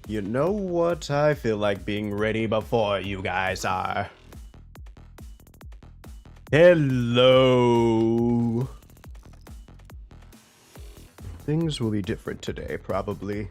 You know what? I feel like being ready before you guys are. Hello. Things will be different today, probably.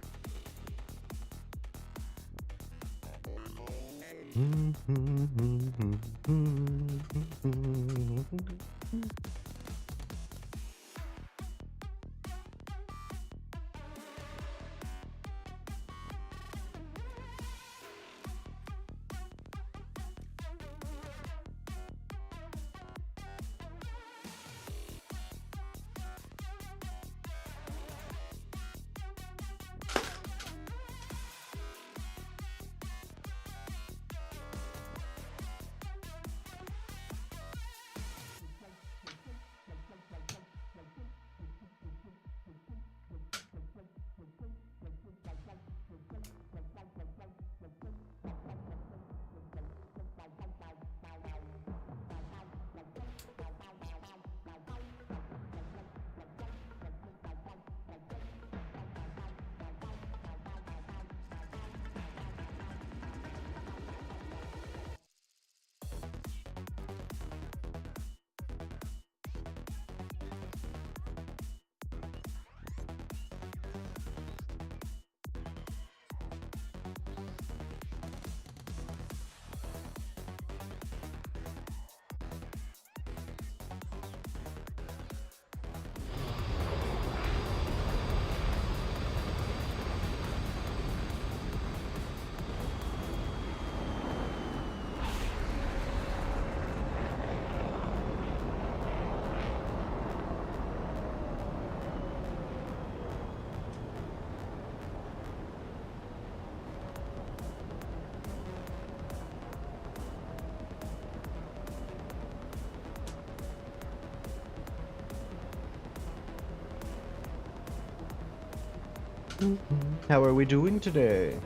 How are we doing today?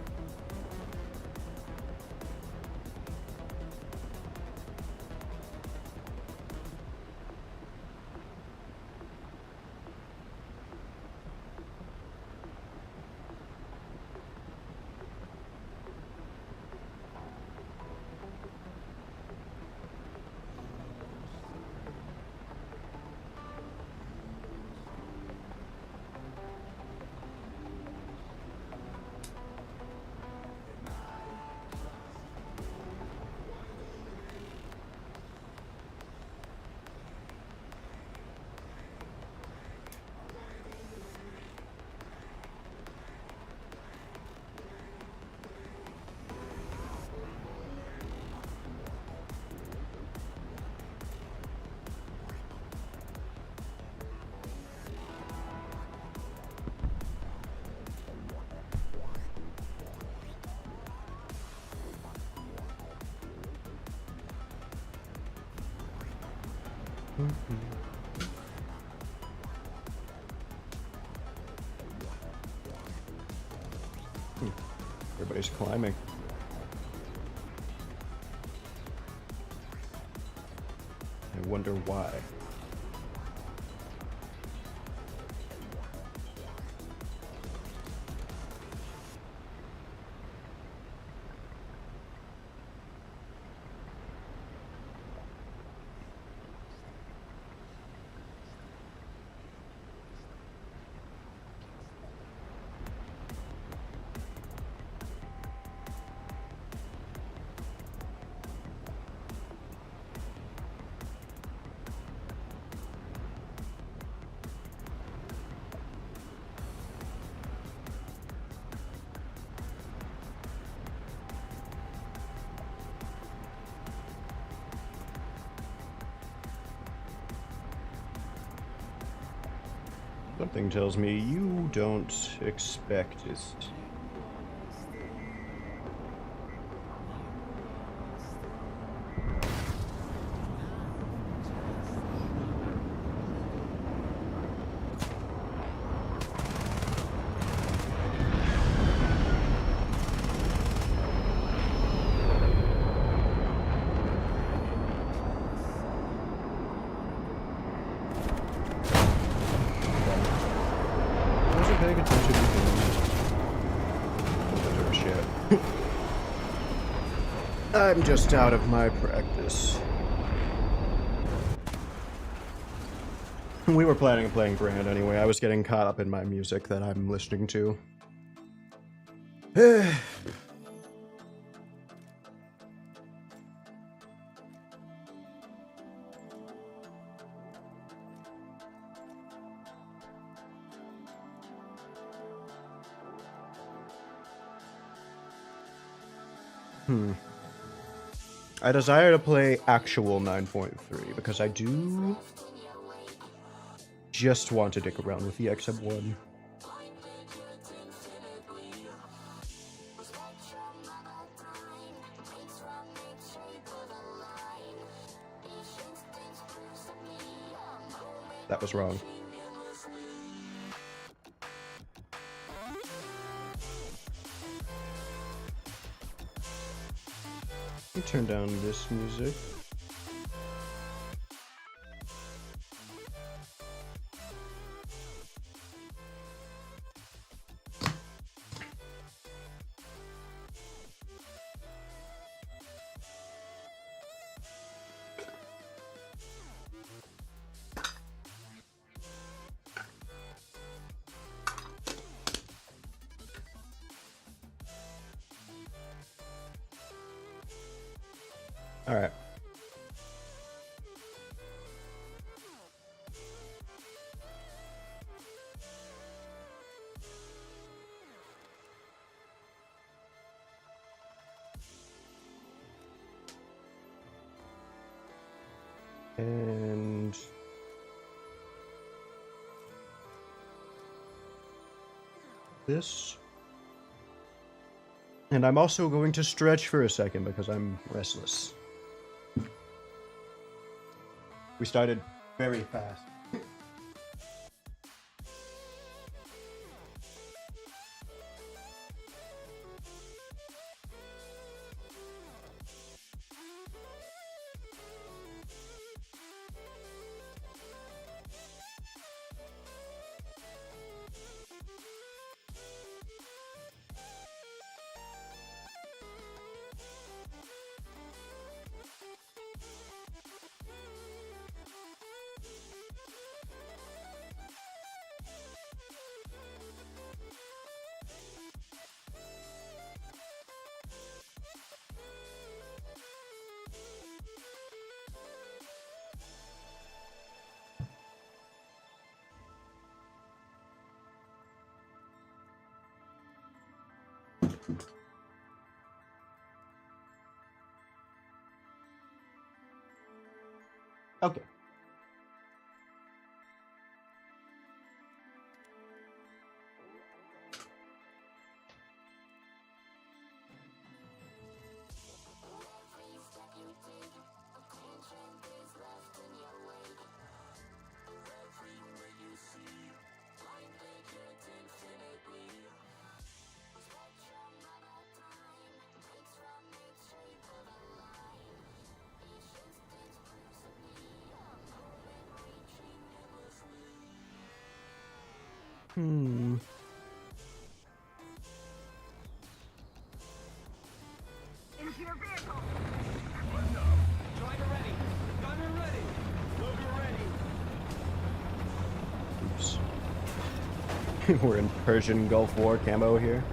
Everybody's climbing. I wonder why. Something tells me you don't expect it. Paying attention to things. shit. I'm just out of my practice. We were planning on playing Grand anyway. I was getting caught up in my music that I'm listening to. I desire to play actual 9.3 because I do just want to dick around with the XM1. That was wrong. Let me turn down this music. All right. And this. And I'm also going to stretch for a second because I'm restless. We started very fast. Okay. Into your vehicle. Driver ready. Gunner ready. Loader ready. Oops. We're in Persian Gulf War camo here.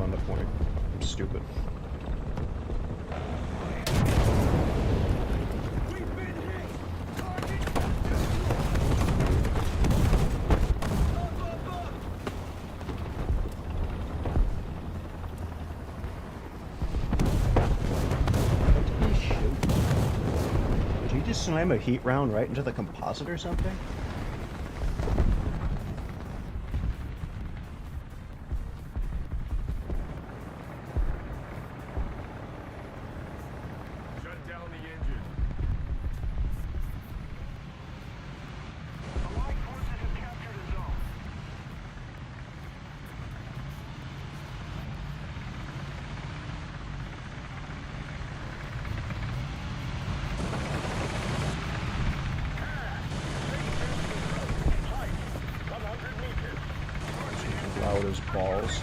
on the point. I'm stupid. We've been hit. Target up. What did he shoot? Did he just slam a heat round right into the composite or something? Shut down the engine. Allied forces have captured a zone. Loud as balls.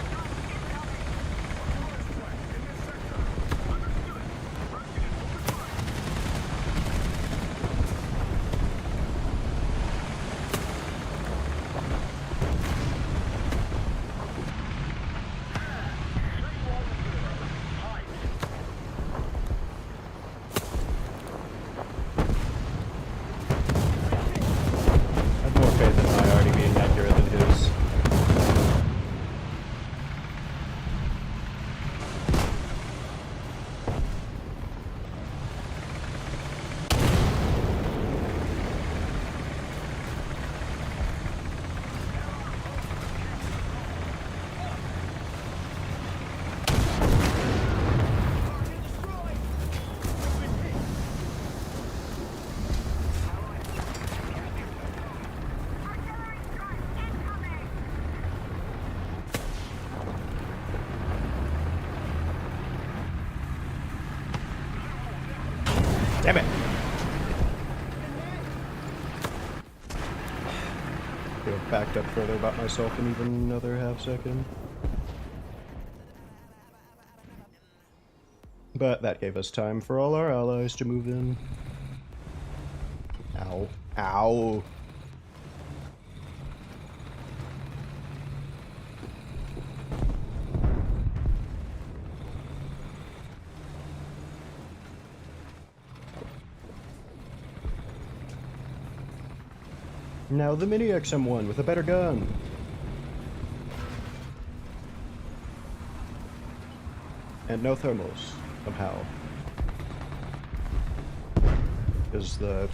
I have more faith in my already being accurate than his. Damn it! Could have backed up further about myself in even another half second. But that gave us time for all our allies to move in. Ow. Ow! Now the mini XM1 with a better gun. And no thermals, somehow. Is the...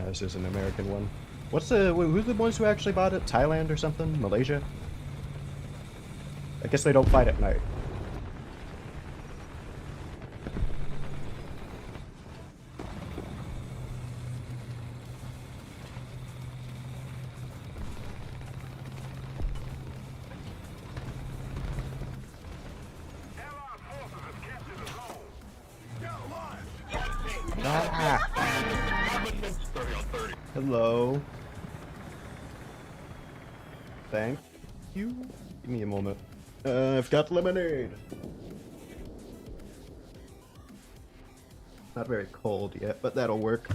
this is an American one. What's the... who's the ones who actually bought it? Thailand or something? Malaysia? I guess they don't fight at night. Hello. Thank you. Give me a moment. I've got lemonade. Not very cold yet, but that'll work.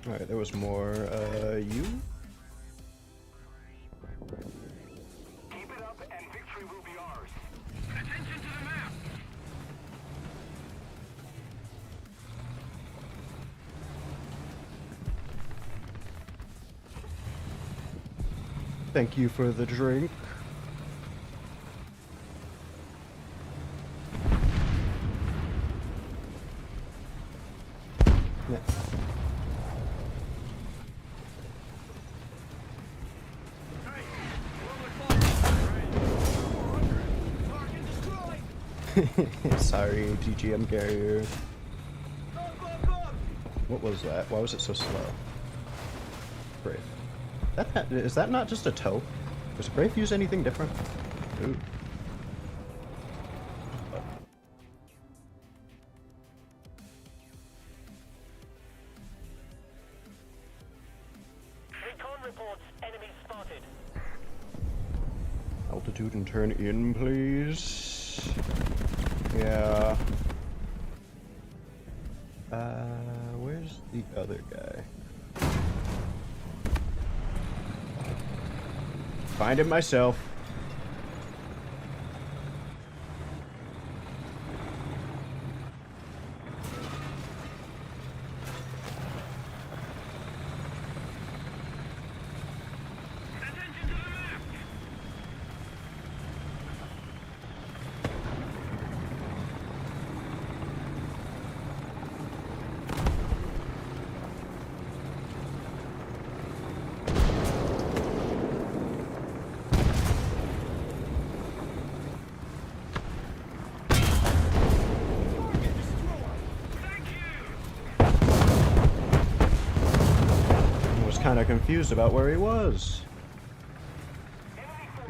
Alright, there was more, you? Keep it up and victory will be ours. Attention to the map! Thank you for the drink. Yeah. Sorry, TGM carrier. What was that? Why was it so slow? Brave. Is that not just a toe? Does Brave use anything different? Ooh. reports enemy spotted. Altitude and turn in, please. Yeah. Where's the other guy? Find him myself. Kind of confused about where he was.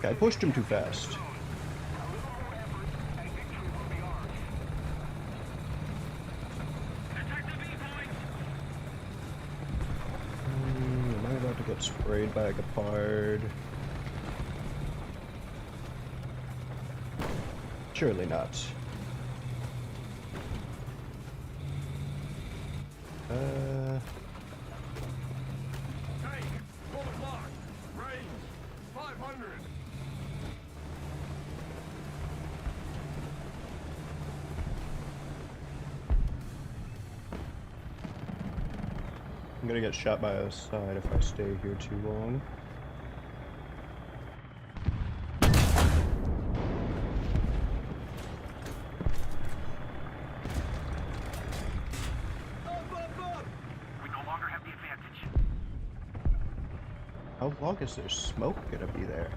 I pushed him too fast. Am I about to get sprayed by a gepard? Surely not. I'm gonna get shot by a side if I stay here too long. We no longer have the advantage. How long is there smoke gonna be there?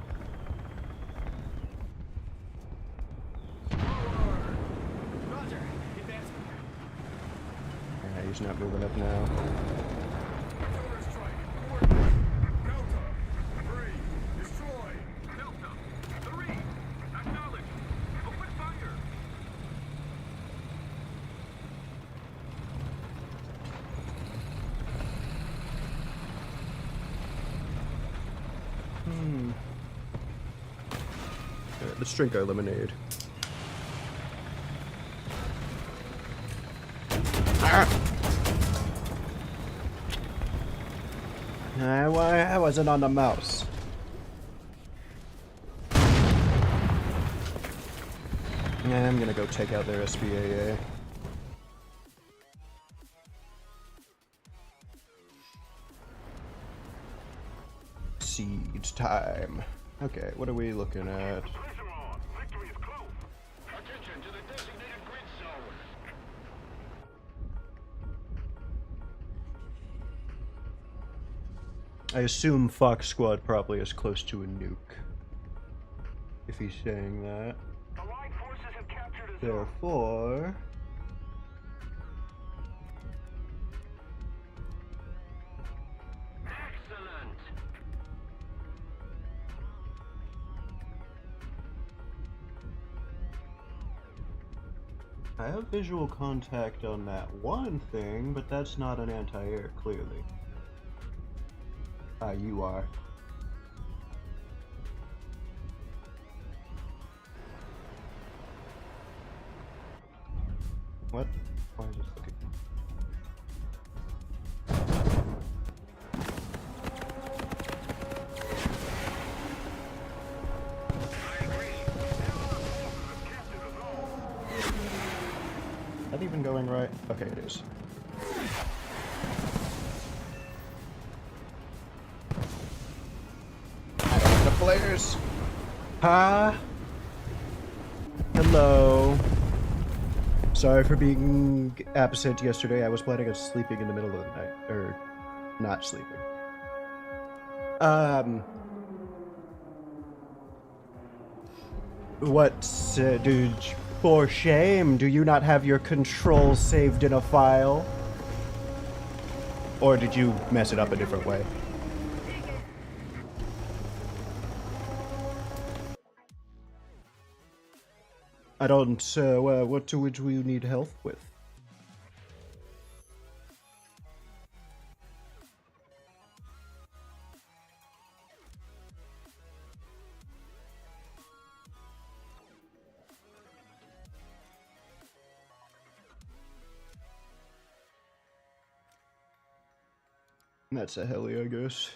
Roger. Advancing. Yeah, he's not moving up now. Let's drink our lemonade. I wasn't on the mouse. Yeah, I'm gonna go take out their SBAA. Seed time. Okay, what are we looking at? Victory is close. Attention to the designated grid zone. I assume Fox Squad probably is close to a nuke. If he's saying that. Allied forces have captured a zone. Therefore... Excellent. I have visual contact on that one thing, but that's not an anti-air, clearly. Ah, you are. What? Why is this looking? Is that even going right? Okay, it is. The players. Hi. Hello. Sorry for being absent yesterday. I was planning on sleeping in the middle of the night, or not sleeping. What, dude? For shame, do you not have your controls saved in a file? Or did you mess it up a different way? I don't, what do we need help with? That's a heli, I guess.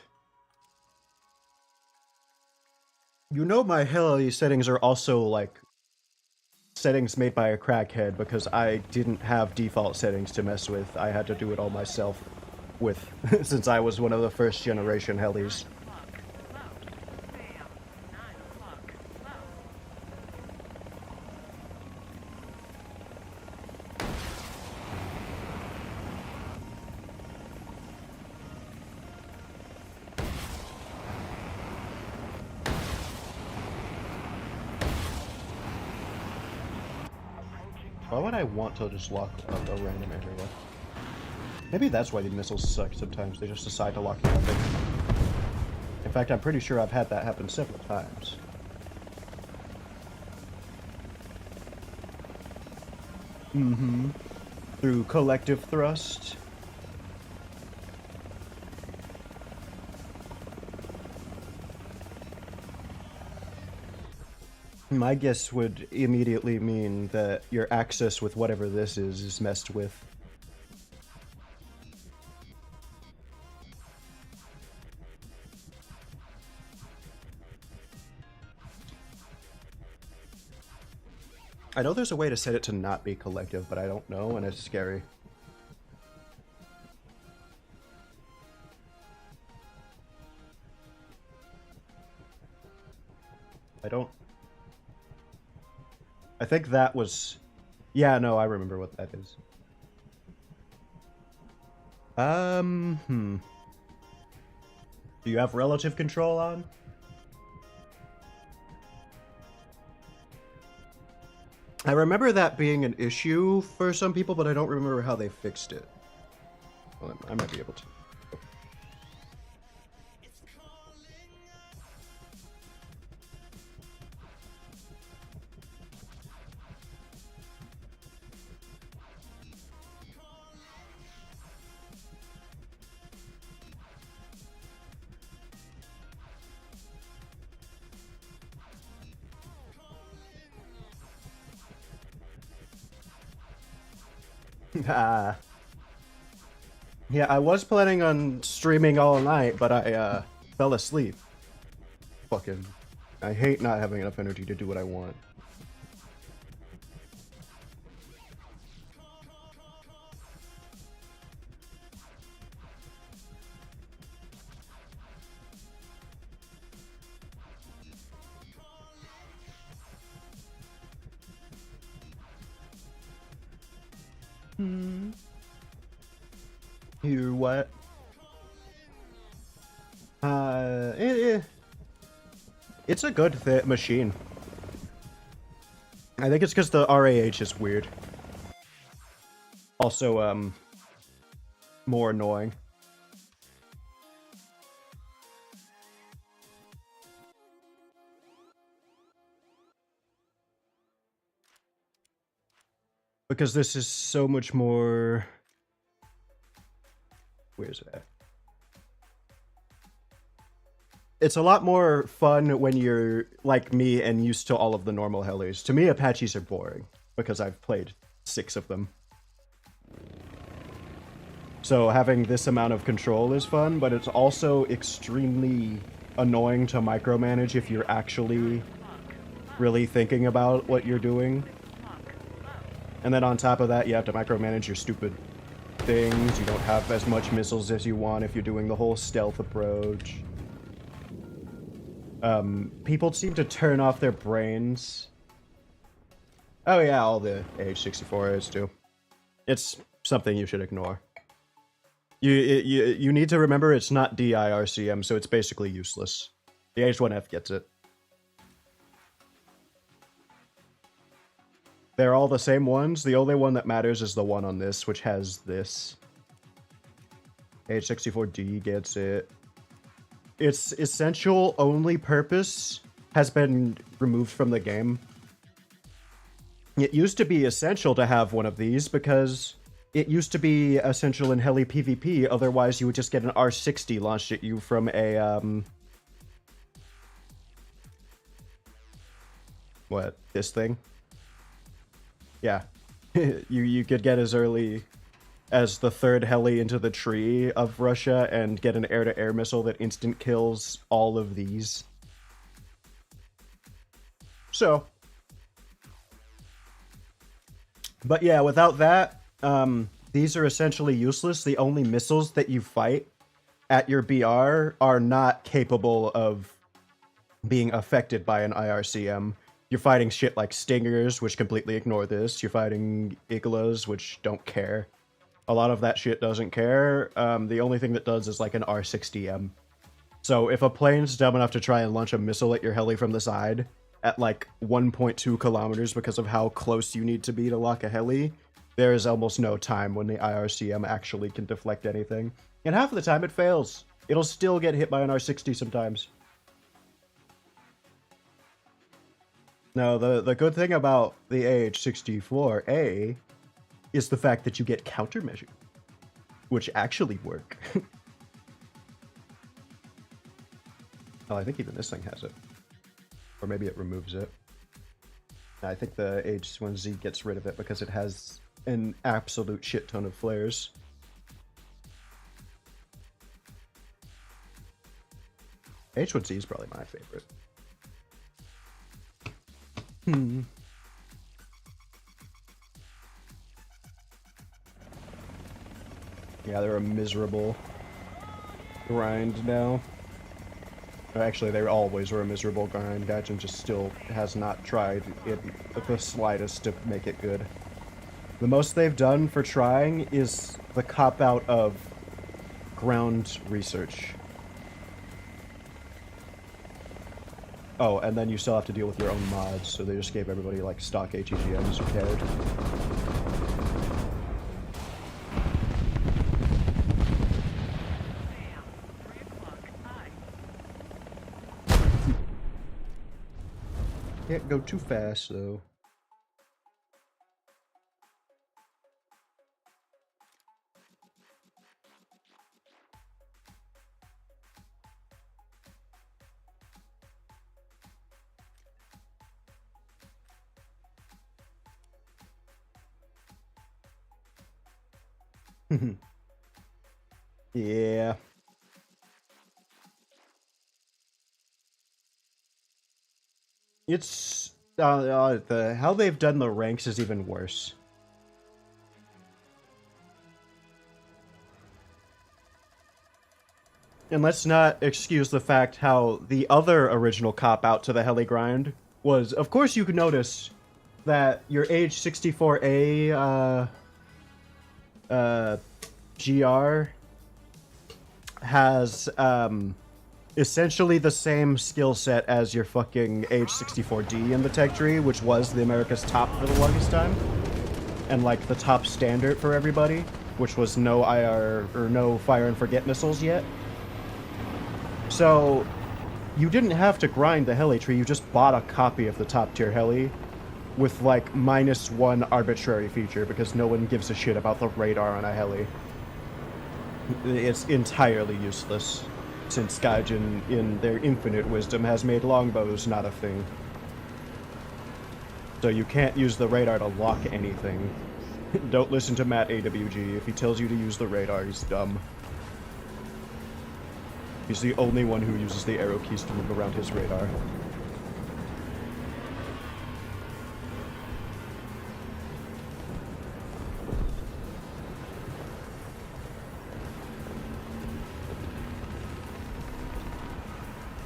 You know my heli settings are also, like, settings made by a crackhead because I didn't have default settings to mess with. I had to do it all myself with, since I was one of the first generation helis. Why would I want to just lock up a random area? Maybe that's why the missiles suck sometimes. They just decide to lock you up. In fact, I'm pretty sure I've had that happen several times. Mm-hmm. Through collective thrust. My guess would immediately mean that your access with whatever this is messed with. I know there's a way to set it to not be collective, but I don't know, and it's scary. I think that was... Yeah, no, I remember what that is. Do you have relative control on? I remember that being an issue for some people, but I don't remember how they fixed it. Well, I might be able to. Ah. Yeah, I was planning on streaming all night, but I fell asleep. Fucking... I hate not having enough energy to do what I want. You what? It's a good machine. I think it's because the RAH is weird. Also, more annoying. Because this is so much more... Where's it at? It's a lot more fun when you're like me and used to all of the normal helis. To me, Apaches are boring because I've played 6 of them. So having this amount of control is fun, but it's also extremely annoying to micromanage if you're actually really thinking about what you're doing. And then on top of that, you have to micromanage your stupid things. You don't have as much missiles as you want if you're doing the whole stealth approach. People seem to turn off their brains. Oh yeah, all the AH-64As do. It's something you should ignore. You need to remember it's not DIRCM, so it's basically useless. The H1F gets it. They're all the same ones. The only one that matters is the one on this, which has this. H64D gets it. Its essential only purpose has been removed from the game. It used to be essential to have one of these because it used to be essential in heli PvP, otherwise you would just get an R60 launched at you from a, what, this thing? Yeah. you could get as early as the third heli into the tree of Russia and get an air-to-air missile that instant kills all of these. So, but yeah, without that, these are essentially useless. The only missiles that you fight at your BR are not capable of being affected by an IRCM. You're fighting shit like Stingers, which completely ignore this. You're fighting Iglos, which don't care. A lot of that shit doesn't care. The only thing that does is like an R60M. So if a plane's dumb enough to try and launch a missile at your heli from the side at like 1.2 kilometers because of how close you need to be to lock a heli, there is almost no time when the IRCM actually can deflect anything. And half of the time it fails. It'll still get hit by an R60 sometimes. Now, the good thing about the AH-64A is the fact that you get countermeasure, which actually work. Oh, I think even this thing has it. Or maybe it removes it. I think the H1Z gets rid of it because it has an absolute shit ton of flares. H1Z is probably my favorite. Yeah, they're a miserable grind now. Actually, they always were a miserable grind. Gaijin just still has not tried it the slightest to make it good. The most they've done for trying is the cop-out of ground research. Oh, and then you still have to deal with your own mods, so they just gave everybody, like, stock HEGMs who cared. Can't go too fast, though. Yeah. It's how they've done the ranks is even worse. And let's not excuse the fact how the other original cop-out to the heli grind was, of course you could notice that your H64A GR has essentially the same skill set as your fucking H64D in the tech tree, which was the America's top for the longest time, and like the top standard for everybody, which was no IR or no fire and forget missiles yet. So you didn't have to grind the heli tree, you just bought a copy of the top tier heli with like -1 arbitrary feature because no one gives a shit about the radar on a heli. It's entirely useless, since Gaijin, in their infinite wisdom, has made longbows not a thing. So you can't use the radar to lock anything. Don't listen to Matt AWG. If he tells you to use the radar, he's dumb. He's the only one who uses the arrow keys to move around his radar.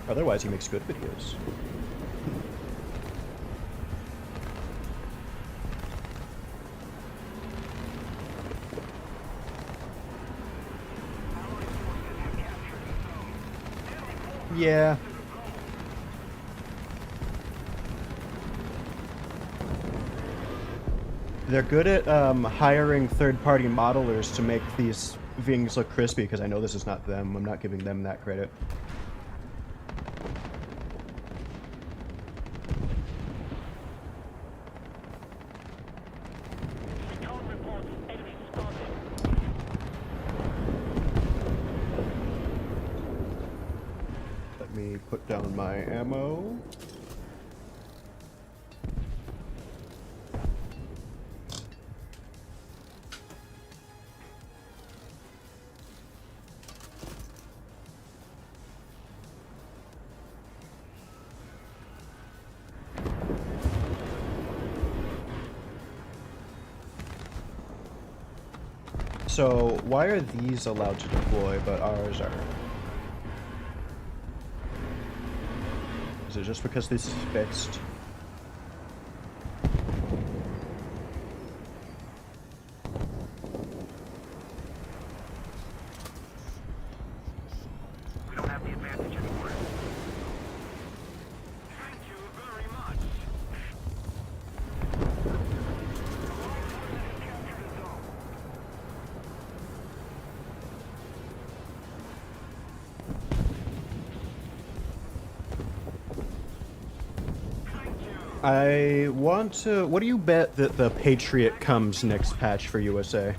Otherwise, he makes good videos. Yeah. They're good at hiring third-party modelers to make these things look crispy, because I know this is not them. I'm not giving them that credit. Let me put down my ammo. So, why are these allowed to deploy, but ours aren't? Is it just because this is fixed? We don't have the advantage anymore. Thank you very much. I want to... What do you bet that the Patriot comes next patch for USA?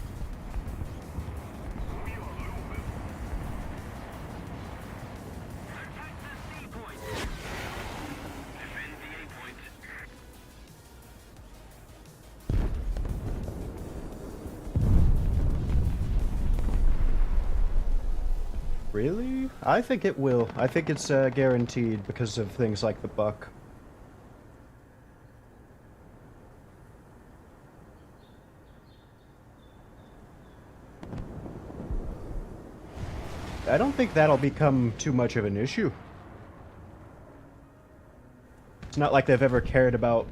Really? I think it will. I think it's guaranteed because of things like the buck. I don't think that'll become too much of an issue. It's not like they've ever cared about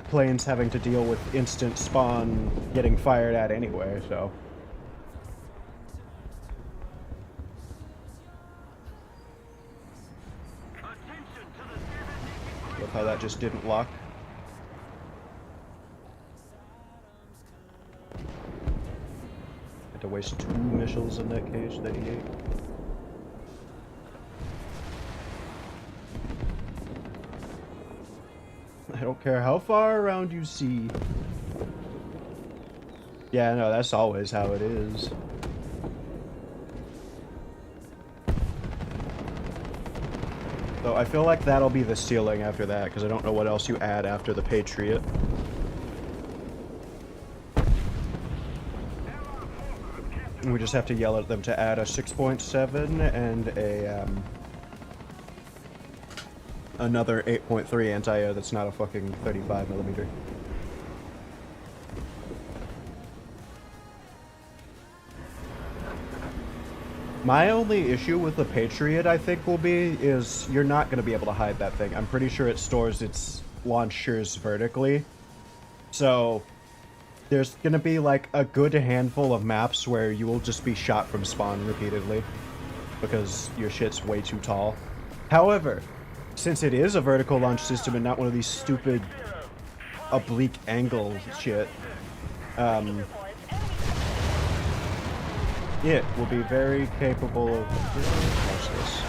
planes having to deal with instant spawn getting fired at anyway, so... Look how that just didn't lock. Had to waste 2 missiles in that case that he ate. I don't care how far around you see. Yeah, no, that's always how it is. So I feel like that'll be the ceiling after that, because I don't know what else you add after the Patriot. We just have to yell at them to add a 6.7 and a, another 8.3 anti-air that's not a fucking 35mm. My only issue with the Patriot, I think, will be, is you're not going to be able to hide that thing. I'm pretty sure it stores its launchers vertically. So, there's going to be, like, a good handful of maps where you will just be shot from spawn repeatedly. Because your shit's way too tall. However, since it is a vertical launch system and not one of these stupid oblique angle shit, it will be very capable of... Watch this.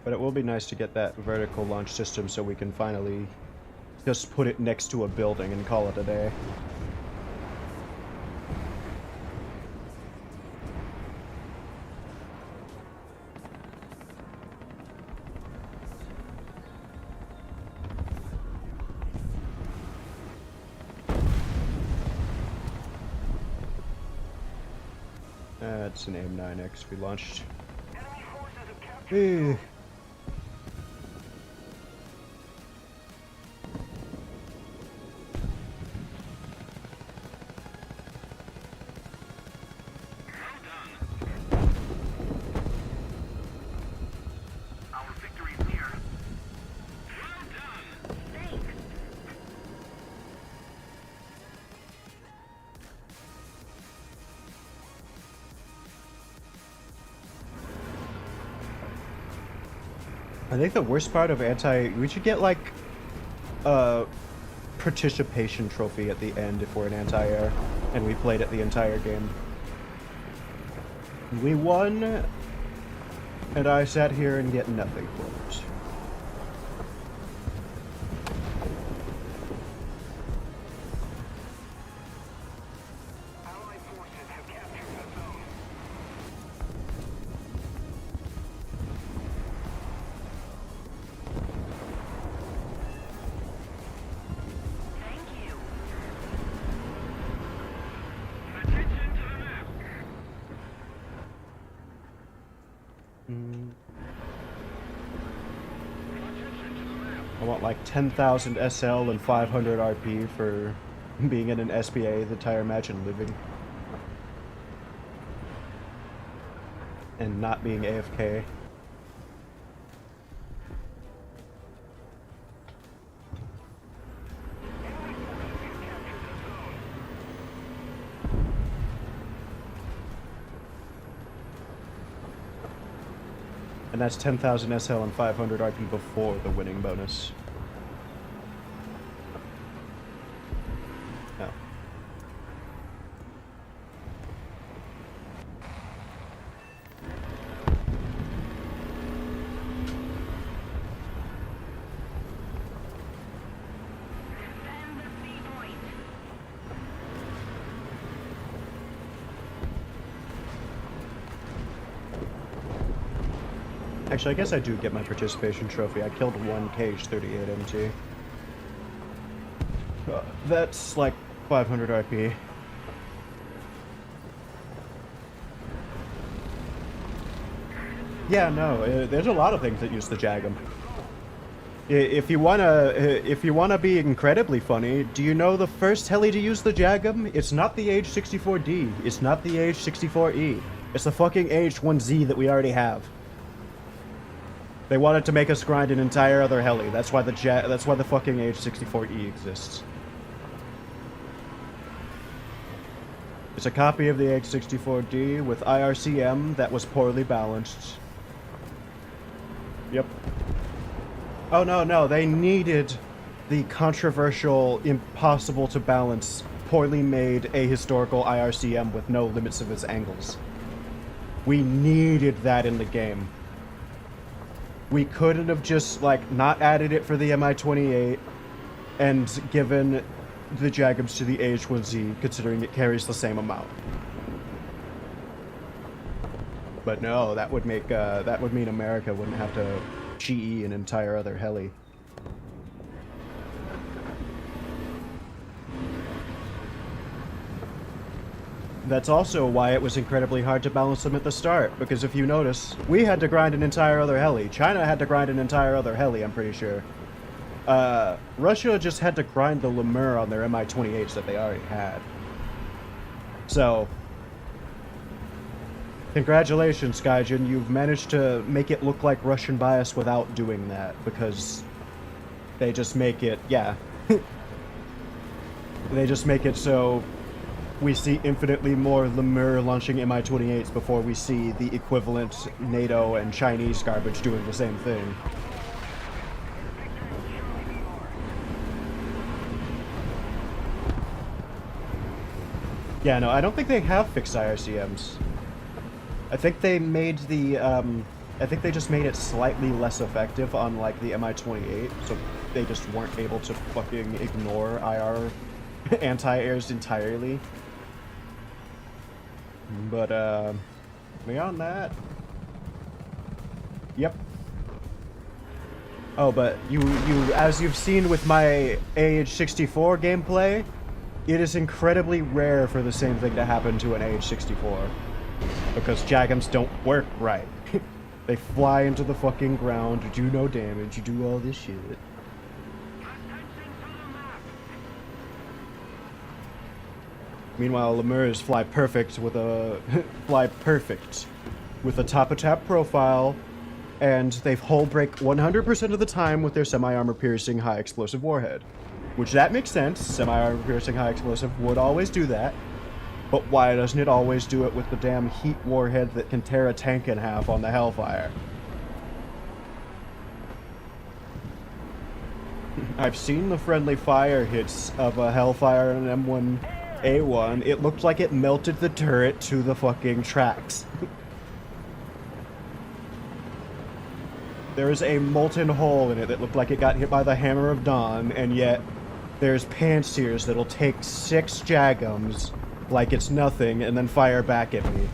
But it will be nice to get that vertical launch system so we can finally just put it next to a building and call it a day. It's an AIM-9X we launched. I think the worst part of we should get like a participation trophy at the end if we're an anti-air and we played it the entire game. We won, and I sat here and get nothing for it. like 10,000 SL and 500 RP for being in an SPA the entire match and living. And not being AFK. And that's 10,000 SL and 500 RP before the winning bonus. No. Actually, I guess I do get my participation trophy. I killed one cage 38 MT. That's like 500 RP. Yeah, no, there's a lot of things that use the Jagum. If you wanna be incredibly funny, do you know the first heli to use the Jagum? It's not the H64D. It's not the H64E. It's the fucking H1Z that we already have. They wanted to make us grind an entire other heli. That's why the fucking H64E exists. It's a copy of the H64D with IRCM that was poorly balanced. Yep. Oh no, they needed the controversial, impossible to balance, poorly made ahistorical IRCM with no limits of its angles. We needed that in the game. We couldn't have just, like, not added it for the MI-28 and given the Jagums to the H1Z, considering it carries the same amount. But no, that would mean America wouldn't have to GE an entire other heli. That's also why it was incredibly hard to balance them at the start, because if you notice, we had to grind an entire other heli. China had to grind an entire other heli, I'm pretty sure. Russia just had to grind the Lemur on their Mi-28s that they already had. So, congratulations, Gaijin, you've managed to make it look like Russian bias without doing that, because they just make it, yeah. They just make it so we see infinitely more Lemur launching Mi-28s before we see the equivalent NATO and Chinese garbage doing the same thing. Yeah, no, I don't think they have fixed IRCMs. I think they made the, I think they just made it slightly less effective on, like, the Mi-28, so they just weren't able to fucking ignore IR anti-airs entirely. But, beyond that... Yep. Oh, but as you've seen with my AH-64 gameplay, it is incredibly rare for the same thing to happen to an AH-64. Because Jagums don't work right. They fly into the fucking ground, do no damage, you do all this shit. Meanwhile, Lemurs fly perfect with a top-of-tap profile, and they hull break 100% of the time with their semi-armor piercing high explosive warhead. Which that makes sense. Semi-armor piercing high explosive would always do that. But why doesn't it always do it with the damn heat warhead that can tear a tank in half on the Hellfire? I've seen the friendly fire hits of a Hellfire and an M1A1. It looked like it melted the turret to the fucking tracks. There is a molten hole in it that looked like it got hit by the Hammer of Dawn, and yet there's pantsiers that'll take 6 Jagums like it's nothing and then fire back at me.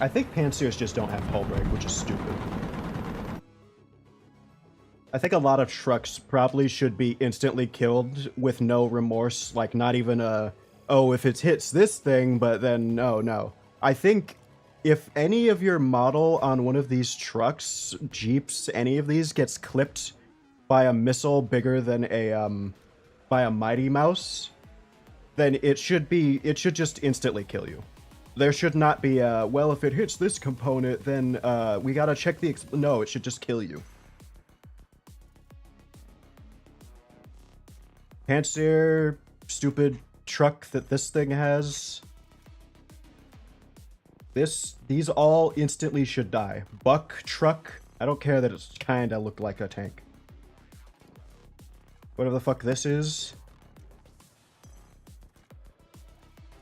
I think pantsiers just don't have hull break, which is stupid. I think a lot of trucks probably should be instantly killed with no remorse, like not even a, oh, if it hits this thing, but then, no. I think if any of your model on one of these trucks, jeeps, any of these gets clipped by a missile bigger than by a Mighty Mouse, then it should just instantly kill you. There should not be a, well, if it hits this component, then we gotta check the no, it should just kill you. Panzer, stupid truck that this thing has. These all instantly should die. Buck truck, I don't care that it's kinda looked like a tank. Whatever the fuck this is.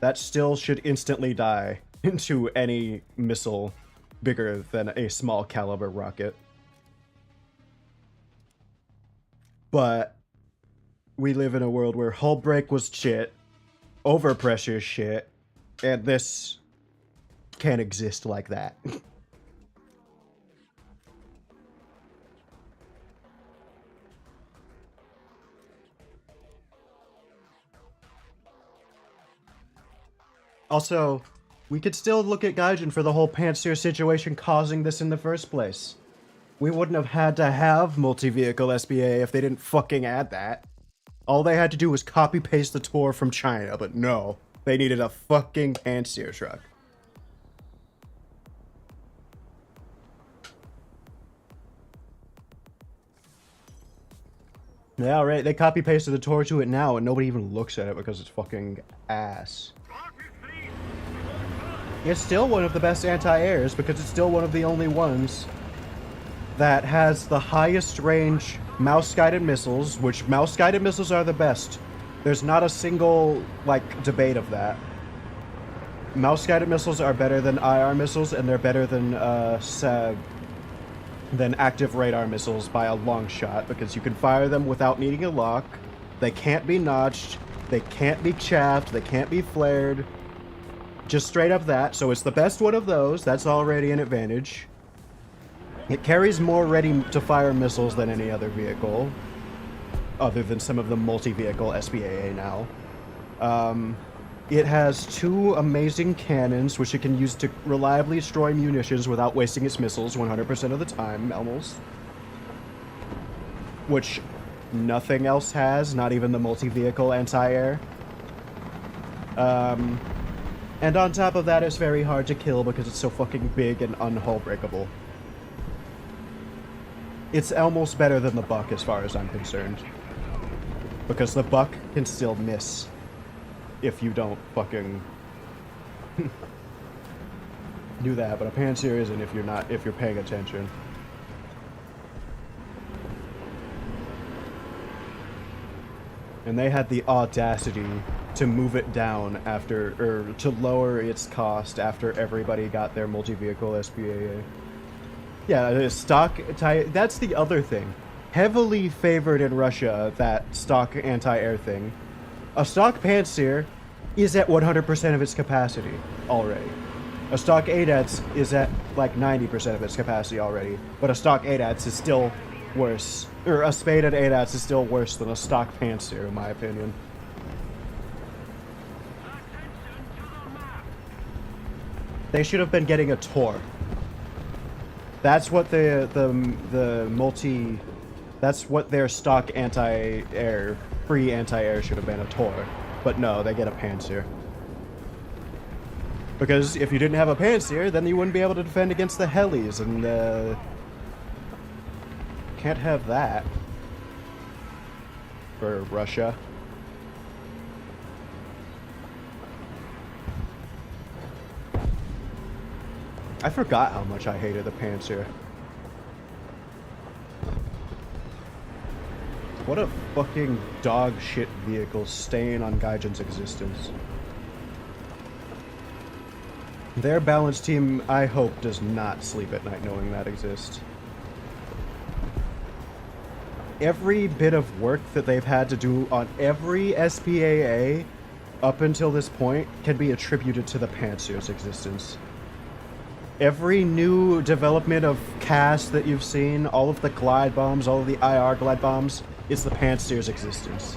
That still should instantly die into any missile bigger than a small caliber rocket. But we live in a world where hull break was shit, overpressure shit, and this can't exist like that. Also, we could still look at Gaijin for the whole Panzer situation causing this in the first place. We wouldn't have had to have multi-vehicle SBA if they didn't fucking add that. All they had to do was copy-paste the tour from China, but no. They needed a fucking Panzer truck. Yeah, right, they copy-pasted the tour to it now, and nobody even looks at it because it's fucking ass. It's still one of the best anti-airs because it's still one of the only ones that has the highest range mouse-guided missiles, which mouse-guided missiles are the best. There's not a single, like, debate of that. Mouse-guided missiles are better than IR missiles, and they're better than active radar missiles by a long shot, because you can fire them without needing a lock. They can't be notched, they can't be chaffed, they can't be flared. Just straight up that, so it's the best one of those, that's already an advantage. It carries more ready-to-fire missiles than any other vehicle, other than some of the multi-vehicle SBAA now. It has 2 amazing cannons, which it can use to reliably destroy munitions without wasting its missiles 100% of the time, almost. Which nothing else has, not even the multi-vehicle anti-air. And on top of that, it's very hard to kill because it's so fucking big and unhull breakable. It's almost better than the Buck as far as I'm concerned. Because the Buck can still miss if you don't fucking do that, but a Panzer isn't if you're paying attention. And they had the audacity to move it down after, or to lower its cost after everybody got their multi-vehicle SBAA. Yeah, stock, that's the other thing. Heavily favored in Russia, that stock anti-air thing. A stock Panzer is at 100% of its capacity already. A stock ADATS is at like 90% of its capacity already, but a stock ADATS is still worse. Or a spaded ADATS is still worse than a stock Panzer, in my opinion. They should have been getting a Tor. That's what that's what their stock anti-air, free anti-air should have been, a Tor. But no, they get a Panzer. Because if you didn't have a Panzer, then you wouldn't be able to defend against the helis, and can't have that for Russia. I forgot how much I hated the Panzer. What a fucking dog shit vehicle stain on Gaijin's existence. Their balance team, I hope, does not sleep at night knowing that exists. Every bit of work that they've had to do on every SPAA up until this point can be attributed to the Panzer's existence. Every new development of CAS that you've seen, all of the glide bombs, all of the IR glide bombs, it's the Panzer's existence.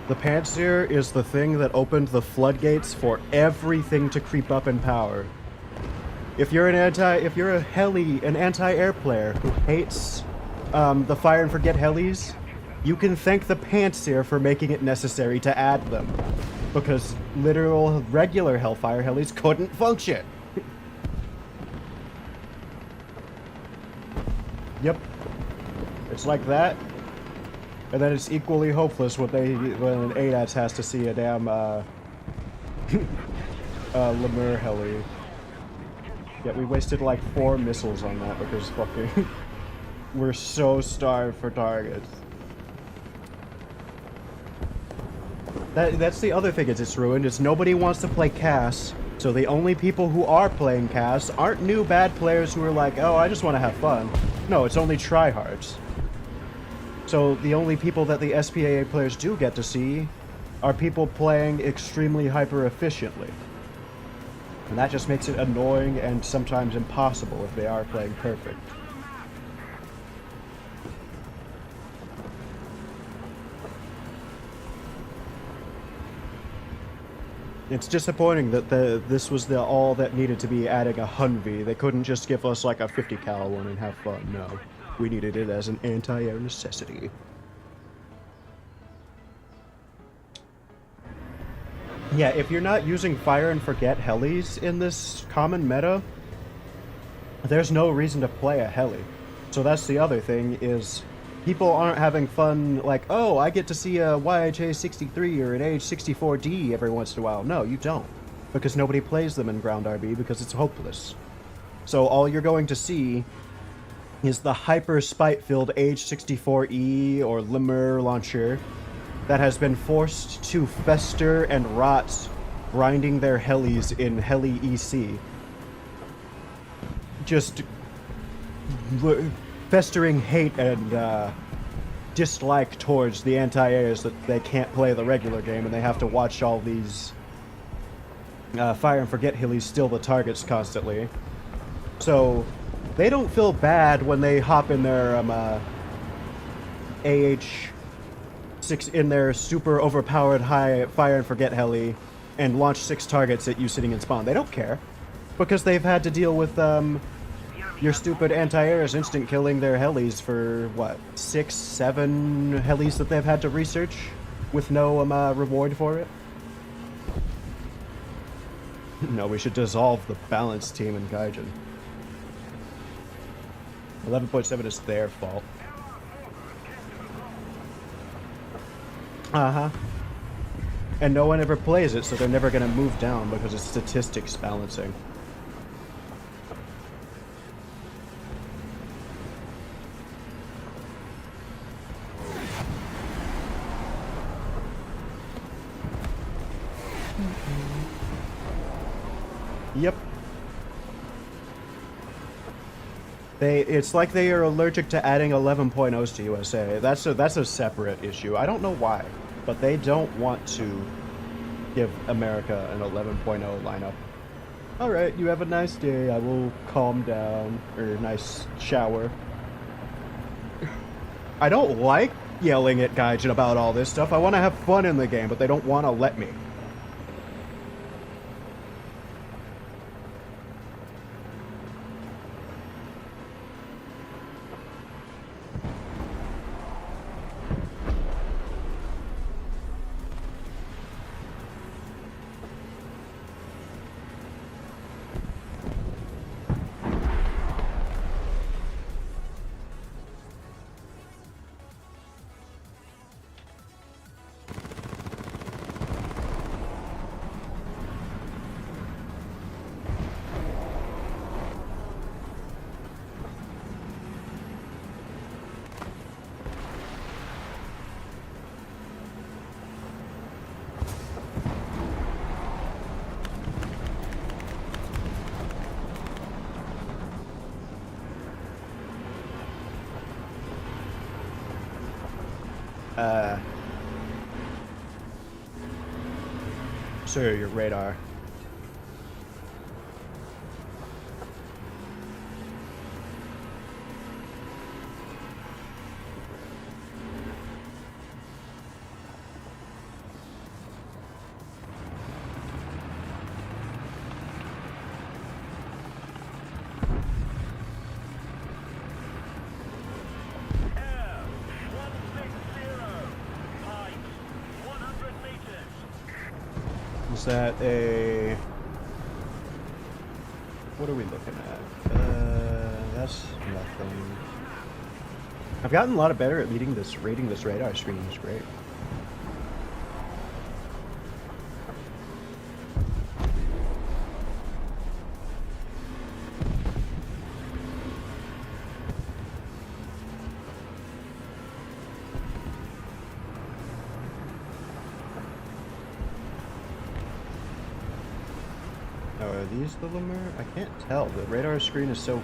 The Panzer is the thing that opened the floodgates for everything to creep up in power. If you're an anti-air player who hates the fire and forget helis, you can thank the Panzer for making it necessary to add them. Because literal regular Hellfire helis couldn't function. Yep. It's like that. And then it's equally hopeless when an ADATS has to see a damn Lemur heli. Yeah, we wasted like 4 missiles on that because fucking we're so starved for targets. That's the other thing it's ruined, is nobody wants to play CAS, so the only people who are playing CAS aren't new bad players who are like, oh, I just want to have fun. No, it's only tryhards. So the only people that the SPAA players do get to see are people playing extremely hyper-efficiently. And that just makes it annoying and sometimes impossible if they are playing perfect. It's disappointing that this was all that needed to be adding a Humvee. They couldn't just give us like a 50 cal one and have fun. No, we needed it as an anti-air necessity. Yeah, if you're not using fire and forget helis in this common meta, there's no reason to play a heli. So that's the other thing, is people aren't having fun like, oh, I get to see a YHA-63 or an AH-64D every once in a while. No, you don't. Because nobody plays them in Ground RB because it's hopeless. So all you're going to see is the hyper-spite-filled AH-64E or Lemur launcher that has been forced to fester and rot, grinding their helis in heli EC. Just festering hate and dislike towards the anti-airs that they can't play the regular game and they have to watch all these fire and forget helis steal the targets constantly. So they don't feel bad when they hop in their AH-6 in their super overpowered high fire and forget heli and launch 6 targets at you sitting in spawn. They don't care because they've had to deal with your stupid anti-airs instant killing their helis for, what, 6, 7 helis that they've had to research with no reward for it? No, we should dissolve the balance team in Gaijin. 11.7 is their fault. Uh-huh. And no one ever plays it, so they're never gonna move down because it's statistics balancing. Yep. It's like they are allergic to adding 11.0s to USA. That's a separate issue. I don't know why, but they don't want to give America an 11.0 lineup. Alright, you have a nice day. I will calm down. Or nice shower. I don't like yelling at Gaijin about all this stuff. I want to have fun in the game, but they don't want to let me. Sir, your radar. Is that a... What are we looking at? That's nothing. I've gotten a lot better at reading this radar screen. It's great. Are these the lemur? I can't tell. The radar screen is so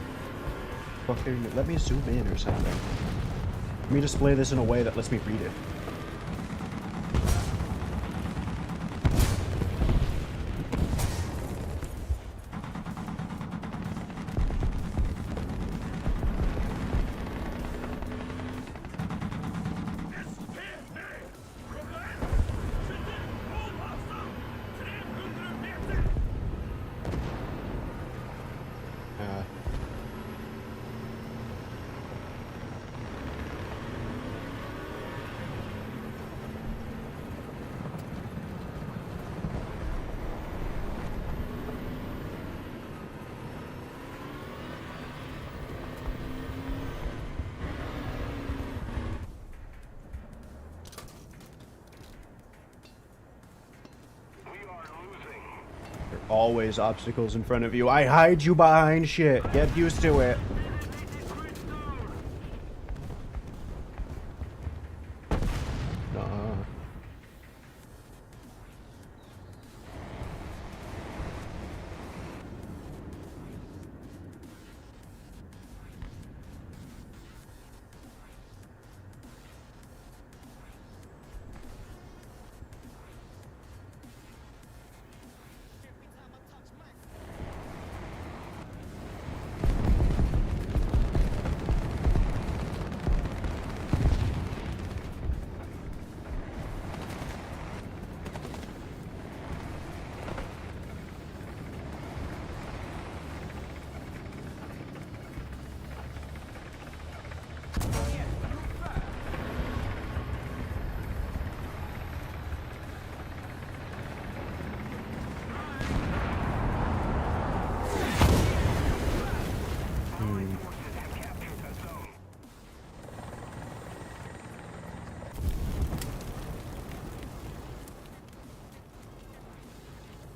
fucking... Let me zoom in or something. Let me display this in a way that lets me read it. Always obstacles in front of you. I hide you behind shit. Get used to it.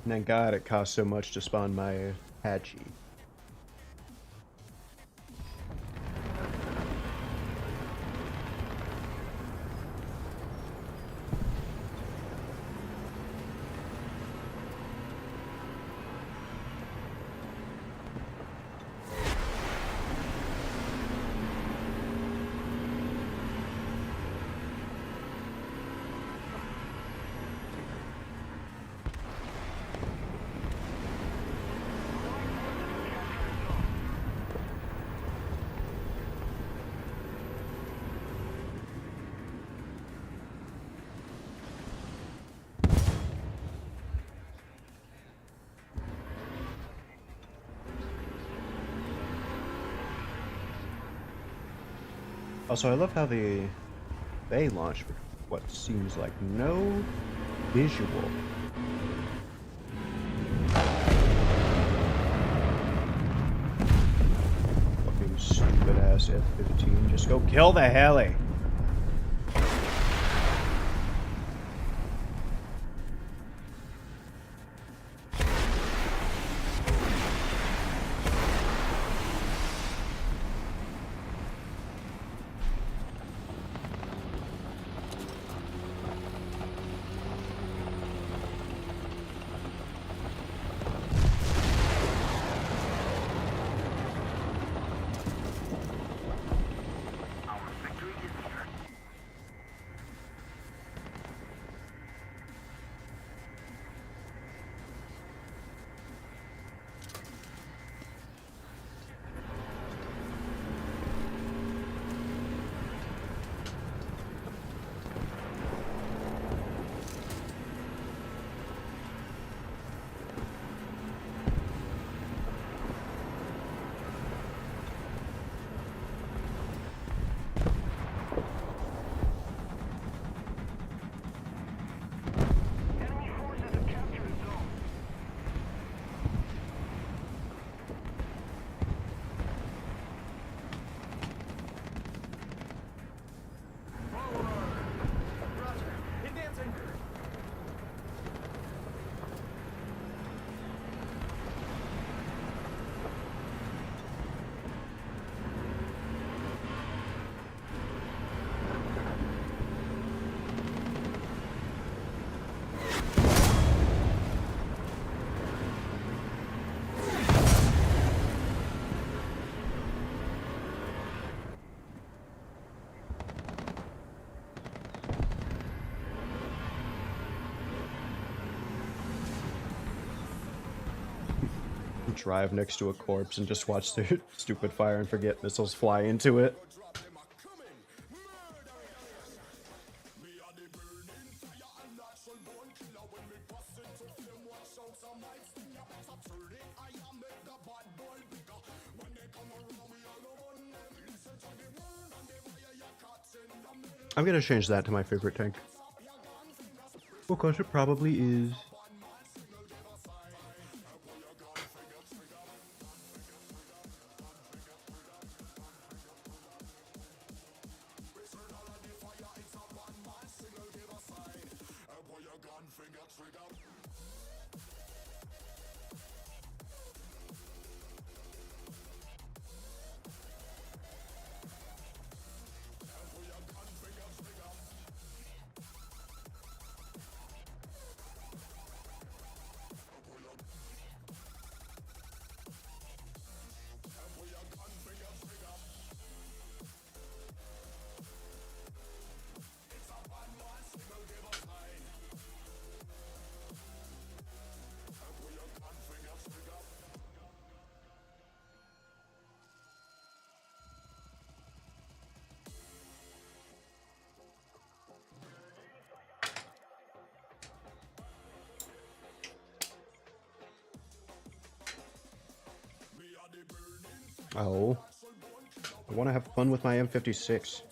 Thank God it costs so much to spawn my Hatchie. Also, I love how they launch with what seems like no visual. Fucking stupid ass F-15. Just go kill the heli. Drive next to a corpse and just watch their stupid fire and forget missiles fly into it. I'm gonna change that to my favorite tank. Because it probably is. Oh. I want to have fun with my M56.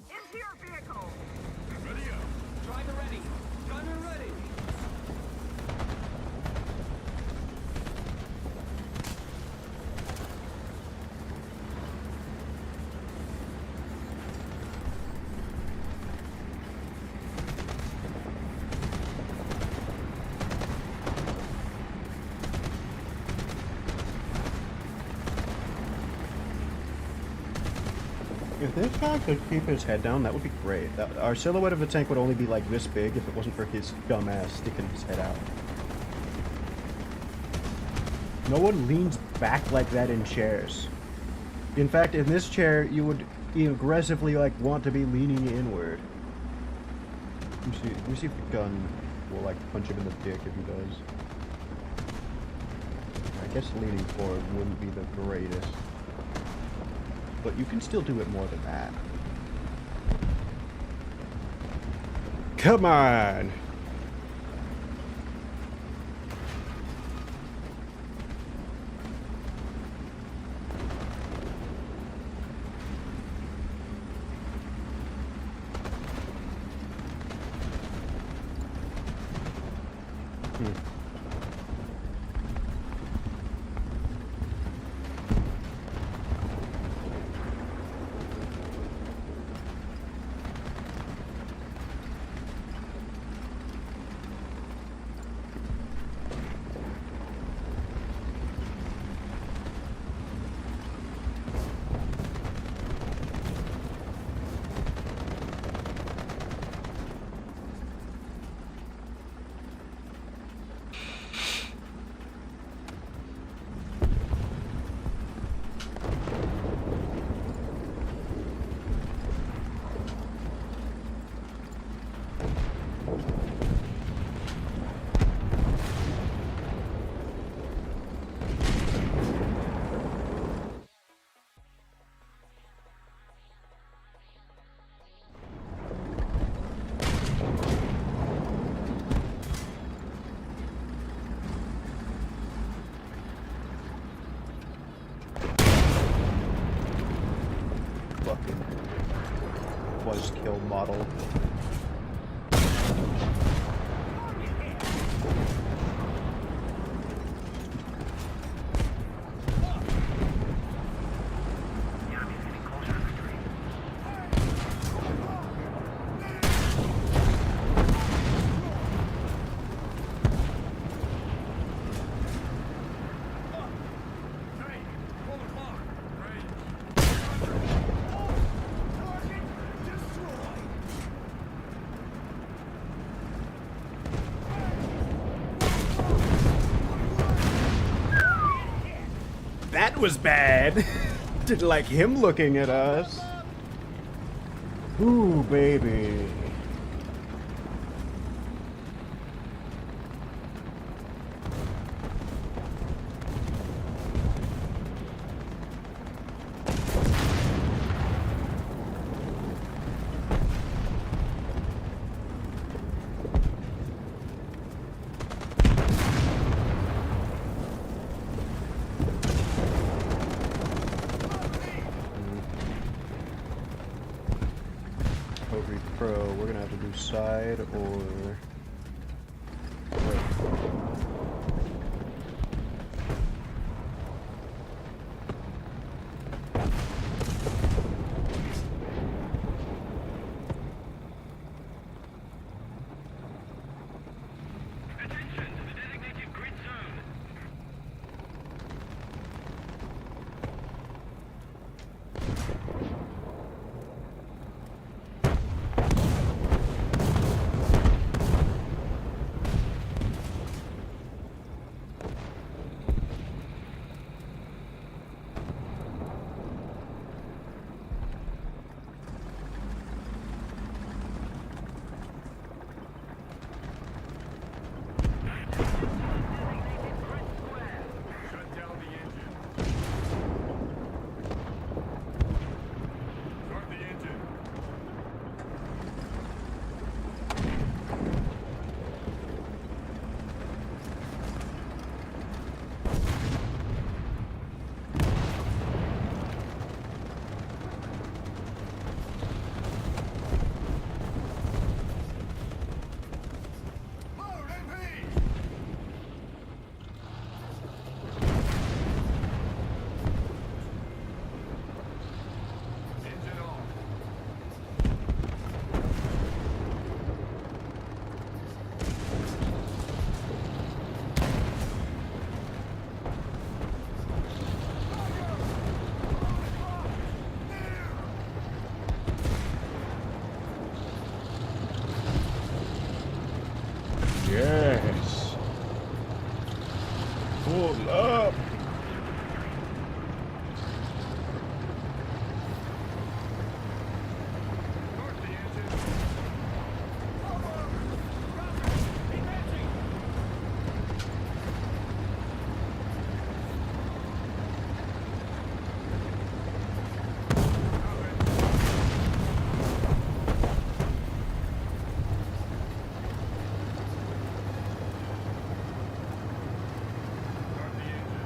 Into your vehicle! Ready up. Driver ready. Gunner ready. If this guy could keep his head down, that would be great. Our silhouette of the tank would only be like this big if it wasn't for his dumb ass sticking his head out. No one leans back like that in chairs. In fact, in this chair, you would aggressively like want to be leaning inward. Let me see if the gun will like punch him in the dick if he does. I guess leaning forward wouldn't be the greatest. But you can still do it more than that. Come on! Was kill model. That was bad. Didn't like him looking at us. Ooh, baby. Pro, we're gonna have to do side or... Attention to the designated grid zone. Shut down the engine. Start the engine. Load MP! Engine on. Yes. Pull up. Start the engine. Start the engine.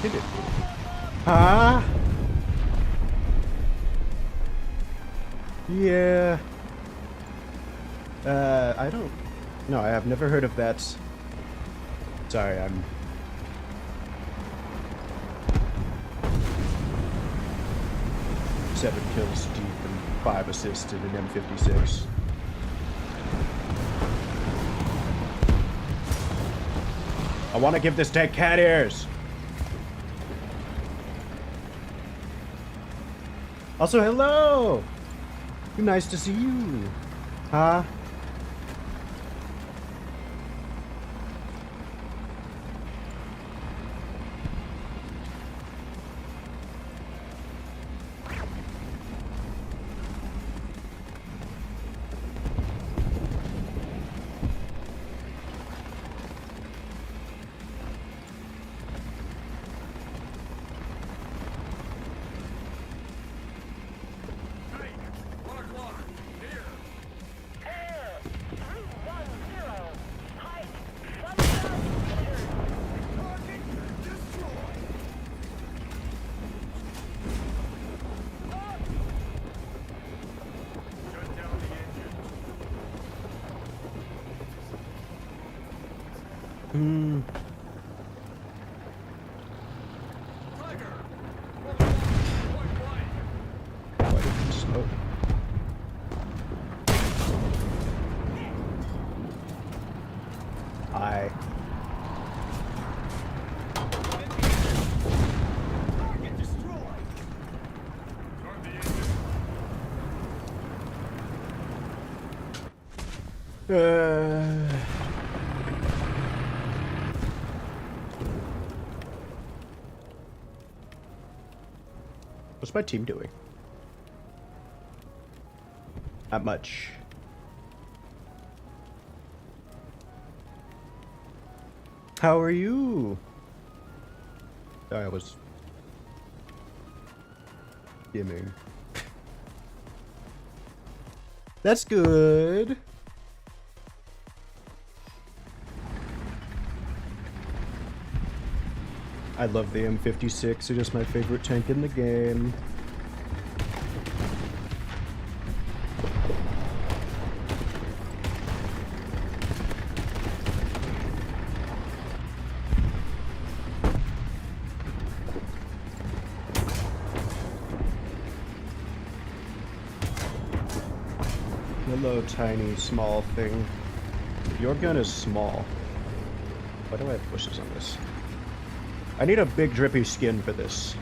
did it. Huh? Yeah. I don't... No, I have never heard of that. Sorry, I'm... Seven kills deep and 5 assists in an M56. I want to give this tank cat ears! Also, hello! Nice to see you. Huh? What's my team doing? Not much. How are you? I was skimming. That's good. I love the M56, it is my favorite tank in the game. Hello, tiny, small thing. Your gun is small. Why do I have bushes on this? I need a big drippy skin for this.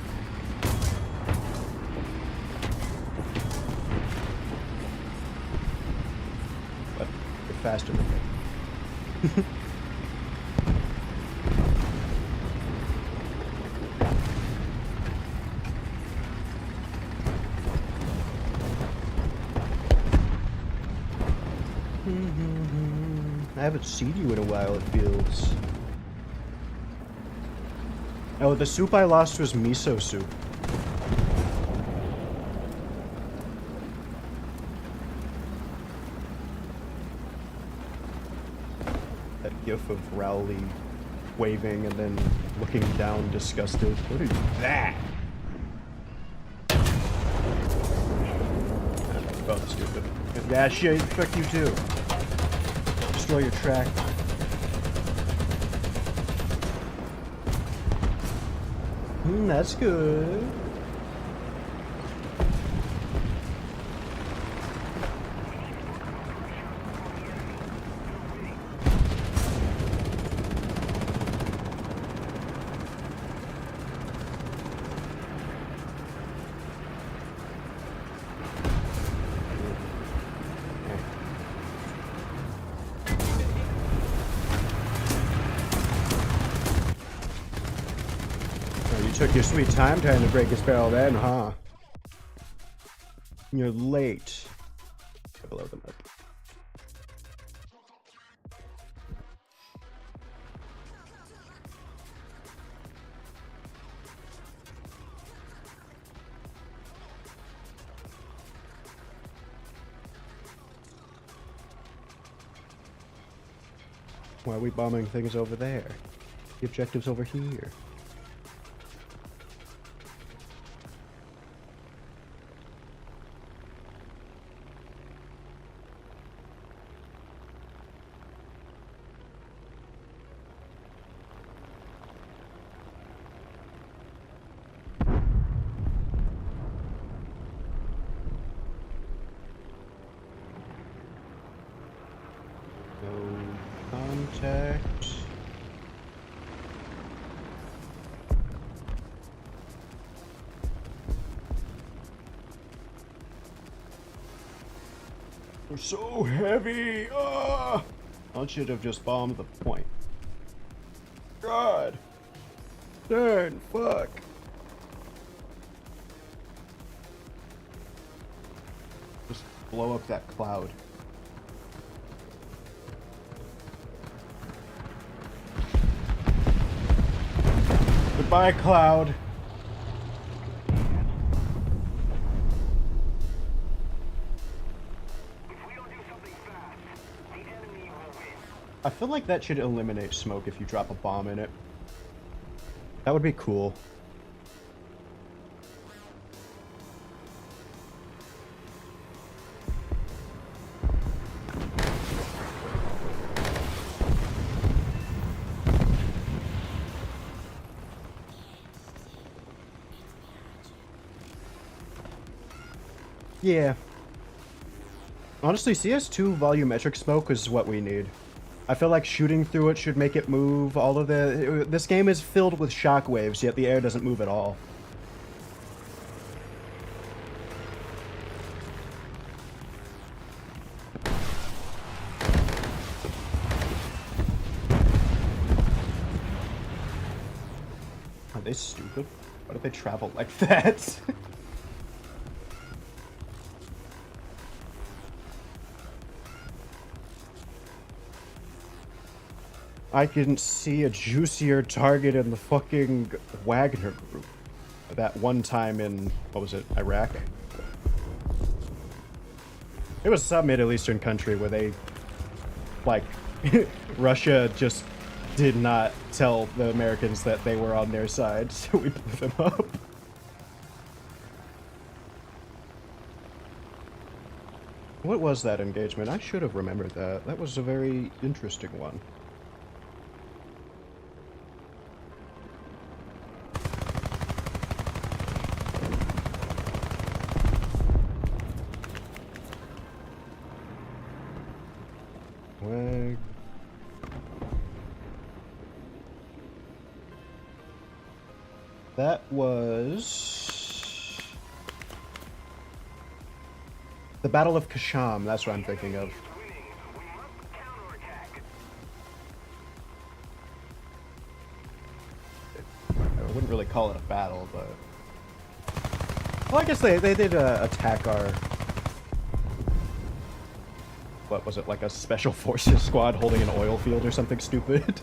But you're faster than me. I haven't seen you in a while, it feels. Oh, the soup I lost was miso soup. That gif of Rowley waving and then looking down disgusted. What is that? Oh, stupid. Yeah, shit, fuck you too. Destroy your track. That's good. Took your sweet time trying to break his barrel then, huh? You're late. Below the mark. Why are we bombing things over there? The objective's over here. contact. They're so heavy! Ah! I should have just bombed the point. God! Darn, fuck! Just blow up that cloud. Goodbye, cloud. I feel like that should eliminate smoke if you drop a bomb in it. That would be cool. Yeah. Honestly, CS2 volumetric smoke is what we need. I feel like shooting through it should make it move. All of the... This game is filled with shockwaves, yet the air doesn't move at all. Are they stupid? Why do they travel like that? I can see a juicier target in the fucking Wagner group. That one time in, what was it, Iraq? It was some Middle Eastern country where they, like, Russia just did not tell the Americans that they were on their side, so we blew them up. What was that engagement? I should have remembered that. That was a very interesting one. That was the Battle of Kasham. That's what I'm thinking of. I wouldn't really call it a battle, but well, I guess they did attack our. What was it, like a special forces squad holding an oil field or something stupid?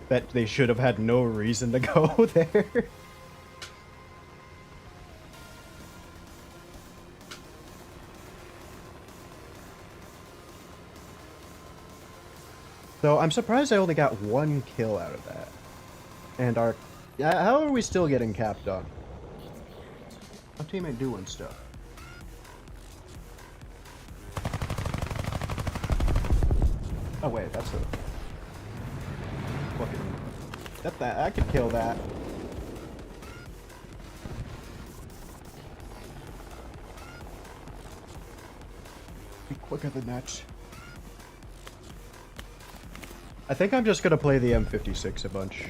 That they should have had no reason to go there. So I'm surprised I only got one kill out of that. And our... how are we still getting capped on? Our team ain't doing stuff. Oh wait, that's a... fucking... That, I could kill that. Be quicker than that. I think I'm just gonna play the M56 a bunch.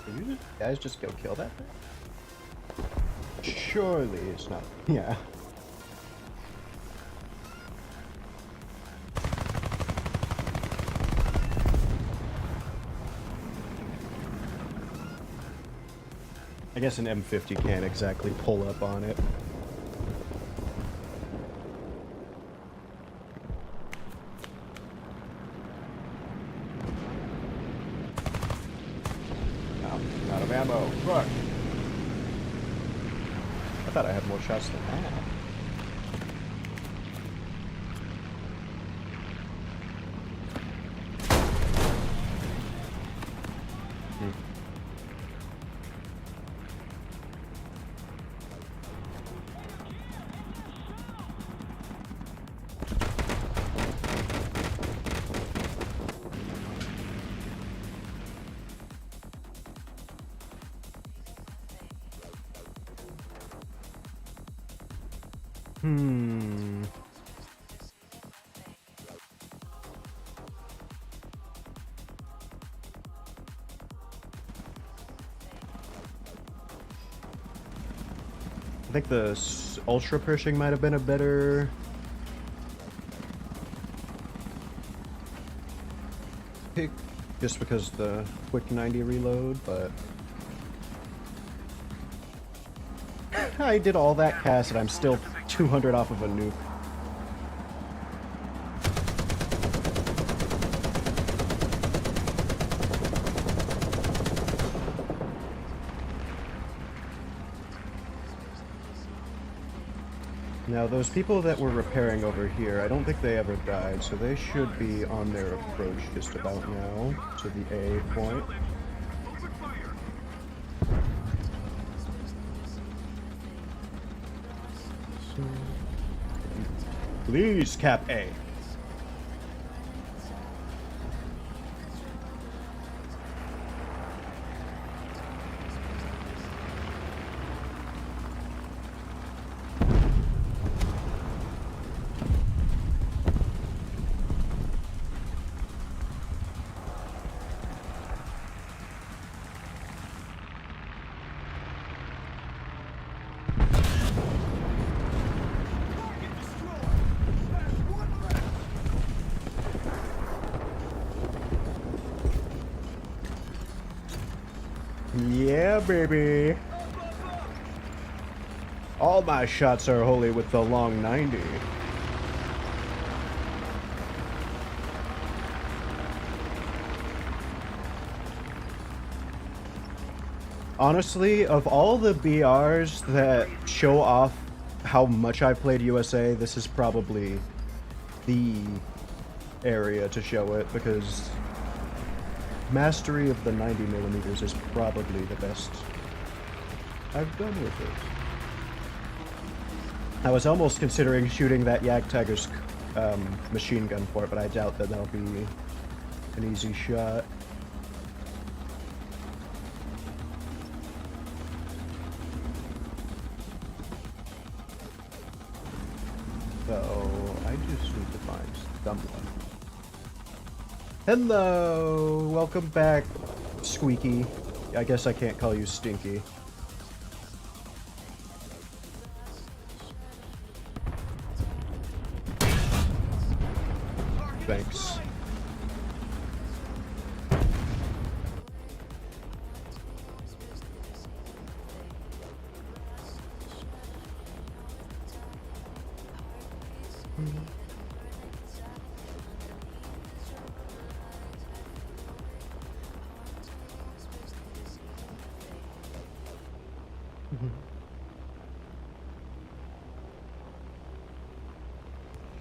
Did you guys just go kill that thing? Surely it's not. Yeah. I guess an M50 can't exactly pull up on it. Oh, out of ammo. Fuck. I thought I had more shots than that. Hmm. I think the ultra pushing might have been a better pick, just because the quick 90 reload, but I did all that cast and I'm still 200 off of a nuke. Now, those people that were repairing over here, I don't think they ever died, so they should be on their approach just about now to the A point. Open fire. Please, Cap A. Yeah, baby. All my shots are holy with the long 90. Honestly, of all the BRs that show off how much I've played USA, this is probably the area to show it, because mastery of the 90mm is probably the best I've done with it. I was almost considering shooting that Jagdtiger's machine gun for it, but I doubt that that'll be an easy shot. So I just need to find someone. Hello! Welcome back, Squeaky. I guess I can't call you Stinky. Thanks.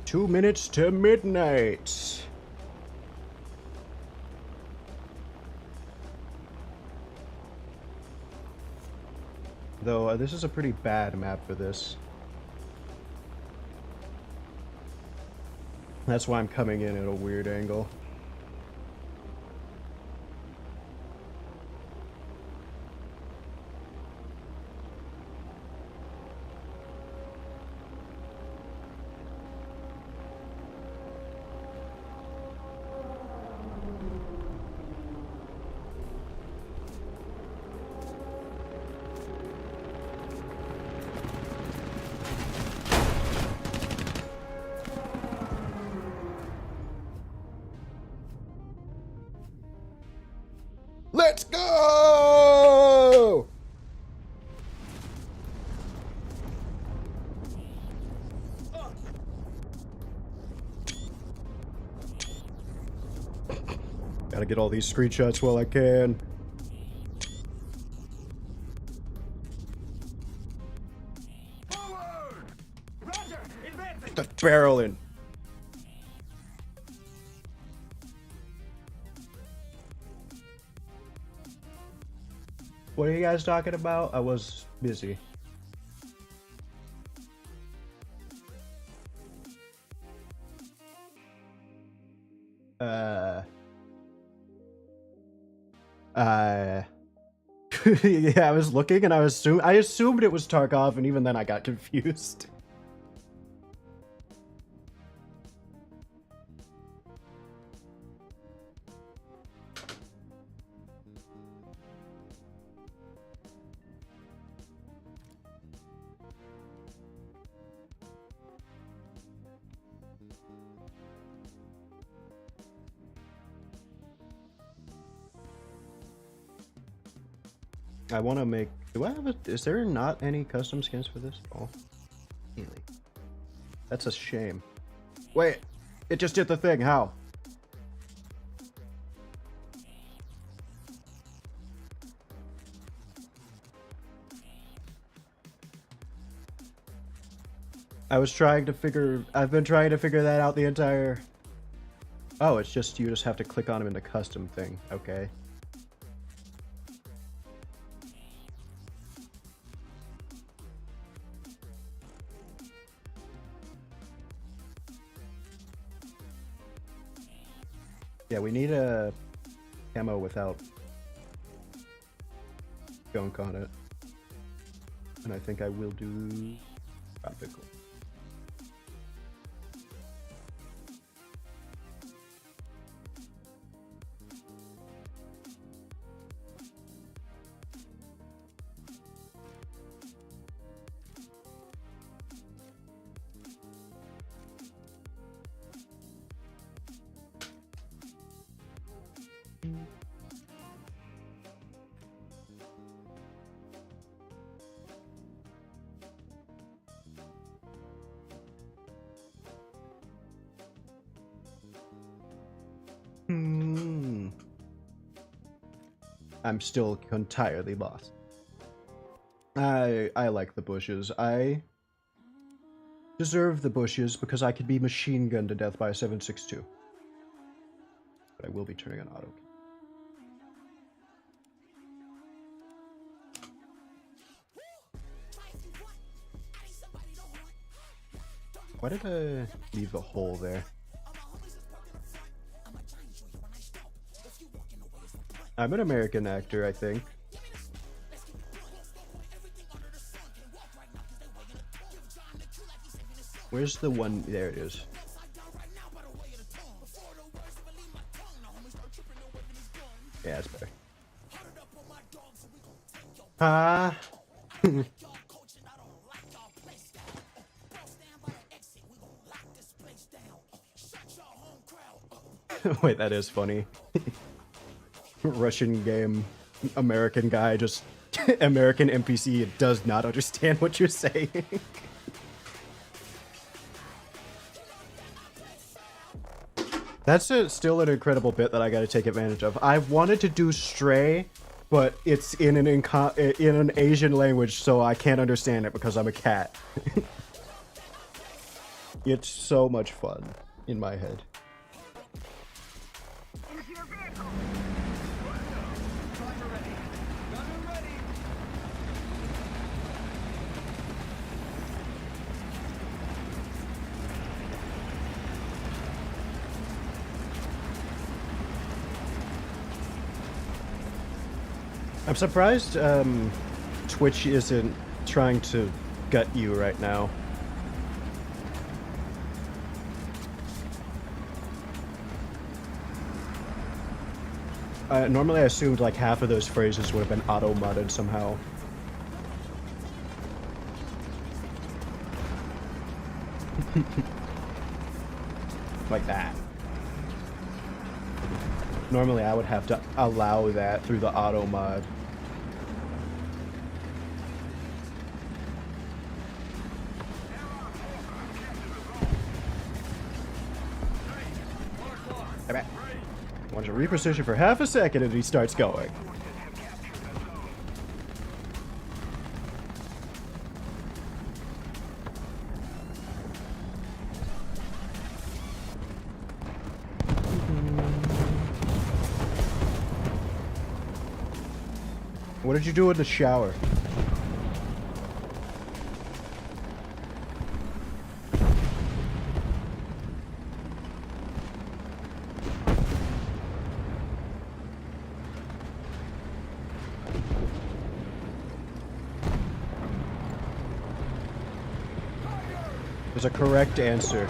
Two minutes to midnight. Though this is a pretty bad map for this. That's why I'm coming in at a weird angle. Let's go! Gotta get all these screenshots while I can. Forward! Roger! Advancing! The barrel in. What are you guys talking about? I was busy. Yeah, I was looking and I assumed it was Tarkov, and even then I got confused. I want to make. Do I have a? Is there not any custom skins for this? Oh, really? That's a shame. Wait, it just did the thing. How? I was trying to figure. I've been trying to figure that out the entire. Oh, it's just you just have to click on them in the custom thing. Okay. Yeah, we need a camo without gunk on it. And I think I will do tropical. I'm still entirely lost. I like the bushes. I deserve the bushes because I could be machine gunned to death by a 7.62. But I will be turning on auto. Why did I leave a hole there? I'm an American actor, I think. Where's the one? There it is. Yeah, it's better. Ah. Wait, that is funny. Russian game, American guy, just American NPC does not understand what you're saying. That's still an incredible bit that I gotta take advantage of. I wanted to do Stray, but it's in an Asian language, so I can't understand it because I'm a cat. It's so much fun in my head. I'm surprised Twitch isn't trying to gut you right now. Normally I assumed like half of those phrases would have been auto-mudded somehow. Like that. Normally I would have to allow that through the auto mod. Want to reposition for half a second and he starts going. What did you do in the shower? There's a correct answer.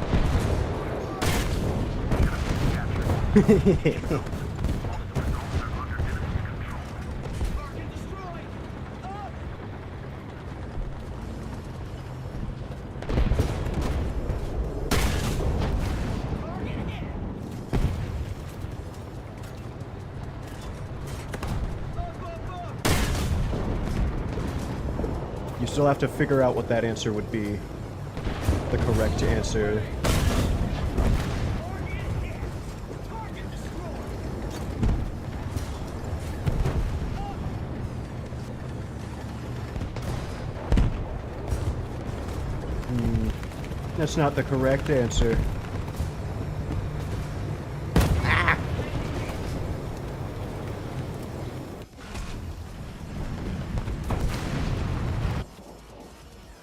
still have to figure out what that answer would be. The correct answer. That's not the correct answer. Ah!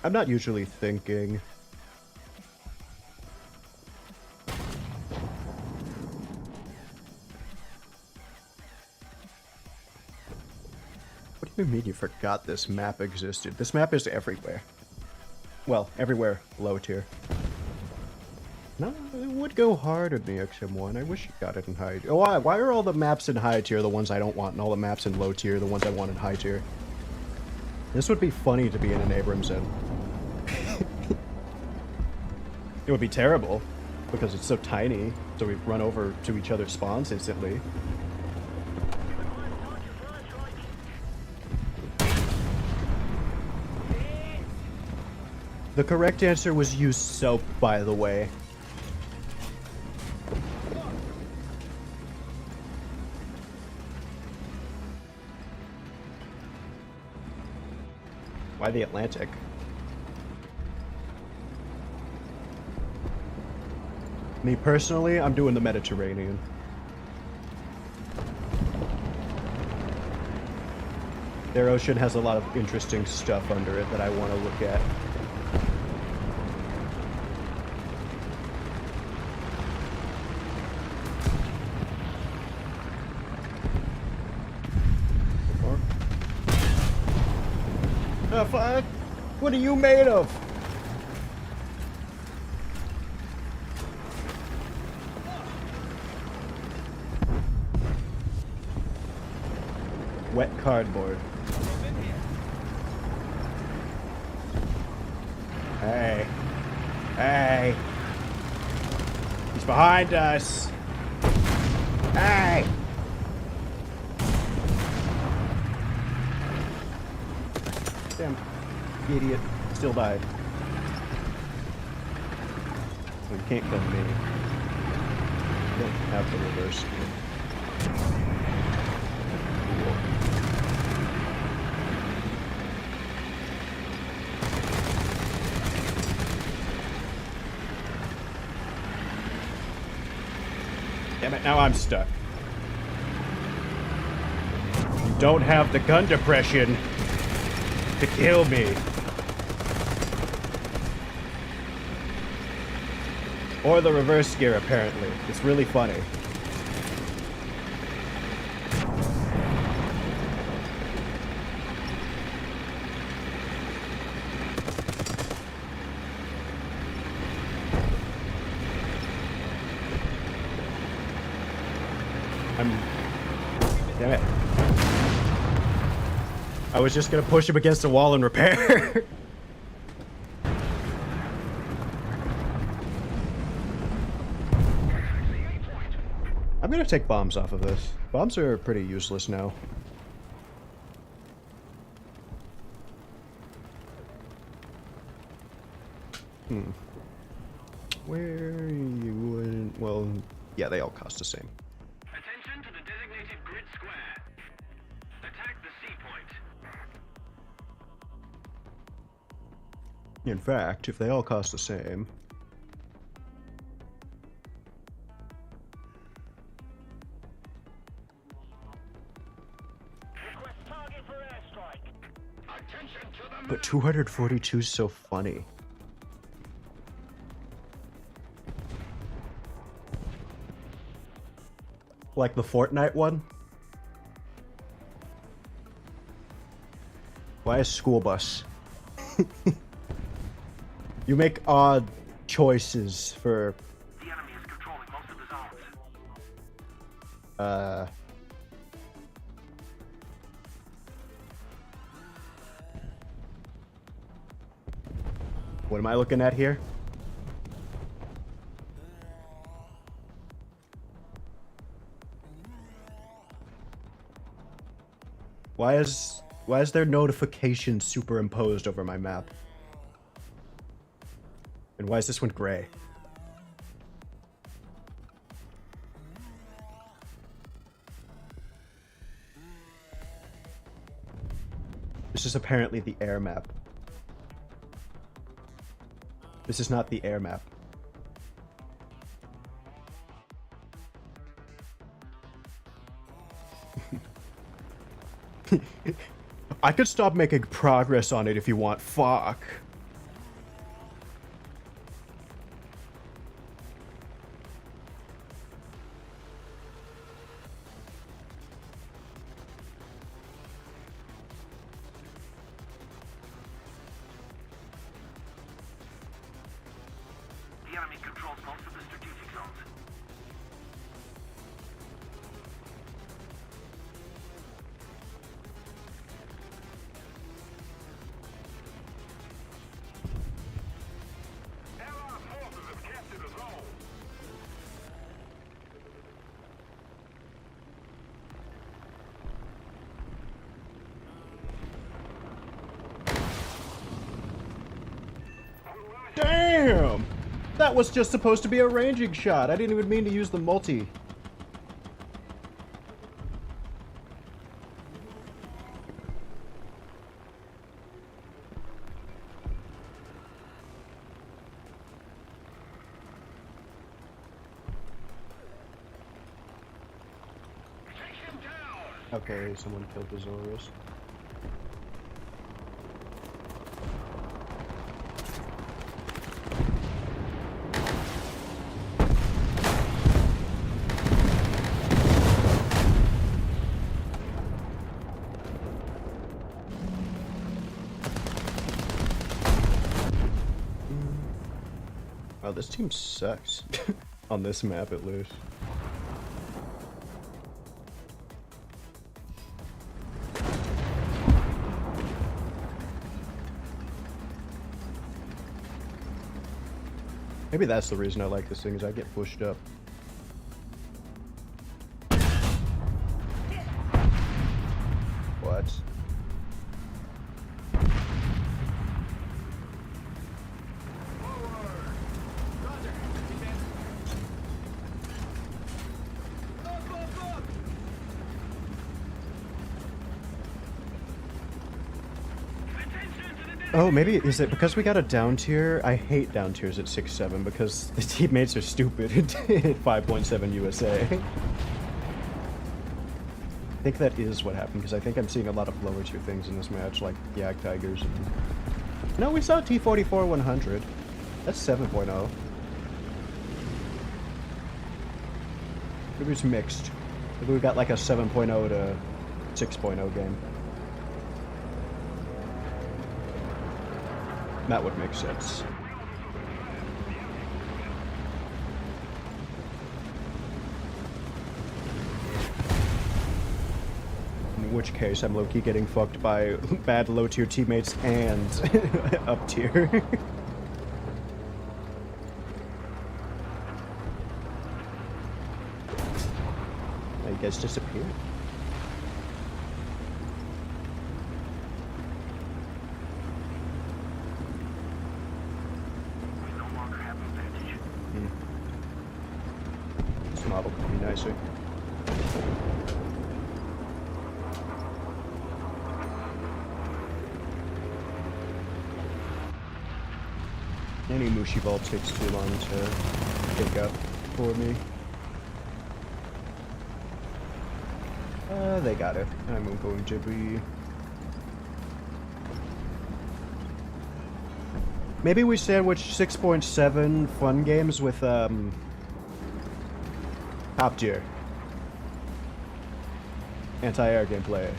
I'm not usually thinking. What do you mean you forgot this map existed? This map is everywhere. Well, everywhere low tier. No, it would go hard in the XM1. I wish you got it in high tier. Oh, why are all the maps in high tier the ones I don't want, and all the maps in low tier the ones I want in high tier? This would be funny to be in an Abrams in. It would be terrible, because it's so tiny, so we run over to each other's spawns instantly. The correct answer was use soap, by the way. Why the Atlantic? Me personally, I'm doing the Mediterranean. Their ocean has a lot of interesting stuff under it that I want to look at. The fuck? What are you made of? Wet cardboard. Hey. Hey. He's behind us. Hey. Damn. Idiot. Still died. Well, you can't come to me. You don't have the reverse skill. Damn it, now I'm stuck. You don't have the gun depression to kill me. Or the reverse gear, apparently. It's really funny. Damn it. I was just gonna push him against the wall and repair. I'm gonna take bombs off of this. Bombs are pretty useless now. Where you wouldn't... Well, yeah, they all cost the same. Attention to the designated grid square. Attack the C point. In fact, if they all cost the same... Request target for airstrike. Attention to the But 242 is so funny. Like the Fortnite one? Why a school bus? You make odd choices for... The enemy is controlling most of the zones. What am I looking at here? Why is Why is there notification superimposed over my map? And why is this one gray? This is apparently the air map. This is not the air map. I could stop making progress on it if you want. Fuck. The enemy controls most of the strategic zones. Allied forces have captured a zone. Damn! That was just supposed to be a ranging shot. I didn't even mean to use the multi. Take him down. Okay, someone killed the Zorus. Wow, this team sucks. On this map, at least. Maybe that's the reason I like this thing, is I get pushed up. What? Oh, maybe, is it because we got a down tier? I hate down tiers at 6-7 because the teammates are stupid at 5.7 USA. I think that is what happened, because I think I'm seeing a lot of lower tier things in this match, like Yak Tigers. And... No, we saw T44 100. That's 7.0. Maybe it's mixed. Maybe we got like a 7.0 to 6.0 game. That would make sense. In which case, I'm low-key getting fucked by bad low-tier teammates and up-tier. Now you guys disappeared. This model could be nicer. Any Mushi Vault takes too long to pick up for me. They got it. I'm going to be... Maybe we sandwich 6.7 fun games with, top tier. Anti-air gameplay.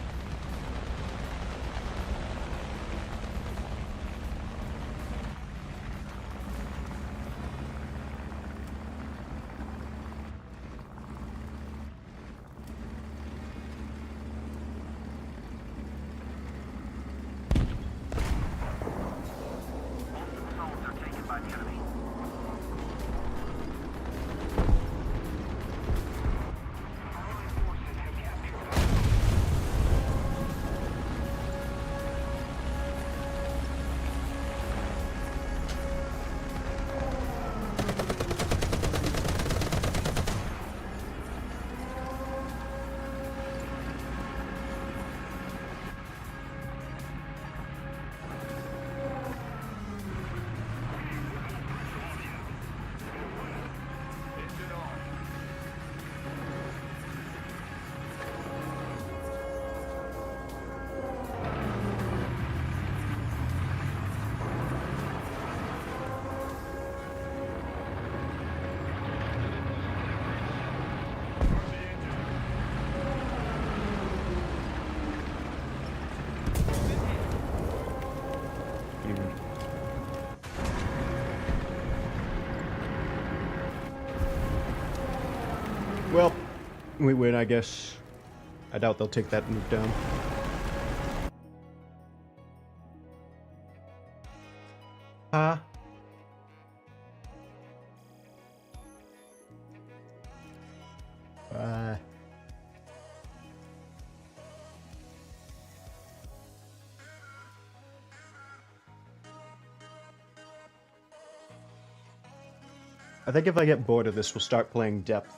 Well, we win, I guess. I doubt they'll take that move down. Huh? I think if I get bored of this, we'll start playing Depth.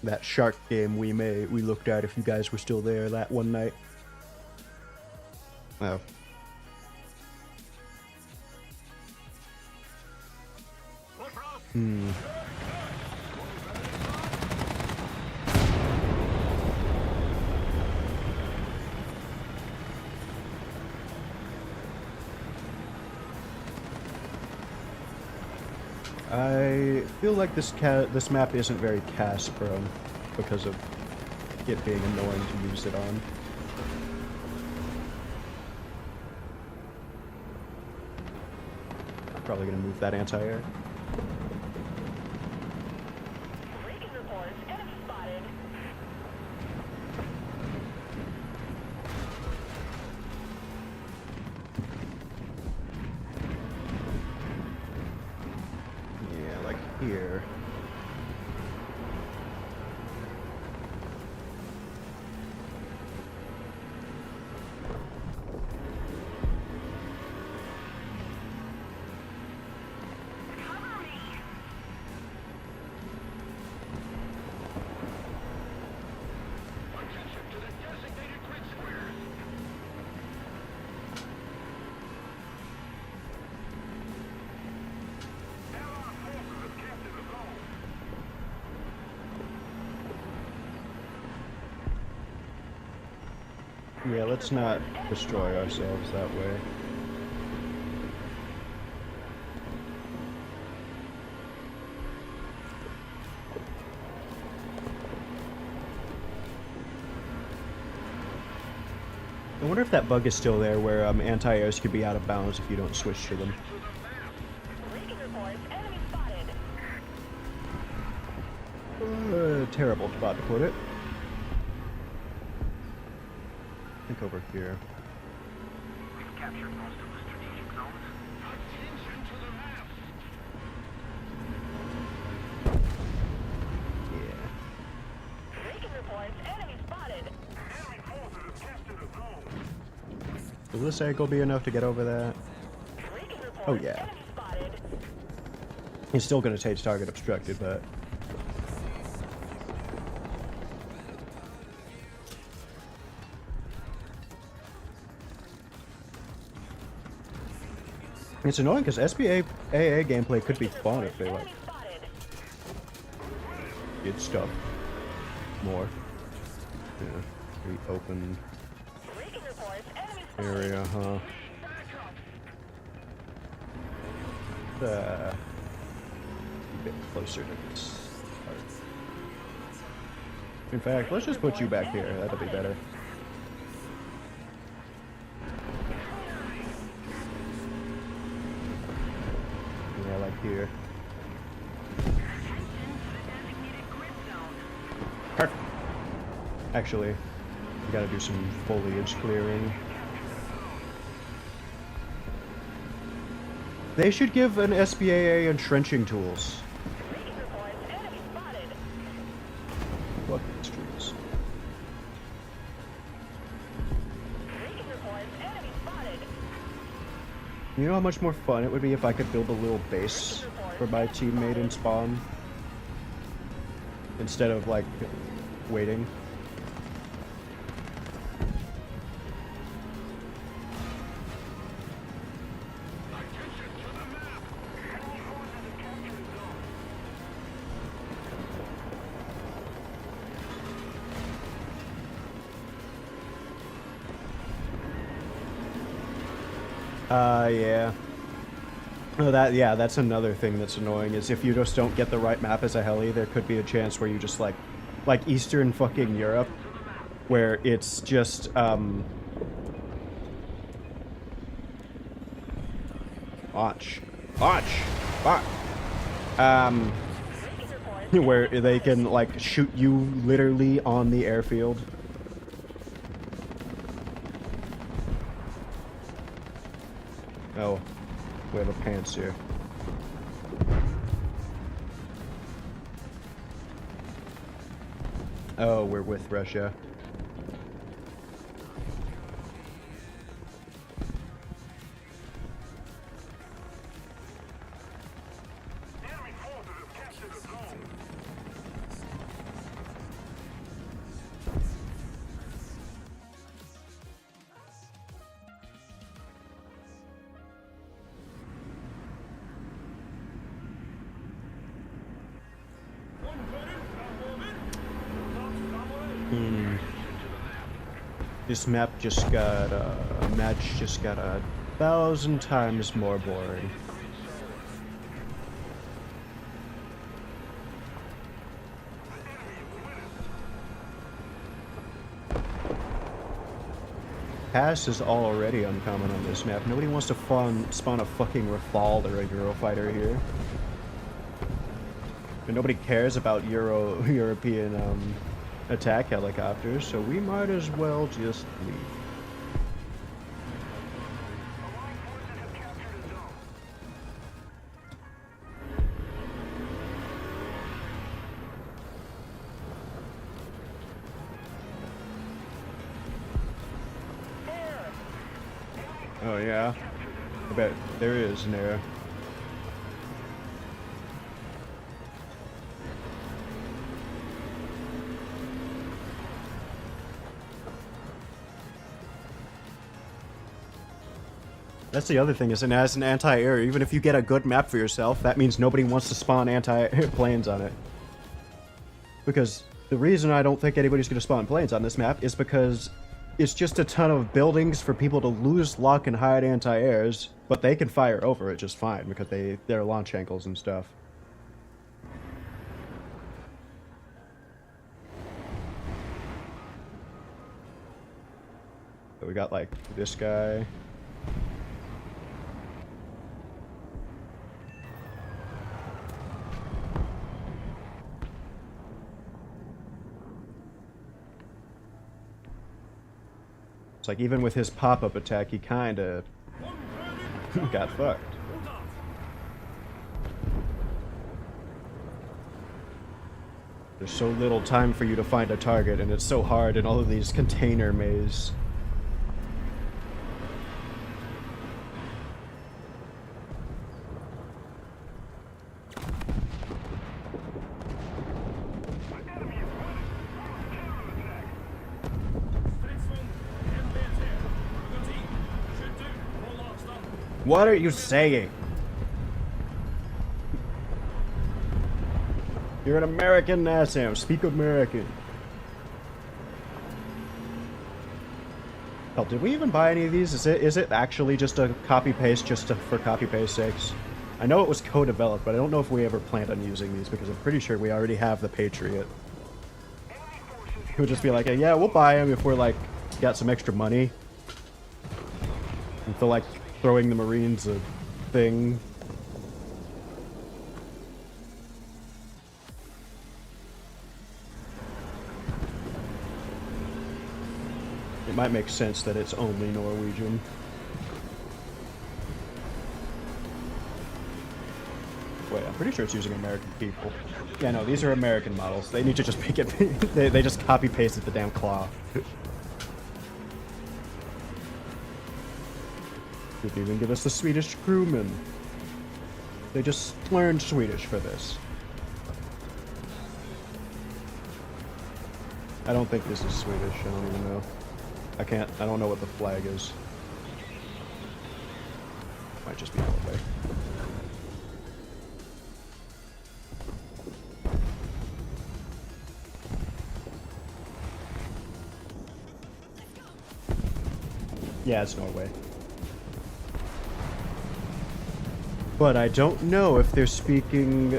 That shark game we looked at if you guys were still there that one night. Oh. Hmm. I feel like this map isn't very cast prone because of it being annoying to use it on. Probably gonna move that anti-air. Here. Yeah, let's not destroy ourselves that way. I wonder if that bug is still there where anti-airs could be out of bounds if you don't switch to them. Terrible spot to put it. I think over here. We've captured most of the strategic zones. Attention to the map! Yeah. Beacon reports, enemy spotted. Enemy forces have captured a zone. Will this angle be enough to get over that? Beacon reports, Oh yeah. enemy spotted. He's still going to take target obstructed, but... It's annoying because SBA AA gameplay could be fun if they like did stuff more. Yeah, reopen area, huh? A bit closer to this part. In fact, let's just put you back here. That'll be better. Yeah, like here. Perfect. Actually, we gotta do some foliage clearing. They should give an SBAA entrenching tools. Fuck these trees. You know how much more fun it would be if I could build a little base for my teammate in spawn? Instead of, like, waiting. Yeah. Oh, yeah, that's another thing that's annoying, is if you just don't get the right map as a heli, there could be a chance where you just, like Eastern fucking Europe, where it's just, Watch. Fuck. where they can like shoot you literally on the airfield. Oh, we have a pants here. Oh, we're with Russia. Enemy forces have captured the zone. This map just got, match just got 1,000 times more boring. Pass is already uncommon on this map. Nobody wants to spawn a fucking Rafale or a Eurofighter here. And nobody cares about European attack helicopters, so we might as well just leave. Allied forces have captured a zone. Oh yeah, I bet there is an error. That's the other thing, is as an anti-air, even if you get a good map for yourself, that means nobody wants to spawn anti-planes on it. Because the reason I don't think anybody's going to spawn planes on this map is because it's just a ton of buildings for people to lose luck and hide anti-airs, but they can fire over it just fine because they're launch angles and stuff. So we got like this guy. It's like even with his pop-up attack, he kinda got fucked. There's so little time for you to find a target, and it's so hard in all of these container mazes. What are you saying? You're an American Nassam. Speak American. Hell, did we even buy any of these? Is it actually just a copy-paste for copy-paste sakes? I know it was co-developed, but I don't know if we ever planned on using these because I'm pretty sure we already have the Patriot. We'll just be like, hey, yeah, we'll buy them if we're like, got some extra money. And feel like throwing the Marines a thing. It might make sense that it's only Norwegian. Wait, I'm pretty sure it's using American people. Yeah, no, these are American models. They need to just make it. they just copy pasted the damn cloth. Didn't even give us the Swedish crewmen. They just learned Swedish for this. I don't think this is Swedish. I don't even know. I don't know what the flag is. Might just be Norway. Yeah, it's Norway. But I don't know if they're speaking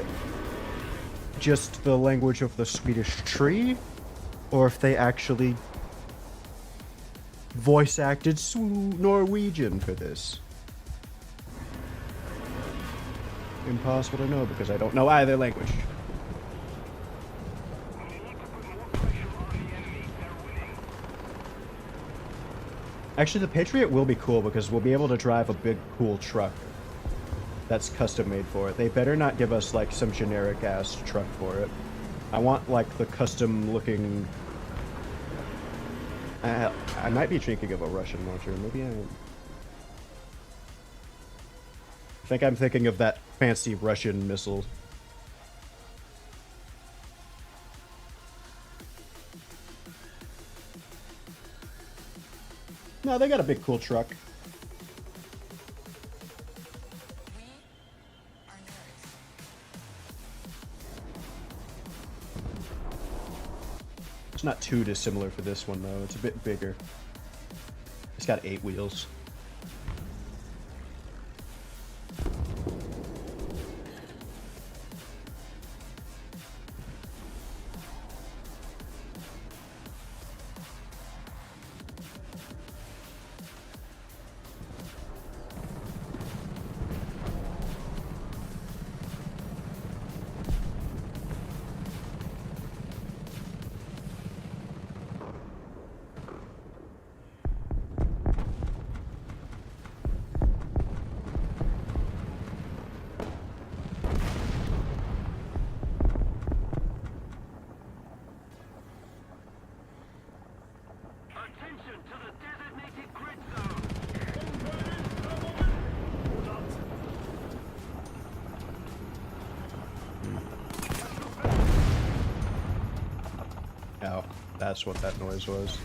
just the language of the Swedish tree, or if they actually voice acted Norwegian for this. Impossible to know because I don't know either language. Actually, the Patriot will be cool because we'll be able to drive a big, cool truck that's custom made for it. They better not give us, like, some generic-ass truck for it. I want, like, the custom-looking... I might be thinking of a Russian launcher. Maybe I am. I think I'm thinking of that fancy Russian missile. No, they got a big, cool truck. It's not too dissimilar for this one, though. It's a bit bigger. It's got 8 wheels. Attention to the designated grid zone. Oh, that's what that noise was.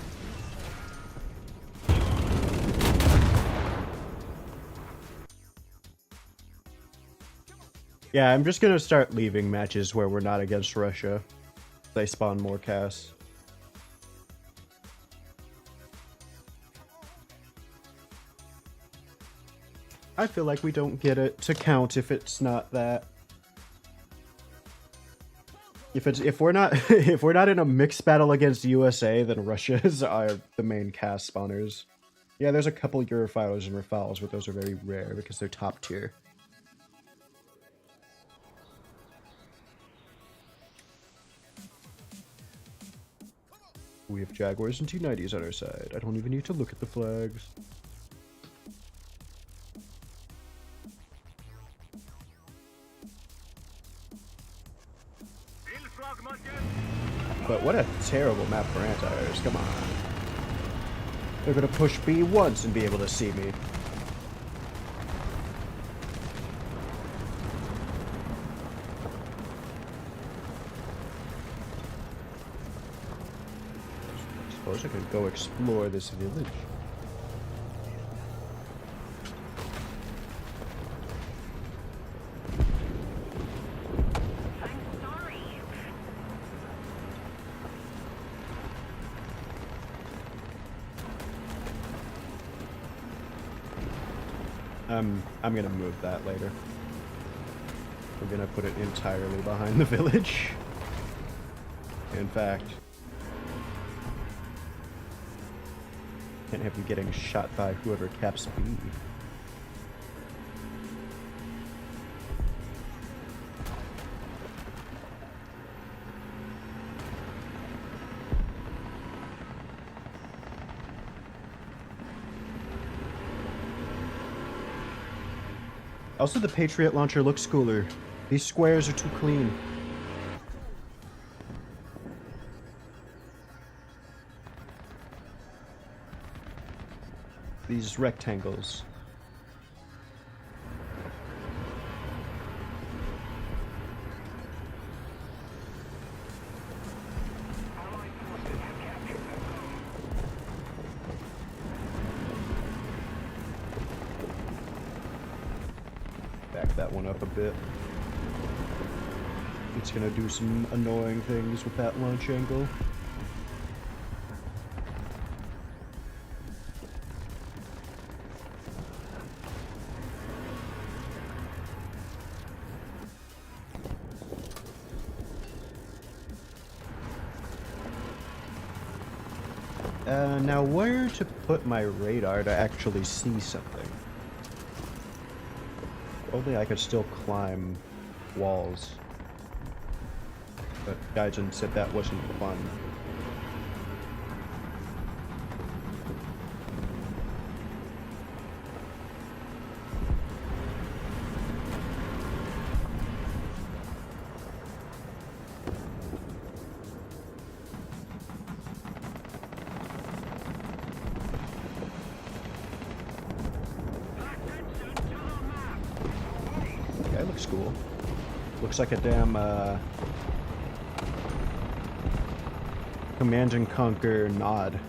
Yeah, I'm just gonna start leaving matches where we're not against Russia. They spawn more casts. I feel like we don't get it to count if it's not that. If we're not if we're not in a mixed battle against USA, then Russia's are the main cast spawners. Yeah, there's a couple Eurofighters and Rafales, but those are very rare because they're top tier. We have Jaguars and T-90s on our side. I don't even need to look at the flags. But what a terrible map for anti-airs, come on. They're gonna push B once and be able to see me. I suppose I could go explore this village. I'm gonna move that later. We're gonna put it entirely behind the village. In fact, can't have you getting shot by whoever caps B. Also, the Patriot launcher looks cooler. These squares are too clean. These rectangles. Back that one up a bit. It's gonna do some annoying things with that launch angle. Now where to put my radar to actually see something? Only I could still climb walls. But Gaijin said that wasn't fun. Looks like a damn, Command and Conquer nod.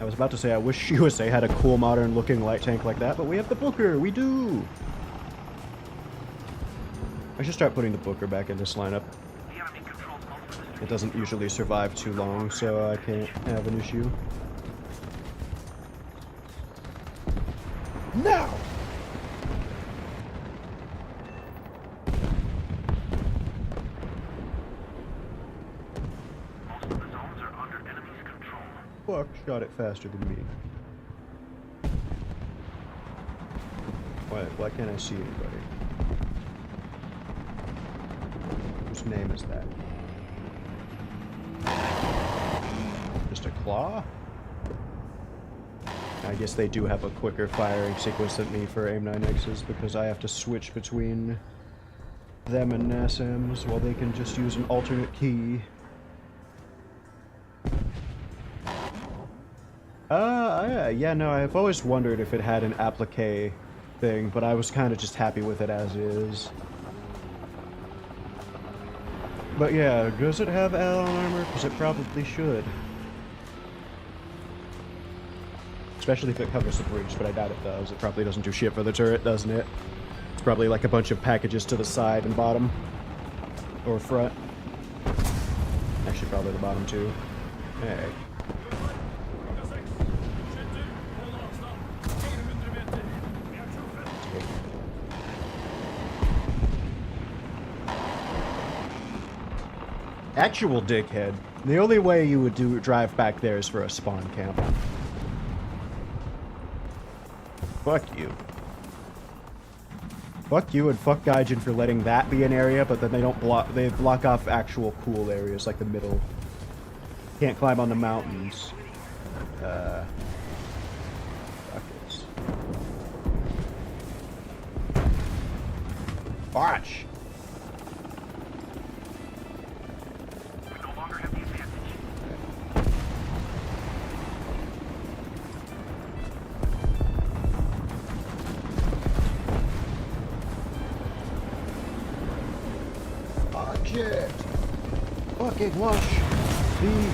I was about to say, I wish USA had a cool modern looking light tank like that, but we have the Booker, we do! I should start putting the Booker back in this lineup. It doesn't usually survive too long, so I can't have an issue. Now! Fuck, shot it faster than me. Why can't I see anybody? Whose name is that? Just a claw? I guess they do have a quicker firing sequence than me for AIM-9Xs because I have to switch between them and NASAMs while they can just use an alternate key. Yeah, no, I've always wondered if it had an applique thing, but I was kind of just happy with it as is. But yeah, does it have add-on armor? Because it probably should. Especially if it covers the breach, but I doubt it does. It probably doesn't do shit for the turret, doesn't it? It's probably like a bunch of packages to the side and bottom. Or front. Actually, probably the bottom too. Hey. Actual dickhead. The only way you would drive back there is for a spawn camp. Fuck you. Fuck you and fuck Gaijin for letting that be an area, but then they block off actual cool areas like the middle. Can't climb on the mountains. Fuck it. Watch! Shit! Fucking wash the...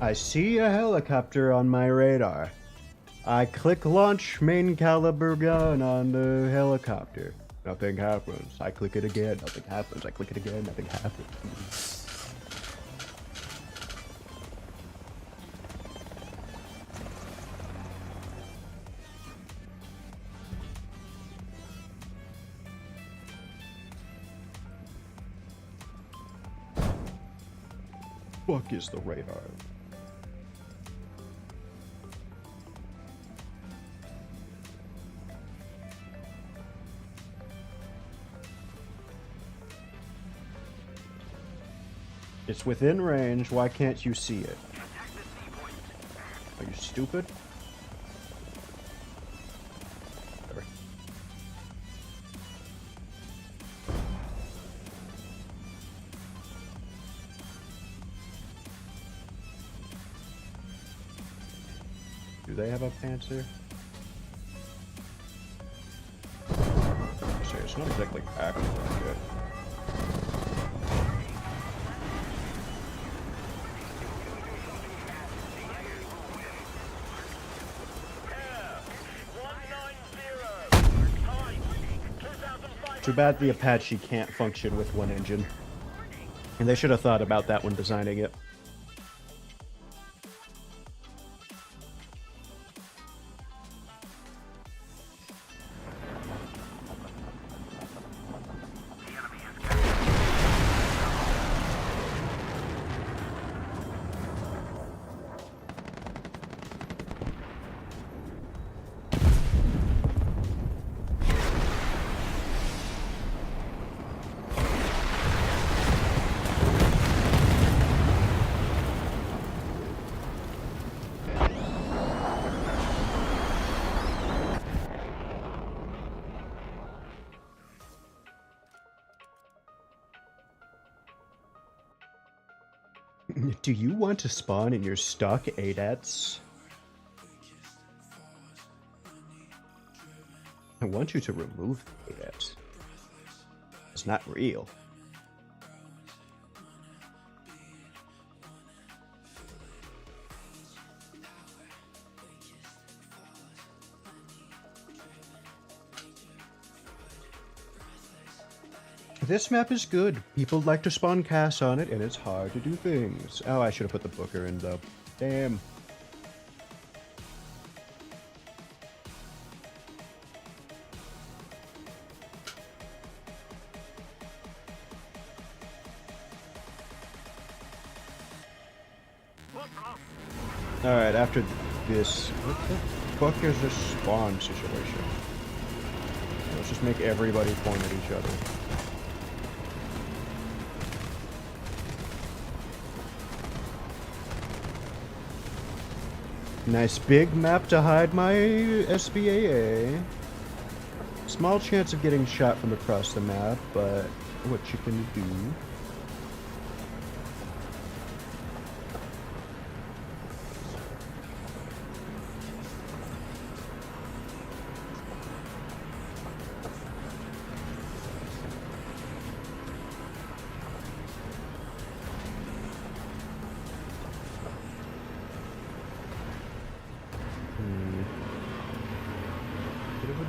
I see a helicopter on my radar. I click launch main caliber gun on the helicopter. Nothing happens. I click it again. Nothing happens. I click it again. Nothing happens. Fuck is the radar? It's within range, why can't you see it? Are you stupid? Whatever. Do they have a Panzer? Sorry, it's not exactly active yet. Too bad the Apache can't function with one engine. And they should have thought about that when designing it. Do you want to spawn in your stuck ADATs? I want you to remove the ADATs. It's not real. This map is good. People like to spawn casts on it, and it's hard to do things. Oh, I should have put the booker in, though. Damn. Alright, after this... What the fuck is this spawn situation? Let's just make everybody point at each other. Nice big map to hide my SBAA. Small chance of getting shot from across the map, but what you can do.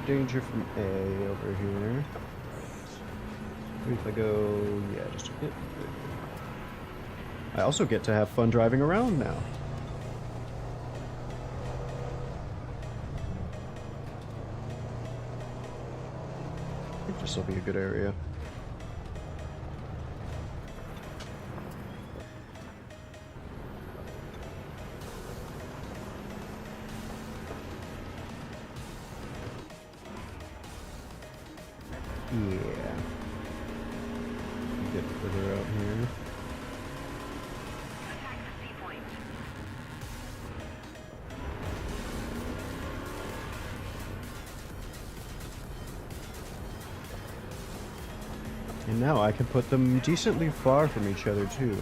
Danger from A over here. Maybe if I go, yeah, just a bit. I also get to have fun driving around now. I think this will be a good area. Yeah. Get further out here. Attack the C-point. And now I can put them decently far from each other too.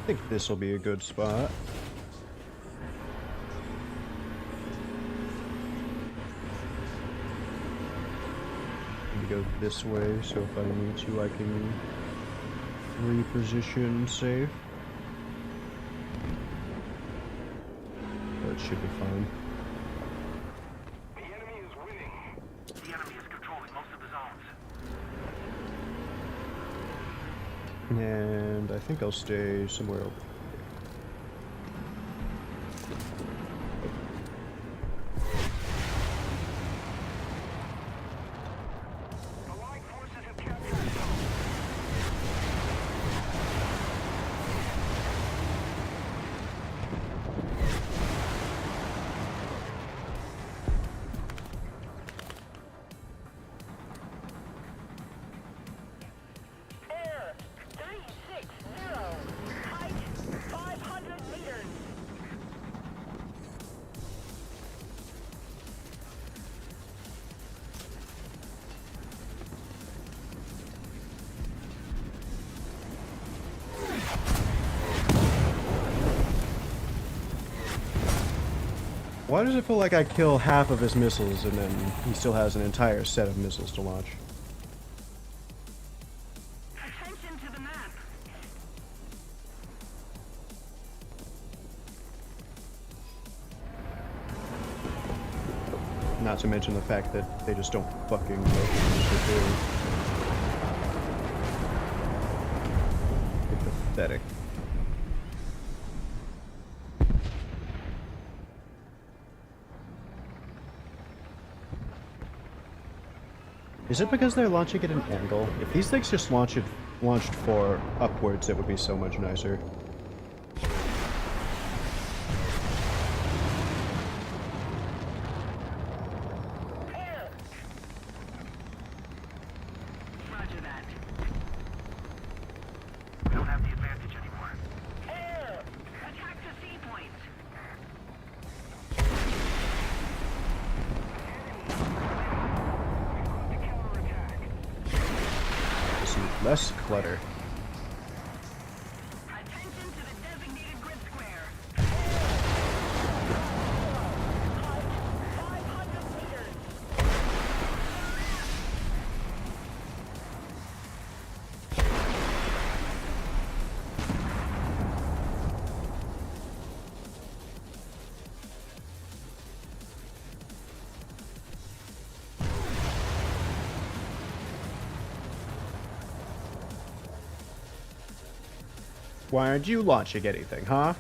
I think this will be a good spot. Need to go this way, so if I need to, I can reposition safe. That should be fine. The enemy is winning. The enemy is controlling most of the zones. And I think I'll stay somewhere over here. Allied forces have captured the zone. Air 360. Height 500 meters. Why does it feel like I kill half of his missiles and then he still has an entire set of missiles to launch? Attention to the map. Not to mention the fact that they just don't fucking know what they're doing. It's pathetic. Is it because they're launching at an angle? If these things just launch at launched for upwards, it would be so much nicer. Roger that. We don't have the advantage anymore. Air! Attack the sea point. The counterattack. Just need less clutter. Attention to the designated grid square. 500 meters. Why aren't you launching anything, huh?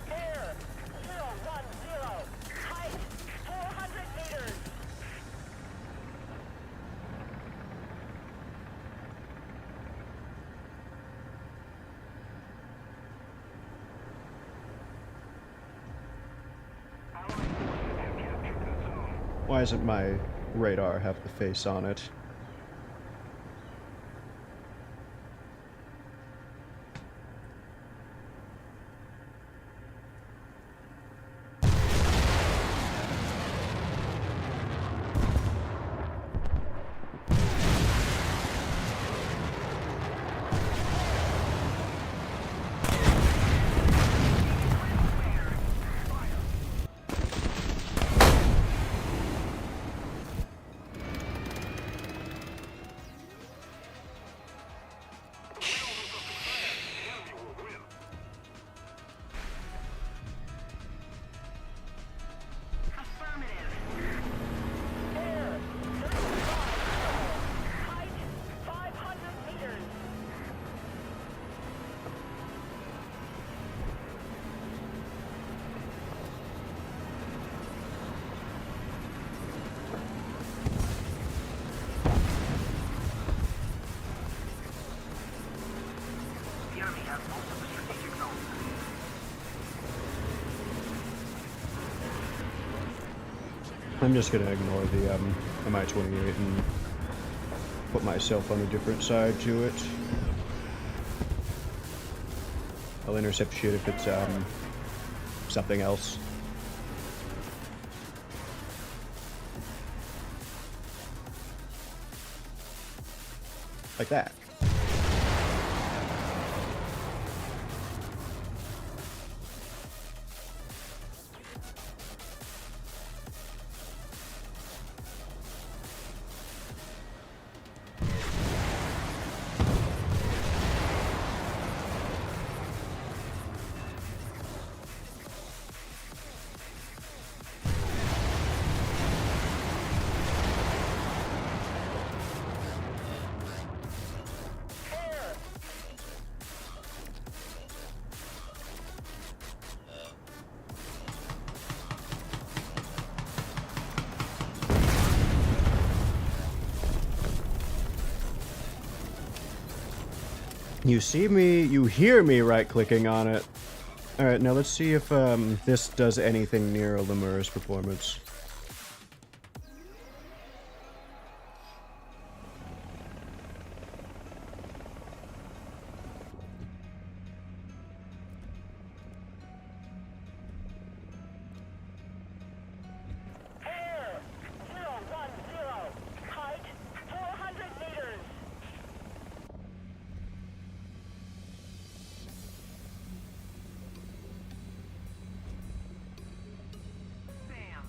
Air! 010. Height 400 meters. Allied forces have captured the zone. Why doesn't my radar have the face on it? Affirmative. Air! 050. Height 500 meters. The enemy has most of the strategic zones. I'm just gonna ignore the Mi-28 and put myself on a different side to it. I'll intercept shit if it's something else. Like that. You see me, you hear me right-clicking on it. Alright, now let's see if this does anything near a Lemur's performance. Air! 010. Height 400 meters. Bam.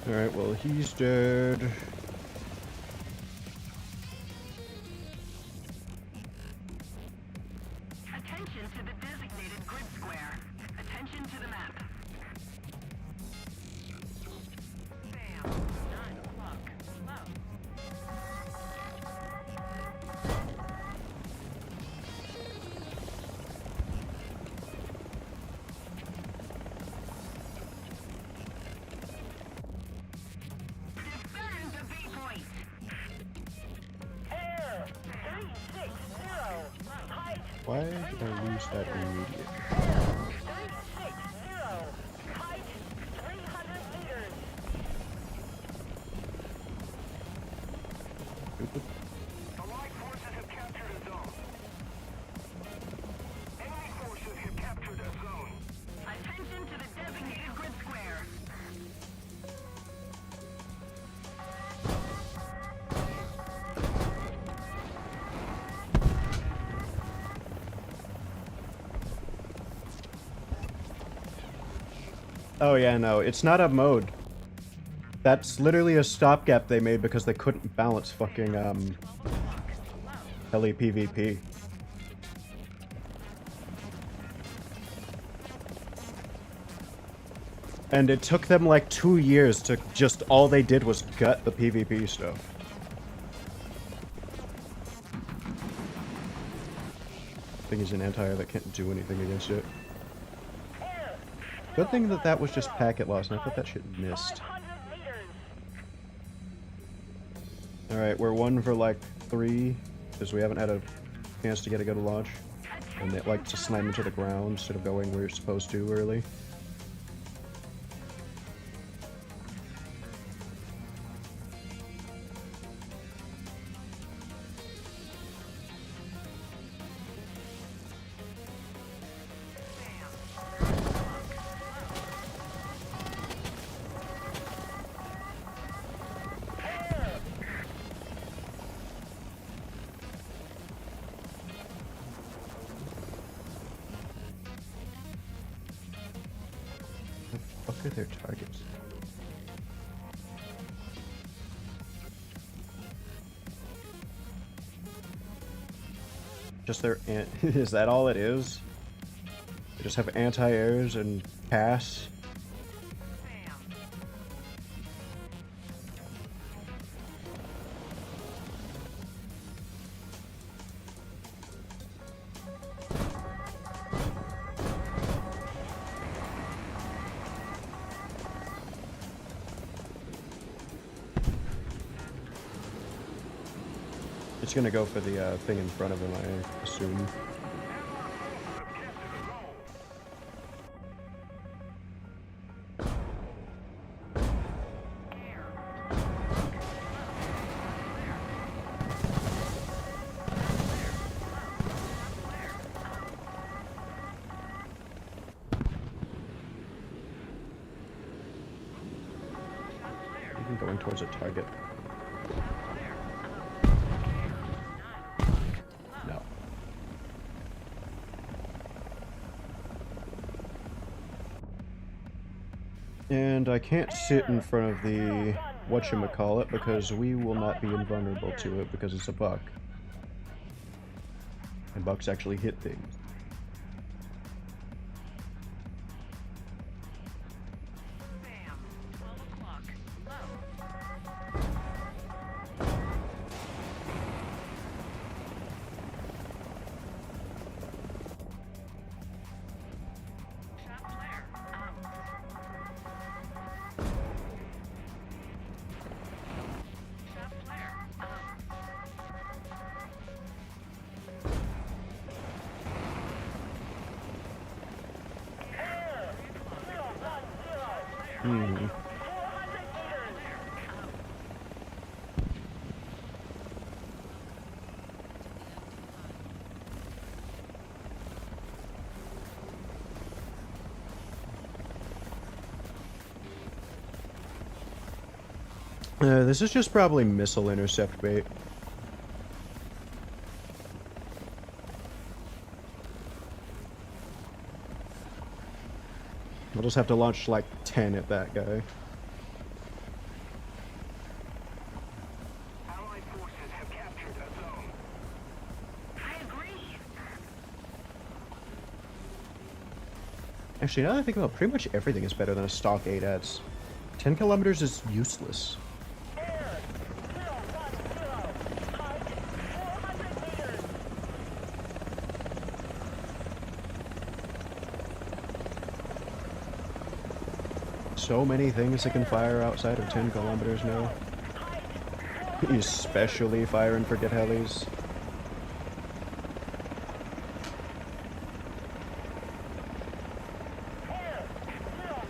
Alright, well, he's dead. Attention to the designated grid square. Attention to the map. Bam. 9 o'clock. Low. Defend the B point. Air 360. Height Why did I lose that immediately? 360. Height 300 meters. Stupid. Allied forces have captured a zone. Enemy forces have captured a zone. Attention to the designated grid square. Oh yeah, no, it's not a mode. That's literally a stopgap they made because they couldn't balance fucking, heli PvP. And it took them like 2 years to just, all they did was gut the PvP stuff. Thing is an anti-air that can't do anything against it. Good thing that that was just packet loss, and I thought that shit missed. 500 meters. Alright, we're 1 for like 3, because we haven't had a chance to get a good launch. And they like to slam into the ground instead of going where you're supposed to early. What are their targets? Just their is that all it is? They just have anti-airs and pass? It's gonna go for the thing in front of him, I assume. Even going towards a target. No. And I can't sit in front of the whatchamacallit because we will not be invulnerable to it because it's a buck. And bucks actually hit things. Bam. 12 o'clock. Low. Shot flare. Out. Shot flare. Out. Hmm. 400 meters. This is just probably missile intercept bait. We'll just have to launch like 10 at that guy. Actually, now that I think about it, pretty much everything is better than a stock ADATS. 10 kilometers is useless. Air, 010. Height, 400 meters. So many things that can fire outside of 10 kilometers now. Especially fire and forget helis. Air, 010.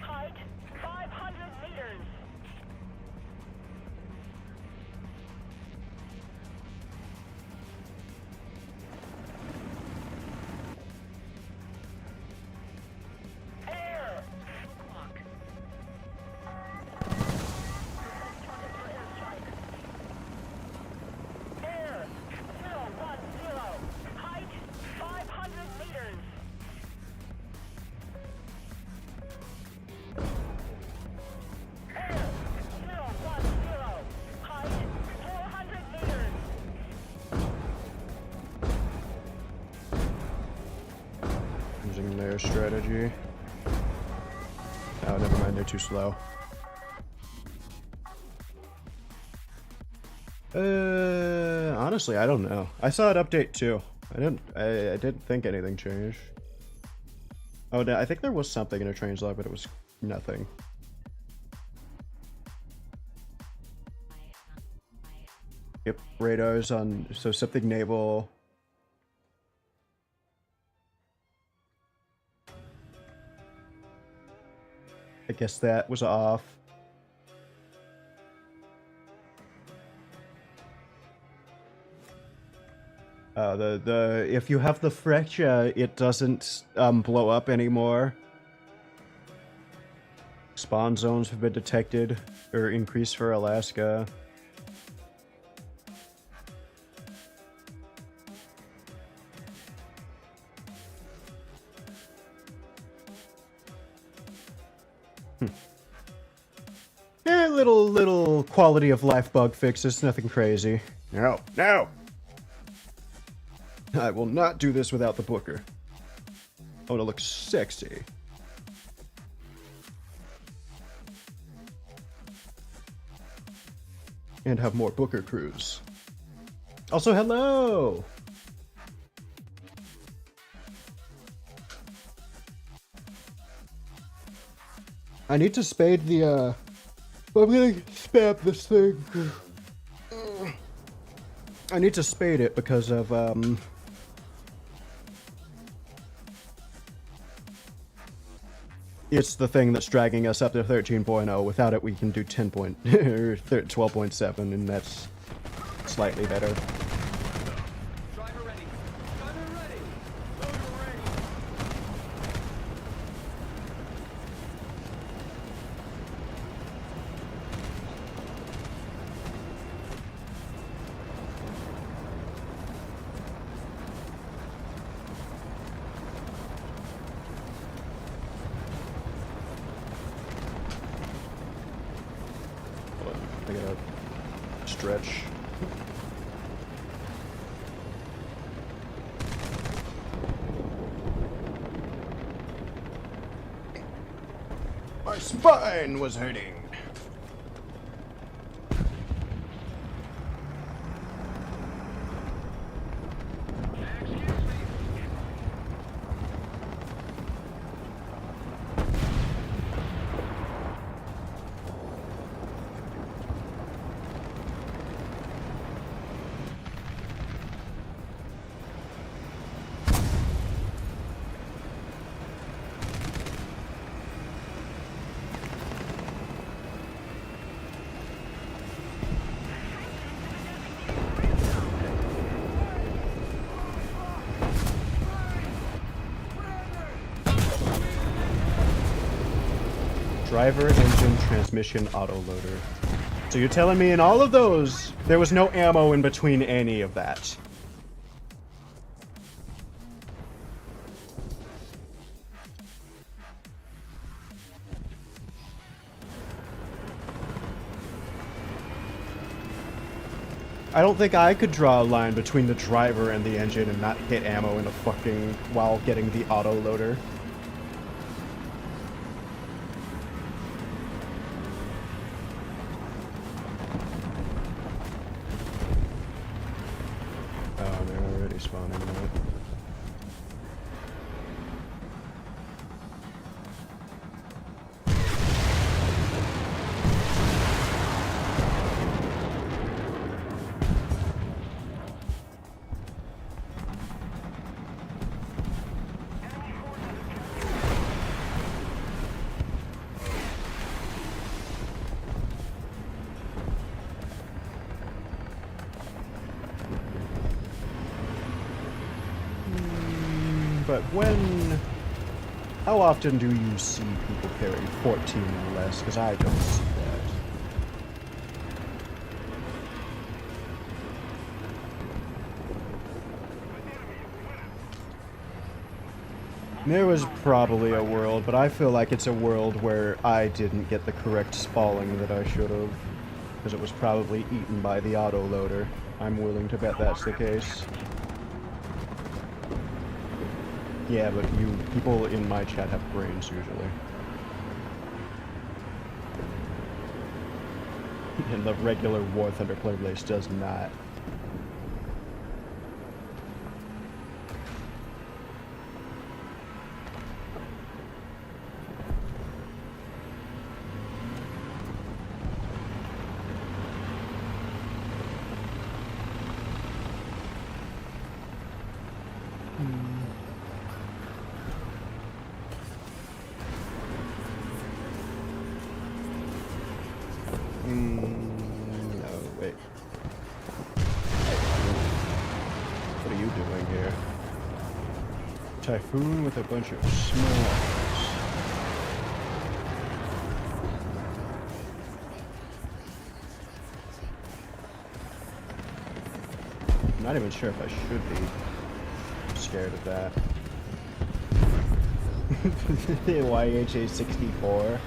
Height, 500 meters. Air. Air, 010. Height, 500 meters. Air, 010. Height, 400 meters. Using their strategy. Oh, never mind, they're too slow. Honestly, I don't know. I saw it update too. I didn't think anything changed. Oh, no, I think there was something in a change log, but it was nothing. Yep, radars on, so something naval. I guess that was off. If you have the Frecha, it doesn't blow up anymore. Spawn zones have been detected or increased for Alaska. Little quality of life bug fixes, nothing crazy. No, no! I will not do this without the Booker. I want to look sexy. And have more Booker crews. Also, hello! I need to spade the, I'm gonna spam this thing. I need to spade it because of, it's the thing that's dragging us up to 13.0. Without it, we can do 10 point, or 12.7, and that's slightly better. Driver ready. Gunner ready. Loader ready. I gotta stretch. My spine was hurting. Driver, engine, transmission, autoloader. So you're telling me in all of those, there was no ammo in between any of that? I don't think I could draw a line between the driver and the engine and not hit ammo in a fucking while getting the autoloader. but how often do you see people carry 14 and less? Because I don't see that. There was probably a world, but I feel like it's a world where I didn't get the correct spalling that I should have. Because it was probably eaten by the autoloader. I'm willing to bet that's the case. Yeah, but people in my chat have brains usually. And the regular War Thunder playlist does not. No, wait. What are you doing here? Typhoon with a bunch of smalls. I'm not even sure if I should be scared of that. YHA 64.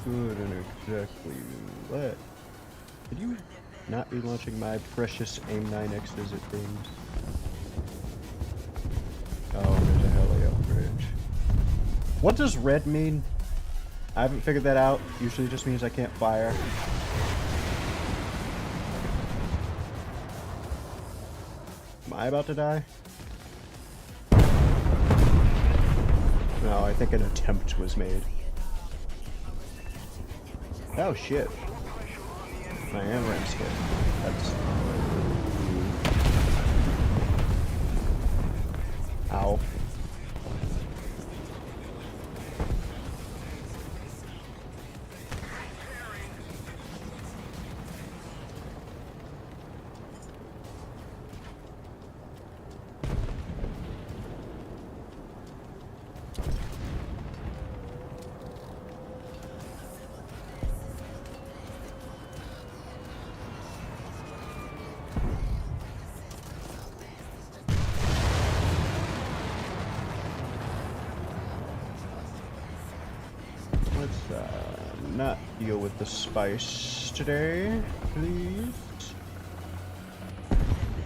Couldn't exactly let. Could you not be launching my precious AIM-9X visit things? Oh, there's a heli bridge. What does red mean? I haven't figured that out. Usually it just means I can't fire. Am I about to die? No, I think an attempt was made. Oh shit. I am ram scared. That's... Ow. Not deal with the spice today, please.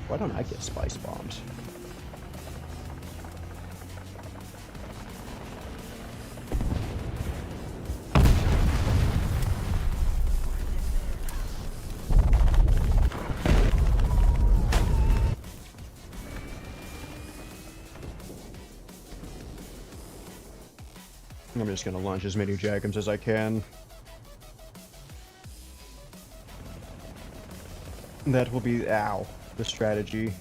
Why don't I get spice bombs? I'm just gonna launch as many Jagums as I can. That will be, ow, the strategy.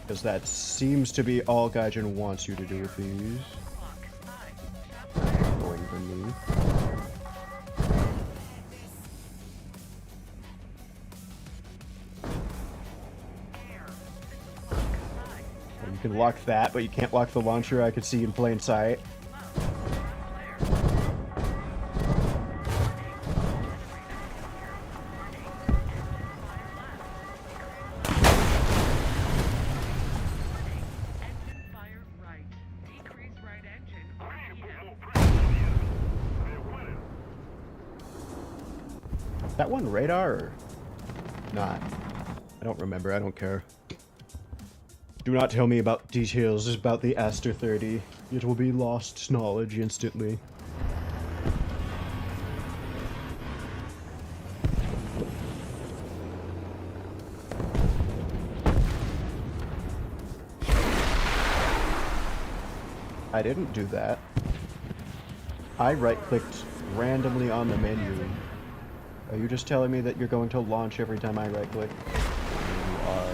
Because that seems to be all Gaijin wants you to do with these. Going for me. You can lock that, but you can't lock the launcher I could see in plain sight. That one radar or not? I don't remember. I don't care. Do not tell me about details about the Aster 30. It will be lost knowledge instantly. I didn't do that. I right-clicked randomly on the menu. Are you just telling me that you're going to launch every time I right-click? You are.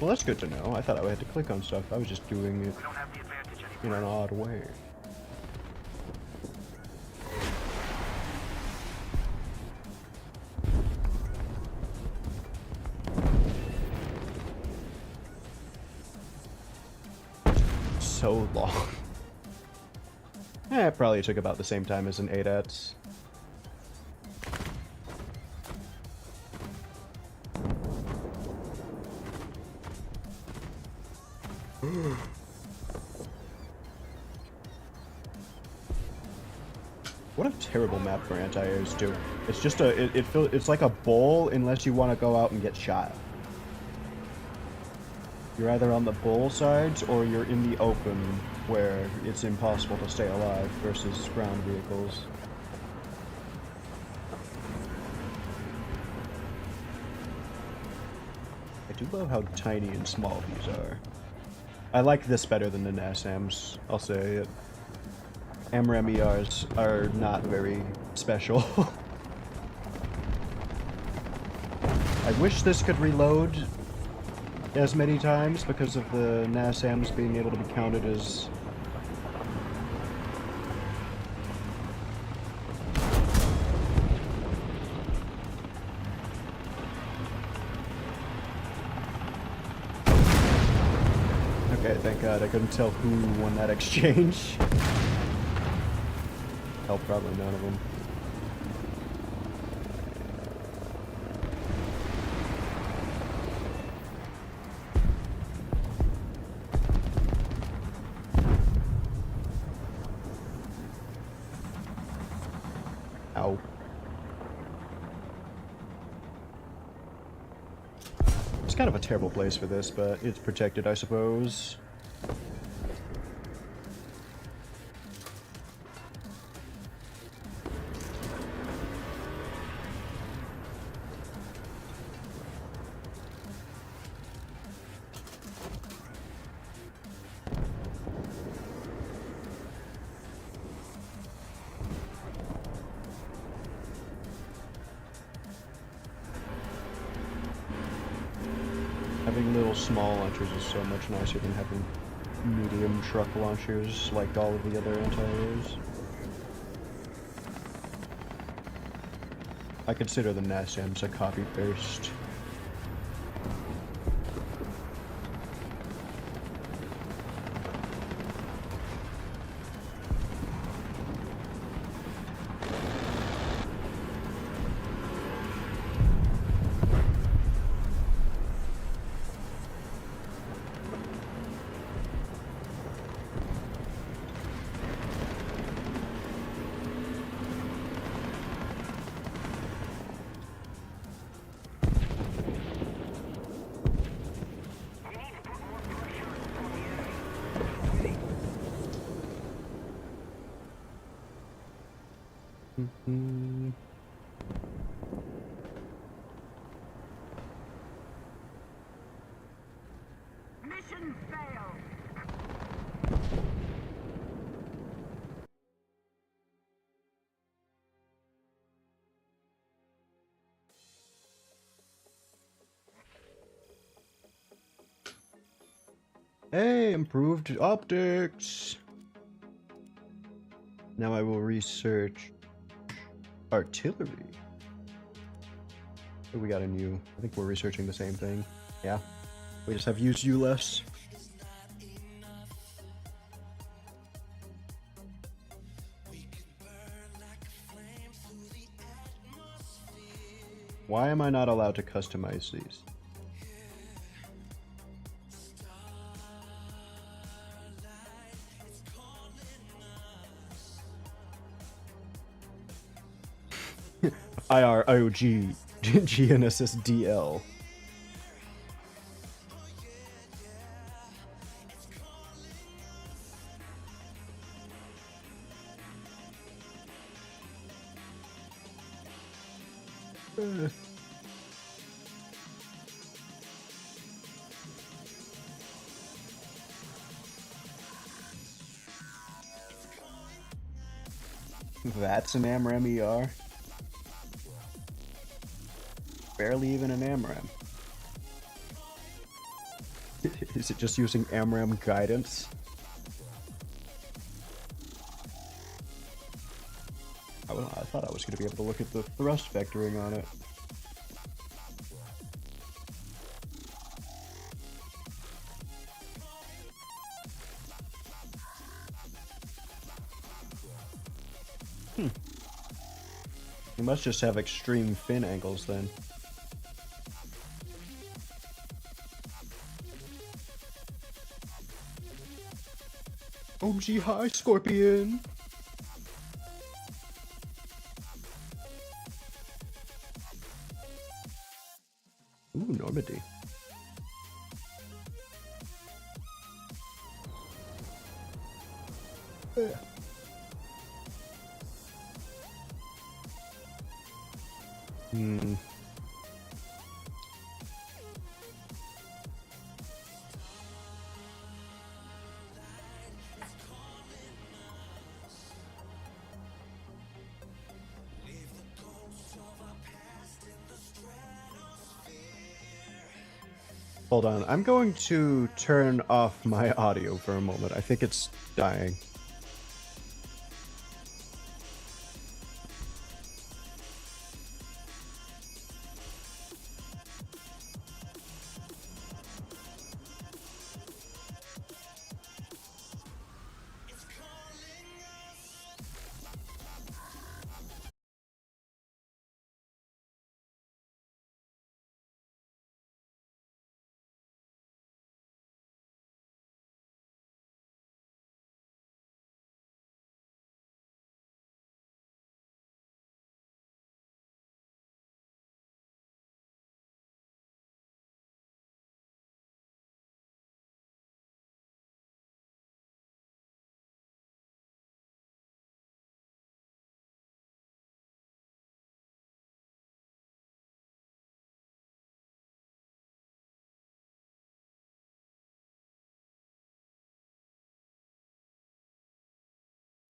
Well, that's good to know. I thought I had to click on stuff. I was just doing it We don't have the advantage in anymore. an odd way. So long. It probably took about the same time as an 8ats. What a terrible map for anti-airs too. It's just it's like a bowl unless you want to go out and get shot. You're either on the bull sides or you're in the open where it's impossible to stay alive versus ground vehicles. I do love how tiny and small these are. I like this better than the NASAMs, I'll say it. AMRAM ERs are not very special. I wish this could reload as many times because of the NASAMs being able to be counted as... Okay, thank God I couldn't tell who won that exchange. Hell, probably none of them. Ow. It's kind of a terrible place for this, but it's protected, I suppose. Having little small launchers is so much nicer than having medium truck launchers like all of the other anti-airs. I consider the NASAMs a copy paste. Mission failed. Hey, improved optics! Now I will research artillery. Oh, we got a new... I think we're researching the same thing. Yeah. We just have used you less. Why am I not allowed to customize these? IROG GNSS DL. That's an AMRAM ER. Barely even an AMRAM. Is it just using AMRAM guidance? I thought I was going to be able to look at the thrust vectoring on it. You must just have extreme fin angles then. OMG, hi, Scorpion! Ooh, Normandy. Yeah. Hmm. Hold on, I'm going to turn off my audio for a moment. I think it's dying.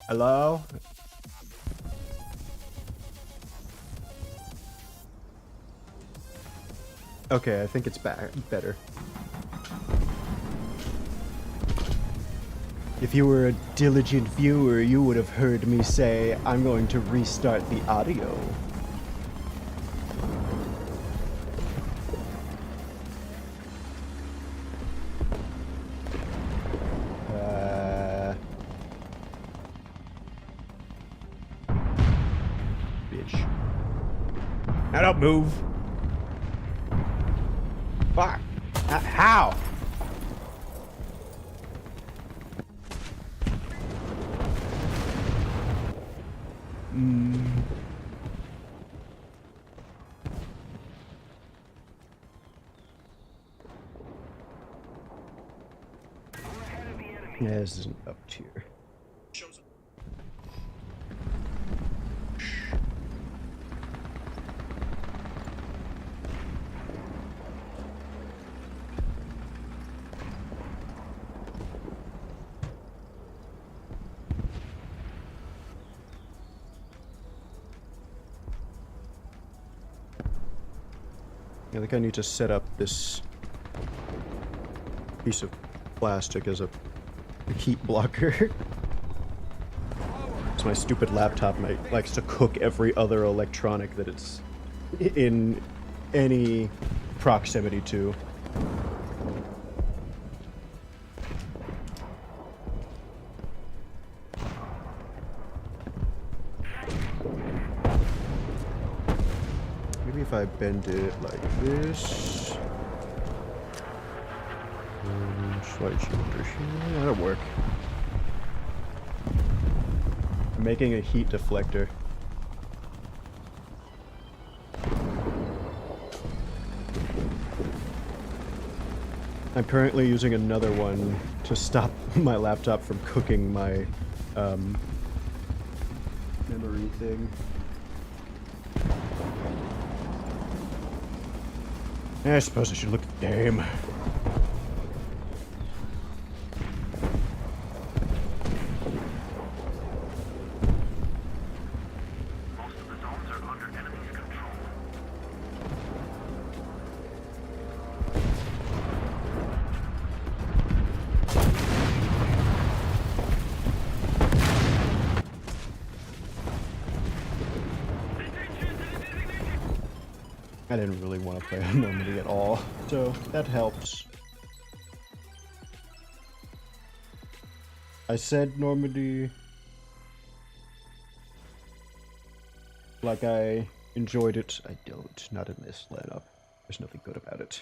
Hello? Okay, I think it's better. If you were a diligent viewer, you would have heard me say, I'm going to restart the audio. Bitch. Now don't move. Fuck. How? Yeah, this isn't up tier. I think I need to set up this piece of plastic as a heat blocker. Because my stupid laptop likes to cook every other electronic that it's in any proximity to. Maybe if I bend it like this. Slight shifter here. That'll work. I'm making a heat deflector. I'm currently using another one to stop my laptop from cooking my memory thing. I suppose I should look at the game. I didn't really want to play on Normandy at all, so that helps. I said Normandy like I enjoyed it. I don't, not in this lineup. There's nothing good about it.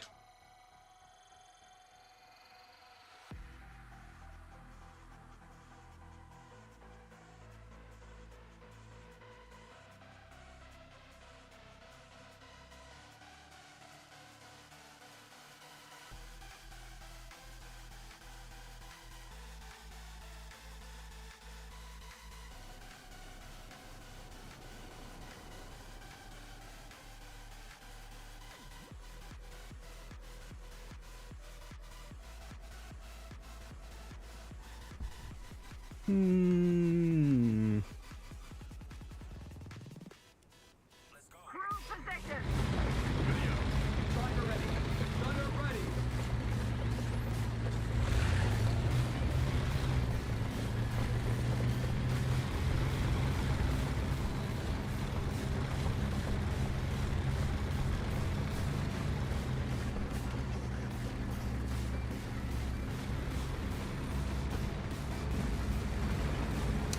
Cruise position. Driver ready. Gunner ready.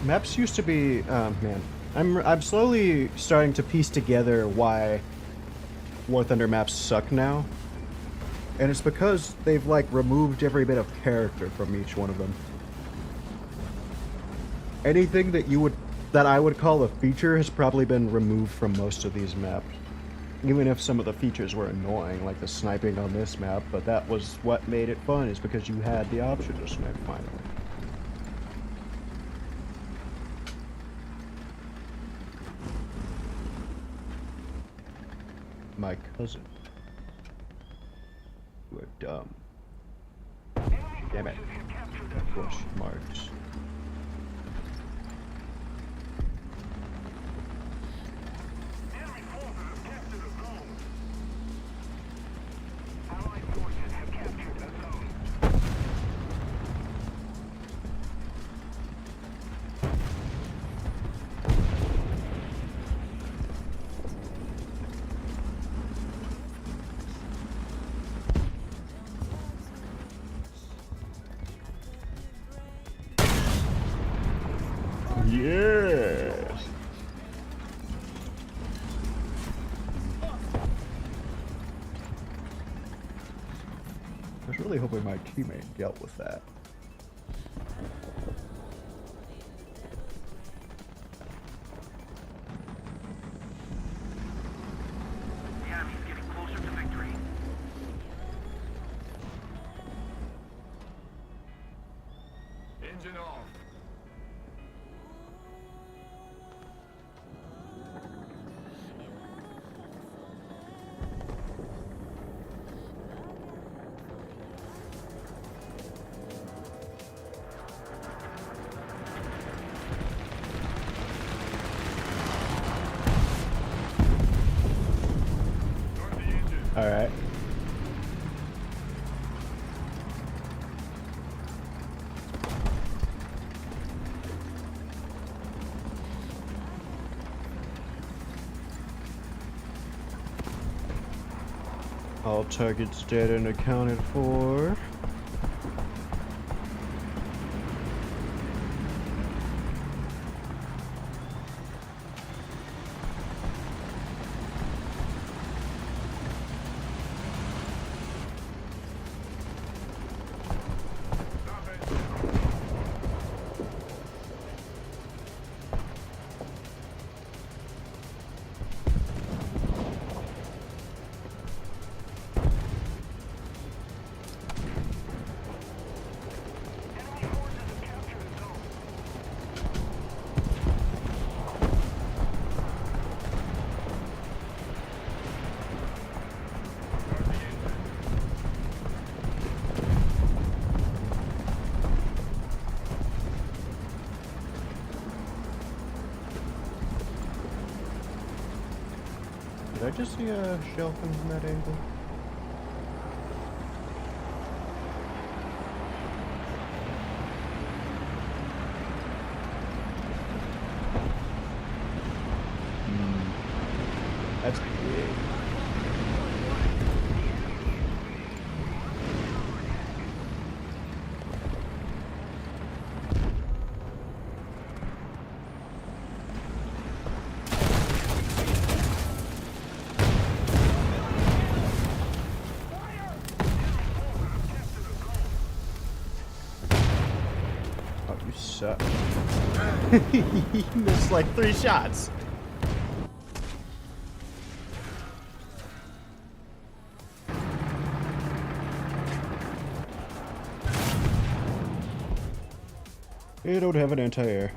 Maps used to be, man, I'm slowly starting to piece together why War Thunder maps suck now, and it's because they've like removed every bit of character from each one of them. Anything that I would call a feature has probably been removed from most of these maps. Even if some of the features were annoying, like the sniping on this map, but that was what made it fun, is because you had the option to snipe finally. My cousin. You are dumb. Damn it. Question marks. Enemy forces have captured a zone. Allied forces have captured a zone. Yes. I was really hoping my teammate dealt with that. The enemy's getting closer to victory. Engine off. Start the engine. All right. All targets dead and accounted for. Stop it. Enemy forces have captured a zone. Start the engine. Did I just see a shell come from that angle? That's big. suck. He missed like 3 shots. I don't have an anti-air.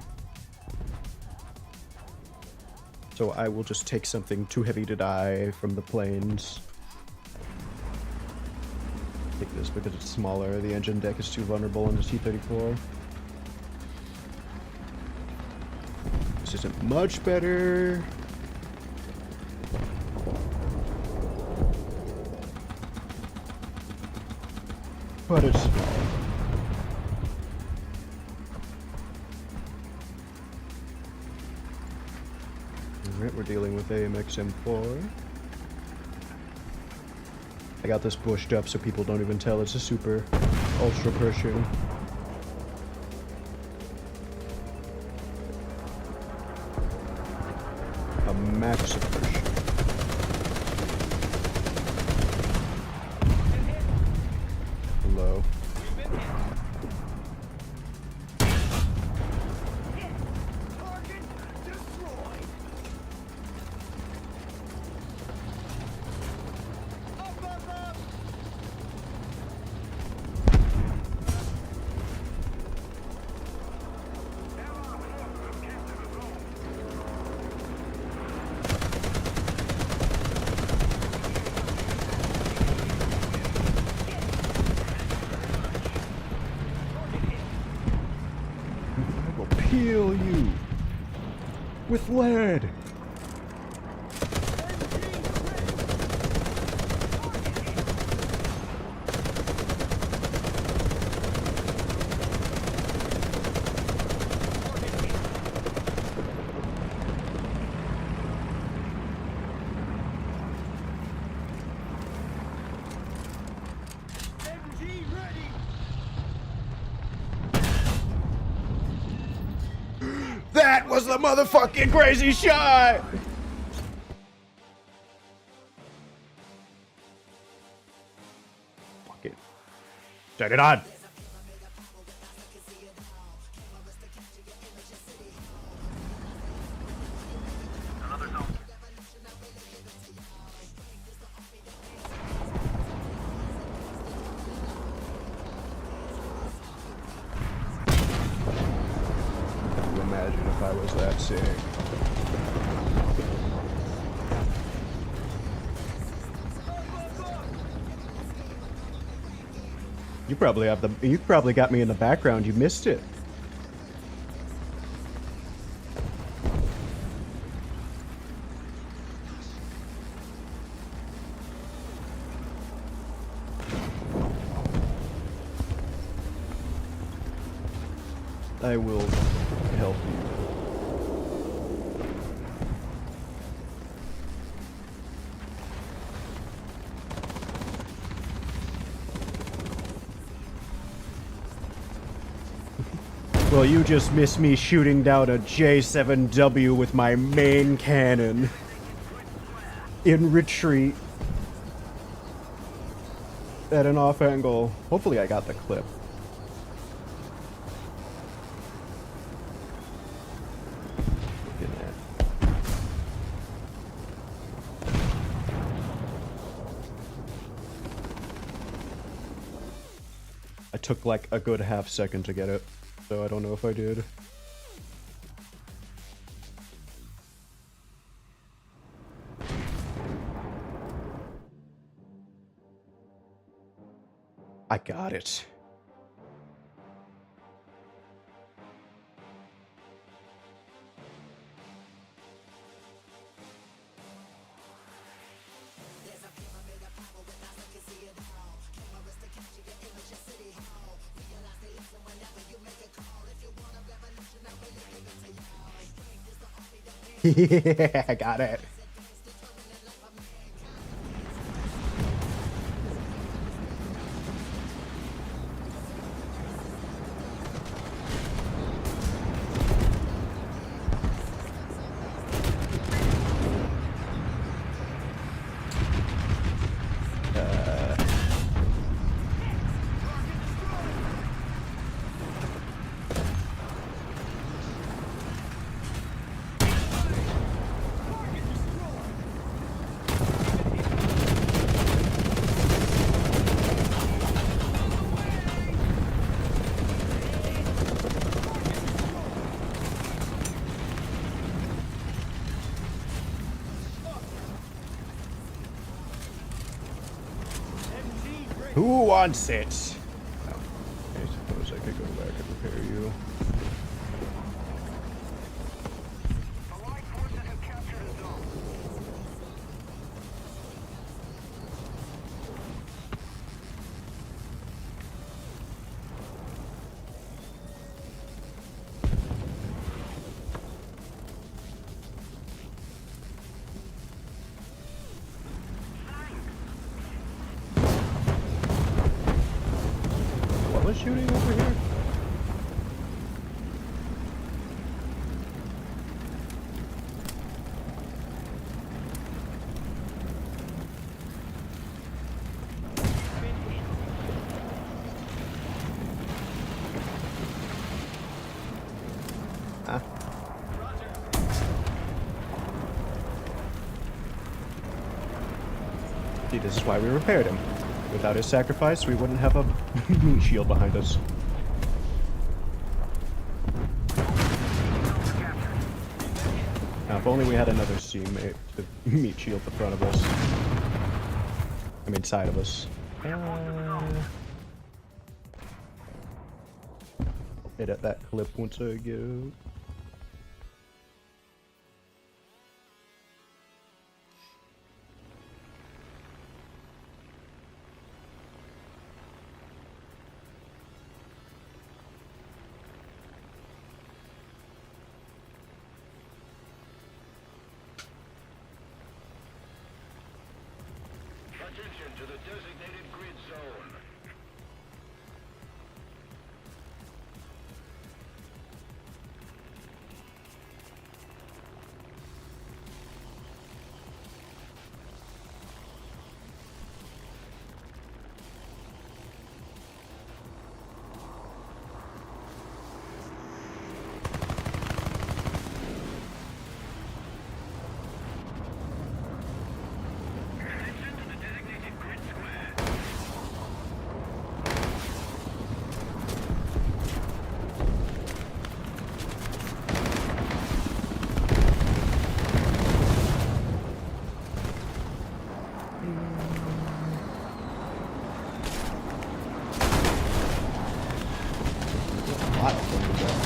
So I will just take something too heavy to die from the planes. Take this because it's smaller. The engine deck is too vulnerable in the T-34. This isn't much better. But it's small. Alright, we're dealing with AMX M4. I got this bushed up so people don't even tell it's a super ultra Pershing. A massive Pershing. Hello. Heal you with lead. That was the motherfucking crazy shot! Fuck it. Check it on! Imagine if I was that sick. You probably got me in the background, you missed it. I will help you. Well, you just missed me shooting down a J7W with my main cannon. In retreat. At an off angle. Hopefully I got the clip. Look at that. I took like a good half second to get it. So I don't know if I did. I got it. Yeah, I got it. Who wants it? Oh, I suppose I could go back and repair you. Allied forces have captured a zone. What was shooting over here? Ah. See, this is why we repaired him. Without his sacrifice, we wouldn't have a meat shield behind us. Now, if only we had another meat shield in front of us. I mean, side of us. Hit at that clip once I get out. Attention to the designated grid zone. Attention to the designated grid square. A lot of things there.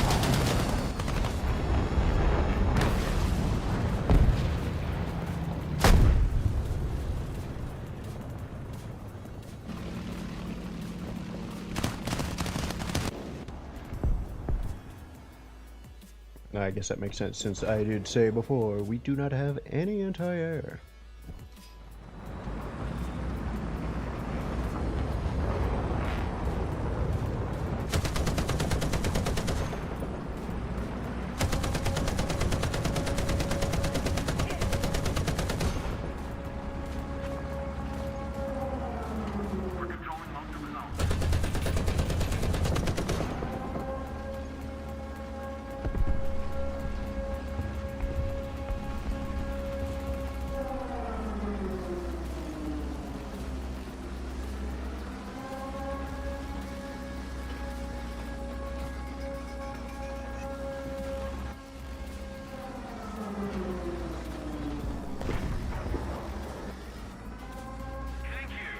I guess that makes sense since I did say before, we do not have any anti-air. We're controlling most of the zone. Thank you.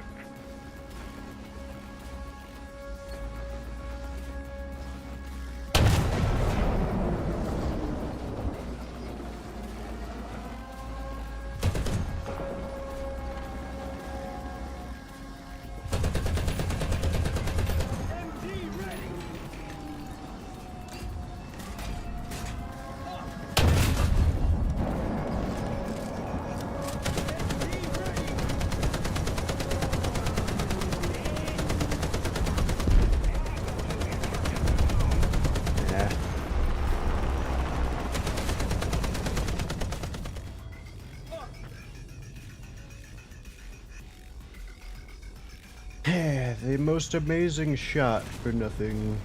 MG ready. Yeah. The most amazing shot for nothing.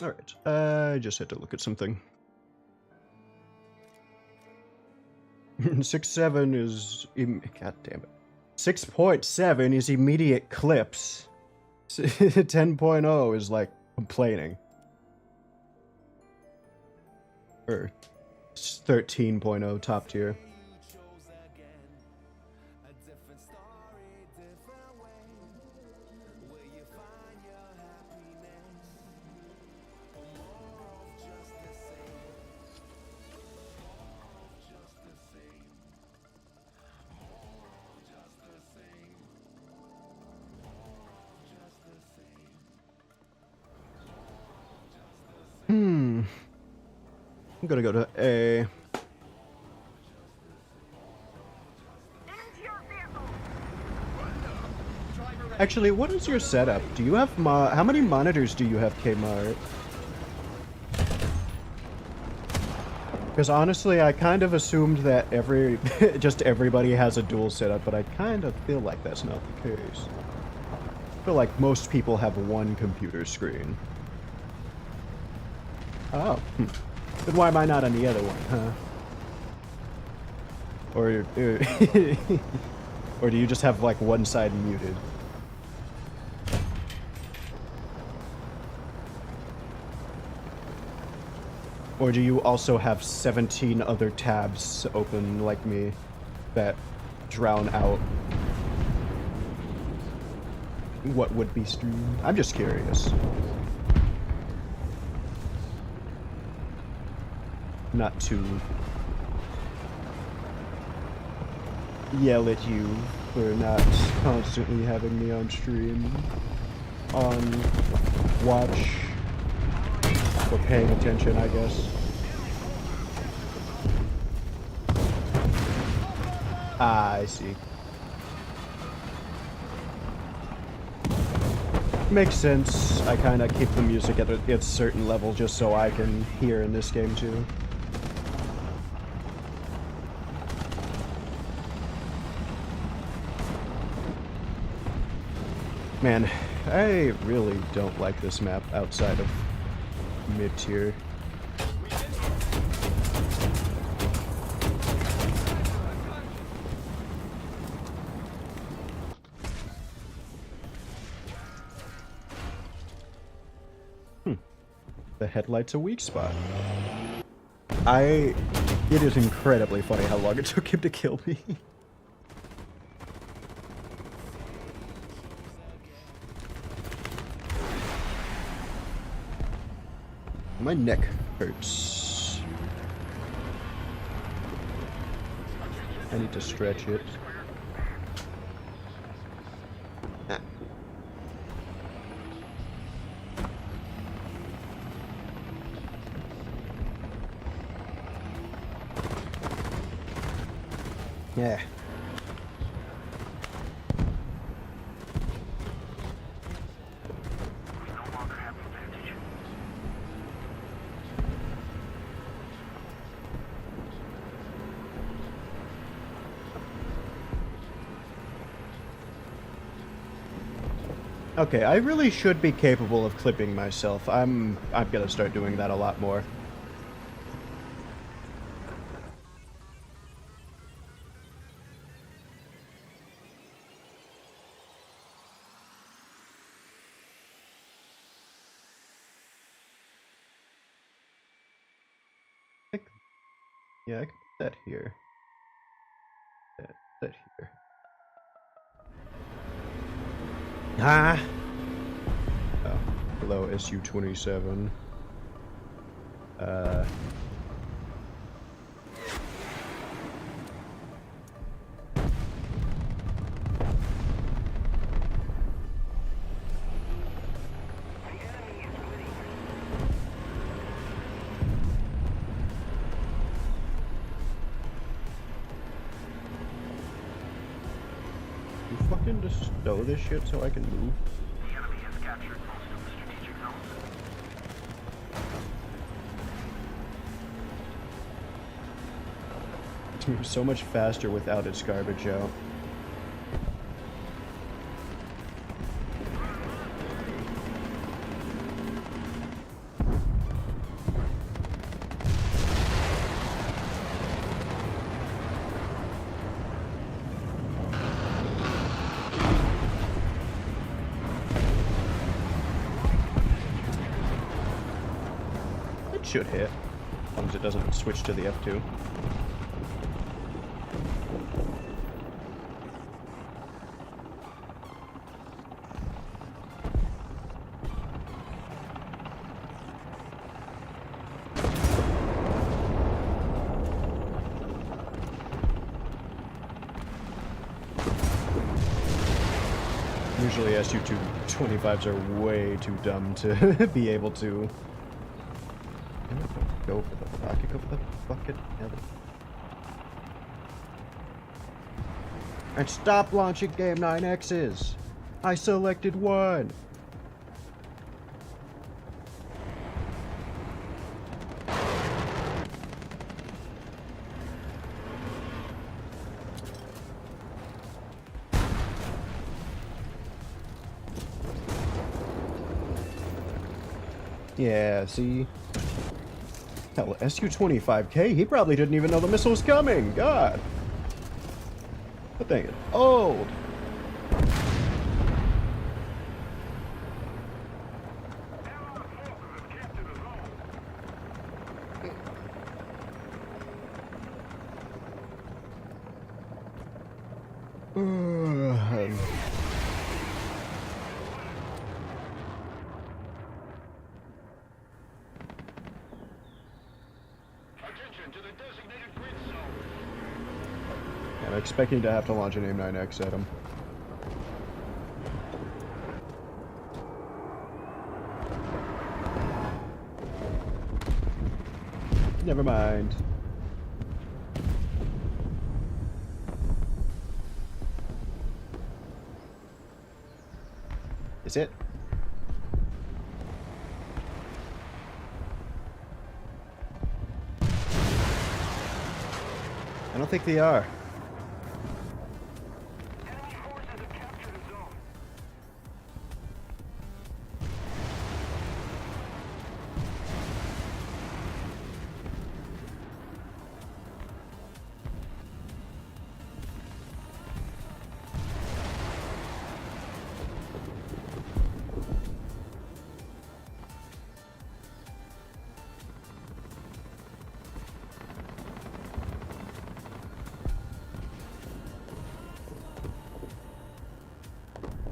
Alright, I just had to look at something. 6.7 is... God damn it. 6.7 is immediate clips. 10.0 is like complaining. Or 13.0 top tier. I'm gonna go to A. Actually, what is your setup? Do you have how many monitors do you have, Kmart? Because honestly, I kind of assumed that just everybody has a dual setup, but I kind of feel like that's not the case. I feel like most people have one computer screen. Oh. Then why am I not on the other one, huh? Or do you just have like one side muted? Or do you also have 17 other tabs open like me that drown out what would be streamed? I'm just curious. Not to yell at you for not constantly having me on stream, on watch, or paying attention, I guess. Ah, I see. Makes sense. I kind of keep the music at a certain level just so I can hear in this game too. Man, I really don't like this map outside of mid-tier. The headlight's a weak spot. It is incredibly funny how long it took him to kill me. My neck hurts. I need to stretch it. Ah. Yeah. Okay, I really should be capable of clipping myself. I'm gonna start doing that a lot more. Yeah, I can put that here. That here. Ah! Oh, hello, SU-27. You fucking just stow this shit so I can move. The enemy has captured most of the strategic zones. It moves so much faster without its garbage out. should hit, as long as it doesn't switch to the F2. Usually SU-225s are way too dumb to be able to go for the... I could go for the bucket. And stop launching Game 9Xs! I selected one! Yeah, see? Hell, SU-25K, he probably didn't even know the missile was coming! God! That thing is old! I'm expecting to have to launch an AIM-9X at him. Never mind. Is it? I don't think they are.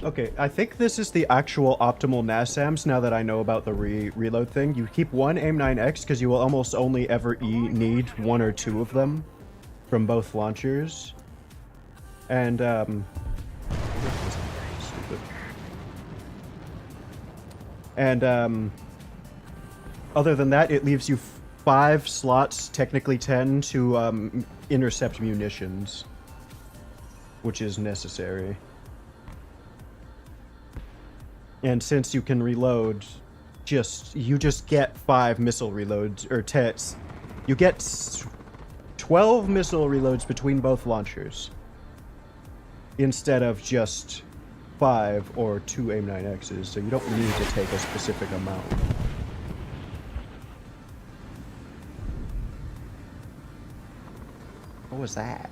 Okay, I think this is the actual optimal NASAMS now that I know about the reload thing. You keep one AIM-9X because you will almost only ever need one or two of them from both launchers. And, stupid. And, other than that, it leaves you 5 slots, technically 10, to, intercept munitions, which is necessary. And since you can reload, you just get 5 missile reloads, or 10. You get 12 missile reloads between both launchers, instead of just 5 or 2 AIM-9Xs, so you don't need to take a specific amount. What was that?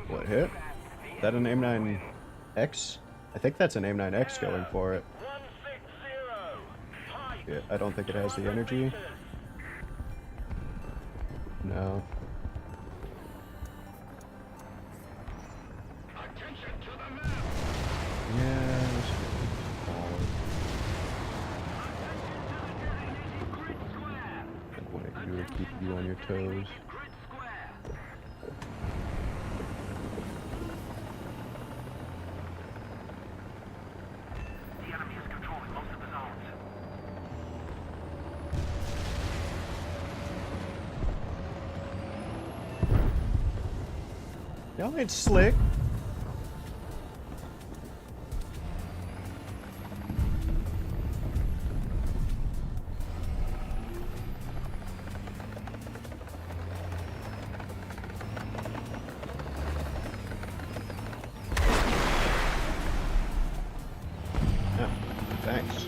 What hit? Is that an AIM-9X? I think that's an AIM-9X going for it. Yeah, I don't think it has the energy. No. Yeah, this should be forward. I want you to keep you on your toes. No, it's slick. Yeah, thanks.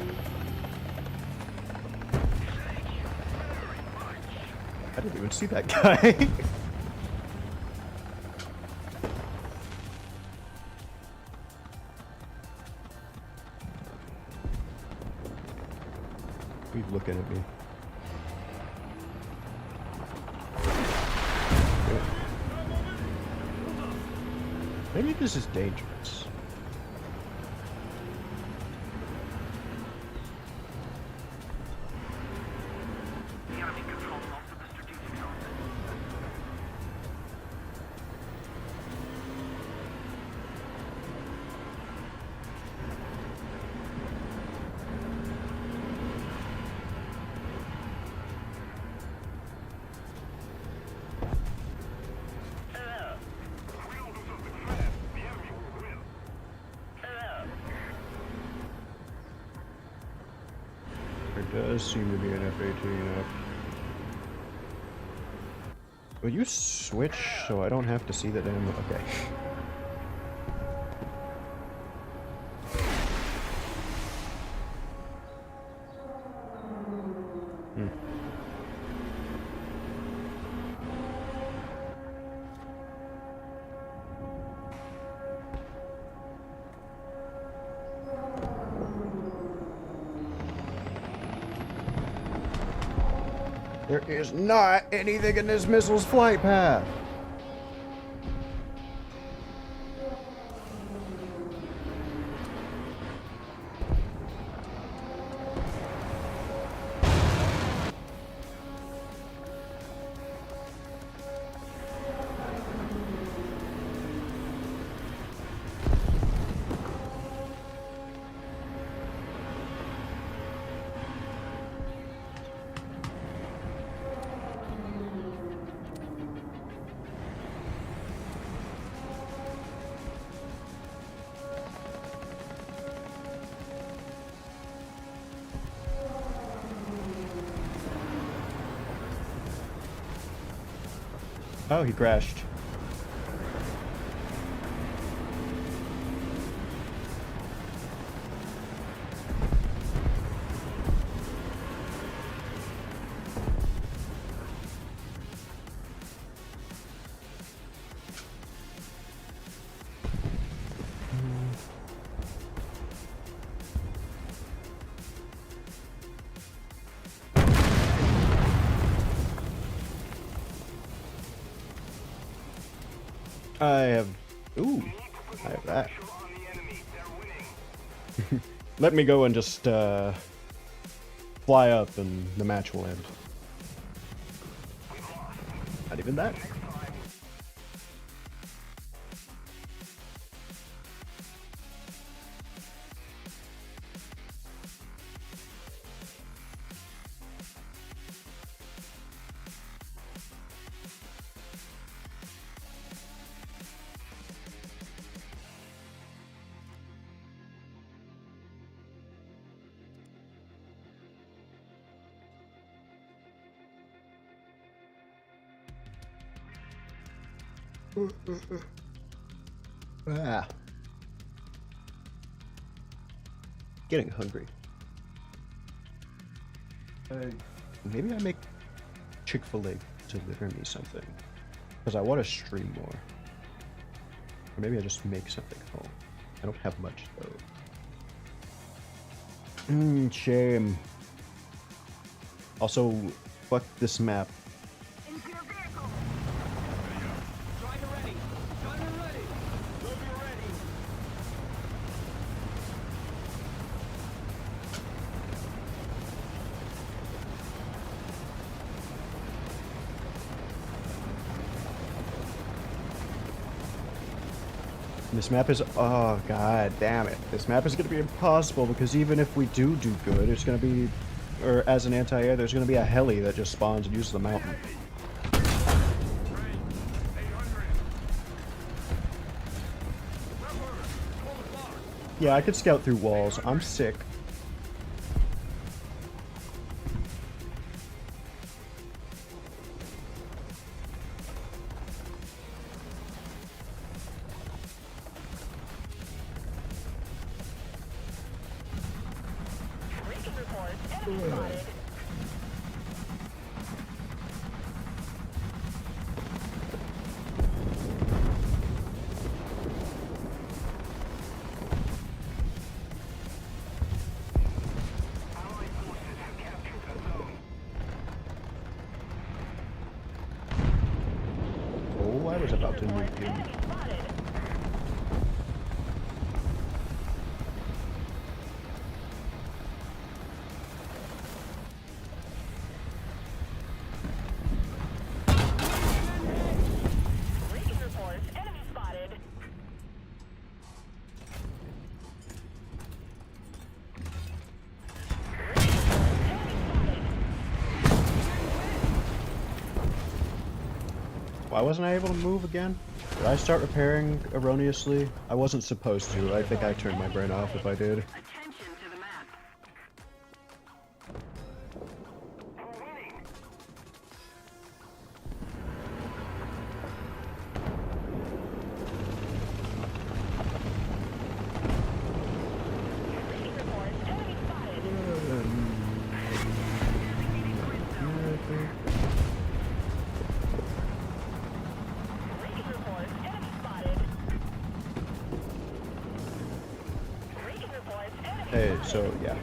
I didn't even see that guy. He's looking at me. Maybe this is dangerous. The enemy controls most of the strategic zones. There does seem to be an F-18 up. Will you switch so I don't have to see the damn... Okay. There is not anything in this missile's flight path. Oh, he crashed. I have... Ooh, I have that. Let me go and just, fly up and the match will end. Not even that. Ah. Getting hungry. Maybe I make Chick-fil-A deliver me something. Because I want to stream more. Or maybe I just make something home. I don't have much though. Shame. Also, fuck this map. Into your vehicle! Driver ready. Gunner ready. Mover ready. This map is... Oh, god damn it. This map is going to be impossible because even if we do good, it's going to be... Or as an anti-air, there's going to be a heli that just spawns and uses the mountain. Yeah, I could scout through walls. I'm sick. Breaking report. Enemy spotted. I was about to nuke him. Enemy spotted. Reading reports. Enemy spotted. Why wasn't I able to move again? Did I start repairing erroneously? I wasn't supposed to. I think I turned my brain off if I did. Attention to the map. We're winning. Reading reports. Enemy spotted. Reading reports. Enemy spotted. Reading reports. Enemy Hey, so yeah.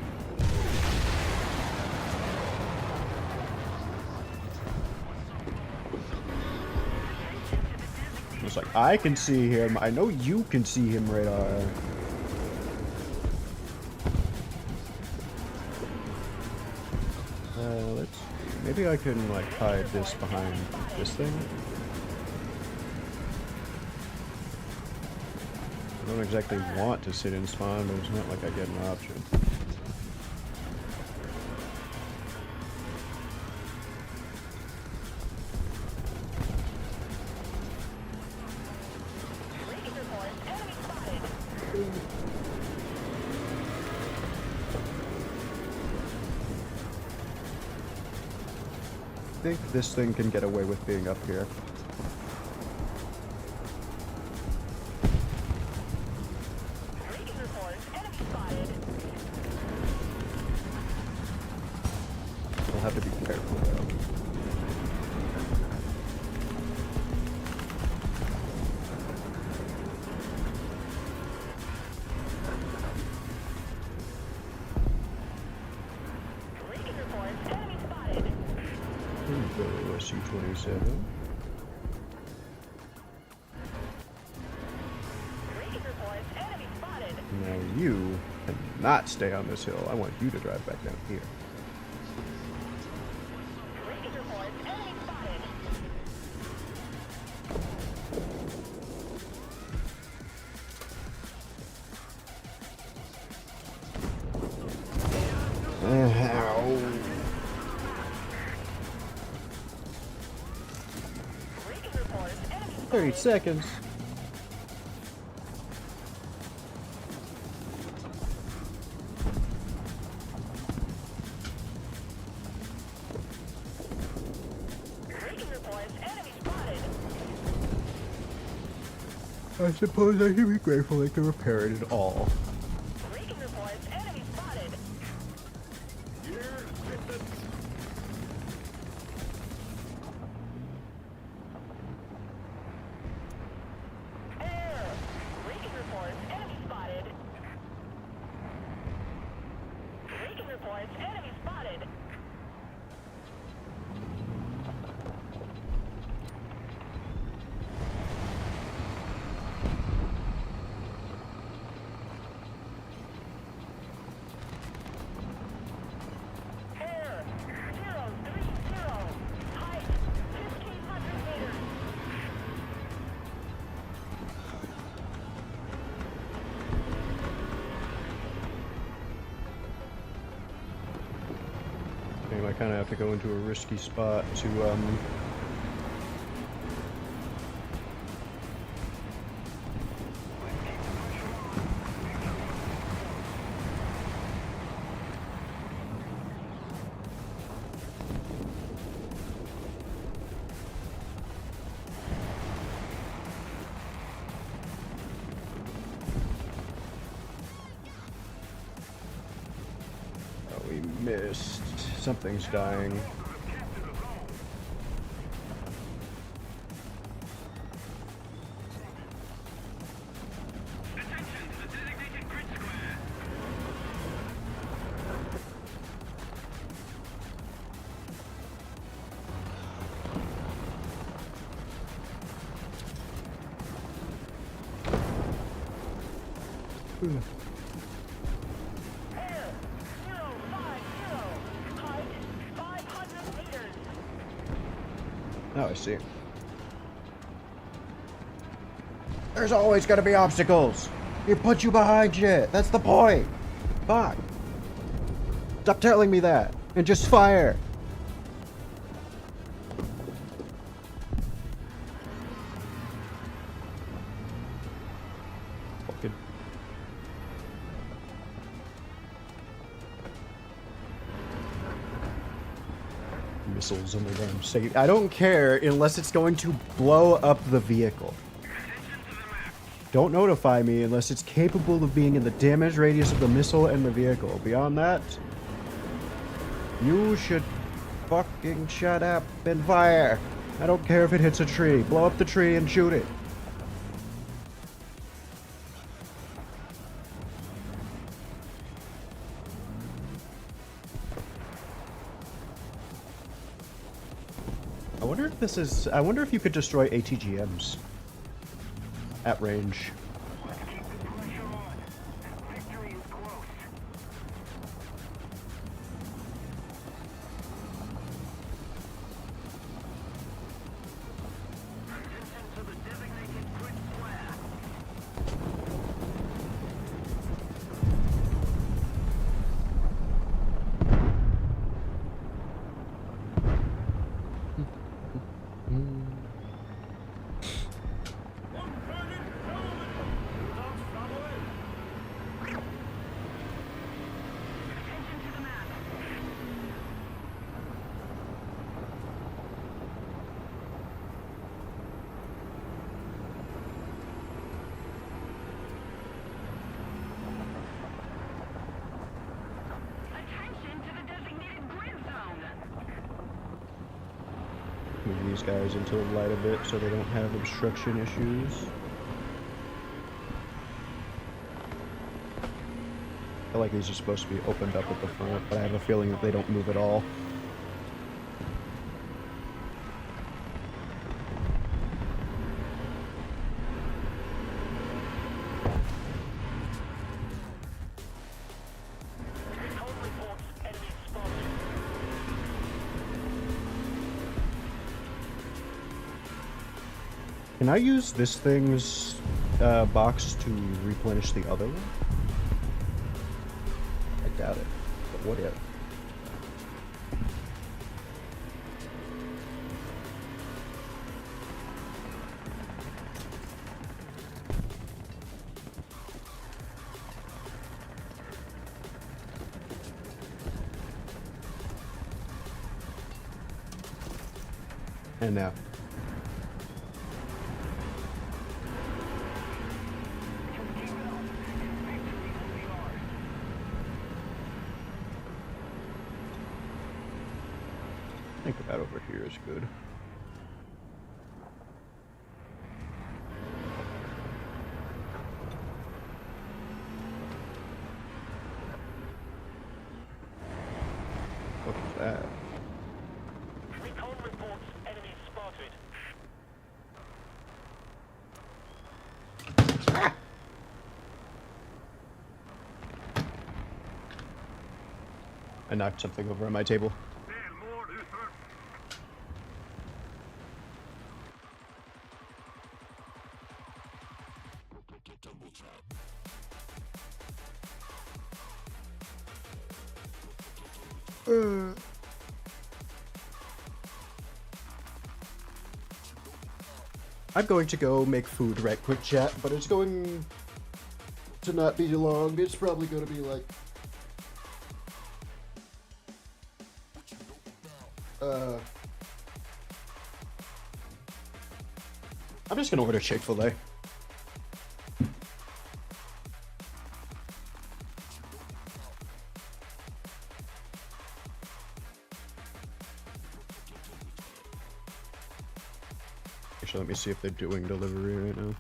It's like, I can see him. I know you can see him, radar. Let's see. Maybe I can, like, hide this behind this thing. I don't exactly want to sit in spawn, but it's not like I get an option. Reading reports. Enemy spotted. I think this thing can get away with being up here. Reading reports. Enemy spotted. We'll have to be careful though. Reading reports. Enemy spotted. Go SU-27. Reading reports. Enemy spotted. Now you cannot stay on this hill. I want you to drive back down here. Reading reports. Enemy spotted. Reading reports. Enemy 30 seconds. Reading reports. Enemy spotted. I suppose I should be grateful I can repair it at all. Reading reports. Enemy spotted. Air. Reading reports. Enemy spotted. Reading reports. Enemy spotted. Air. 030. Height. 1,500 meters. Anyway, I kind of have to go into a risky spot to, oh, we missed. Something's dying. Air 050. Height 500 meters. Oh, I see. There's always gonna be obstacles. He put you behind shit. That's the point. Fuck. Stop telling me that. And just fire. Fucking missiles in the damn safe. I don't care unless it's going to blow up the vehicle. Don't notify me unless it's capable of being in the damage radius of the missile and the vehicle. Beyond that, you should fucking shut up and fire. I don't care if it hits a tree. Blow up the tree and shoot it. I wonder if you could destroy ATGMs at range. Let's keep the pressure on. Victory is close. Attention to the designated grid square. Attention to the map. Attention to the designated grid zone. Move these guys into the light a bit so they don't have obstruction issues. I feel like these are supposed to be opened up at the front, but I have a feeling that they don't move at all. Recon reports enemy spotted. Can I use this thing's box to replenish the other one? I doubt it, but what if? And now. I think about over here is good. What is that? Recon reports enemy spotted. I knocked something over on my table. I'm going to go make food right quick, chat, but it's going to not be long. It's probably going to be like I'm just gonna order Chick-fil-A. Actually, let me see if they're doing delivery right now.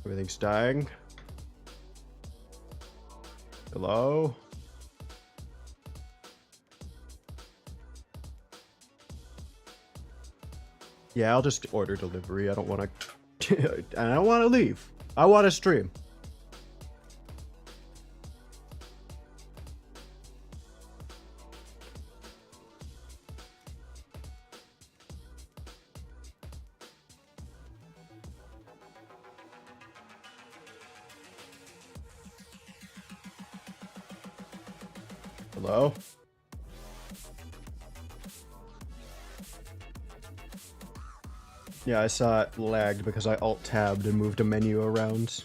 Everything's dying. Hello? Yeah, I'll just order delivery. I don't want to... I don't want to leave. I want to stream. Hello? Yeah, I saw it lagged because I alt-tabbed and moved a menu around.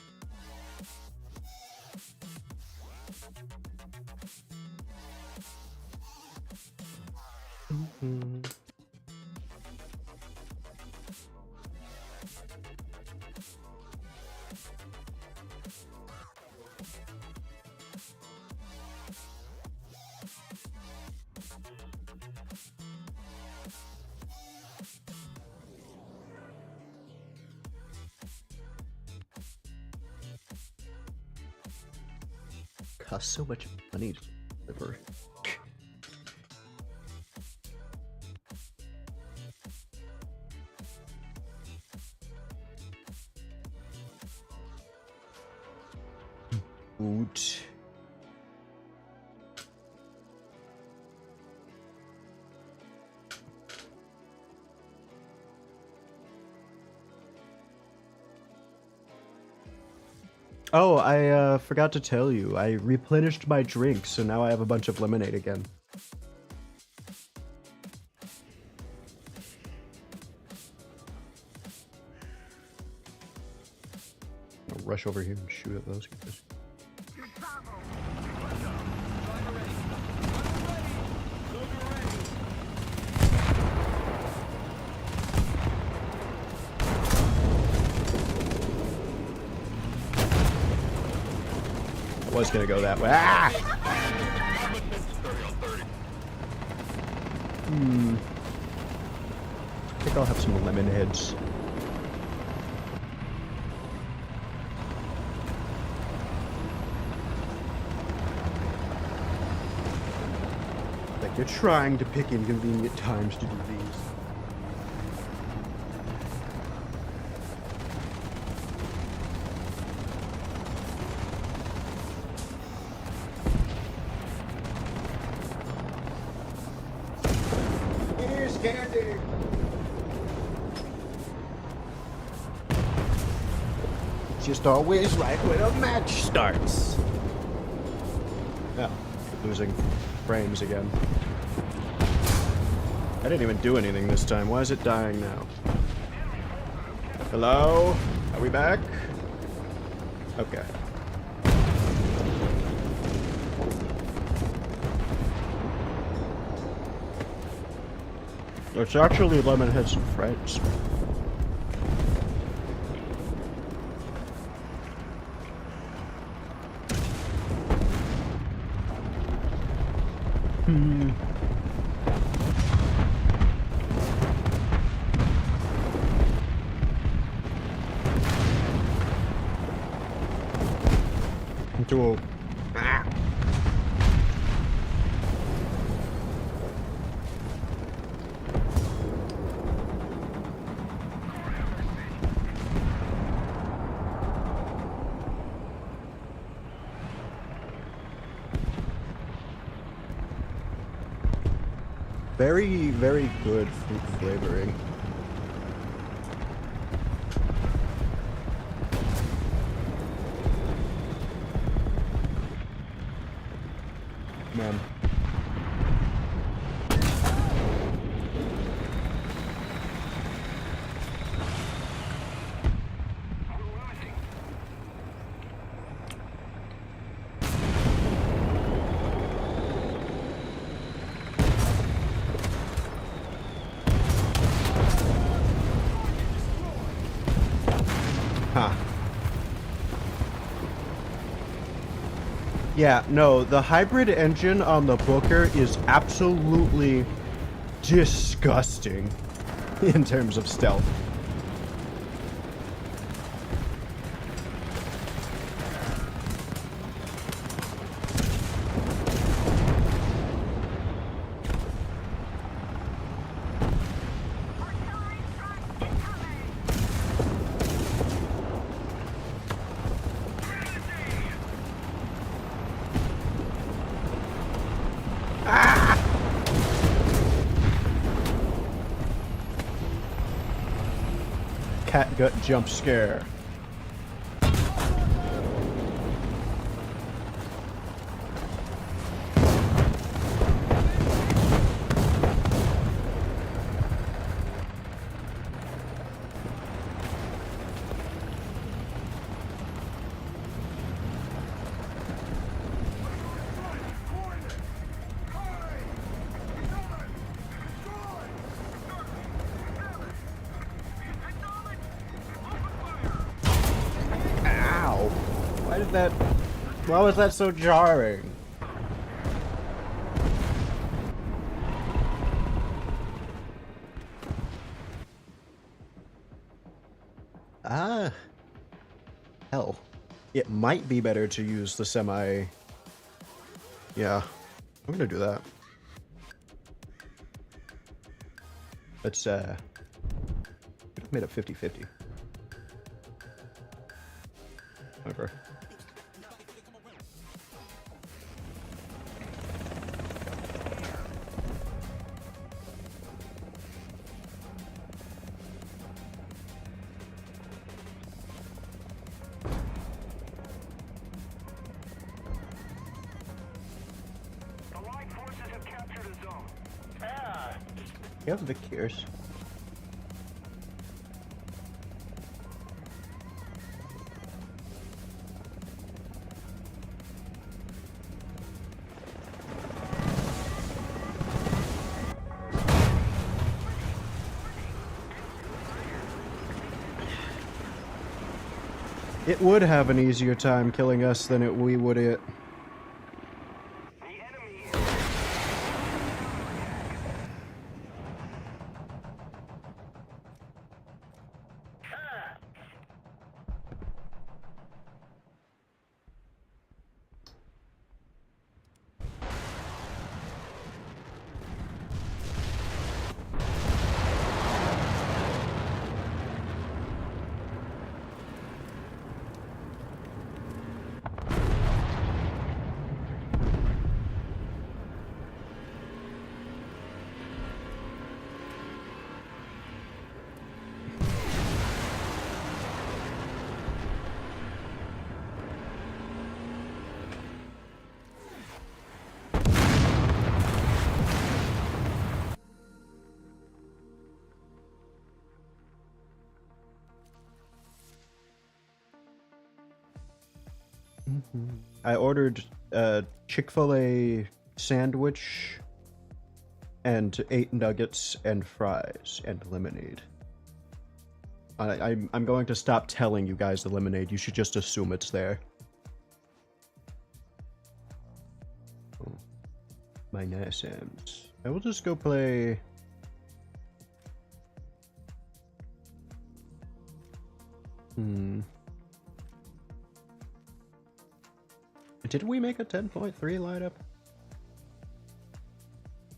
Costs so much money to deliver. Boot. Oh, I forgot to tell you. I replenished my drink, so now I have a bunch of lemonade again. I'll rush over here and shoot at those guys. Was gonna go that way. Ah! I think I'll have some lemon heads. Like you're trying to pick inconvenient times to do these. Just always right when a match starts. Yeah, losing frames again. I didn't even do anything this time. Why is it dying now? Hello? Are we back? Okay. It's actually lemon heads and friends. Into a... Very, very good fruit flavoring. Man. Yeah, no, the hybrid engine on the Booker is absolutely disgusting in terms of stealth. catgut jump scare. Ow! Why did that... Why was that so jarring? Ah... Hell. It might be better to use the semi... Yeah. I'm gonna do that. Let's, I've made it 50-50. Whatever. The Allied forces have captured a zone. You have the cures. It would have an easier time killing us than we would it. The enemy is... I ordered a Chick-fil-A sandwich and 8 nuggets and fries and lemonade. I'm going to stop telling you guys the lemonade. You should just assume it's there. Oh. My nice M's. I will just go play... Did we make a 10.3 lineup?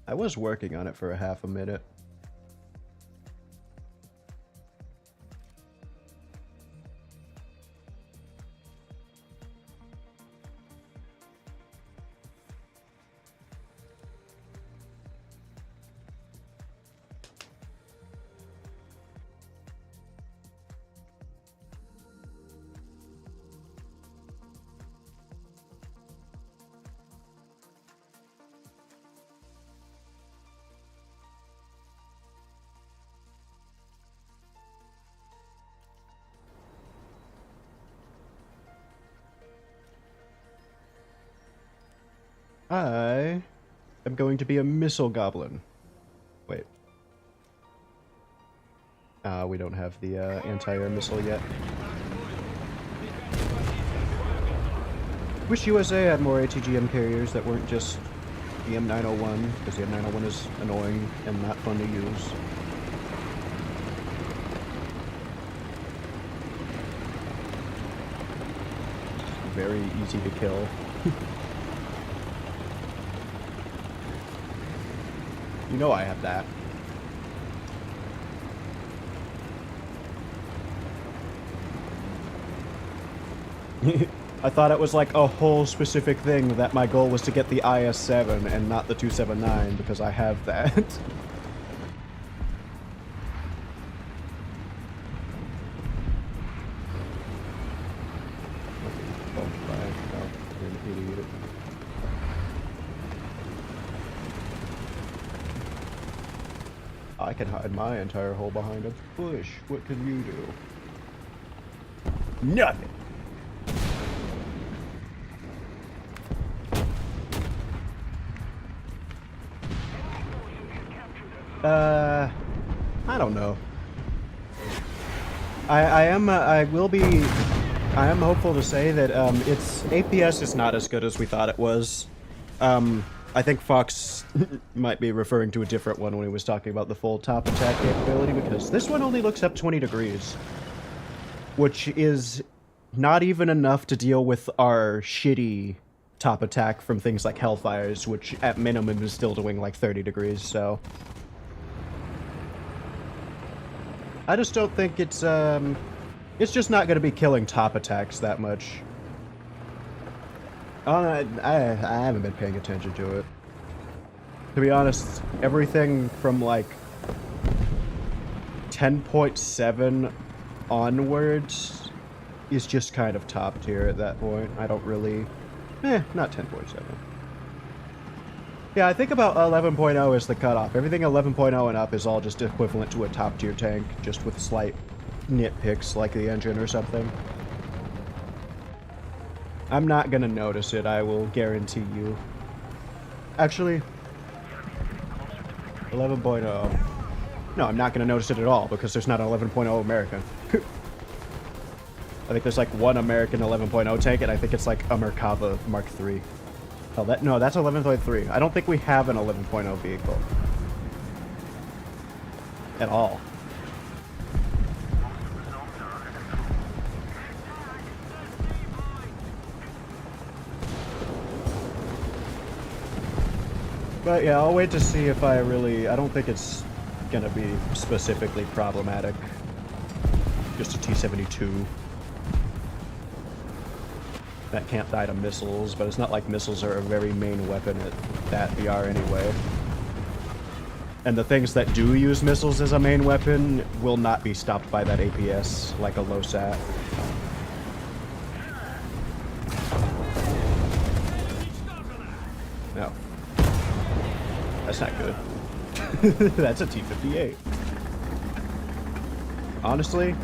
I was working on it for a half a minute. I am going to be a missile goblin. Wait. We don't have the anti-air missile yet. Wish USA had more ATGM carriers that weren't just the M901, because the M901 is annoying and not fun to use. Very easy to kill. You know I have that. I thought it was like a whole specific thing that my goal was to get the IS-7 and not the 279 because I have that. I can hide my entire hole behind a bush. What can you do? Nothing! I don't know. I am hopeful to say that, its APS is not as good as we thought it was. I think Fox might be referring to a different one when he was talking about the full top attack capability, because this one only looks up 20 degrees. Which is not even enough to deal with our shitty top attack from things like Hellfires, which at minimum is still doing like 30 degrees, so... I just don't think it's just not gonna be killing top attacks that much. I haven't been paying attention to it. To be honest, everything from like 10.7 onwards is just kind of top tier at that point. I don't really... not 10.7. Yeah, I think about 11.0 is the cutoff. Everything 11.0 and up is all just equivalent to a top tier tank, just with slight nitpicks like the engine or something. I'm not gonna notice it, I will guarantee you. Actually, 11.0. No, I'm not gonna notice it at all, because there's not an 11.0 American. I think there's like one American 11.0 tank, and I think it's like a Merkava Mark III. Oh, no, that's 11.3. I don't think we have an 11.0 vehicle. At all. But yeah, I'll wait to see if I don't think it's gonna be specifically problematic. Just a T-72. That can't die to missiles, but it's not like missiles are a very main weapon at that VR anyway. And the things that do use missiles as a main weapon will not be stopped by that APS, like a low sat. No. That's not good. That's a T-58. Honestly,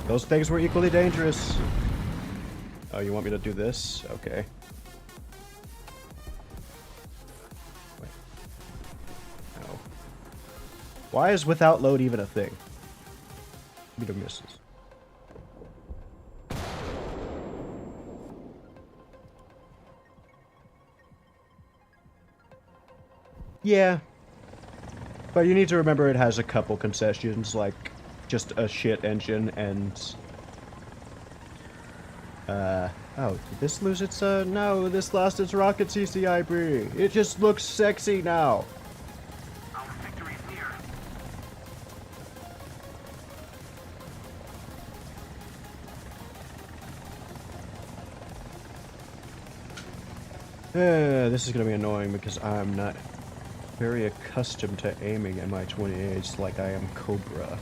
those things were equally dangerous. Oh, you want me to do this? Okay. Wait. No. Why is without load even a thing? Meter misses. Yeah. But you need to remember it has a couple concessions, like just a shit engine and... oh, did this lose its, no, this lost its rocket CCIB. It just looks sexy now. Our victory is near. This is gonna be annoying because I'm not very accustomed to aiming MI-28s like I am Cobra.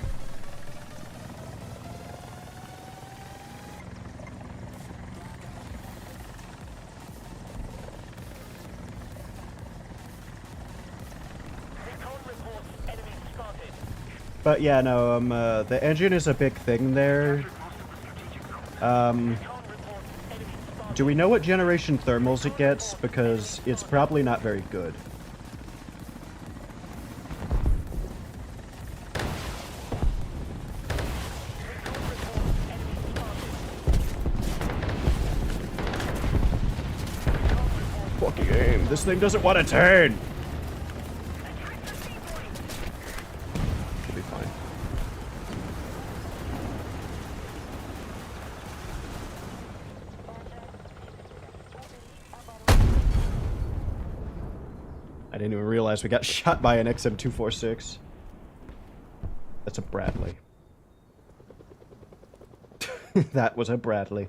But yeah, no, the engine is a big thing there. Do we know what generation thermals it gets? Because it's probably not very good. Fucking aim. This thing doesn't want to turn. Should be fine. I didn't even realize we got shot by an XM246. That's a Bradley. That was a Bradley.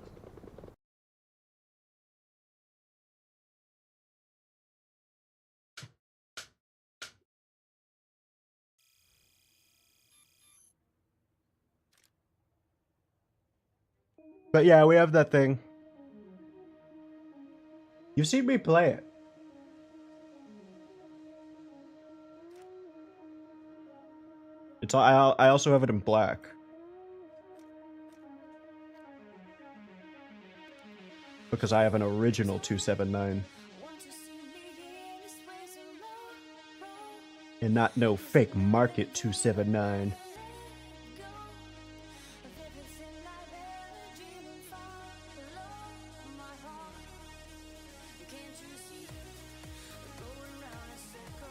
But yeah, we have that thing. You've seen me play it. It's I also have it in black. Because I have an original 279. And not no fake market 279.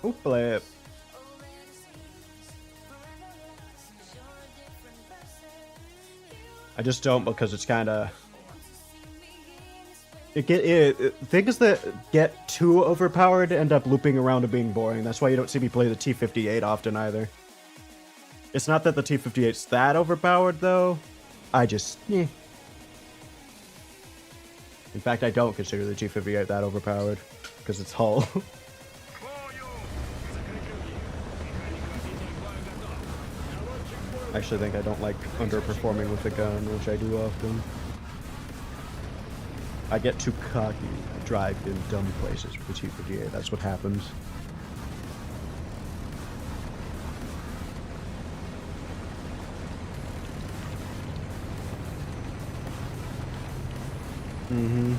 Oop, I just don't because it's kind of things that get too overpowered end up looping around and being boring. That's why you don't see me play the T58 often either. It's not that the T58's that overpowered though. I just In fact, I don't consider the T58 that overpowered because it's hull. I actually think I don't like underperforming with the gun, which I do often. I get too cocky, drive in dumb places with the T58. That's what happens. Mm-hmm.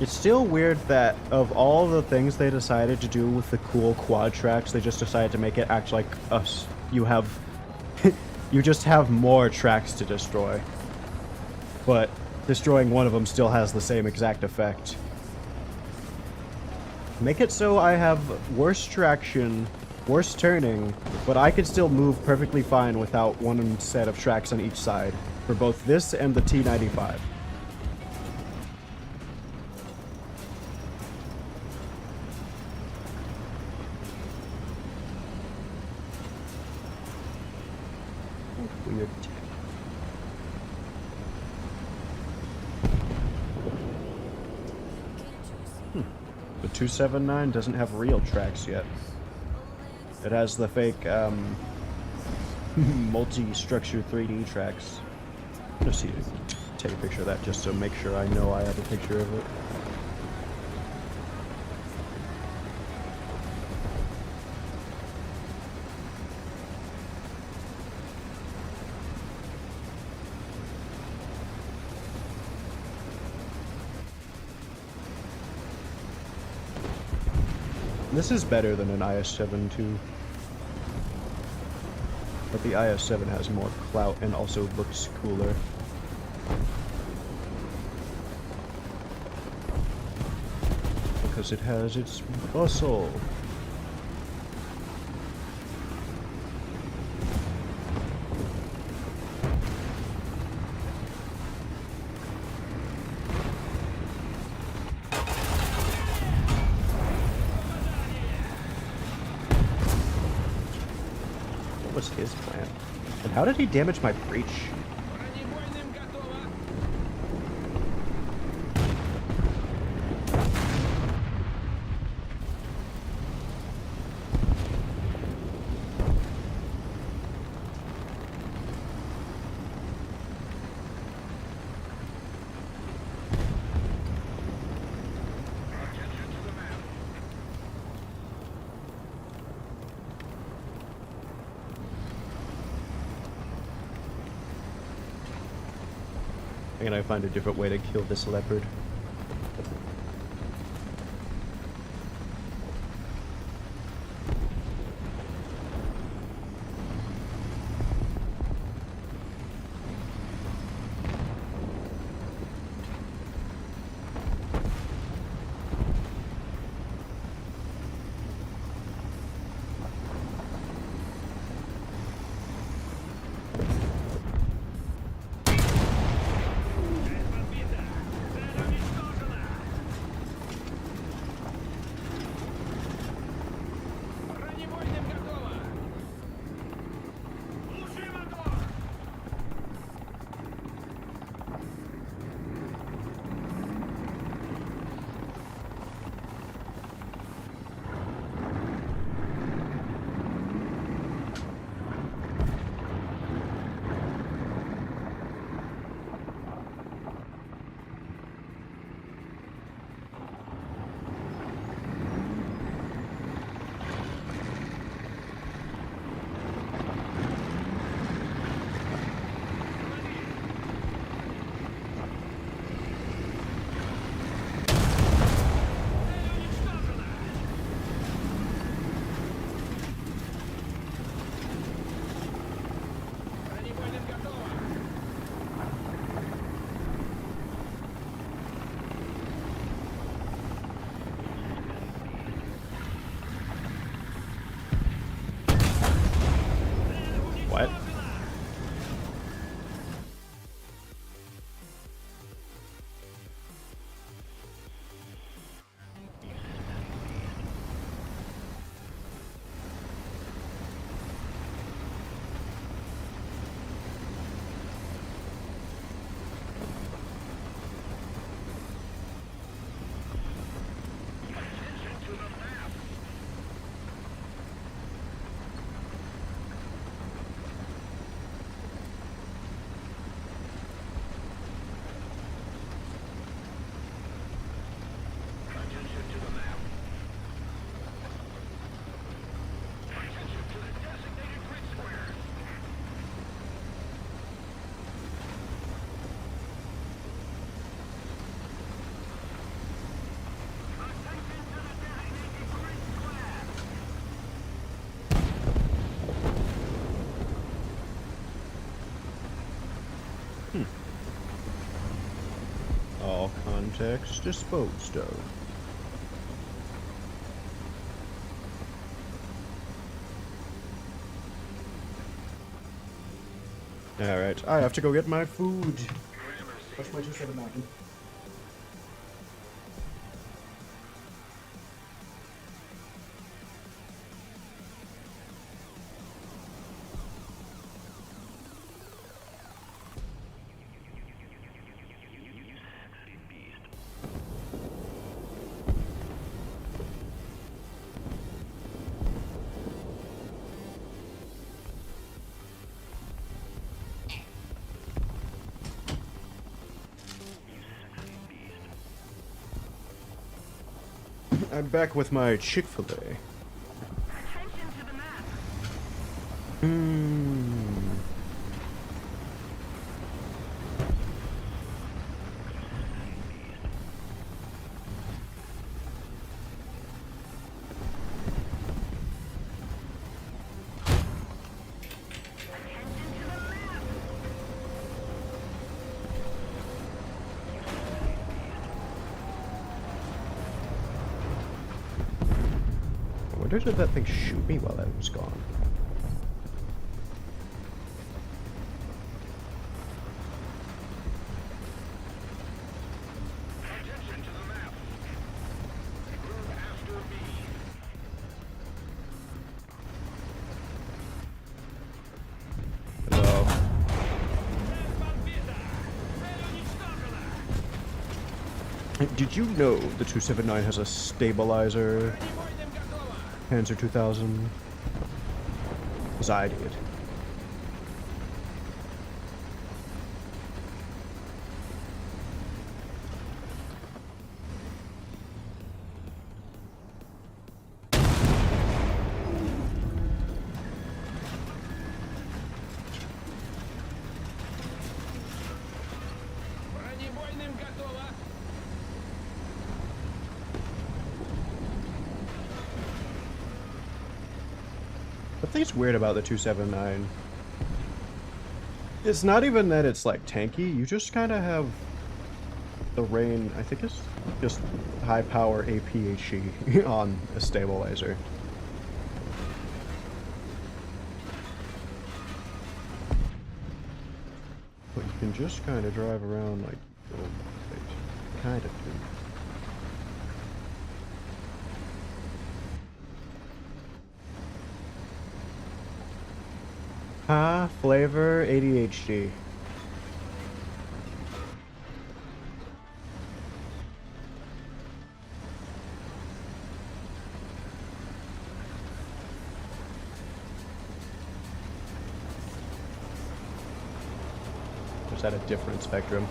It's still weird that of all the things they decided to do with the cool quad tracks, they just decided to make it act like us. You have... you just have more tracks to destroy. But destroying one of them still has the same exact effect. Make it so I have worse traction, worse turning, but I can still move perfectly fine without one set of tracks on each side. For both this and the T95. Weird. The 279 doesn't have real tracks yet. It has the fake multi-structure 3D tracks. I'm gonna see, take a picture of that just to make sure I know I have a picture of it. This is better than an IS-7 too. But the IS-7 has more clout and also looks cooler. Because it has its bustle. What was his plan? And how did he damage my breach? I'm gonna find a different way to kill this leopard. vortex disposed of. Alright, I have to go get my food. What's my 279? I'm back with my Chick-fil-A. Attention to the map. Where did that thing shoot me while I was gone? Attention to the map. Move after me. Hello. Did you know the 279 has a stabilizer? Panzer 2000. As I did. Бронебойным готово. The thing's weird about the 279. It's not even that it's like tanky, you just kind of have the rain, I think it's just high power APHE on a stabilizer. But you can just kind of drive around like, kind of do. Flavor ADHD. Or is that a different spectrum?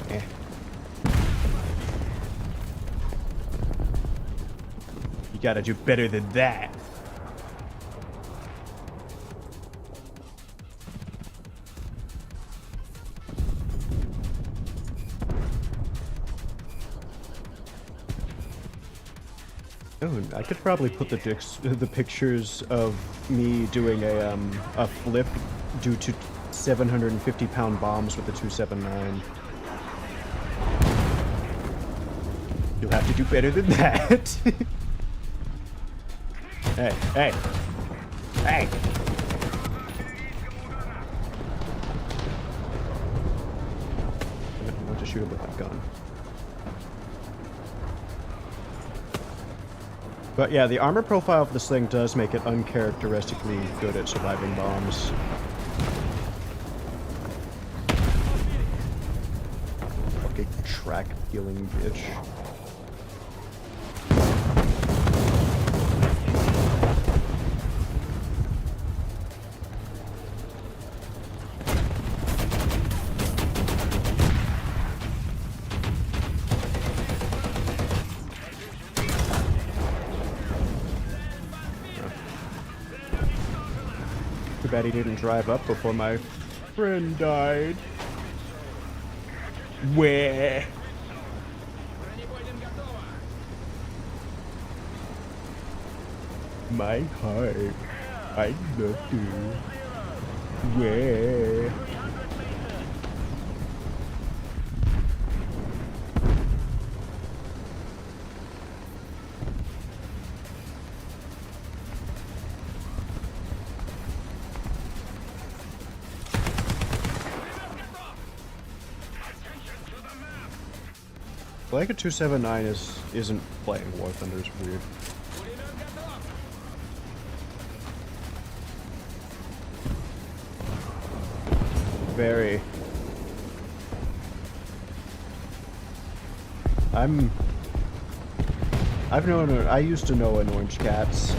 Eh. You gotta do better than that. Oh, I could probably put the pictures of me doing a flip due to 750-pound bombs with the 279. You'll have to do better than that. Hey, hey, hey! I want to shoot him with that gun. But yeah, the armor profile of this thing does make it uncharacteristically good at surviving bombs. Fucking track-killing bitch. Too bad he didn't drive up before my friend died. Where? Бронебойным готово. My heart. I love you. Yeah. Like a 279 isn't playing War Thunder is weird. Very. I used to know an orange cats.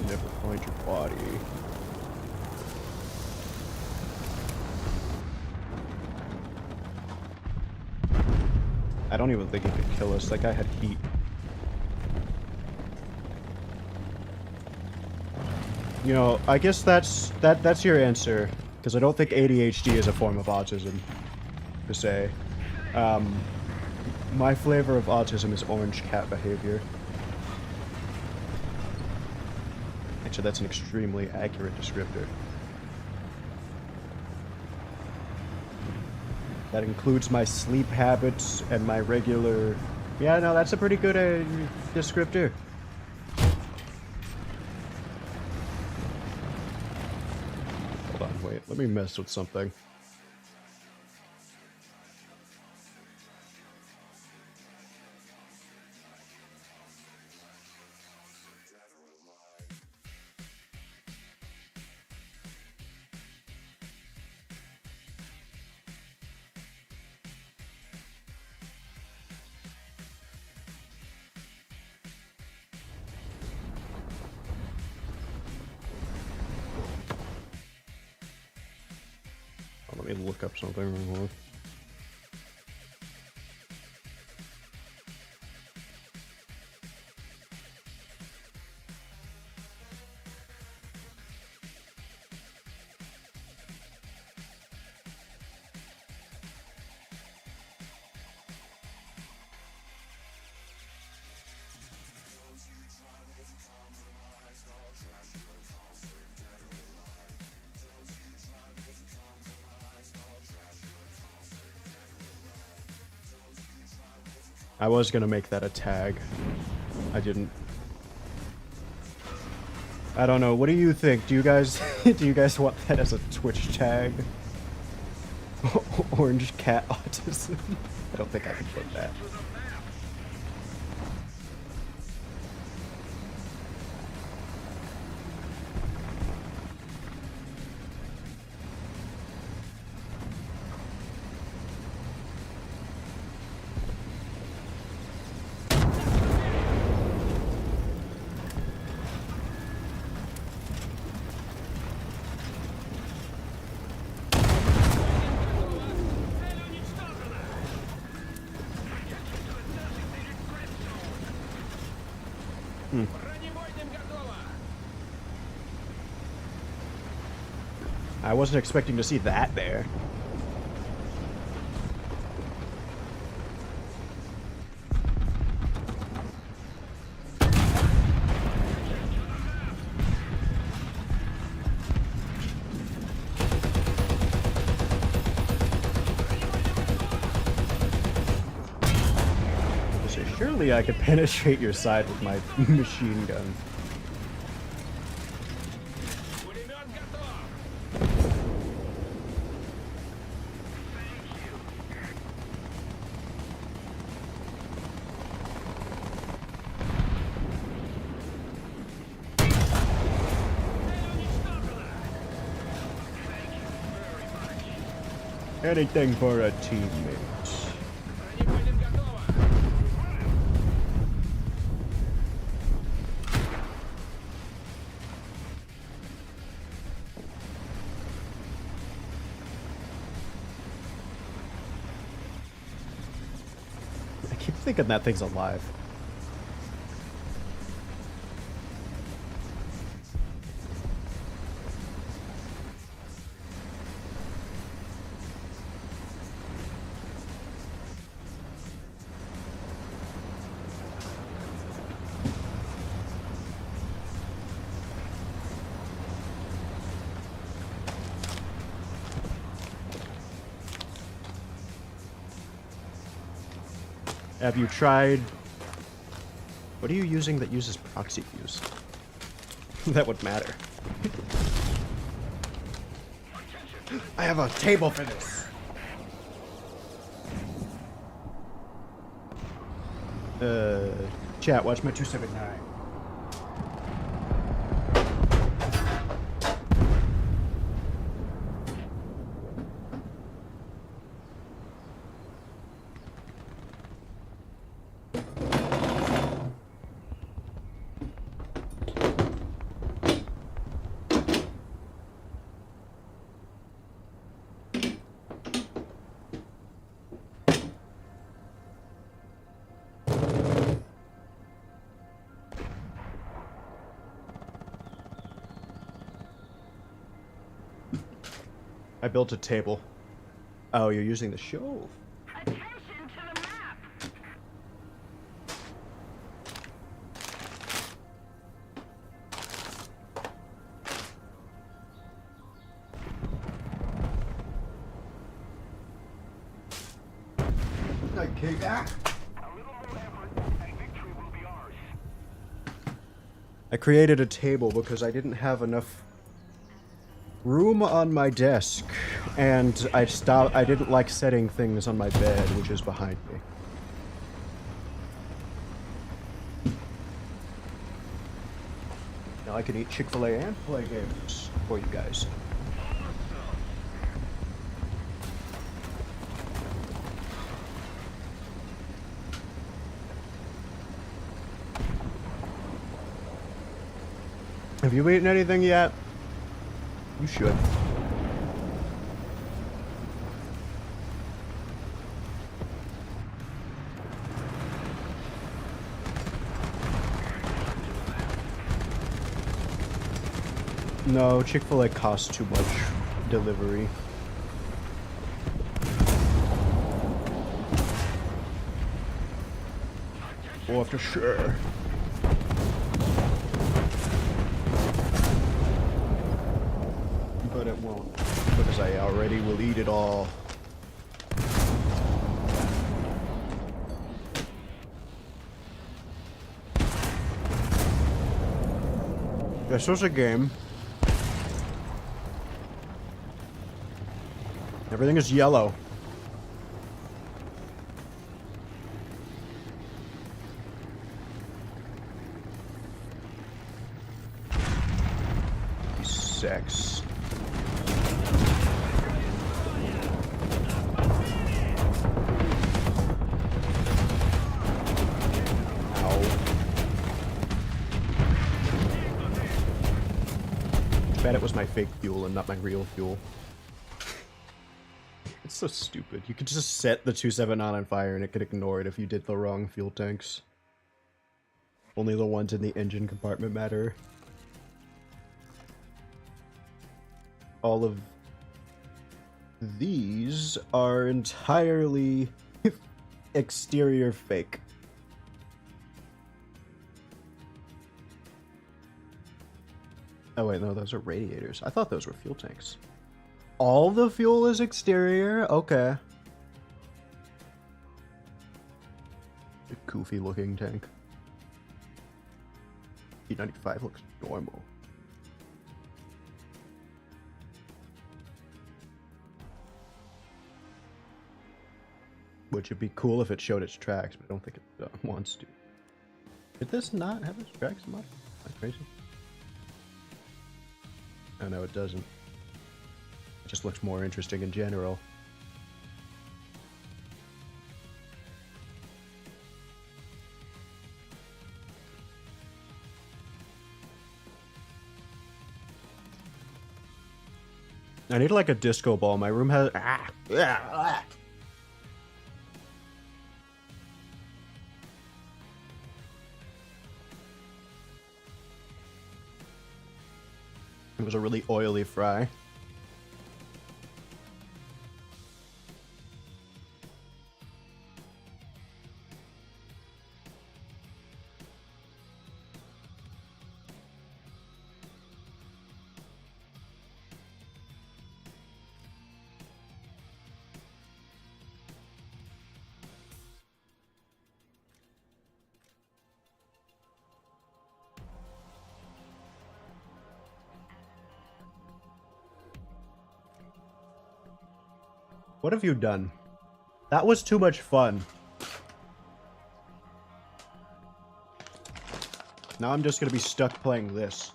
Never find your body. I don't even think he could kill us. That guy had heat. You know, I guess that's your answer, because I don't think ADHD is a form of autism, per se. My flavor of autism is orange cat behavior. Actually, that's an extremely accurate descriptor. That includes my sleep habits and my regular... Yeah, no, that's a pretty good descriptor. Hold on, wait. Let me mess with something. Let me look up something real quick. I was gonna make that a tag. I didn't. I don't know. What do you think? Do you guys want that as a Twitch tag? Orange cat autism? I don't think I can put that. I wasn't expecting to see that there. Surely I could penetrate your side with my machine gun. Anything for a teammate. I keep thinking that thing's alive. Have you tried... What are you using that uses proxy views? That would matter. I have a table for this. Chat, watch my 279. I built a table. Oh, you're using the stove. Attention to the map. Okay, that. A little more effort, and victory will be ours. I created a table because I didn't have enough room on my desk, and I didn't like setting things on my bed, which is behind me. Now I can eat Chick-fil-A and play games for you guys. Have you eaten anything yet? You should. No, Chick-fil-A costs too much delivery. Oh, for sure. But it won't, because I already will eat it all. This was a game. Everything is yellow. Sex. Bet it was my fake fuel and not my real fuel. It's so stupid. You could just set the 279 on fire and it could ignore it if you did the wrong fuel tanks. Only the ones in the engine compartment matter. All of these are entirely exterior fake. Oh wait, no, those are radiators. I thought those were fuel tanks. All the fuel is exterior? Okay. A goofy looking tank. P95 looks normal. Which would be cool if it showed its tracks, but I don't think it wants to. Did this not have its tracks mod? Am I crazy? Oh no, it doesn't. It just looks more interesting in general. I need like a disco ball. My room has... It was a really oily fry. What have you done? That was too much fun. Now I'm just gonna be stuck playing this.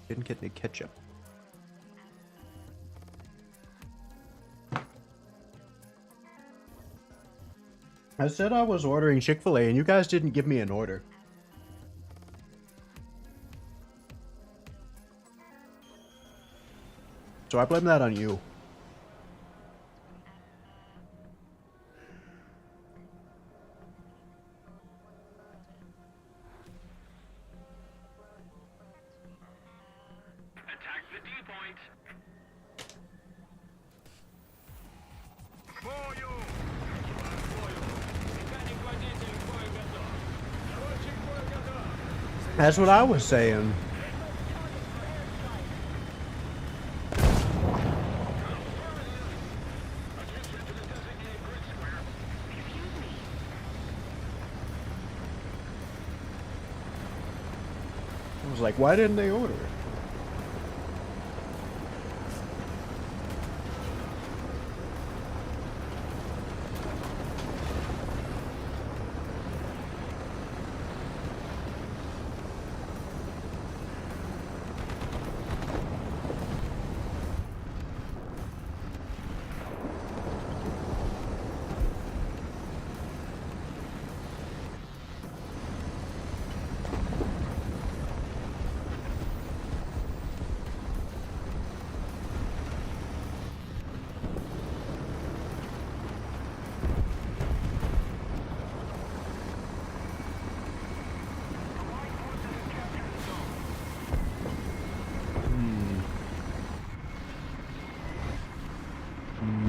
Didn't get any ketchup. I said I was ordering Chick-fil-A and you guys didn't give me an order. So I blame that on you. Attack the D point. Бою! Механик водитель, бой готов. Летчик, бой готов. That's what I was saying. I was like, why didn't they order it?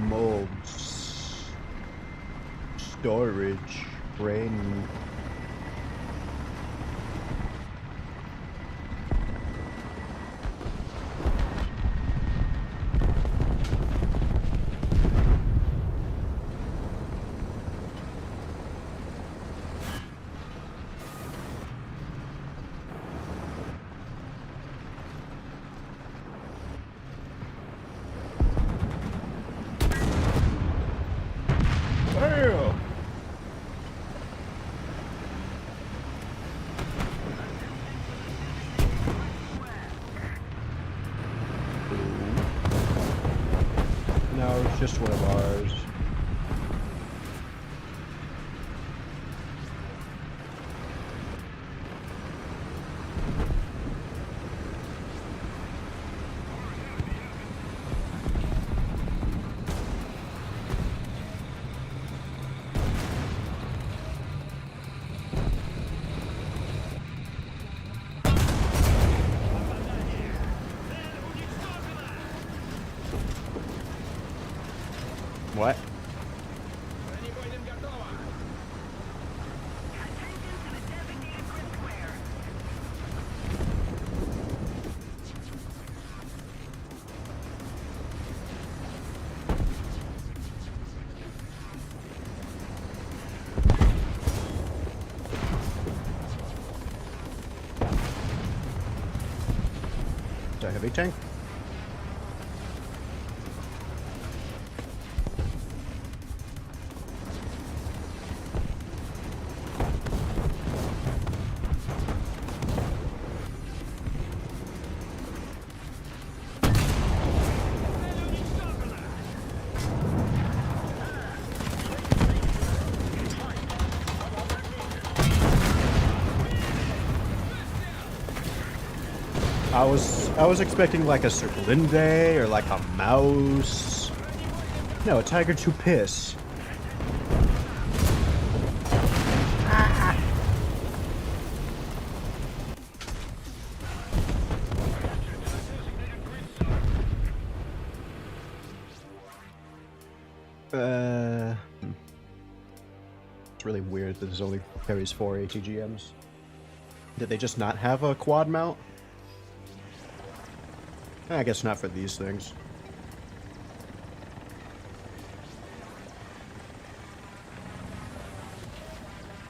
Molds. Storage. Brain. Damn! No, it's just one of ours. What? Бронебойным готово. Attention to the designated grid square. It's a heavy tank. I was expecting like a Serpelinde or like a mouse. No, a tiger to piss. It's really weird that this only carries 4 ATGMs. Did they just not have a quad mount? I guess not for these things.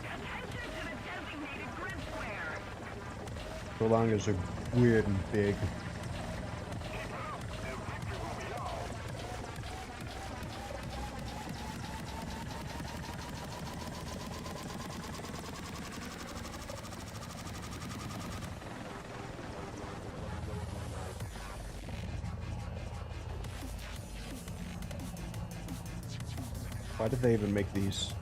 Attention to the designated grid square. So long as they're weird and big. Why did they even make these?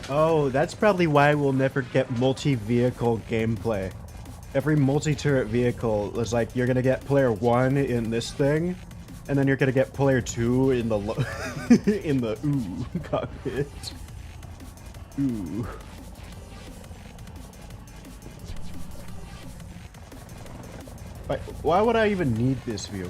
Oh, that's probably why we'll never get multi-vehicle gameplay. Every multi-turret vehicle is like, you're gonna get player 1 in this thing, and then you're gonna get player 2 in the in the cockpit. Ooh. Why would I even need this view?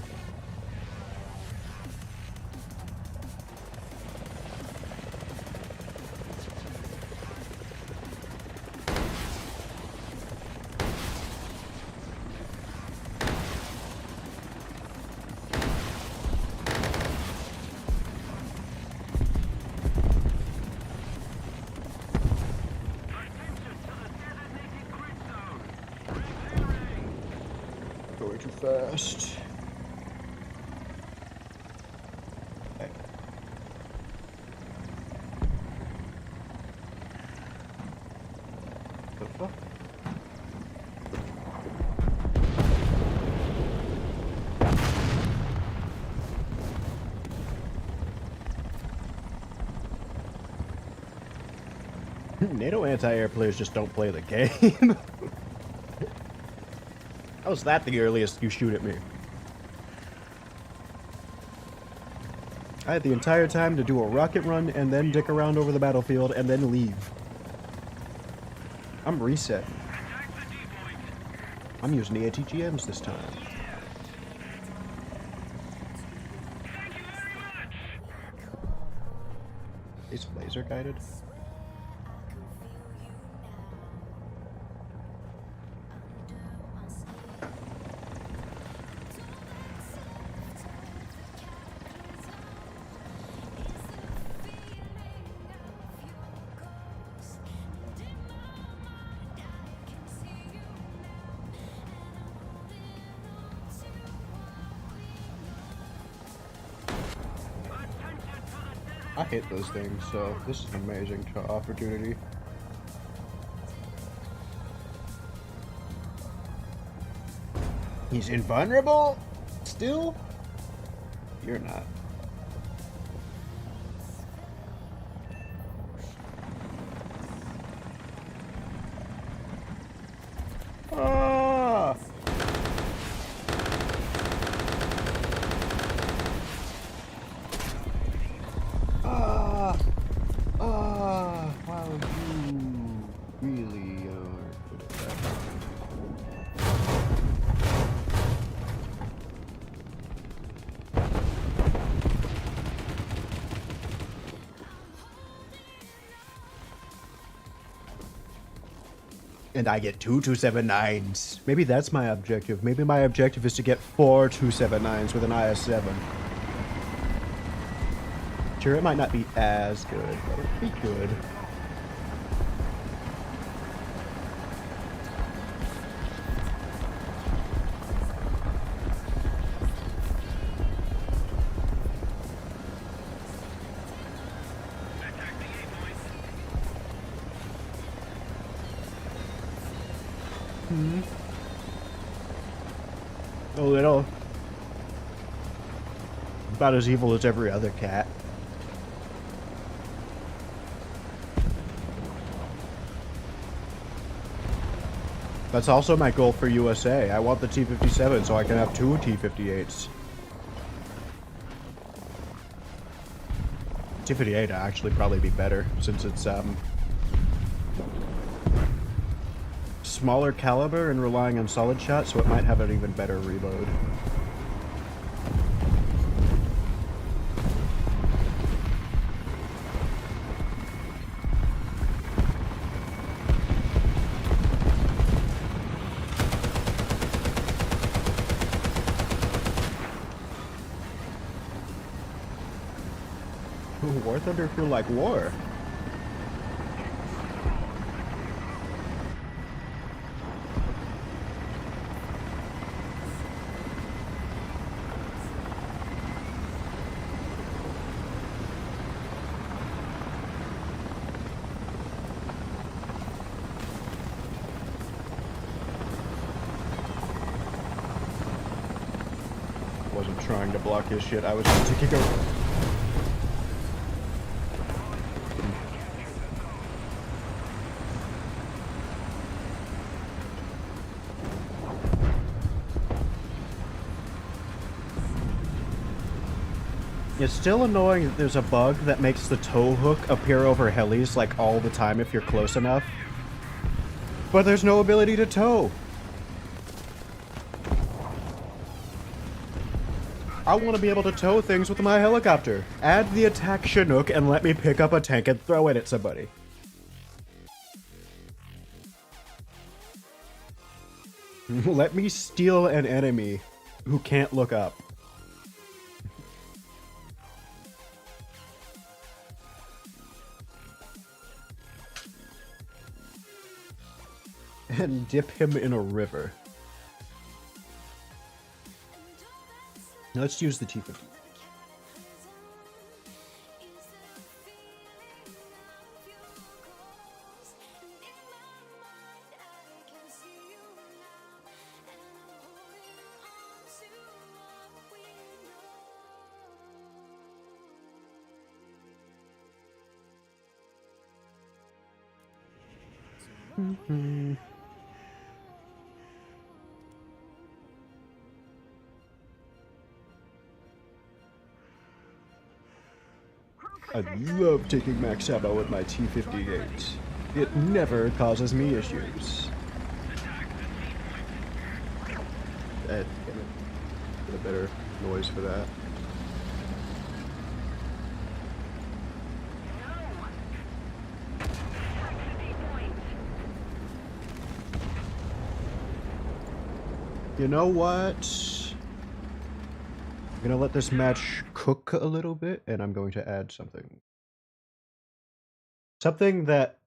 Going too fast. Okay. The fuck? NATO anti-air players just don't play the game. How's that the earliest you shoot at me? I had the entire time to do a rocket run and then dick around over the battlefield and then leave. I'm reset. I'm using the ATGMs this time. Is laser guided? I hate those things, so this is an amazing opportunity. He's invulnerable? Still? You're not. Ah! Wow, you really are good at that. And I get 2 279s. Maybe that's my objective. Maybe my objective is to get 4 279s with an IS-7. Sure, it might not be as good, but it'd be good. A little. About as evil as every other cat. That's also my goal for USA. I want the T-57 so I can have 2 T-58s. T-58 would actually probably be better since it's smaller caliber and relying on solid shot, so it might have an even better reload. War Thunder feel like war. trying to block his shit. I was just taking over. It's still annoying that there's a bug that makes the tow hook appear over helis like all the time if you're close enough. But there's no ability to tow. I want to be able to tow things with my helicopter. Add the attack Chinook and let me pick up a tank and throw it at somebody. Let me steal an enemy who can't look up. And dip him in a river. Let's use the T50. I love taking max ammo with my T58. It never causes me issues. Damn it. Get a better noise for that. You know what? I'm gonna let this match cook a little bit, and I'm going to add something. Something that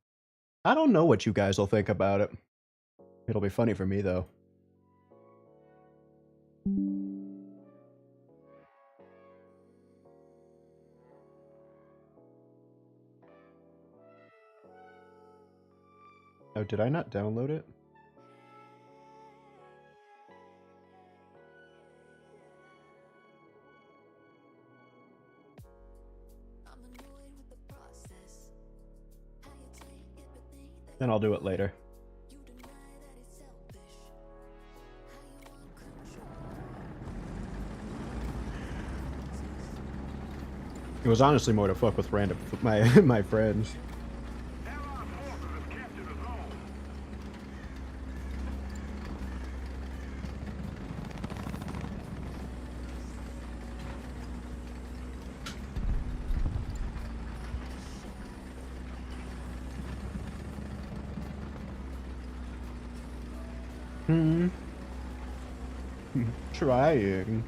I don't know what you guys will think about it. It'll be funny for me, though. Oh, did I not download it? Then I'll do it later. It was honestly more to fuck with random my friends. Trying.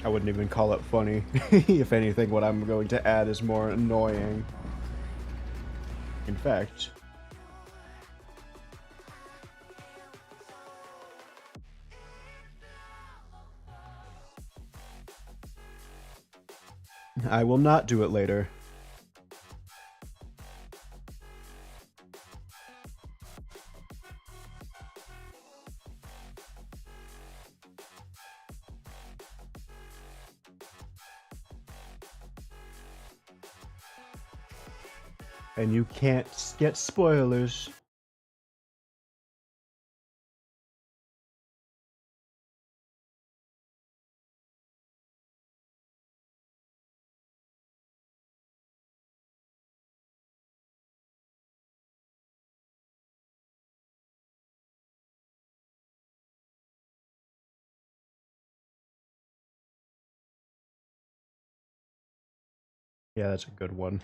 I wouldn't even call it funny. If anything, what I'm going to add is more annoying. In fact... I will not do it later. And you can't get spoilers. Yeah, that's a good one.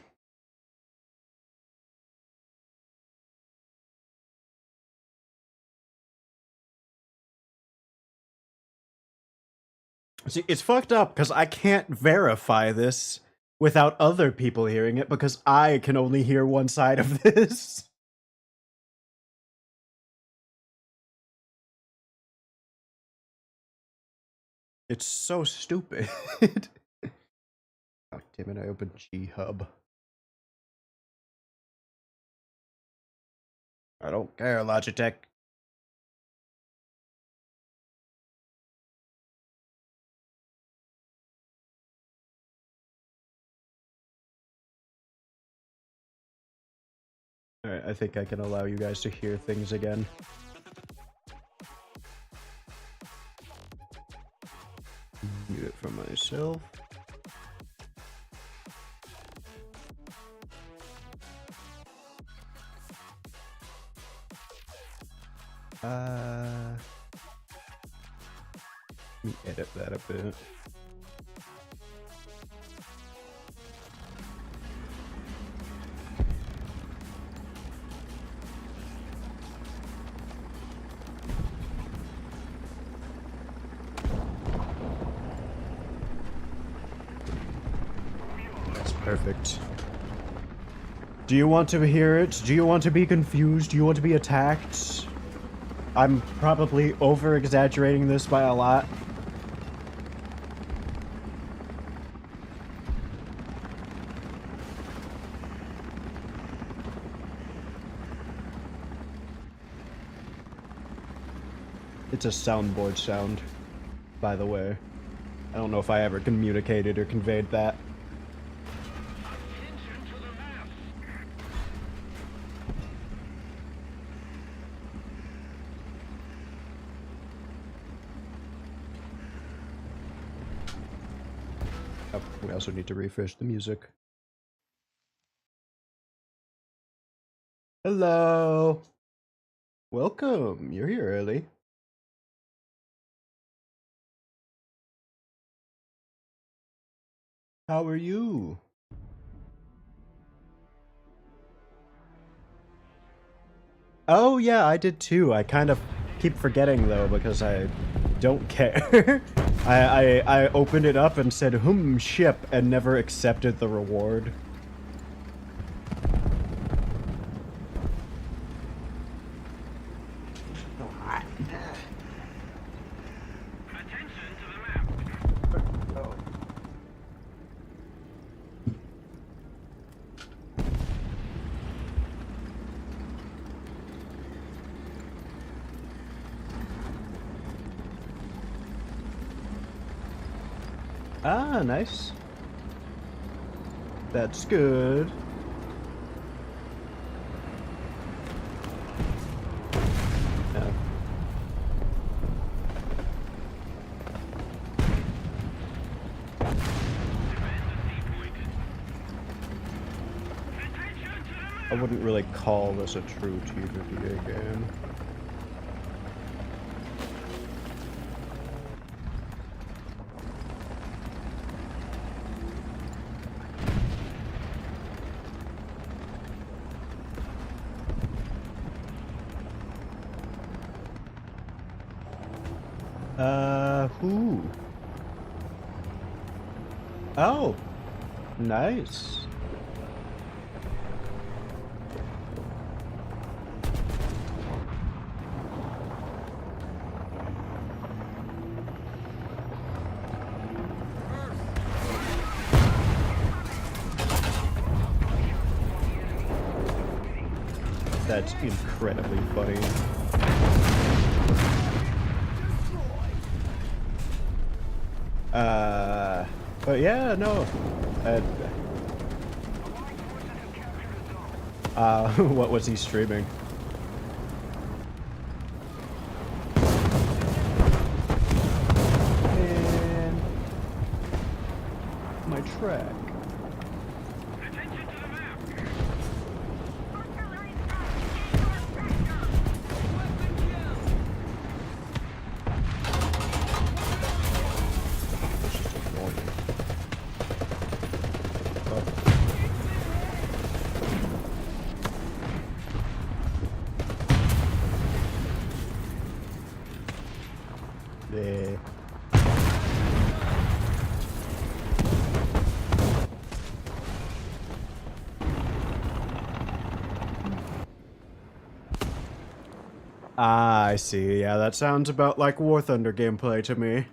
See, it's fucked up because I can't verify this without other people hearing it because I can only hear one side of this. It's so stupid. Oh, damn it, I opened G-Hub. I don't care, Logitech. Alright, I think I can allow you guys to hear things again. Mute it for myself. Let me edit that a bit. That's perfect. Do you want to hear it? Do you want to be confused? Do you want to be attacked? I'm probably over-exaggerating this by a lot. It's a soundboard sound, by the way. I don't know if I ever communicated or conveyed that. Oh, we also need to refresh the music. Hello! Welcome! You're here early. How are you? Oh yeah, I did too. I kind of keep forgetting though because I don't care. I opened it up and said ship and never accepted the reward. Ah, nice. That's good. Yeah. I wouldn't really call this a true TVPA game. Who? Oh, nice. That's incredibly funny. But yeah, no. What was he streaming? And my track. There. Ah, I see. Yeah, that sounds about like War Thunder gameplay to me.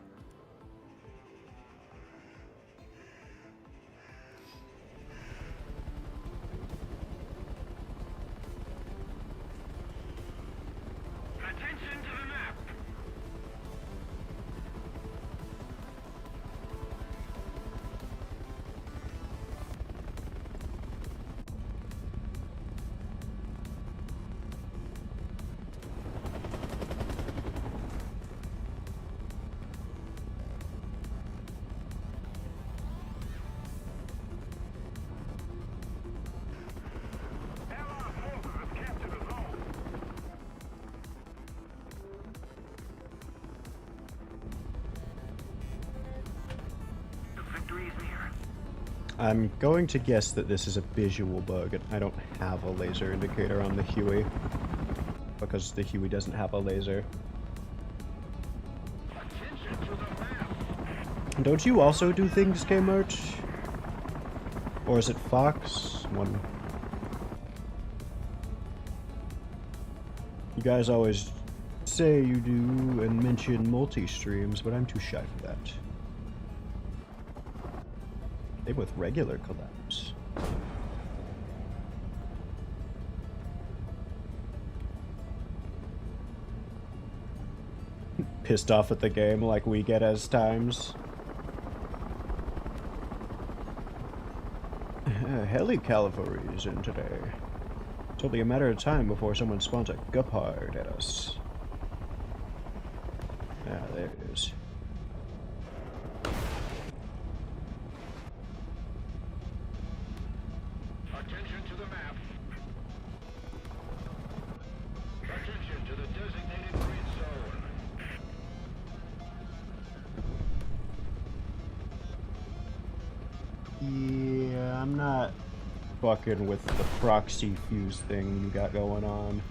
I'm going to guess that this is a visual bug, and I don't have a laser indicator on the Huey. Because the Huey doesn't have a laser. Don't you also do things, Kmart? Or is it Fox? One. You guys always say you do and mention multi-streams, but I'm too shy for that. Same with regular collabs. Pissed off at the game like we get as times. Heli cavalry's in today. It's only a matter of time before someone spawns a Guppard at us. Ah, there it is. Attention to the map. Attention to the designated grid zone. Yeah, I'm not fucking with the proxy fuse thing you got going on.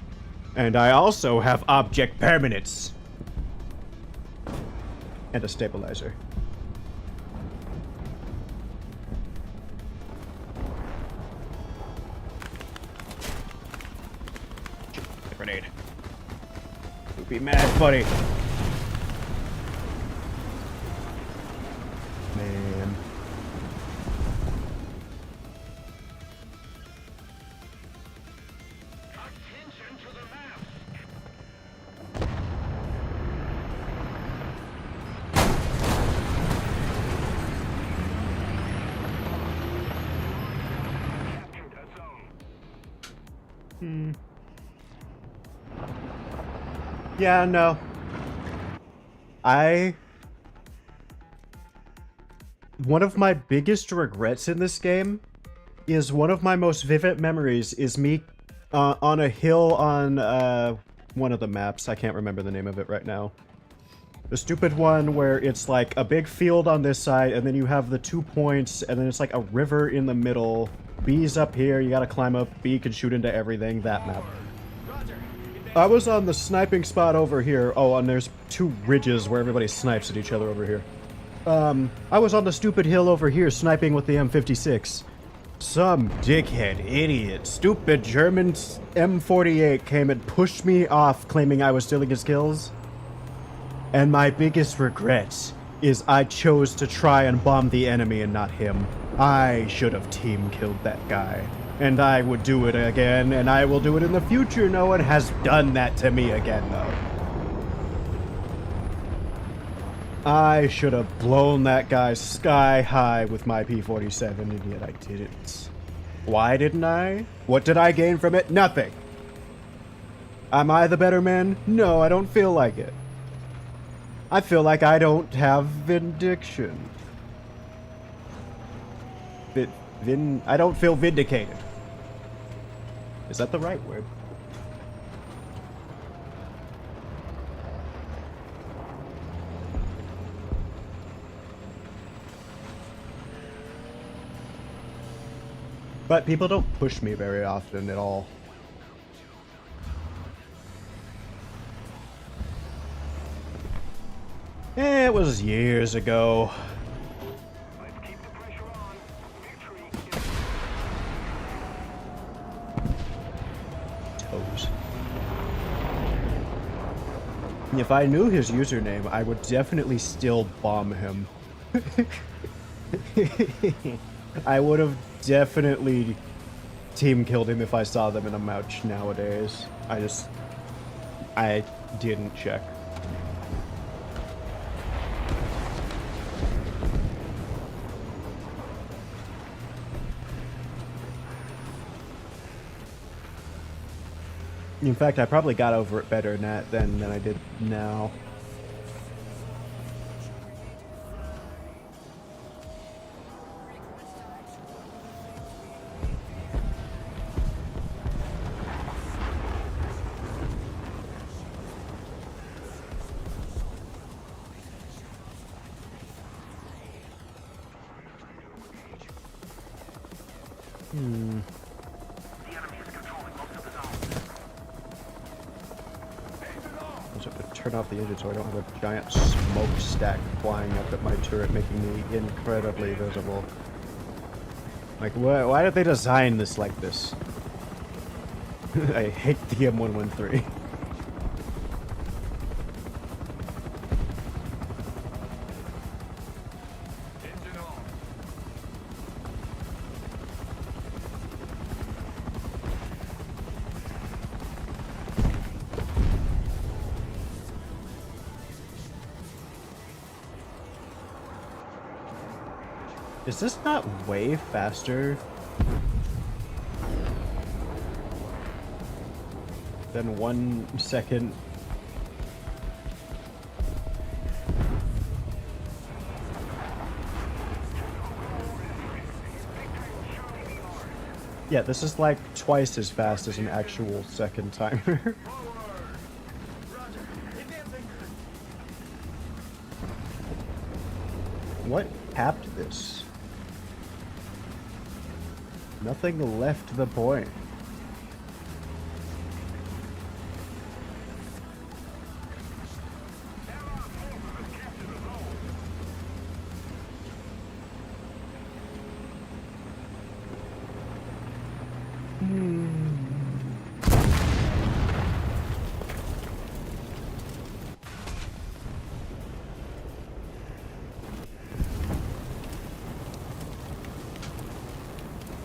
And I also have object permanence. And a stabilizer. Grenade. Don't be mad, buddy. Man. Attention to the map. Captured a zone. Yeah, no. One of my biggest regrets in this game is one of my most vivid memories is me on a hill on one of the maps. I can't remember the name of it right now. The stupid one where it's like a big field on this side and then you have the 2 points and then it's like a river in the middle. B's up here, you gotta climb up, B can shoot into everything, that map. I was on the sniping spot over here. Oh, and there's 2 ridges where everybody snipes at each other over here. I was on the stupid hill over here sniping with the M56. Some dickhead, idiot, stupid German M48 came and pushed me off claiming I was stealing his kills. And my biggest regret is I chose to try and bomb the enemy and not him. I should have team killed that guy. And I would do it again, and I will do it in the future. No one has done that to me again, though. I should have blown that guy sky high with my P47, and yet I didn't. Why didn't I? What did I gain from it? Nothing. Am I the better man? No, I don't feel like it. I feel like I don't have vindication. I don't feel vindicated. Is that the right word? But people don't push me very often at all. It was years ago. Let's keep the pressure on. Victory is Toes. If I knew his username, I would definitely still bomb him. I would have definitely team killed him if I saw them in a match nowadays. I didn't check. In fact, I probably got over it better than I did now. The enemy is controlling most of the zone. I just have to turn off the engine so I don't have a giant smokestack flying up at my turret, making me incredibly visible. Like, why did they design this like this? I hate the M113. Engine on. Is this not way faster than 1 second? Yeah, this is like twice as fast as an actual second timer. What tapped this? Nothing left the point.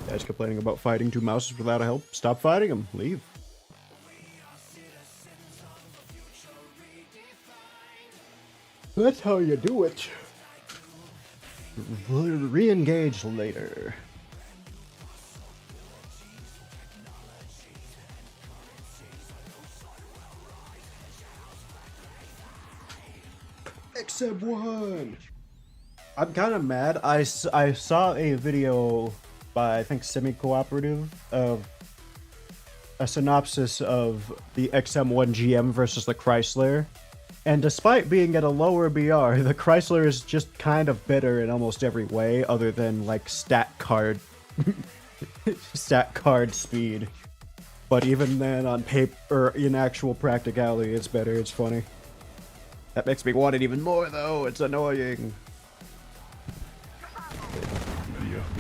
Guys complaining about fighting 2 mouses without a help? Stop fighting them. Leave. That's how you do it. Re-engage later. Except one. I'm kind of mad. I saw a video by, I think, Semi-Cooperative of a synopsis of the XM1 GM versus the Chrysler. And despite being at a lower BR, the Chrysler is just kind of better in almost every way other than, like, stat card speed. But even then, on paper, in actual practicality, it's better. It's funny. That makes me want it even more, though. It's annoying.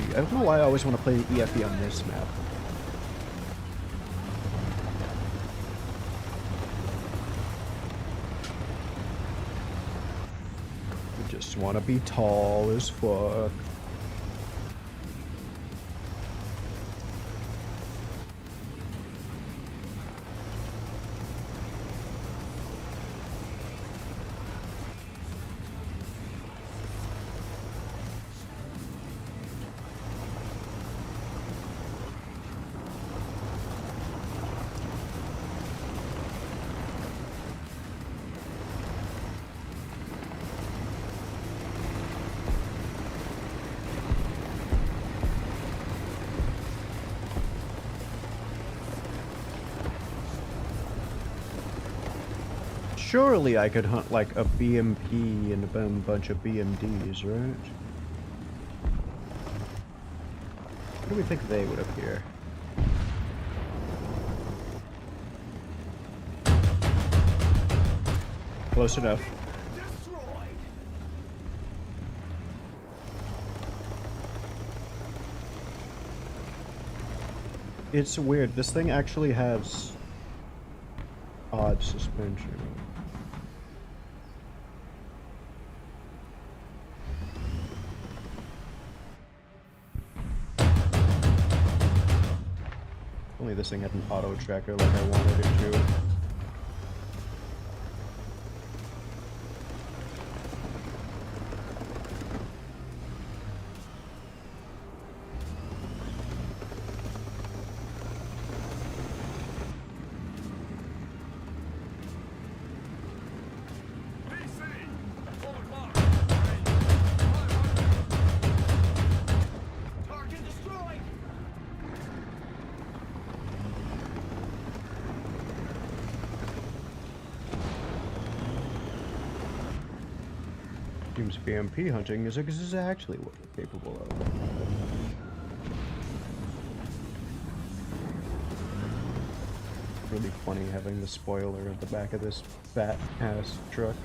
I don't know why I always want to play EFE on this map. I just want to be tall as fuck. Surely I could hunt like a BMP and a bunch of BMDs, right? Where do we think they would appear? Close enough. It's weird. This thing actually has odd suspension. Only this thing had an auto tracker like I wanted it to. Seems BMP hunting is exactly what we're capable of. really funny having the spoiler at the back of this fat ass truck.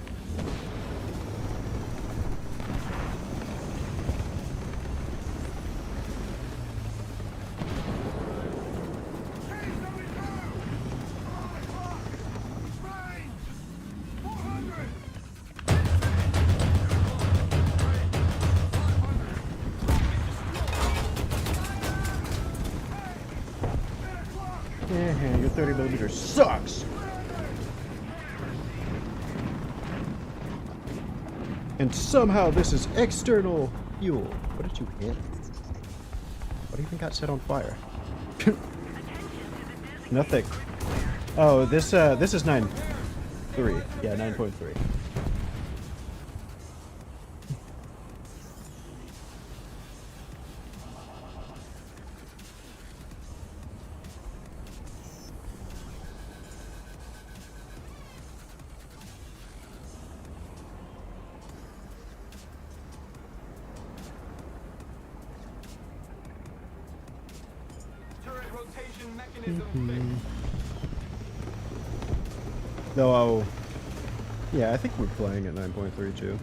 Yeah, your 30mm sucks! And somehow this is external fuel. What did you hit? What even got set on fire? Nothing. Oh, this is 9.3. Yeah, 9.3. Turret rotation mechanism Though, yeah, I think we're playing at 9.3 too.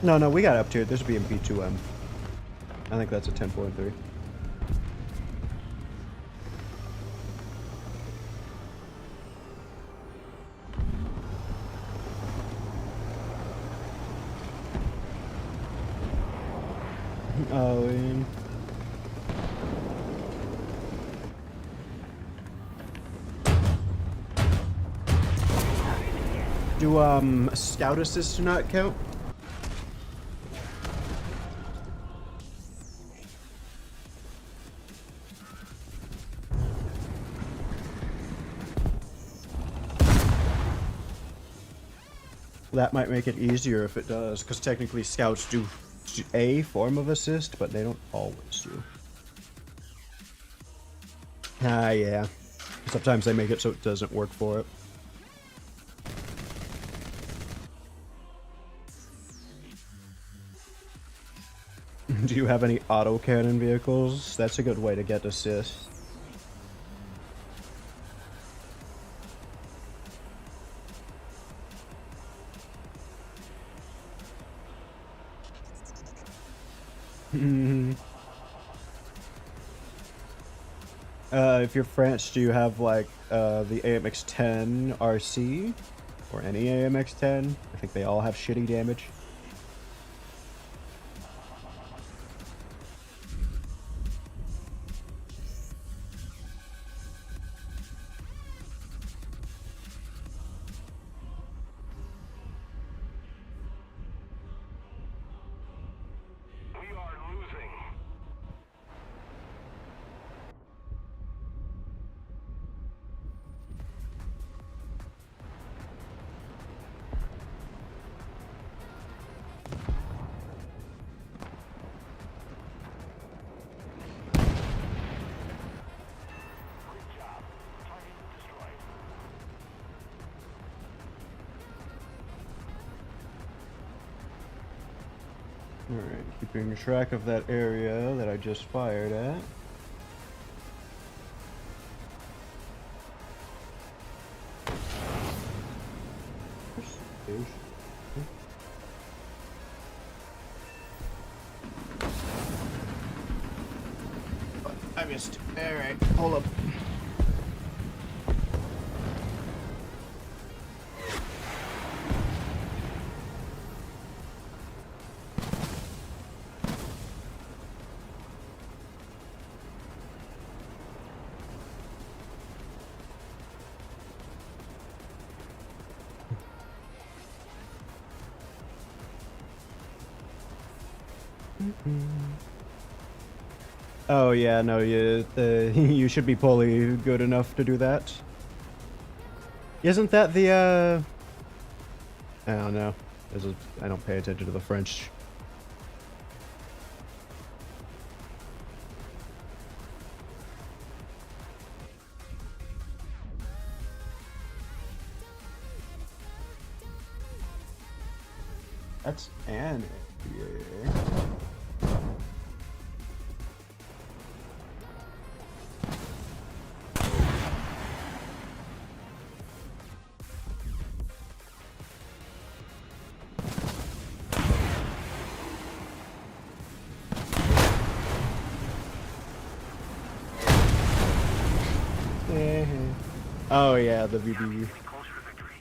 No, we got up to it. This would be in B2M. I think that's a 10.3. Oh, and do scout assists not count? That might make it easier if it does, because technically scouts do a form of assist, but they don't always do. Ah, yeah. Sometimes they make it so it doesn't work for it. Do you have any autocannon vehicles? That's a good way to get assists. If you're French, do you have like the AMX-10 RC or any AMX-10? I think they all have shitty damage. We are losing. Alright, keeping track of that area that I just fired at. I missed. Alright, hold up. Oh yeah, no, you should be fully good enough to do that. Isn't that the I don't know. I don't pay attention to the French. That's an yeah. Oh yeah, the VB. Closer to victory.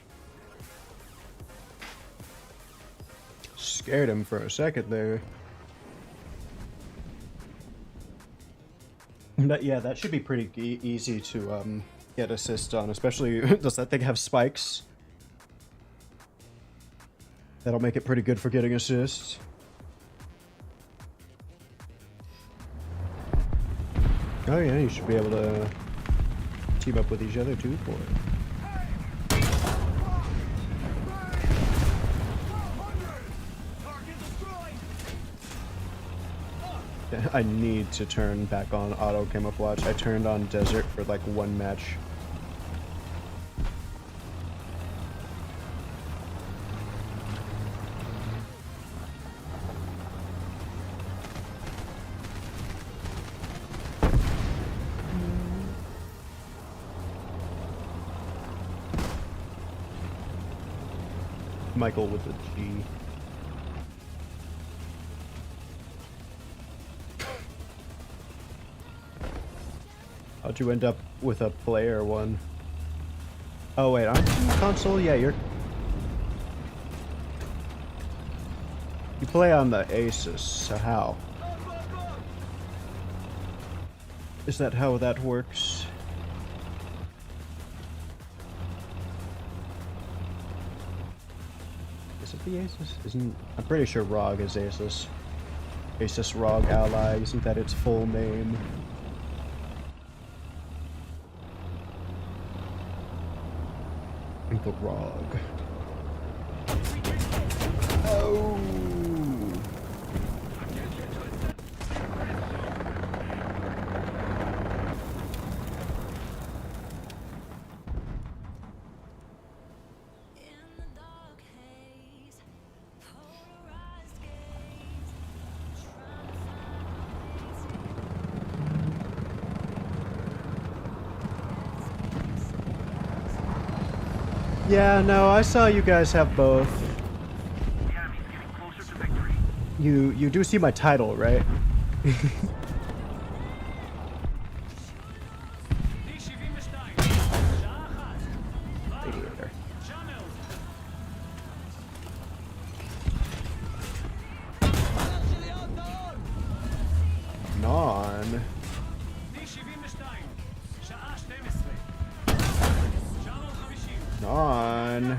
Scared him for a second there. But yeah, that should be pretty easy to get assist on, especially does that thing have spikes? That'll make it pretty good for getting assists. Oh yeah, you should be able to team up with each other too for it. Yeah, I need to turn back on auto camouflage. I turned on desert for like one match. Michael with a G. How'd you end up with a player one? Oh wait, aren't you console? Yeah, you play on the Asus, so how? Is that how that works? Is it the Asus? Isn't I'm pretty sure ROG is Asus. Asus ROG Ally, isn't that its full name? The ROG. Oh. Yeah, no, I saw you guys have both. The enemy's getting closer to victory. You do see my title, right? Radiator. Non. Non.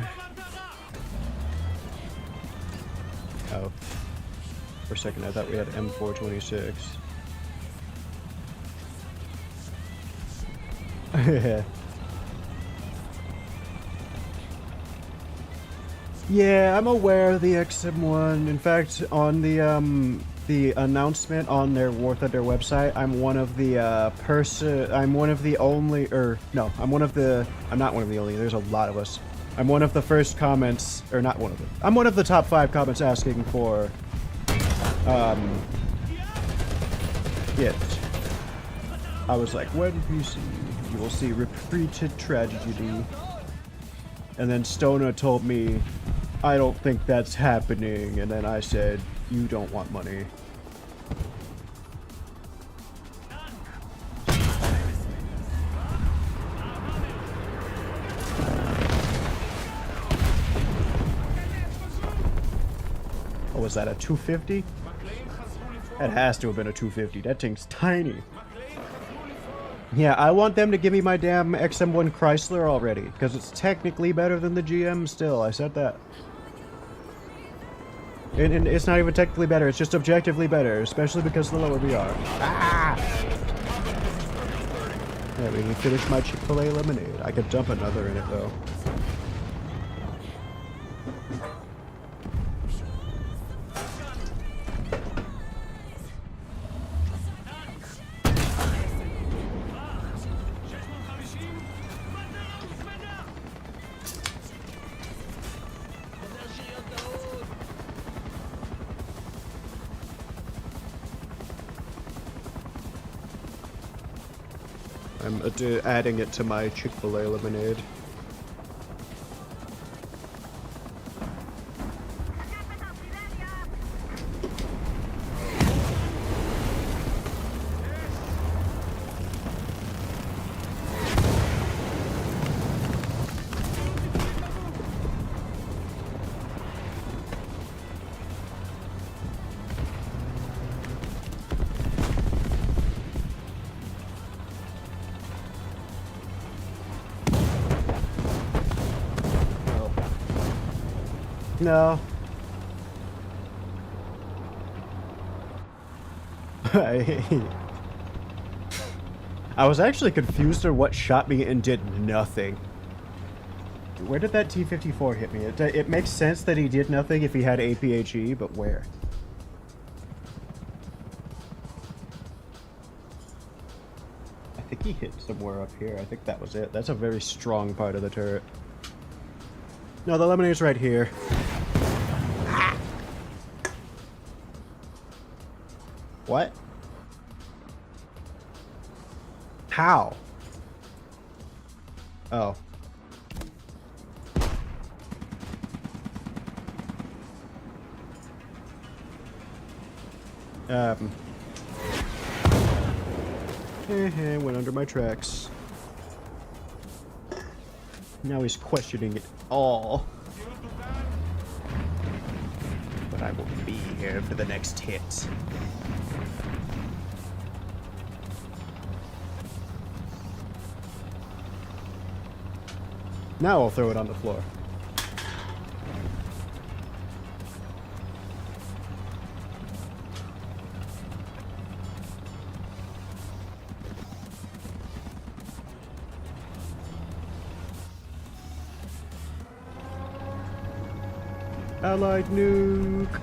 Oh. For a second I thought we had M426. Yeah, I'm aware of the XM1. In fact, on the announcement on their War Thunder website, I'm one of the I'm one of the only, I'm not one of the only, there's a lot of us. I'm one of the first comments, or not one of them. I'm one of the top 5 comments asking for, it. I was like, when you will see repeated tragedy. And then Stoner told me, I don't think that's happening. And then I said, you don't want money. Oh, was that a 250? That has to have been a 250. That thing's tiny. Yeah, I want them to give me my damn XM1 Chrysler already, because it's technically better than the GM still. I said that. And it's not even technically better, it's just objectively better, especially because of the lower VR. Ah! Yeah, we can finish my Chick-fil-A lemonade. I could dump another in it, though. I'm adding it to my Chick-fil-A lemonade. No. I was actually confused on what shot me and did nothing. Where did that T-54 hit me? It makes sense that he did nothing if he had APHE, but where? I think he hit somewhere up here. I think that was it. That's a very strong part of the turret. No, the lemonade's right here. What? How? Oh. Went under my tracks. Now he's questioning it all. But I will be here for the next hit. Now I'll throw it on the floor. Allied nuke.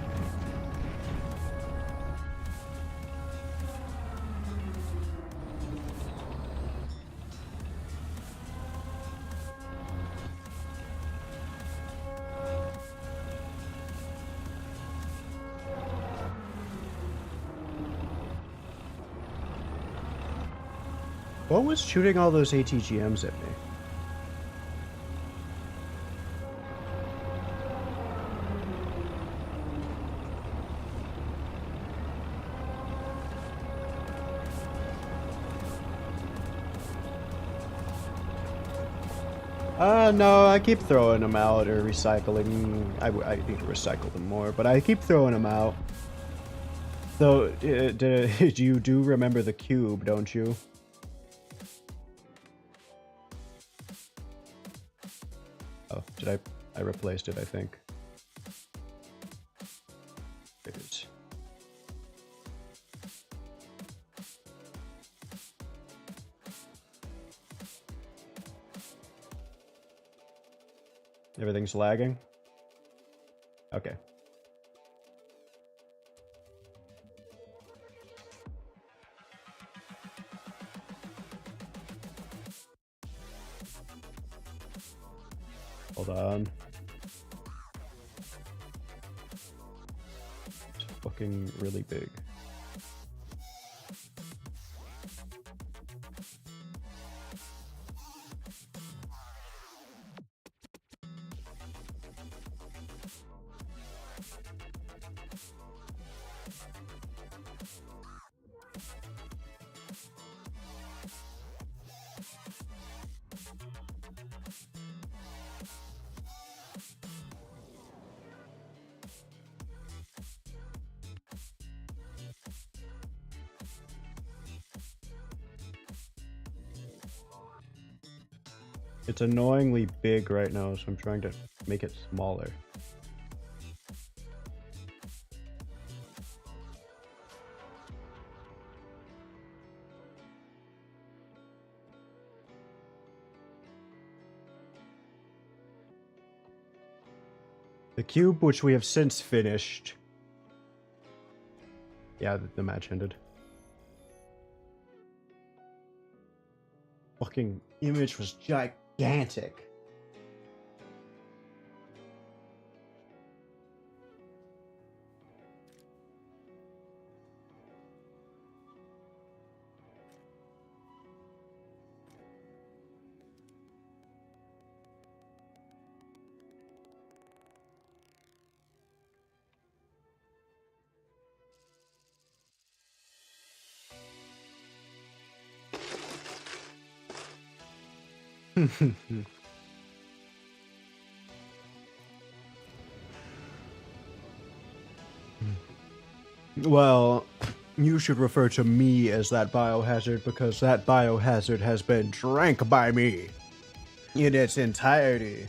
What was shooting all those ATGMs at me? No, I keep throwing them out or recycling. I need to recycle them more, but I keep throwing them out. So, you do remember the cube, don't you? Oh, did I replaced it, I think. It is. Everything's lagging? Okay. Hold on. It's fucking really big. It's annoyingly big right now, so I'm trying to make it smaller. The cube, which we have since finished. Yeah, the match ended. Fucking image was gigantic. Well, you should refer to me as that biohazard because that biohazard has been drank by me in its entirety.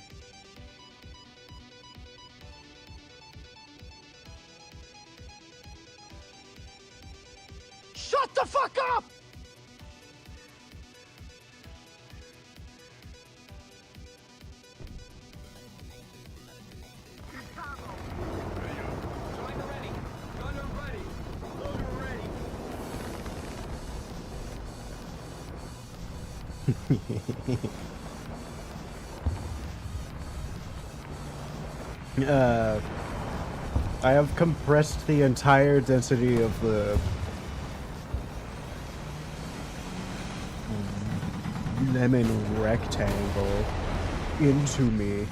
I have compressed the entire density of the lemon rectangle into me.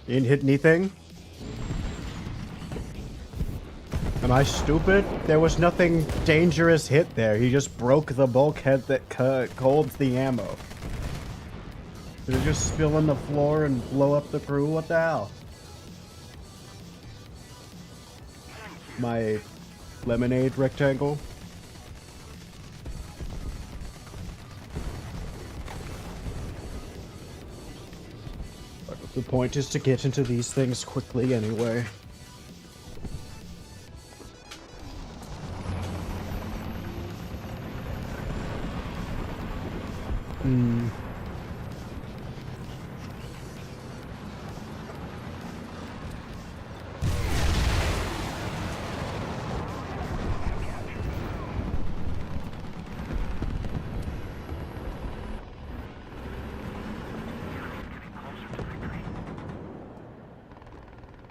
You didn't hit anything? Am I stupid? There was nothing dangerous hit there. He just broke the bulkhead that holds the ammo. Did it just spill on the floor and blow up the crew? What the hell? My lemonade rectangle? The point is to get into these things quickly anyway.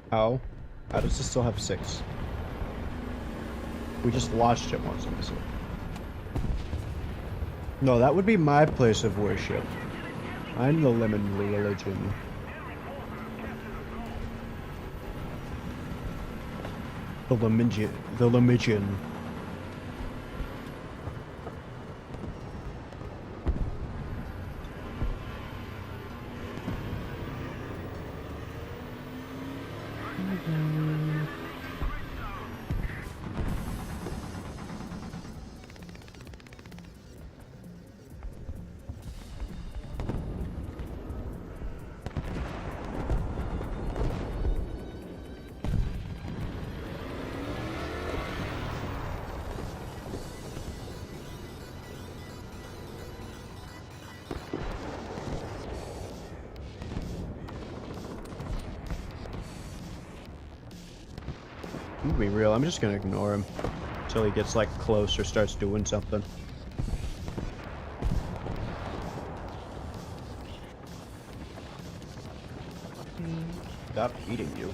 How? How does this still have 6? We just launched it once, I see. No, that would be my place of worship. I'm the lemon religion. The Lemigian. The Lemigian. To be real, I'm just gonna ignore him until he gets like close or starts doing something. Stop eating you.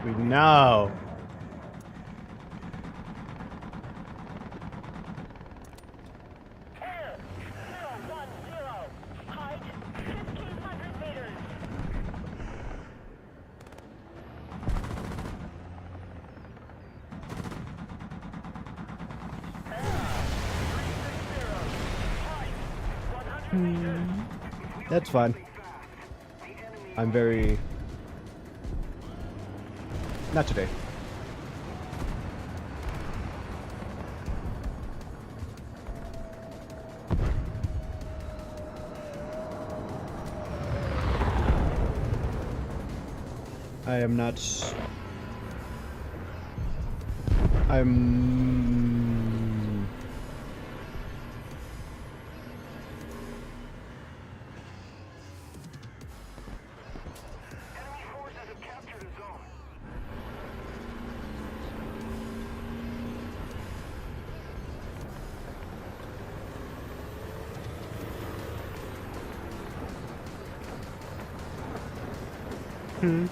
We know. That's fine. I'm very... Not today. I am not... I'm... Enemy forces have captured a zone.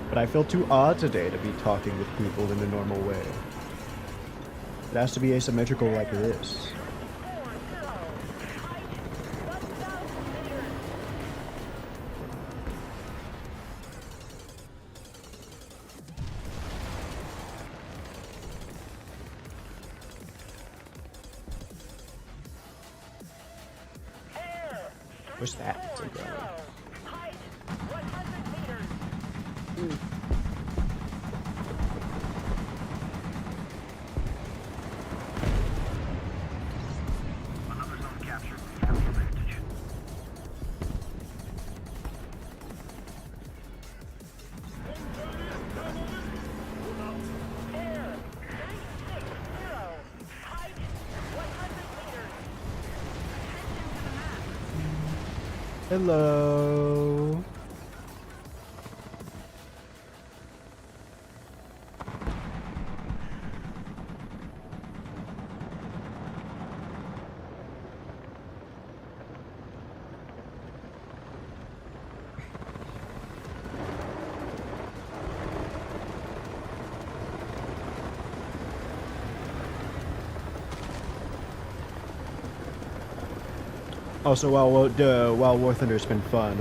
But I feel too odd today to be talking with people in a normal way. It has to be asymmetrical like this. Where's that thing going? Height 100 meters. Another zone captured. Have the advantage. Air 360. Height 100 meters. Hello. Also, while War Thunder's been fun,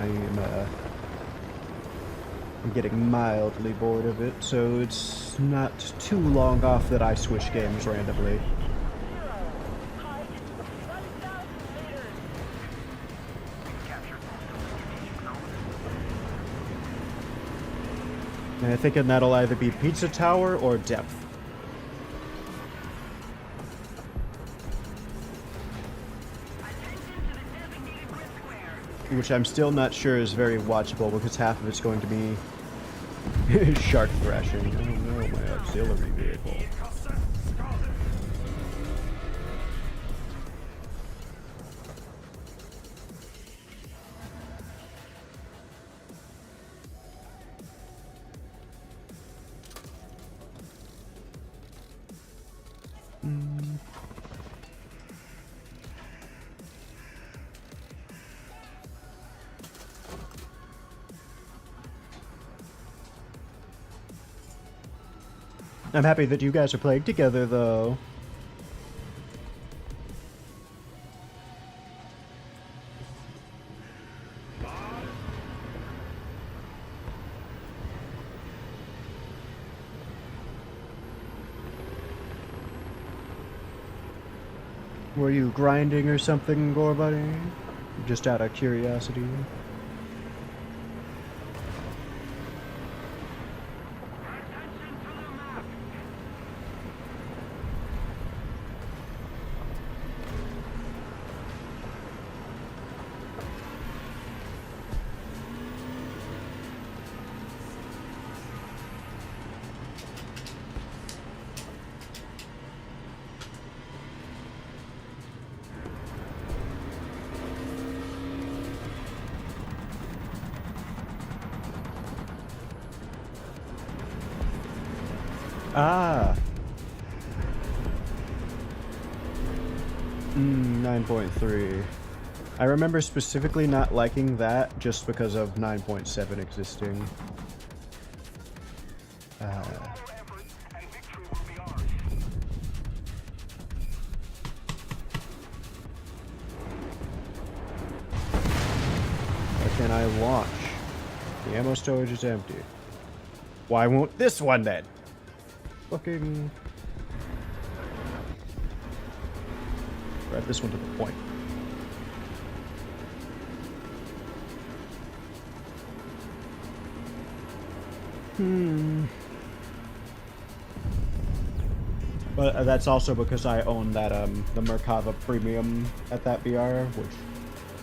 I'm getting mildly bored of it, so it's not too long off that I switch games randomly. Height 1,000 meters. Captured most of the engagement zone. And I think that'll either be Pizza Tower or Depth. Which I'm still not sure is very watchable because half of it's going to be shark thrashing. Oh no, my auxiliary vehicle. I'm happy that you guys are playing together, though. Were you grinding or something, Gore Buddy? Just out of curiosity. Ah. 9.3. I remember specifically not liking that just because of 9.7 existing. Efforts and victory will be ours. Why can't I launch? The ammo storage is empty. Why won't this one then? Fucking... Grab this one to the point. But that's also because I own that the Merkava Premium at that BR, which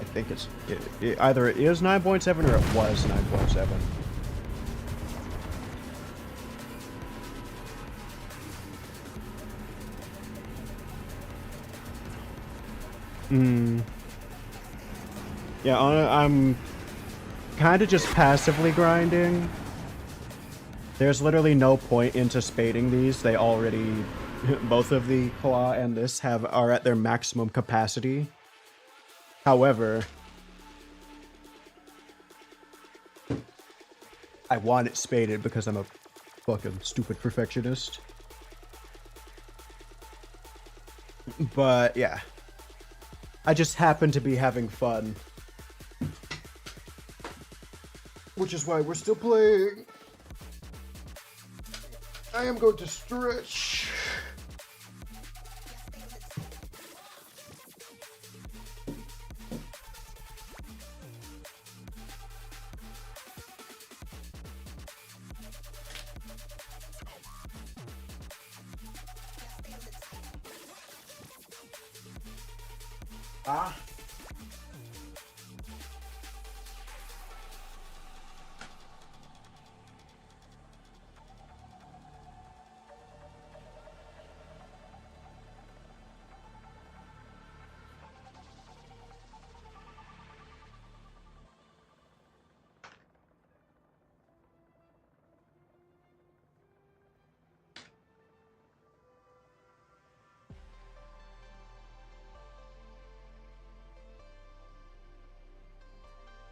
I think it's either it is 9.7 or it was 9.7. Yeah, I'm kind of just passively grinding. There's literally no point into spading these. They already, both of the claw and this are at their maximum capacity. However, I want it spaded because I'm a fucking stupid perfectionist. But yeah, I just happen to be having fun. Which is why we're still playing. I am going to stretch. Ah.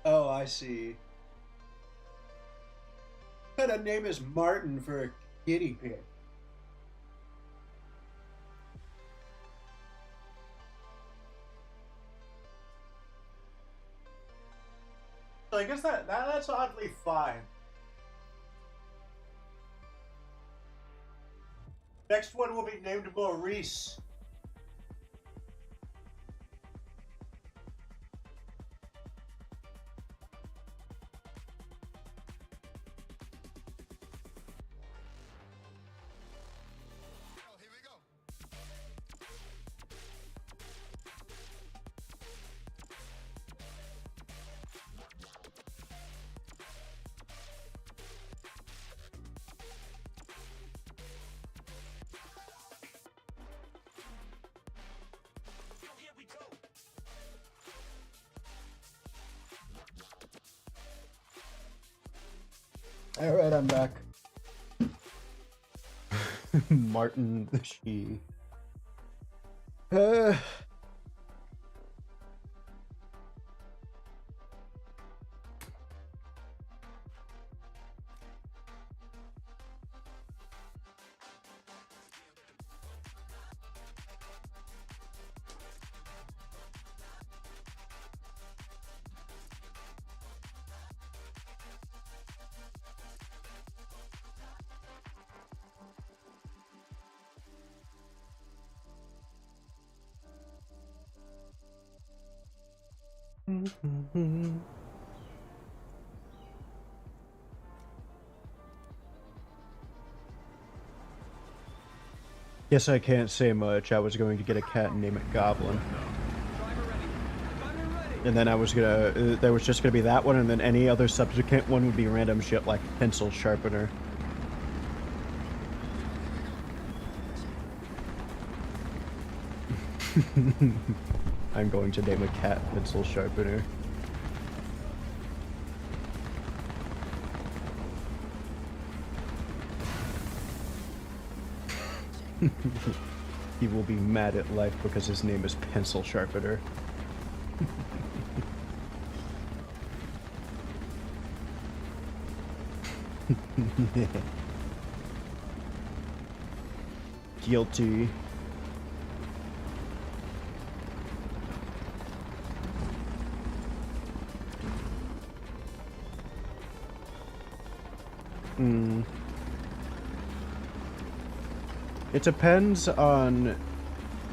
Oh, I see. What kind of name is Martin for a guinea pig? So I guess that's oddly fine. Next one will be named Maurice. Alright, I'm back. Martin the She. Guess I can't say much. I was going to get a cat and name it Goblin. And then I was gonna, there was just gonna be that one, and then any other subsequent one would be random shit like pencil sharpener. I'm going to name a cat pencil sharpener. He will be mad at life because his name is Pencil Sharpener. Guilty. It depends on...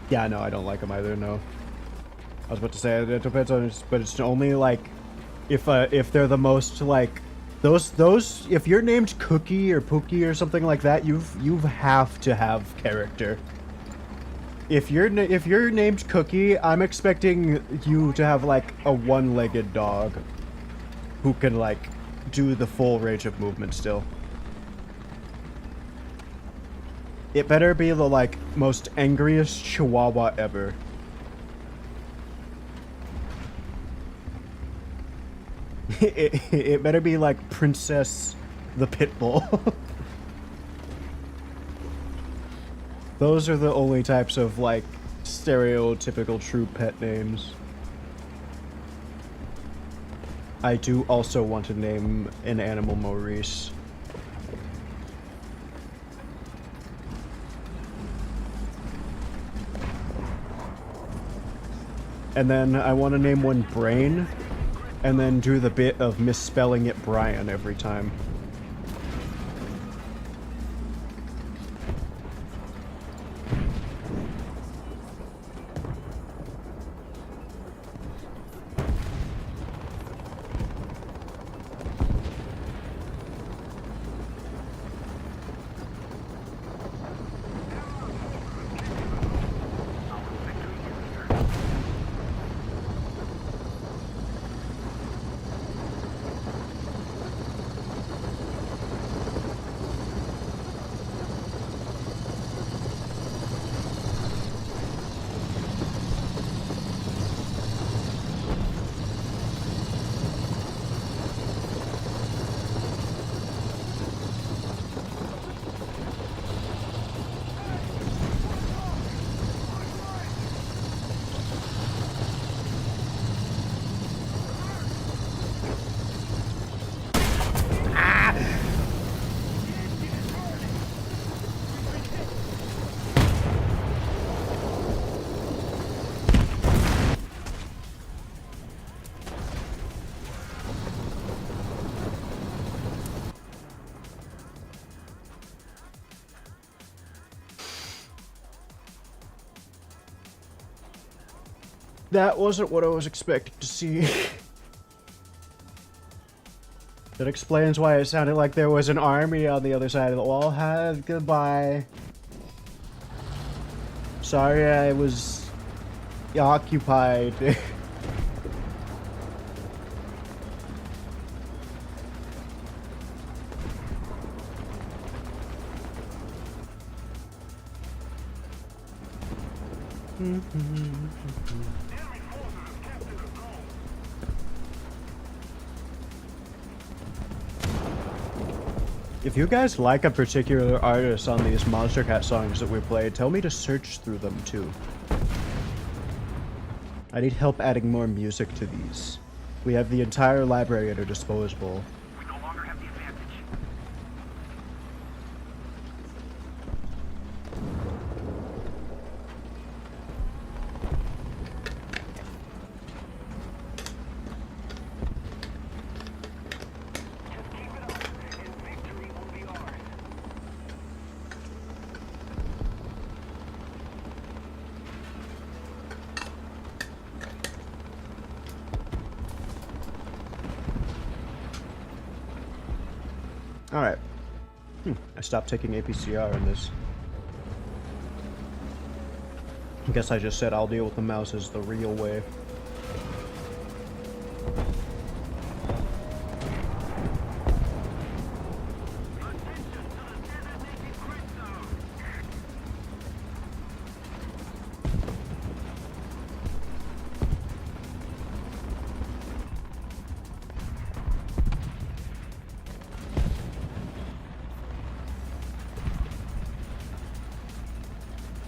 Yeah, no, I don't like them either, no. I was about to say, it depends on... But it's only, like... If they're the most, like... Those... If you're named Cookie or Pookie or something like that, you have to have character. If you're named Cookie, I'm expecting you to have, like, a one-legged dog. Who can, like, do the full range of movement still. It better be the, like, most angriest chihuahua ever. It better be like Princess the Pitbull. Those are the only types of like stereotypical true pet names. I do also want to name an animal Maurice. And then I want to name one Brain, and then do the bit of misspelling it Brian every time. That wasn't what I was expecting to see. That explains why it sounded like there was an army on the other side of the wall. Have goodbye. Sorry, I was occupied. If you guys like a particular artist on these Monster Cat songs that we played, tell me to search through them too. I need help adding more music to these. We have the entire library at our disposal. We no longer have the advantage. Just keep it up, and victory will be ours. Alright. I stopped taking APCR in this. I guess I just said I'll deal with the mouses the real way.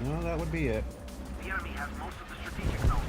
No, that would be it. The enemy has most of the strategic zones.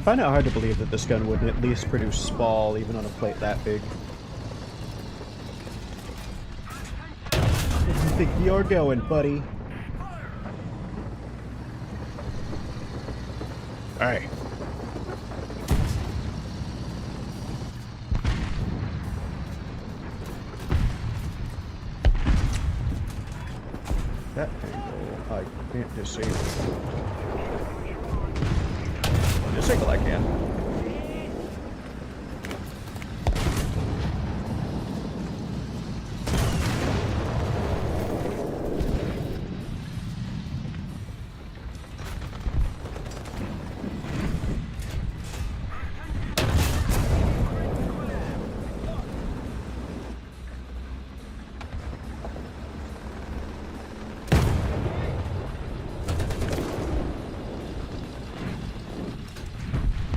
find it hard to believe that this gun wouldn't at least produce spall even on a plate that big. Where do you think you're going, buddy? Alright. That angle, I can't disable. Disable I can.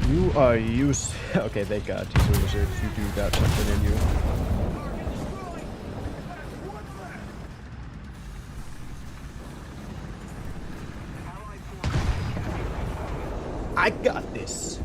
You are used. Okay, they got user if you do got something in you. I got this.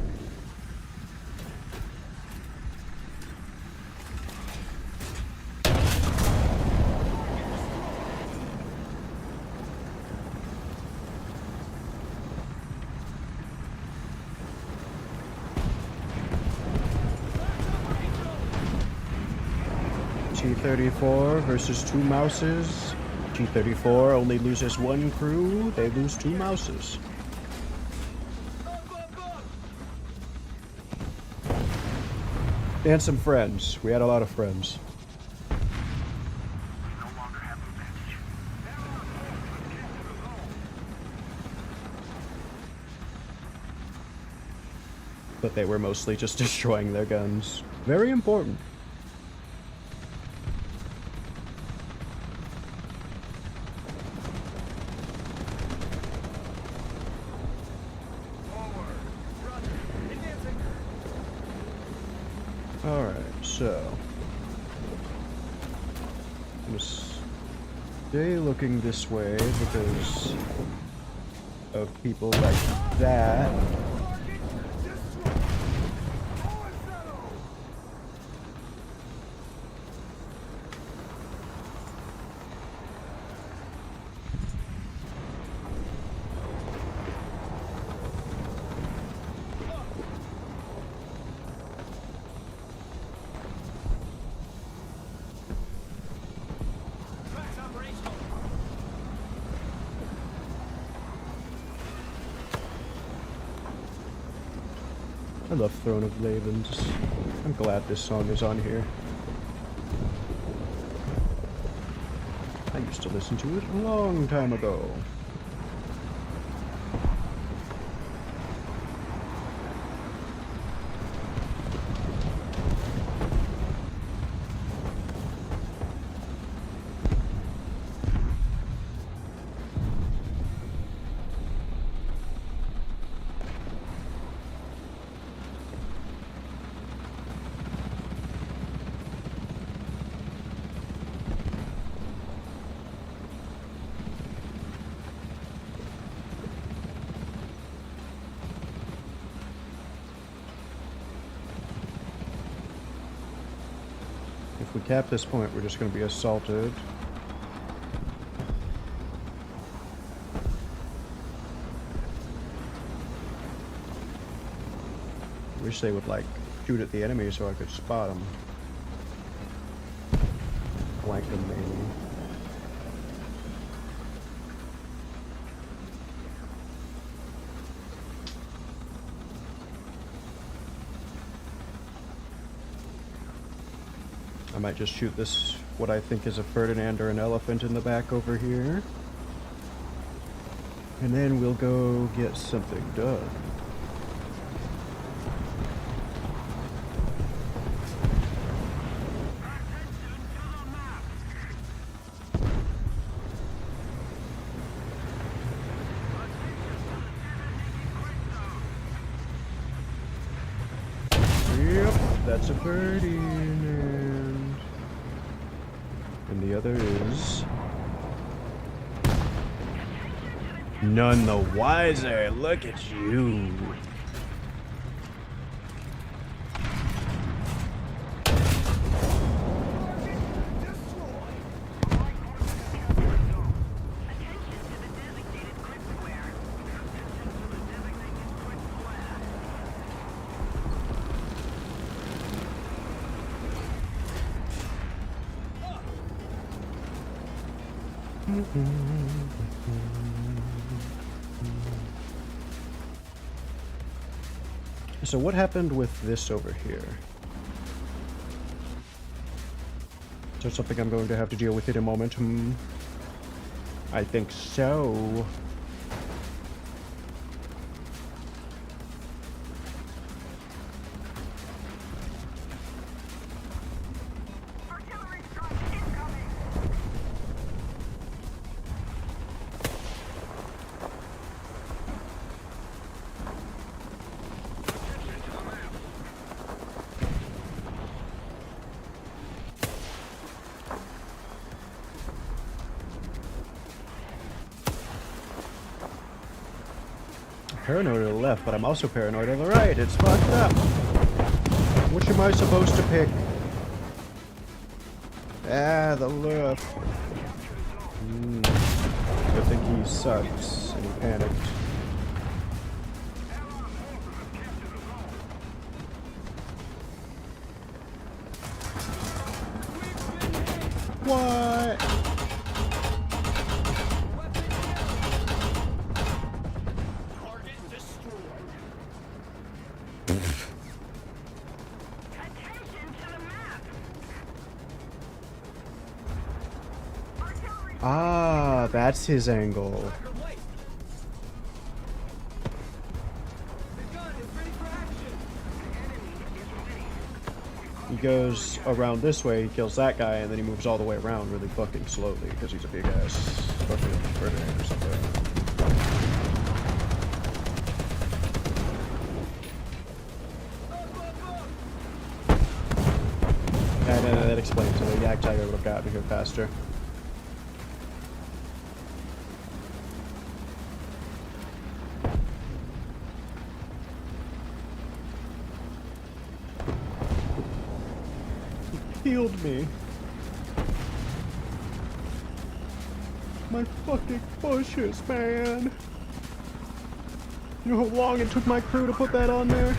G34 versus 2 mouses. G34 only loses 1 crew, they lose 2 mouses. And some friends. We had a lot of friends. But they were mostly just destroying their guns. Very important. Alright, so I'm gonna stay looking this way because of people like that. I love Throne of Lavens. I'm glad this song is on here. I used to listen to it a long time ago. If we cap this point, we're just going to be assaulted. Wish they would, like, shoot at the enemy so I could spot them. Flank them, maybe. I might just shoot this, what I think is a Ferdinand or an elephant in the back over here. And then we'll go get something done. Yep, that's a birdie. And the other is none the wiser. Look at you. So what happened with this over here? Is there something I'm going to have to deal with in a moment? I think so. Artillery strike incoming! Attention to the map! Paranoid to the left, but I'm also paranoid on the right. It's fucked up. Which am I supposed to pick? Ah, the left. I think he sucks, and he panicked. What? Target destroyed. Attention to the map. Artillery Ah, that's his angle. Tracker light. The gun is ready for action. He goes around this way, he kills that guy, and then he moves all the way around really fucking slowly because he's a big ass fucking predator or something. And that explains it. The yak tiger would have gotten here faster. Healed me. My fucking bushes, man. You know how long it took my crew to put that on there?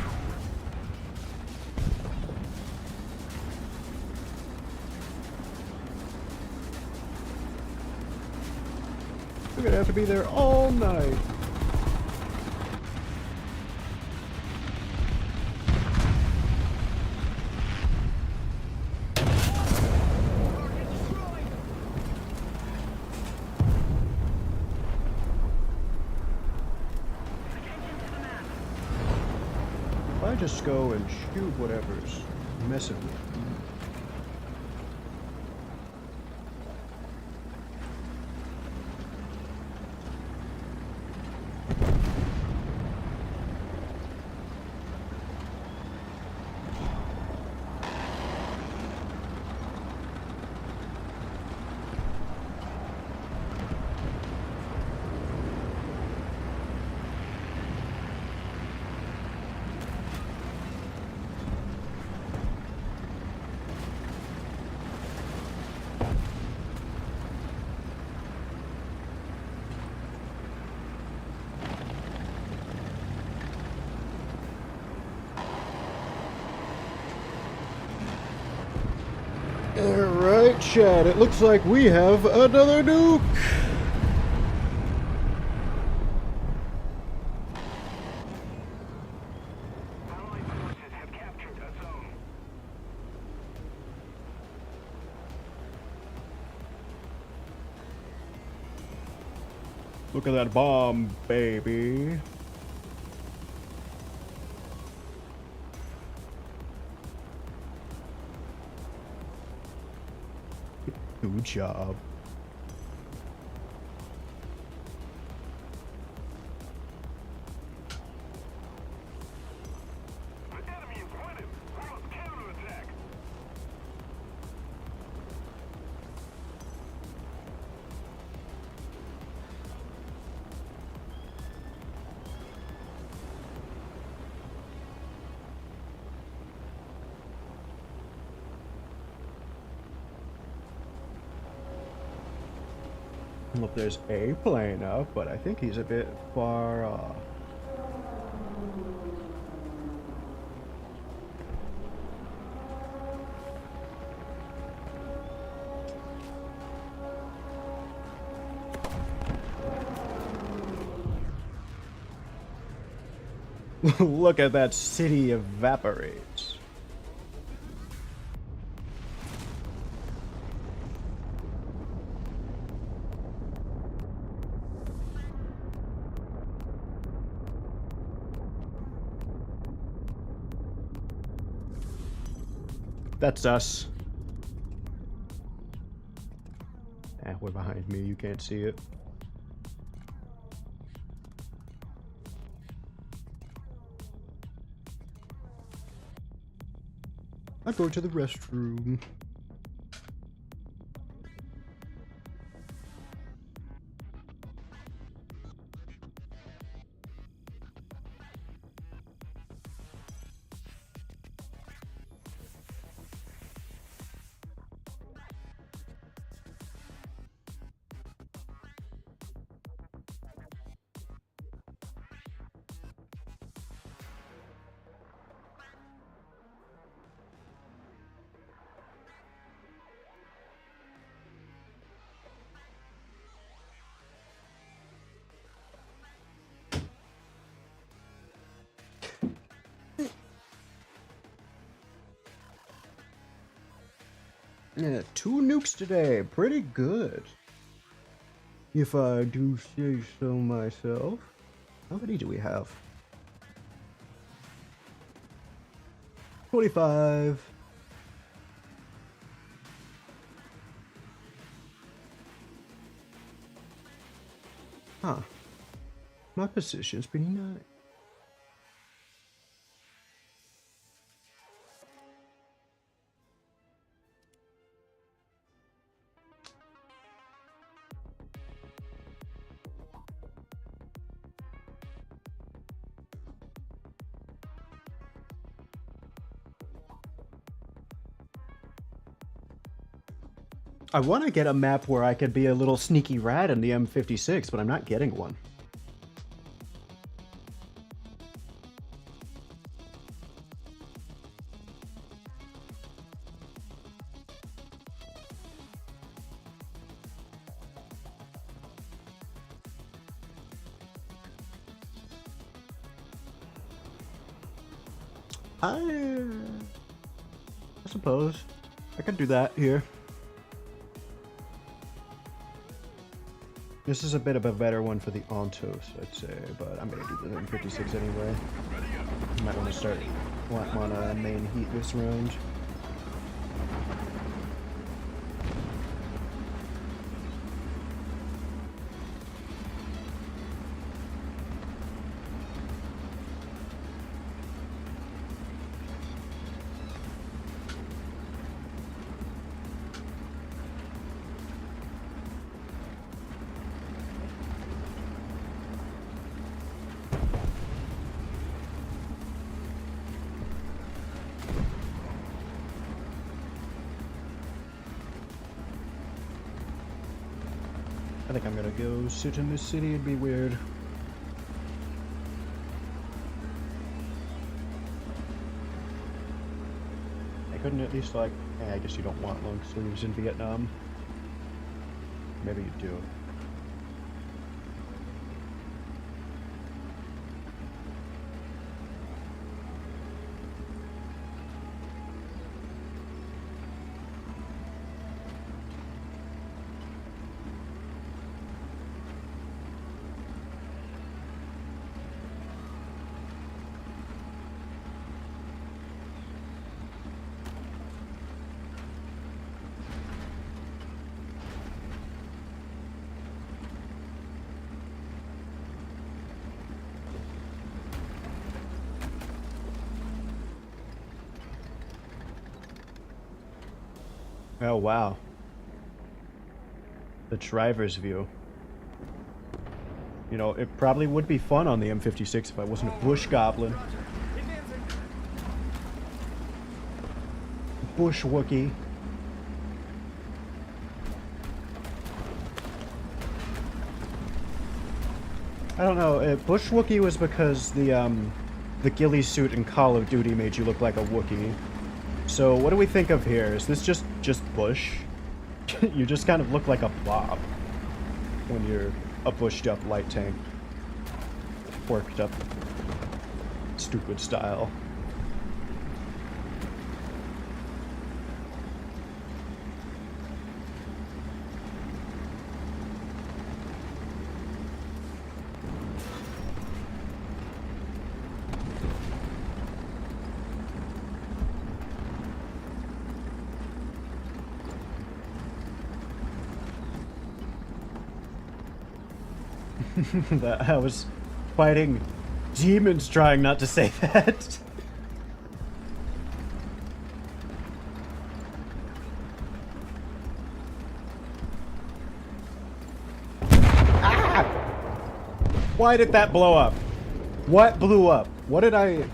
We're gonna have to be there all night. If I just go and shoot whatever's messing with me. Alright, Chad, it looks like we have another nuke! Allied forces have captured a zone. Look at that bomb, baby. Good job. The enemy is winning. We must counterattack. Well, there's a plane up, but I think he's a bit far off. Look at that city evaporates. That's us. We're behind me, you can't see it. I'm going to the restroom. Yeah, 2 nukes today. Pretty good. If I do say so myself. How many do we have? 25. Huh. My position's pretty nice. I want to get a map where I could be a little sneaky rat in the M56, but I'm not getting one. I suppose I could do that here. This is a bit of a better one for the Ontos, I'd say, but I'm gonna do the M56 anyway. Might want to start on a main heat this round. I think I'm gonna go sit in this city, it'd be weird. I couldn't at least like, I guess you don't want long sleeves in Vietnam. Maybe you do. Oh wow. The driver's view. You know, it probably would be fun on the M56 if I wasn't a bush goblin. Bush Wookie. I don't know, Bush Wookie was because the ghillie suit in Call of Duty made you look like a Wookiee. So what do we think of here? Is this just bush? You just kind of look like a blob when you're a bushed up light tank. Worked up stupid style. That I was fighting demons trying not to say that. Ah! Why did that blow up? What blew up? What did I...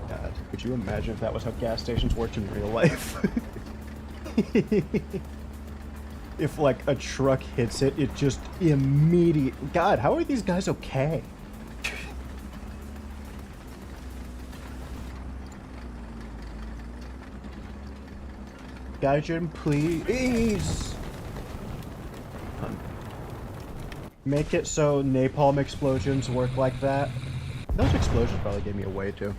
God, could you imagine if that was how gas stations worked in real life? If like a truck hits it, it just immediate. God, how are these guys okay? Gaijin, please. Make it so napalm explosions work like that. Those explosions probably gave me away too.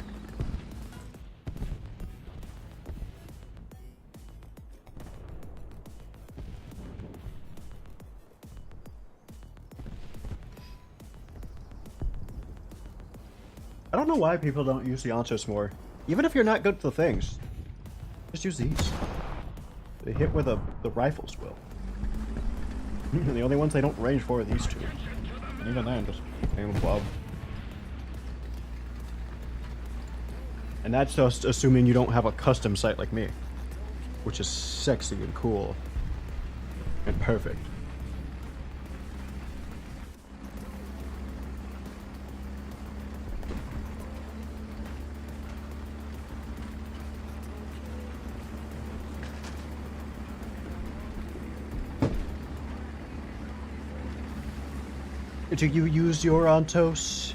I don't know why people don't use the Ontos more. Even if you're not good at the things, just use these. They hit where the rifles will. The only ones they don't range for are these two. And even then, just aim above. And that's just assuming you don't have a custom sight like me, which is sexy and cool and perfect. Do you use your Ontos?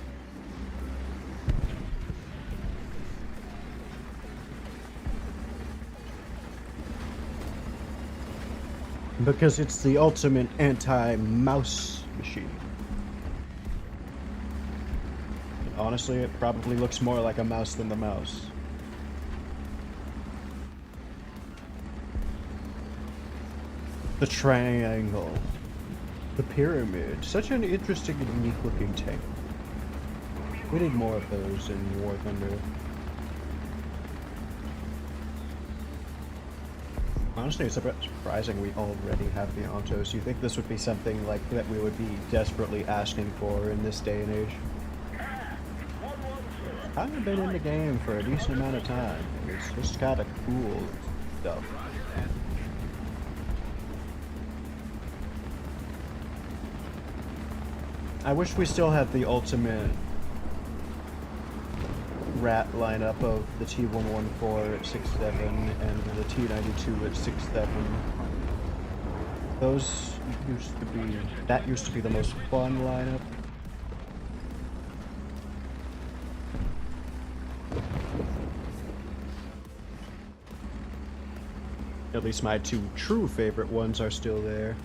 Because it's the ultimate anti-mouse machine. Honestly, it probably looks more like a mouse than the mouse. The triangle. The pyramid. Such an interesting and unique looking tank. We need more of those in War Thunder. Honestly, it's a bit surprising we already have the Ontos. You think this would be something like that we would be desperately asking for in this day and age? I've been in the game for a decent amount of time. It's just kind of cool stuff. I wish we still had the ultimate rat lineup of the T114 at 6.7 and the T92 at 6.7. Those used to be the most fun lineup. At least my two true favorite ones are still there.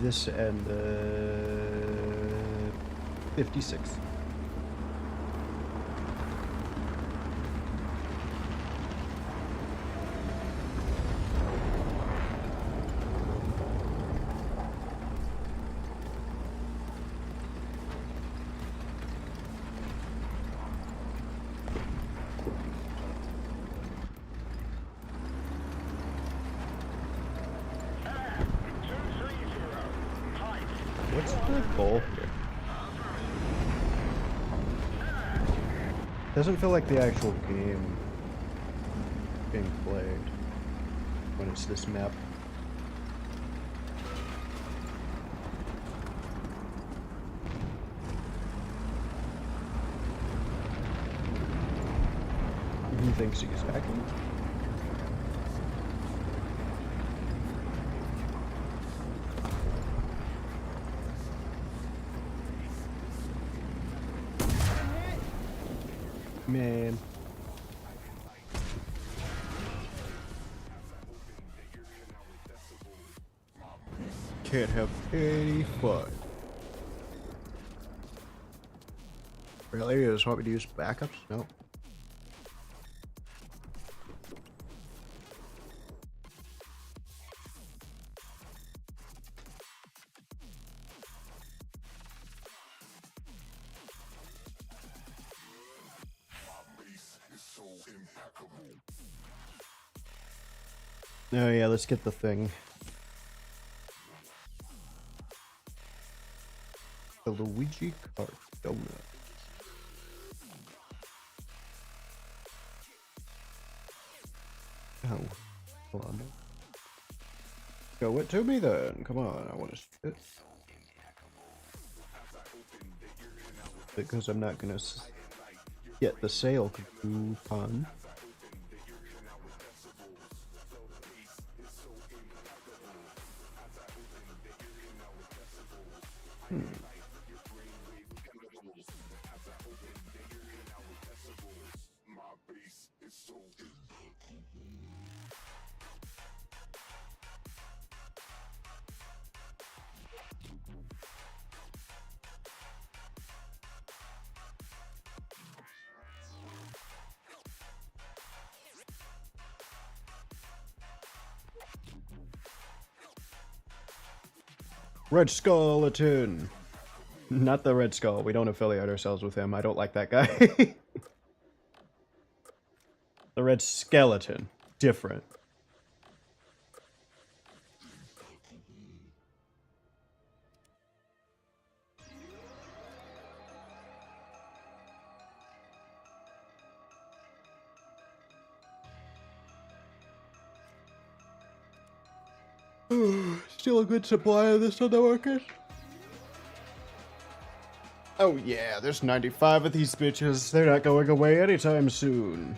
This and the 56. What's the goal here? Doesn't feel like the actual game being played when it's this map. He thinks he's hacking. Man. can't have any fun. Really? You just want me to use backups? No. Oh yeah, let's get the thing. The Luigi Kart donut. Oh, hold on. Show it to me then. Come on, I want to see it. Because I'm not gonna get the sale coupon. Red Skeleton! Not the Red Skull. We don't affiliate ourselves with him. I don't like that guy. The Red Skeleton. Different. Still a good supply of this on the market? Oh yeah, there's 95 of these bitches. They're not going away anytime soon.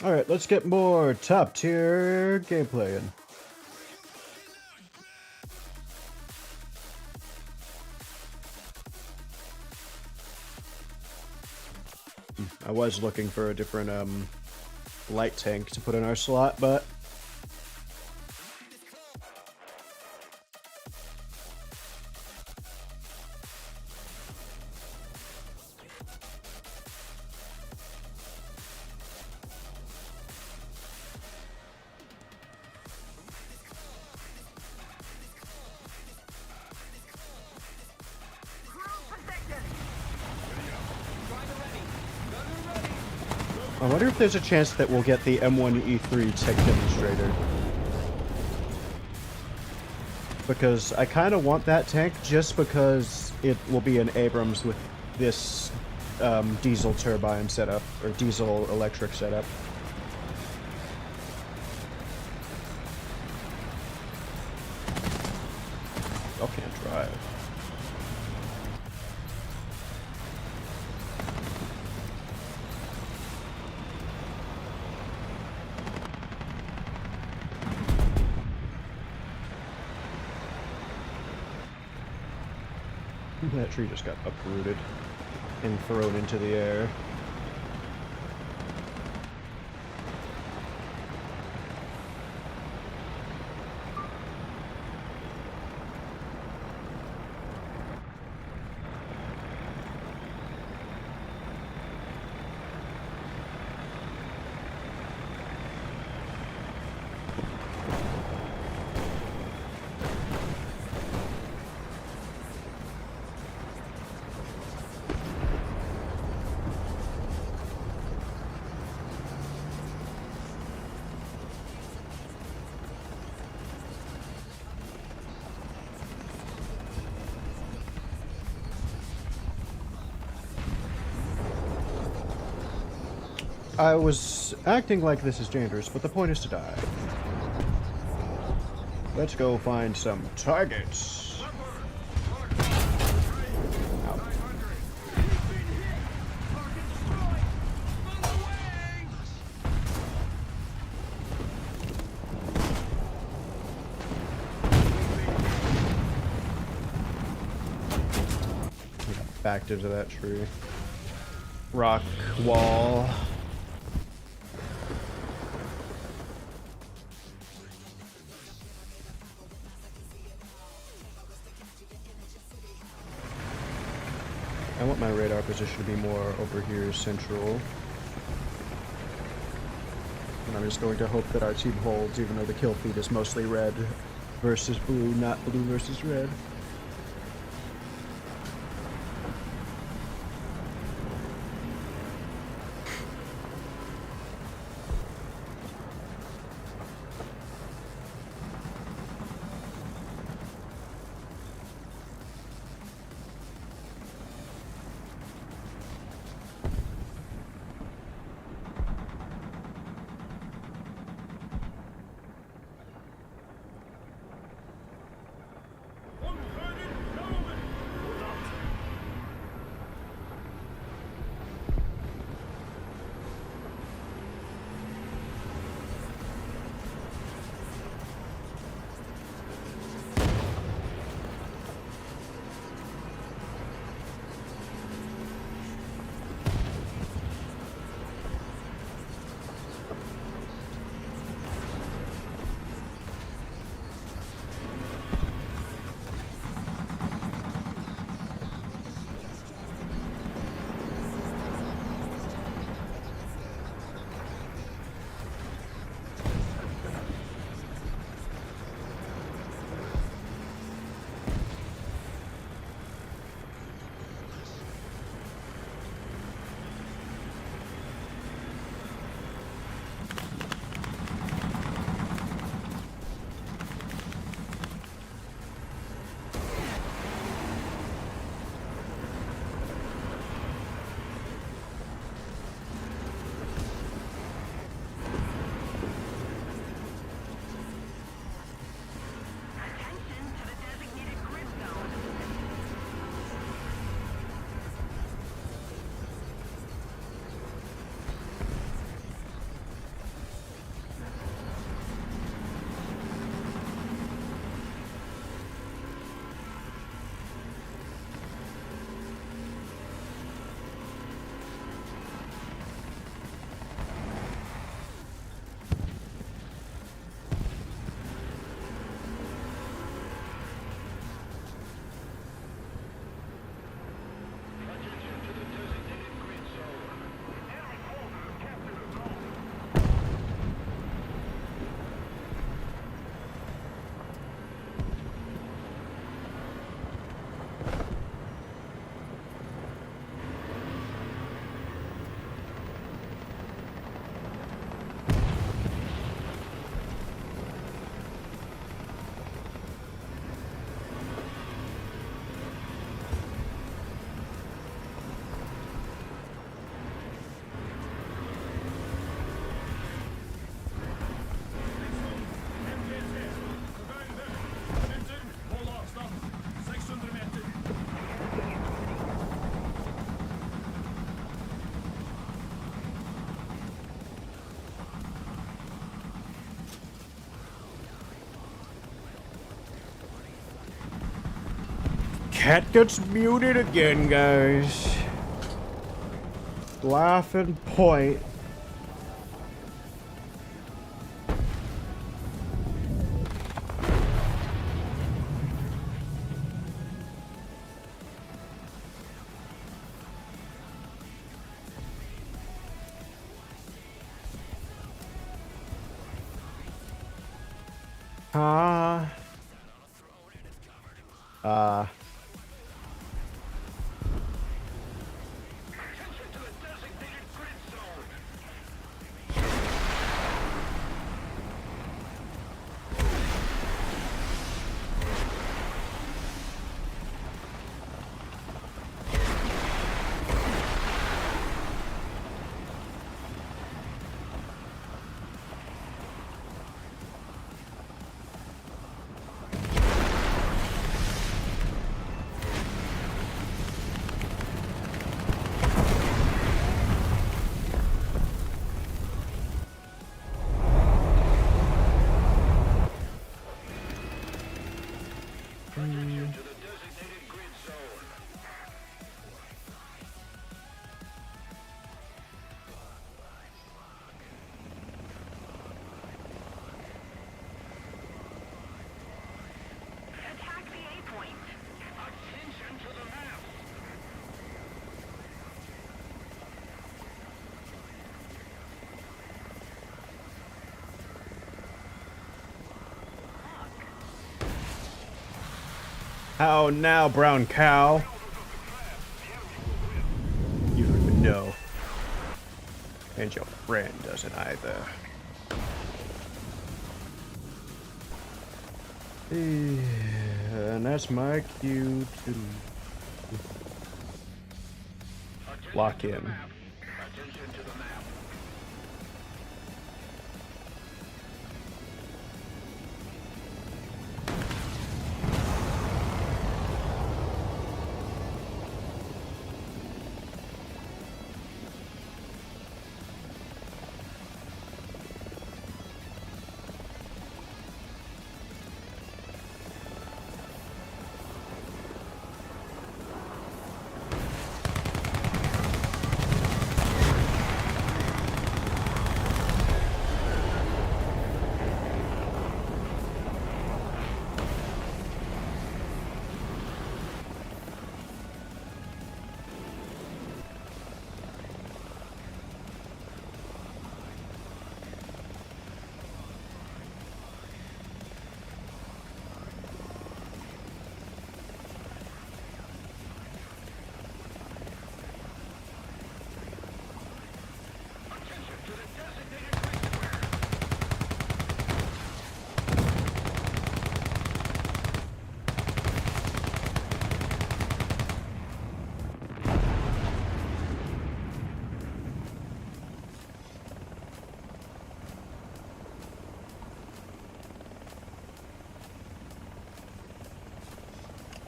Alright, let's get more top tier gameplay in. I was looking for a different light tank to put in our slot, but I wonder if there's a chance that we'll get the M1E3 tech demonstrator. Because I kind of want that tank just because it will be an Abrams with this diesel turbine setup, or diesel electric setup. Y'all can't drive. That tree just got uprooted and thrown into the air. I was acting like this is dangerous, but the point is to die. Let's go find some targets. Ow. Backed into that tree. Rock wall. I want my radar position to be more over here central. And I'm just going to hope that our team holds, even though the kill feed is mostly red versus blue, not blue versus red. Catgut's muted again, guys. Laugh and point. How now, brown cow? You don't even know. And your friend doesn't either. And that's my cue to lock in. Attention to the map.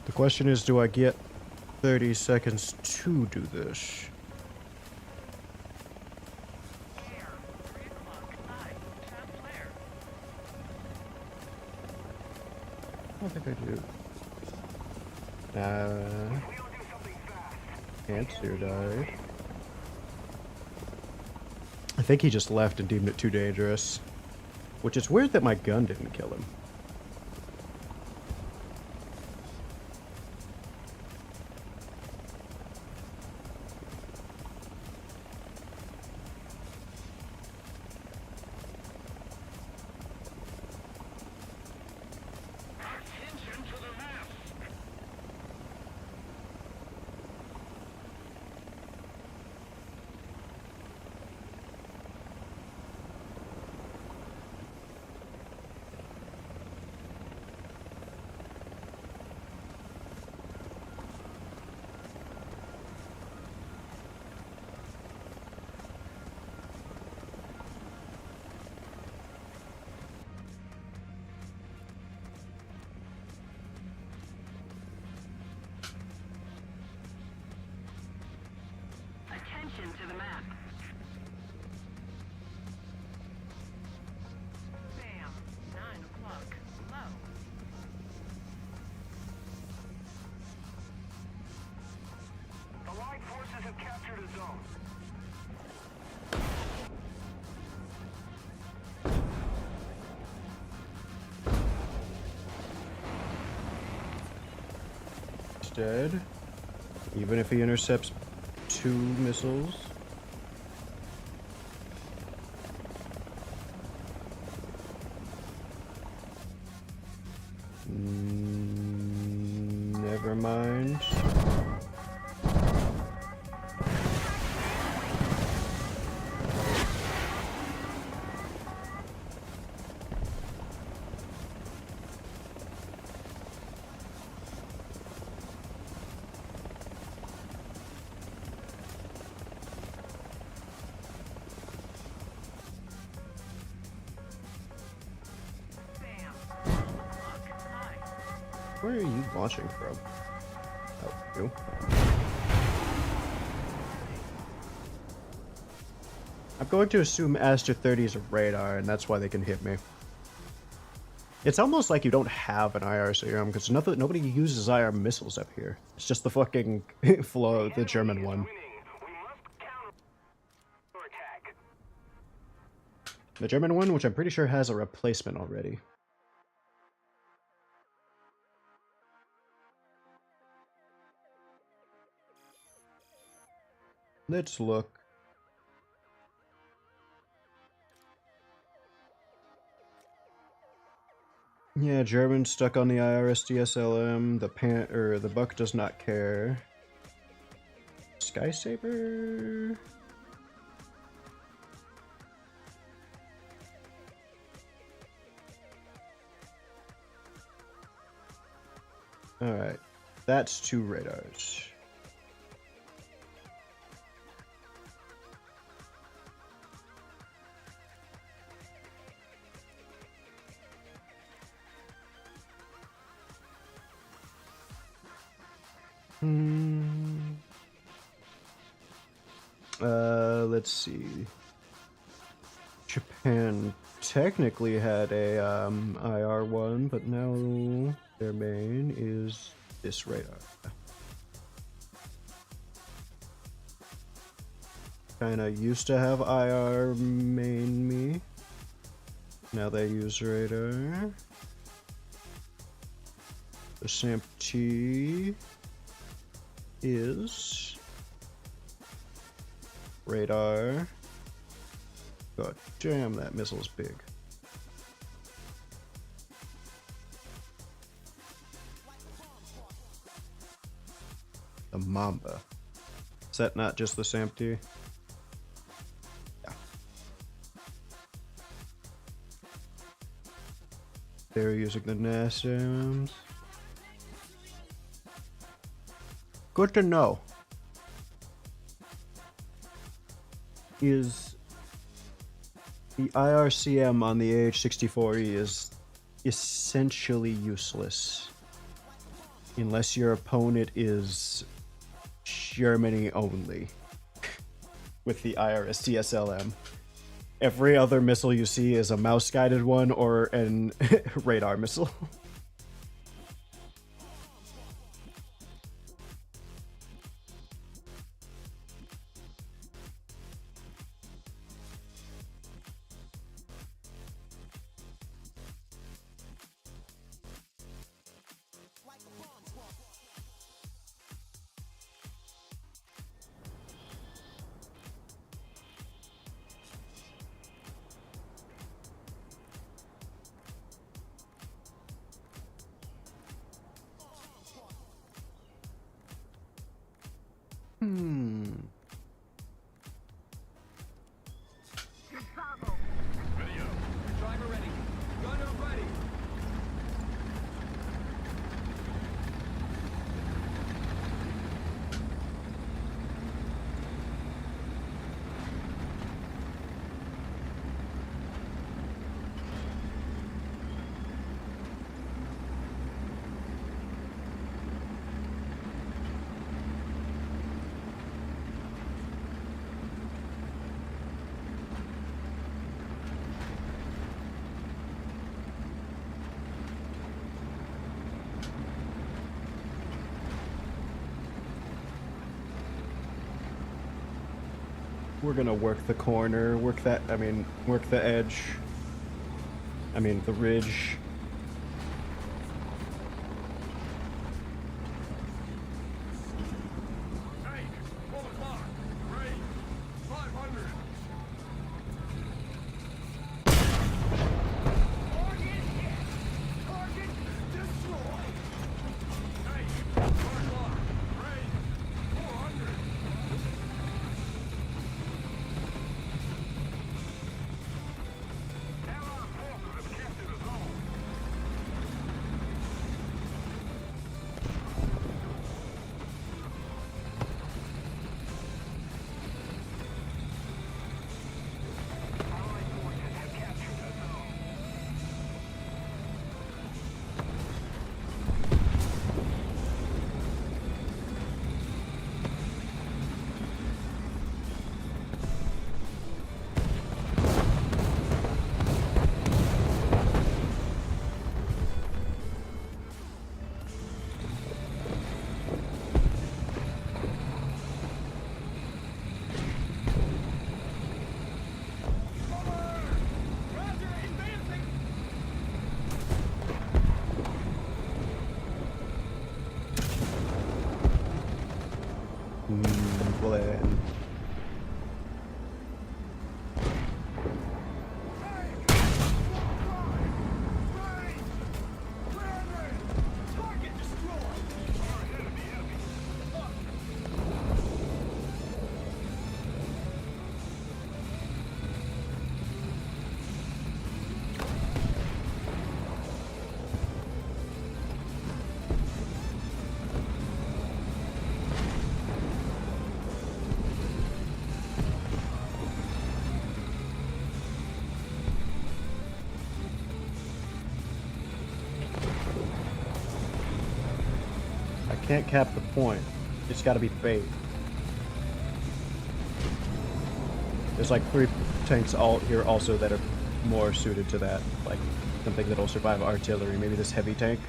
The question is, do I get 30 seconds to do this? I don't think I do. Answer died. I think he just left and deemed it too dangerous. Which is weird that my gun didn't kill him. Attention to the map. Attention to the map. Bam. 9 o'clock. Low. Allied forces have captured a zone. He's dead. Even if he intercepts 2 missiles. Never mind. Bam. 12 o'clock. High. Where are you launching from? Oh, you? I'm going to assume Aster 30 is a radar, and that's why they can hit me. It's almost like you don't have an IR serum, because nobody uses IR missiles up here. It's just the fucking flow, the German one. Winning. We must counterattack. The German one, which I'm pretty sure has a replacement already. Let's look. Yeah, German stuck on the IRS DSLM. The buck does not care. Sky Saber. All right, that's 2 radars. Let's see. Japan technically had a IR one, but now their main is this radar. China used to have IR main me. Now they use radar. The SAMP-T is radar. God damn, that missile's big. The Mamba. Is that not just the SAMP-T? Yeah. They're using the NASAMs. Good to know. Is the IRCM on the AH-64E is essentially useless unless your opponent is Germany only with the IRS DSLM. Every other missile you see is a mouse-guided one or an radar missile. Driver ready. Gunner ready. We're gonna work the corner, work the edge. The ridge. Hey, 12 o'clock. Ready. 500. Target hit. Target destroyed. Hey, 4 o'clock. Ready. 400. Allied forces have captured the zone. Allied forces have captured the zone. Roger, advancing. Glenn. Can't cap the point. It's gotta be bait. There's like 3 tanks all here also that are more suited to that. Like something that'll survive artillery. Maybe this heavy tank.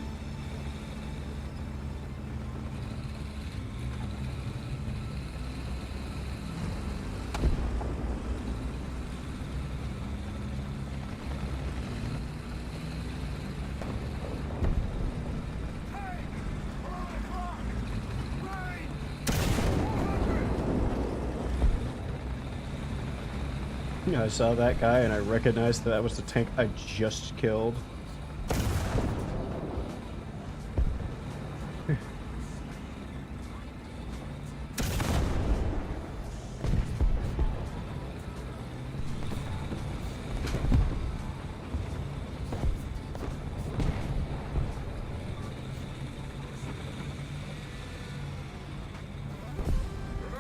Yeah, I saw that guy and I recognized that was the tank I just killed.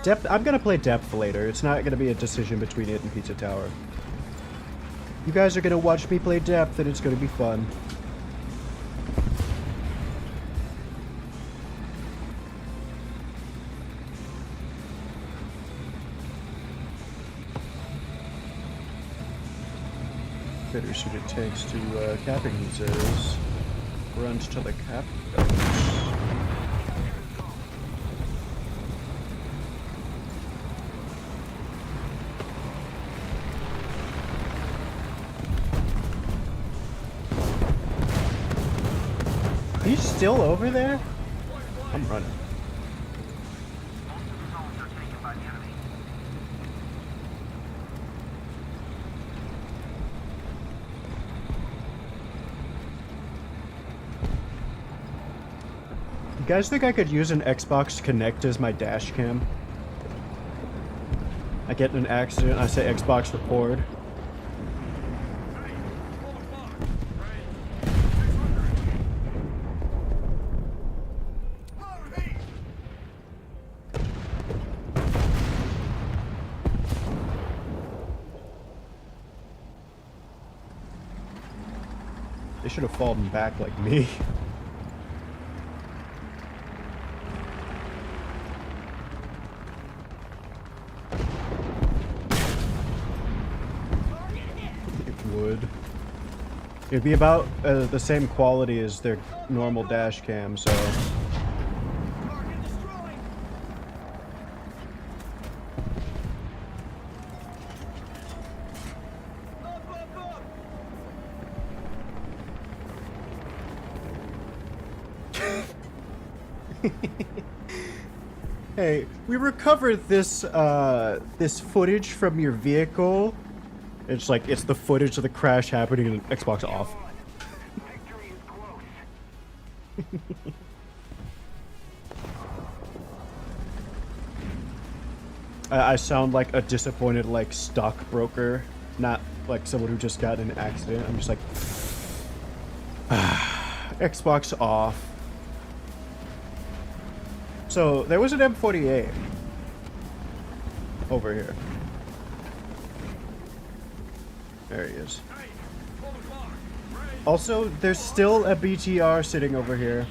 Depth. I'm gonna play depth later. It's not gonna be a decision between it and Pizza Tower. You guys are gonna watch me play depth, and it's gonna be fun. Better suited tanks to capping these areas. Runs to the cap. He's still over there? I'm running. You guys think I could use an Xbox Connect as my dash cam? I get in an accident, I say Xbox record. They should have fallen back like me. It would. It'd be about the same quality as their normal dash cam, so... Hey, we recovered this this footage from your vehicle. It's like it's the footage of the crash happening and Xbox off. Victory is close. I sound like a disappointed like stockbroker, not like someone who just got in an accident. I'm just like Xbox off. So there was an M48 over here. There he is. Also, there's still a BTR sitting over here.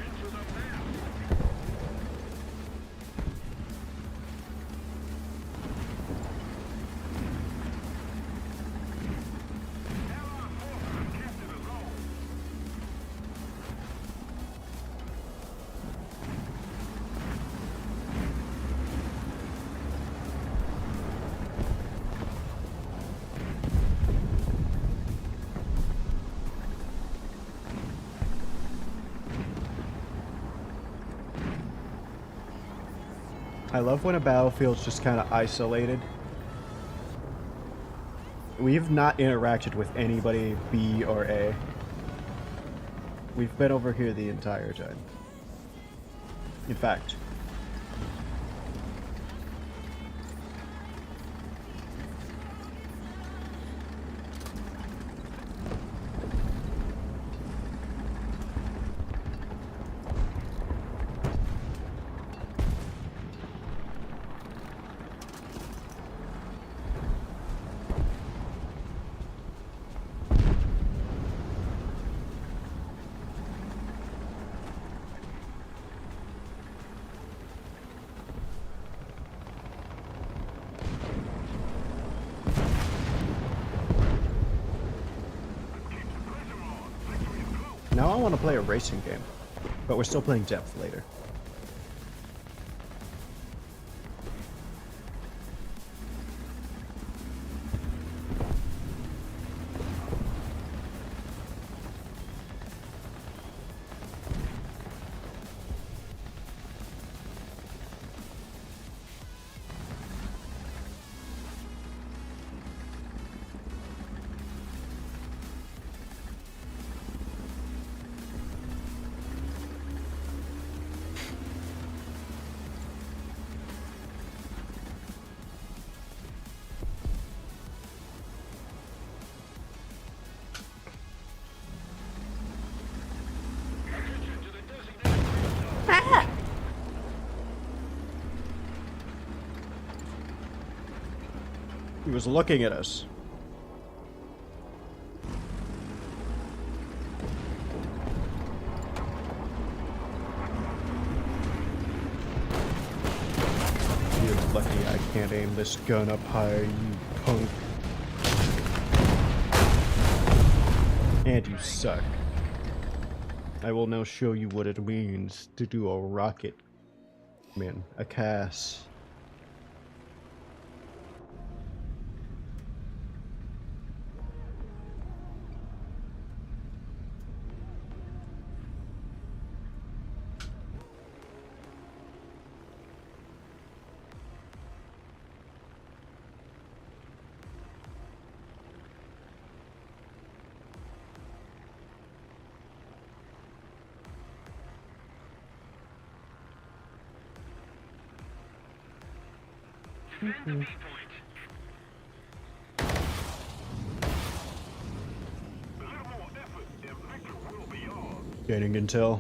I love when a battlefield's just kind of isolated. We've not interacted with anybody B or A. We've been over here the entire time. In fact, Now I want to play a racing game, but we're still playing depth later. He was looking at us. You're lucky I can't aim this gun up high, you punk. And you suck. I will now show you what it means to do a rocket. Man, a Cass. Defend the B point. A little more effort and victory will be ours. Gaining intel.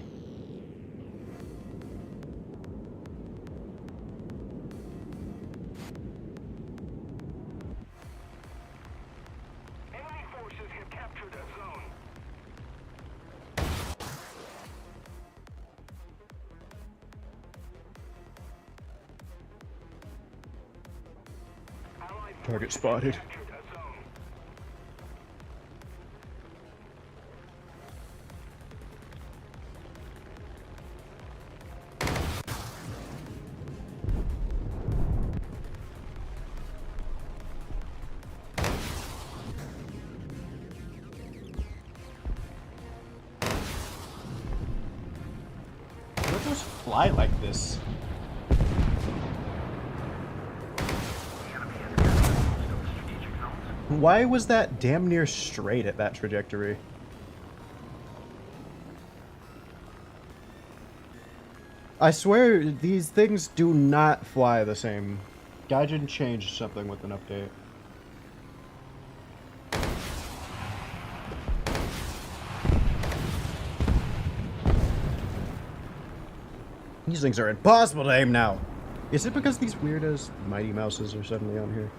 Enemy forces have captured a zone. Allied Target forces spotted. have captured a zone. Let those fly like this. Why was that damn near straight at that trajectory? I swear these things do not fly the same. Gaijin changed something with an update. These things are impossible to aim now. Is it because these weird-ass Mighty Mouses are suddenly on here?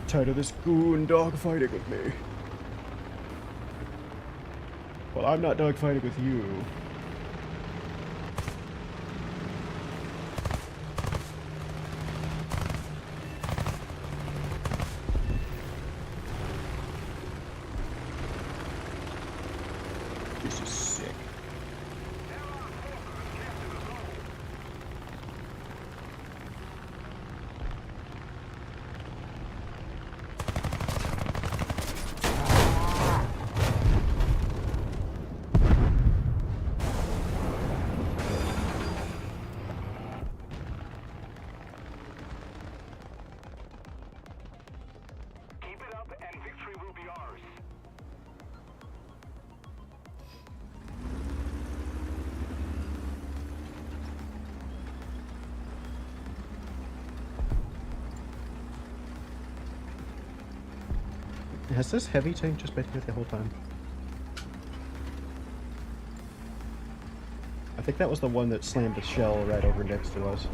Tired of this goon dogfighting with me. Well, I'm not dogfighting with you. This is sick. Keep it up and victory will be ours. Has this heavy tank just been here the whole time? I think that was the one that slammed the shell right over next to us.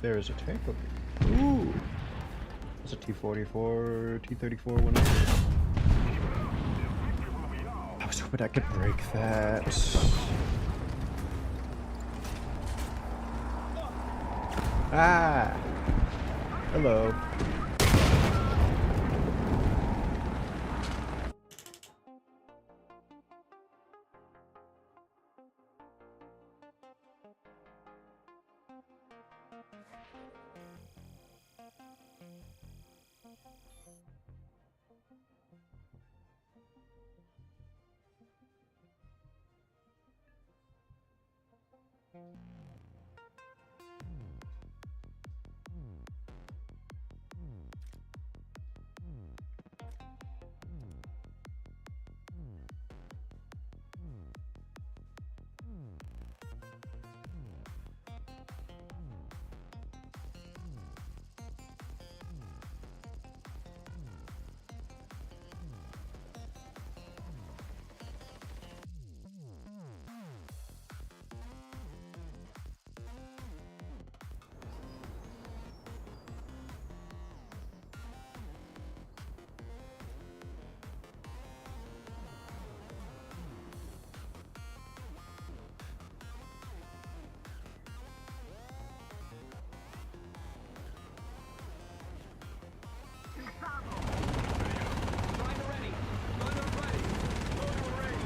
there is a tank over here. Ooh! It's a T-44, T-34, one of those. I was hoping I could break that. Ah! Hello. Driver ready. Gunner ready. Loader ready.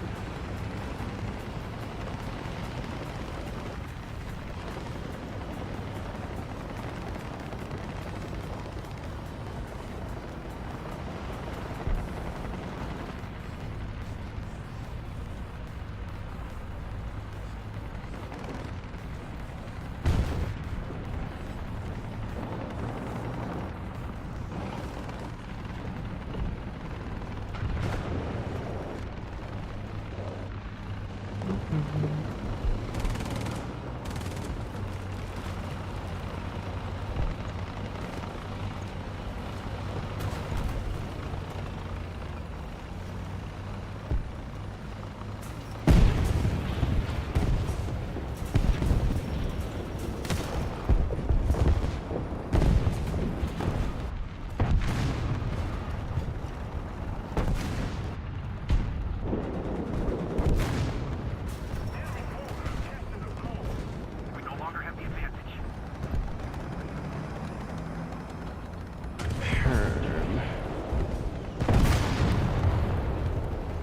We no longer have the advantage.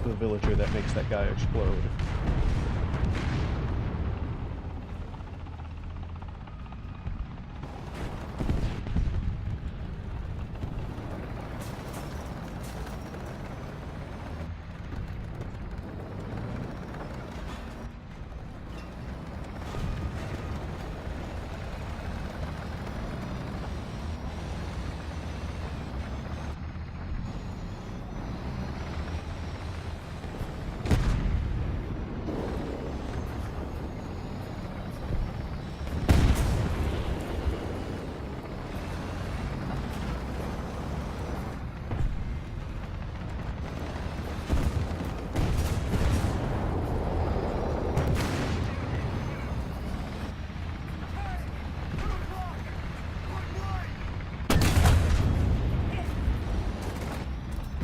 The villager that makes that guy explode.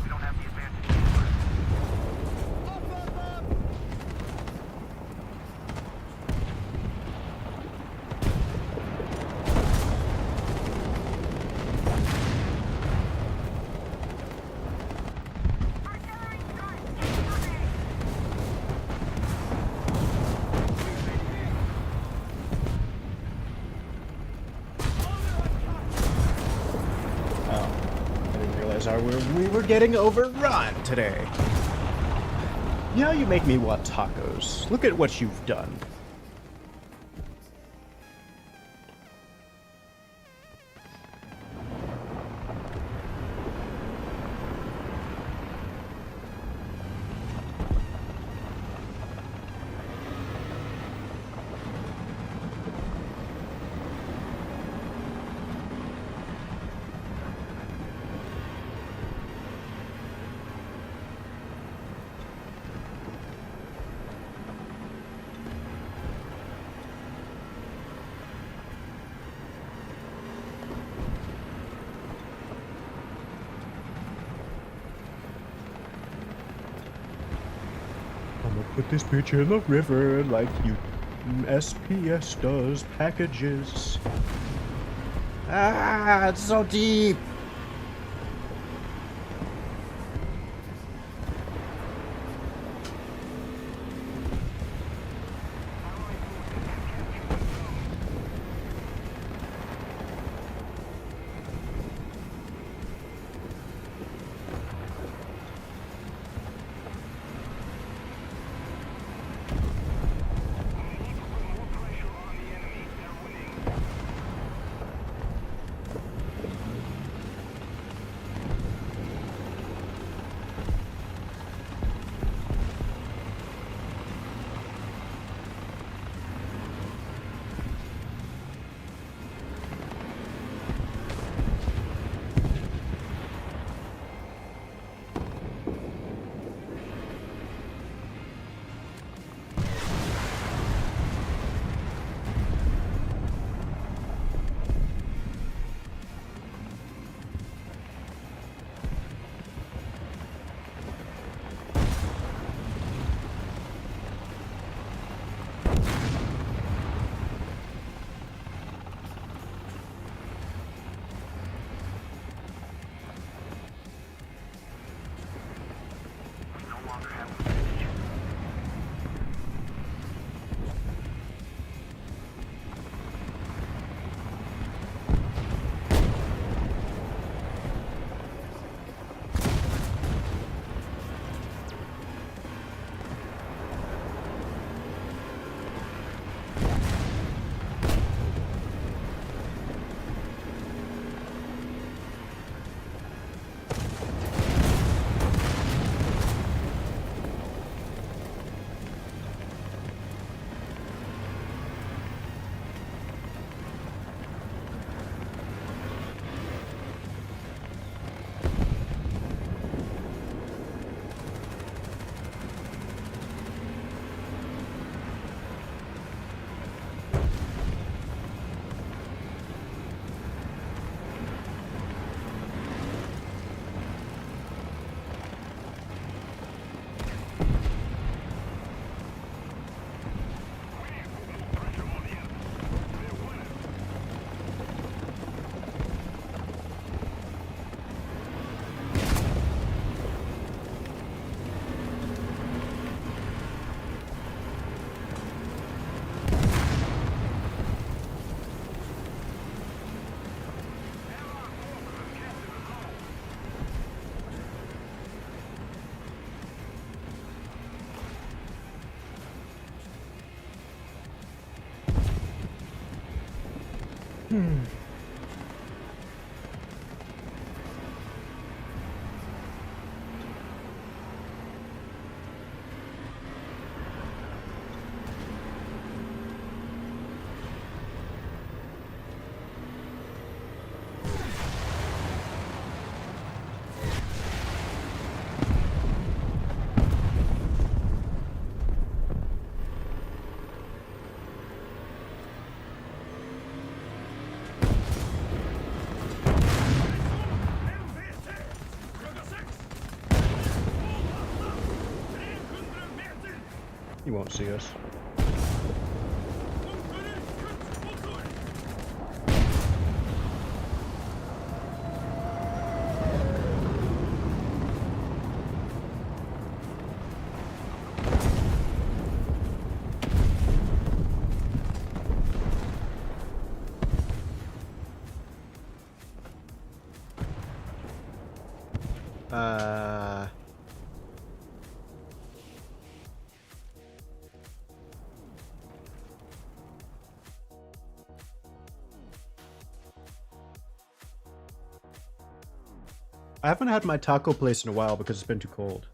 We don't have the advantage anymore. Oh, I didn't realize we were getting overrun today. Now you make me want tacos. Look at what you've done. Put this bitch in the river like you SPS does packages. Ah, it's so deep. You won't see us. I haven't had my taco place in a while because it's been too cold.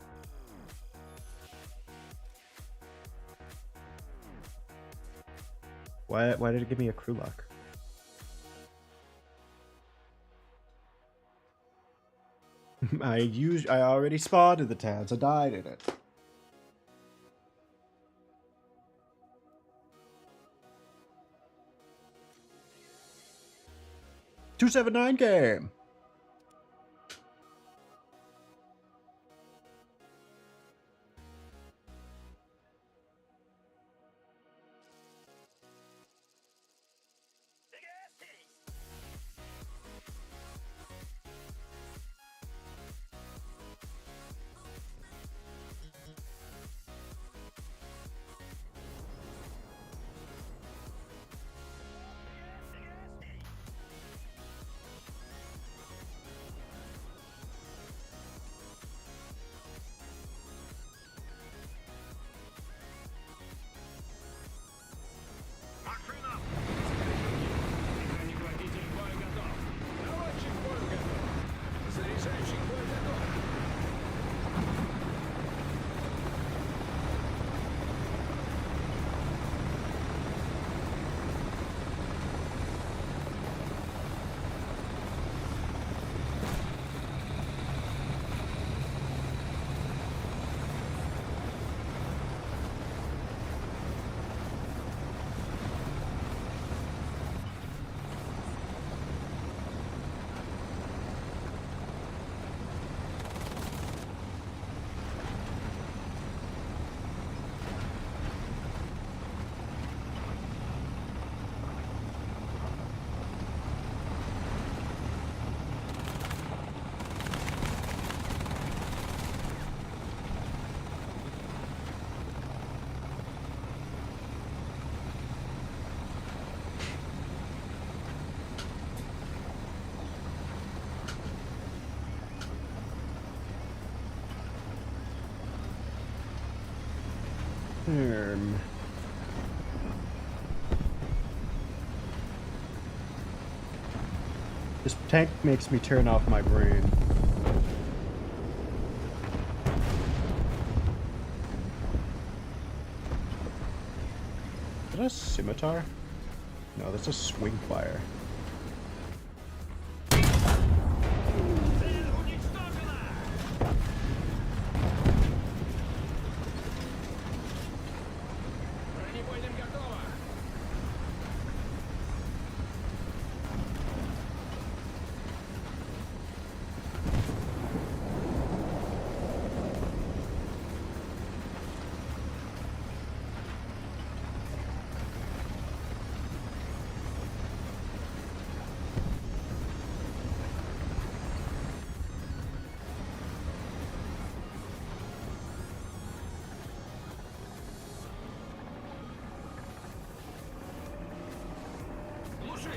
Why did it give me a crew lock? I already spotted the tabs. I died in it. $279 game. This tank makes me turn off my brain. Is that a scimitar? No, that's a swing fire. Бронебойным готово. Глуши.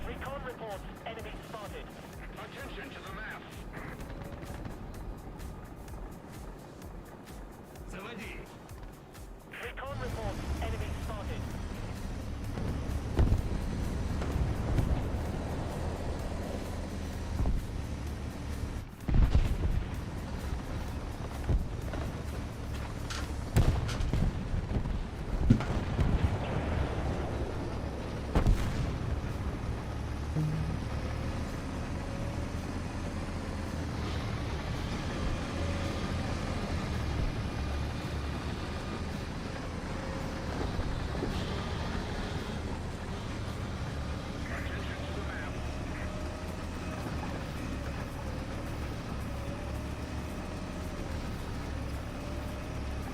Recon reports enemy spotted. Attention to the map. Заводи. Recon reports enemy spotted.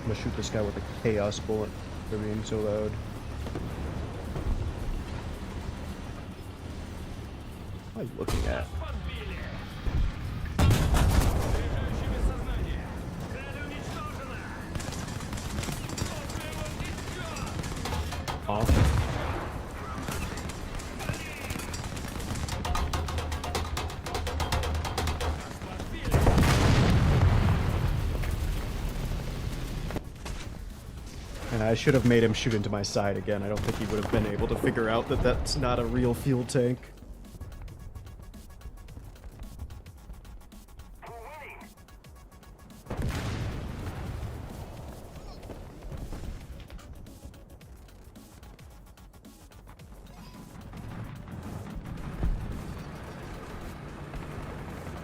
I'm gonna shoot this guy with a chaos bullet for being so loud. What am I looking at? Подбили. Заряжающий без сознания. Цель уничтожена. Топливо идет. Off. And I should have made him shoot into my side again. I don't think he would have been able to figure out that that's not a real fuel tank. We're winning.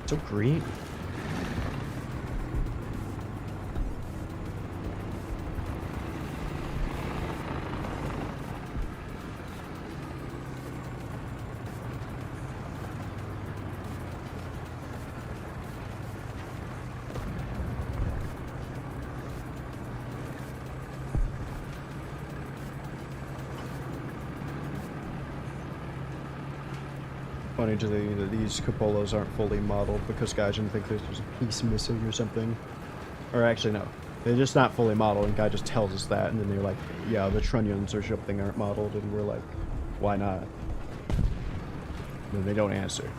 So green. Funny to me that these cupolas aren't fully modeled because Gaijin think there's a piece missing or something. Or actually, no. They're just not fully modeled, and Guy just tells us that, and then they're like, yeah, the trunnions or something aren't modeled, and we're like, why not? And then they don't answer.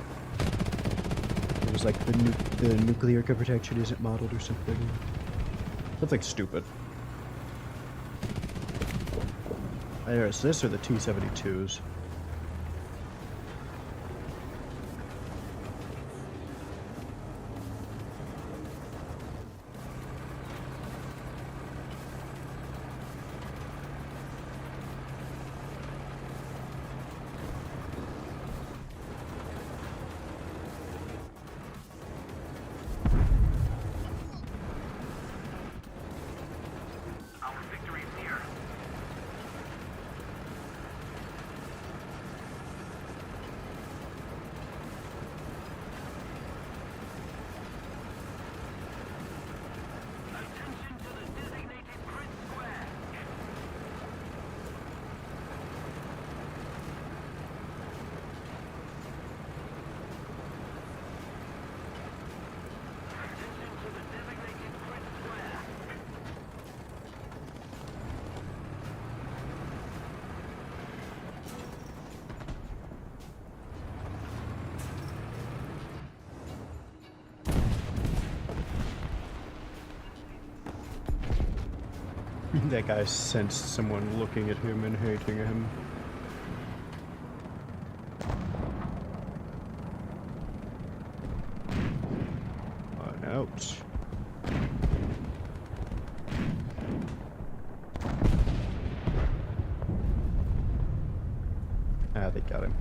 It was like, the nuclear protection isn't modeled or something. Something stupid. Either it's this or the T-72s. That guy sensed someone looking at him and hating him. Ouch. Ah, they got him.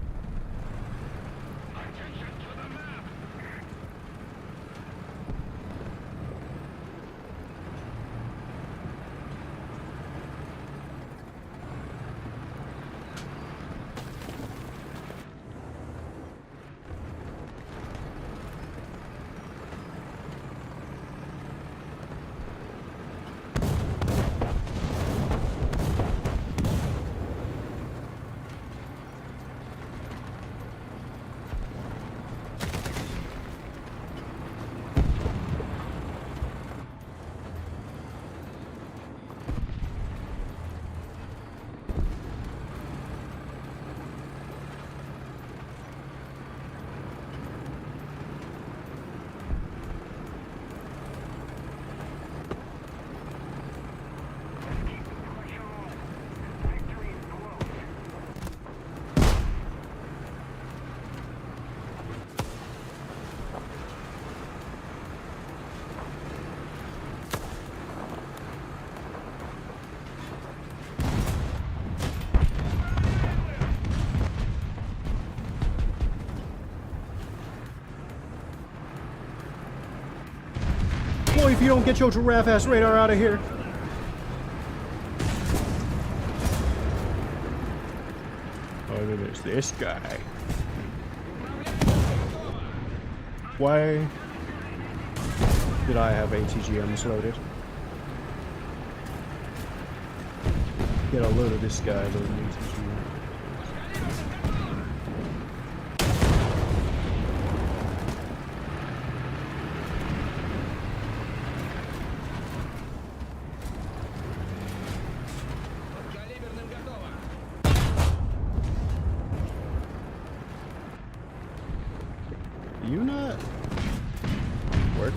Boy, if you don't get your giraffe-ass radar out of here. Oh, then there's this guy. Why did I have ATGMs loaded? Get a load of this guy loading ATGM. You not work?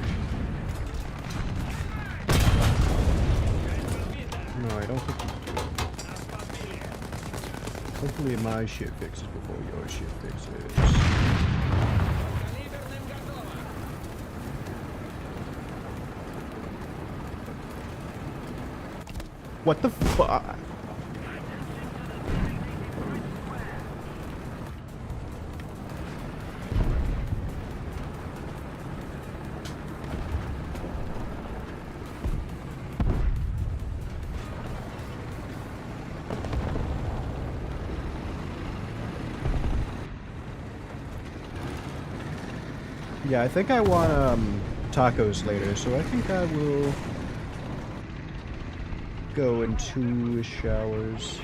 No, I don't think you do. Hopefully my shit fixes before your shit fixes. What the fuck? Yeah, I think I want tacos later, so I think I will go in 2-ish hours.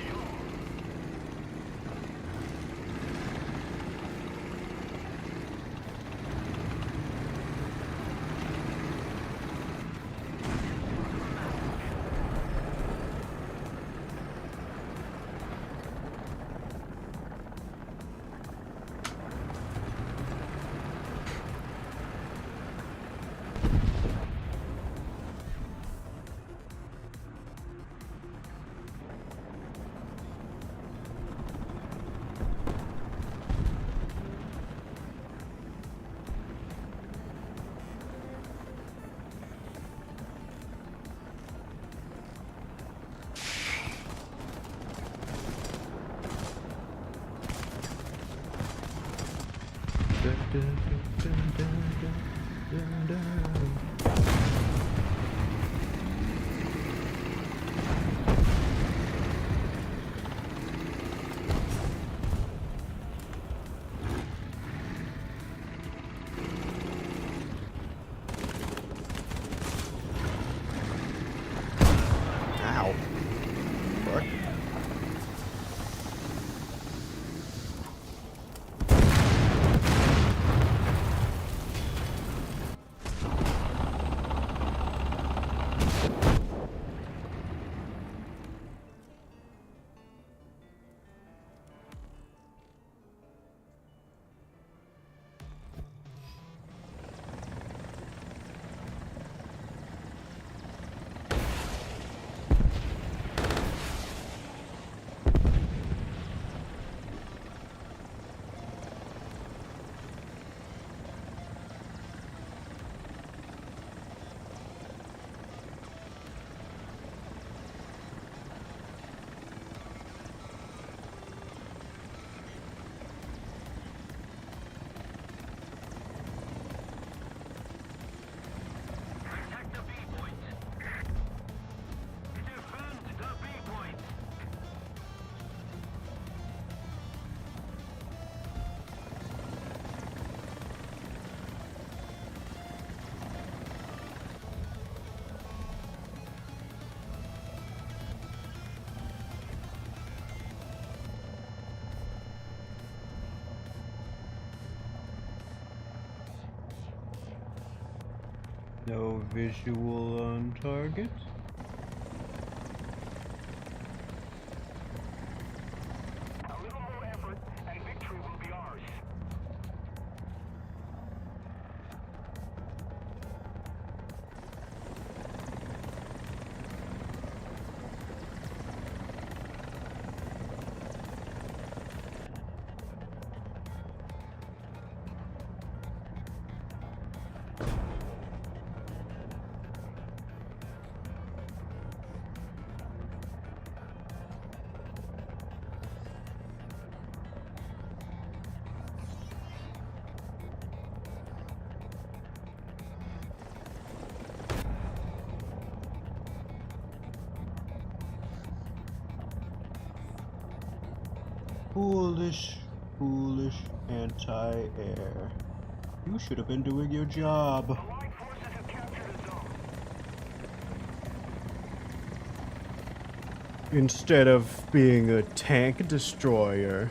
Ow. Fuck. No visual on target. A little more effort, and victory will be ours. Foolish, foolish anti-air. You should have been doing your job. Allied forces have captured a zone. Instead of being a tank destroyer.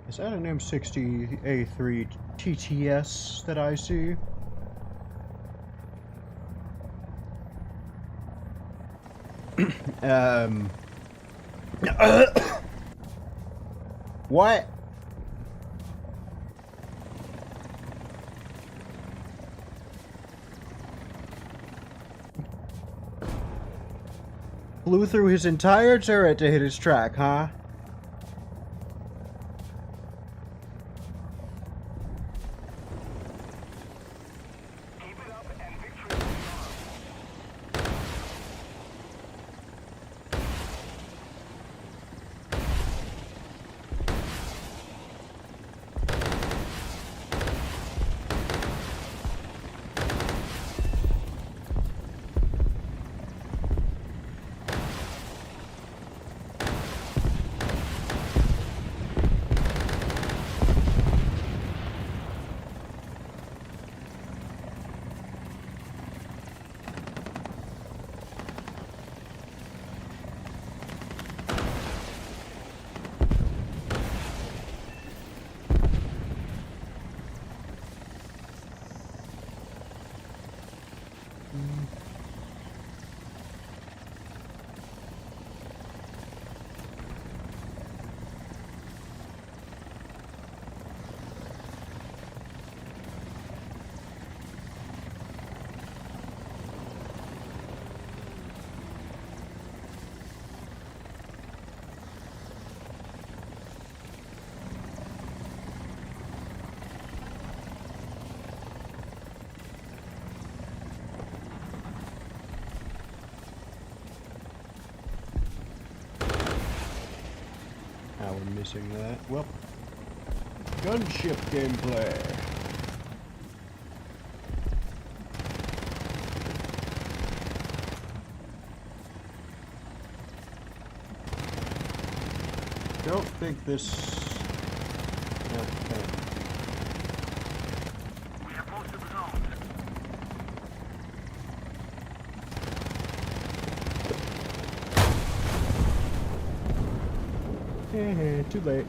Is that an M60A3 TTS that I see? What? Flew through his entire turret to hit his track, huh? Keep it up, and victory will be ours. Now we're missing that. Well, gunship gameplay. Don't think this. Okay. We have most of the zones. Too late.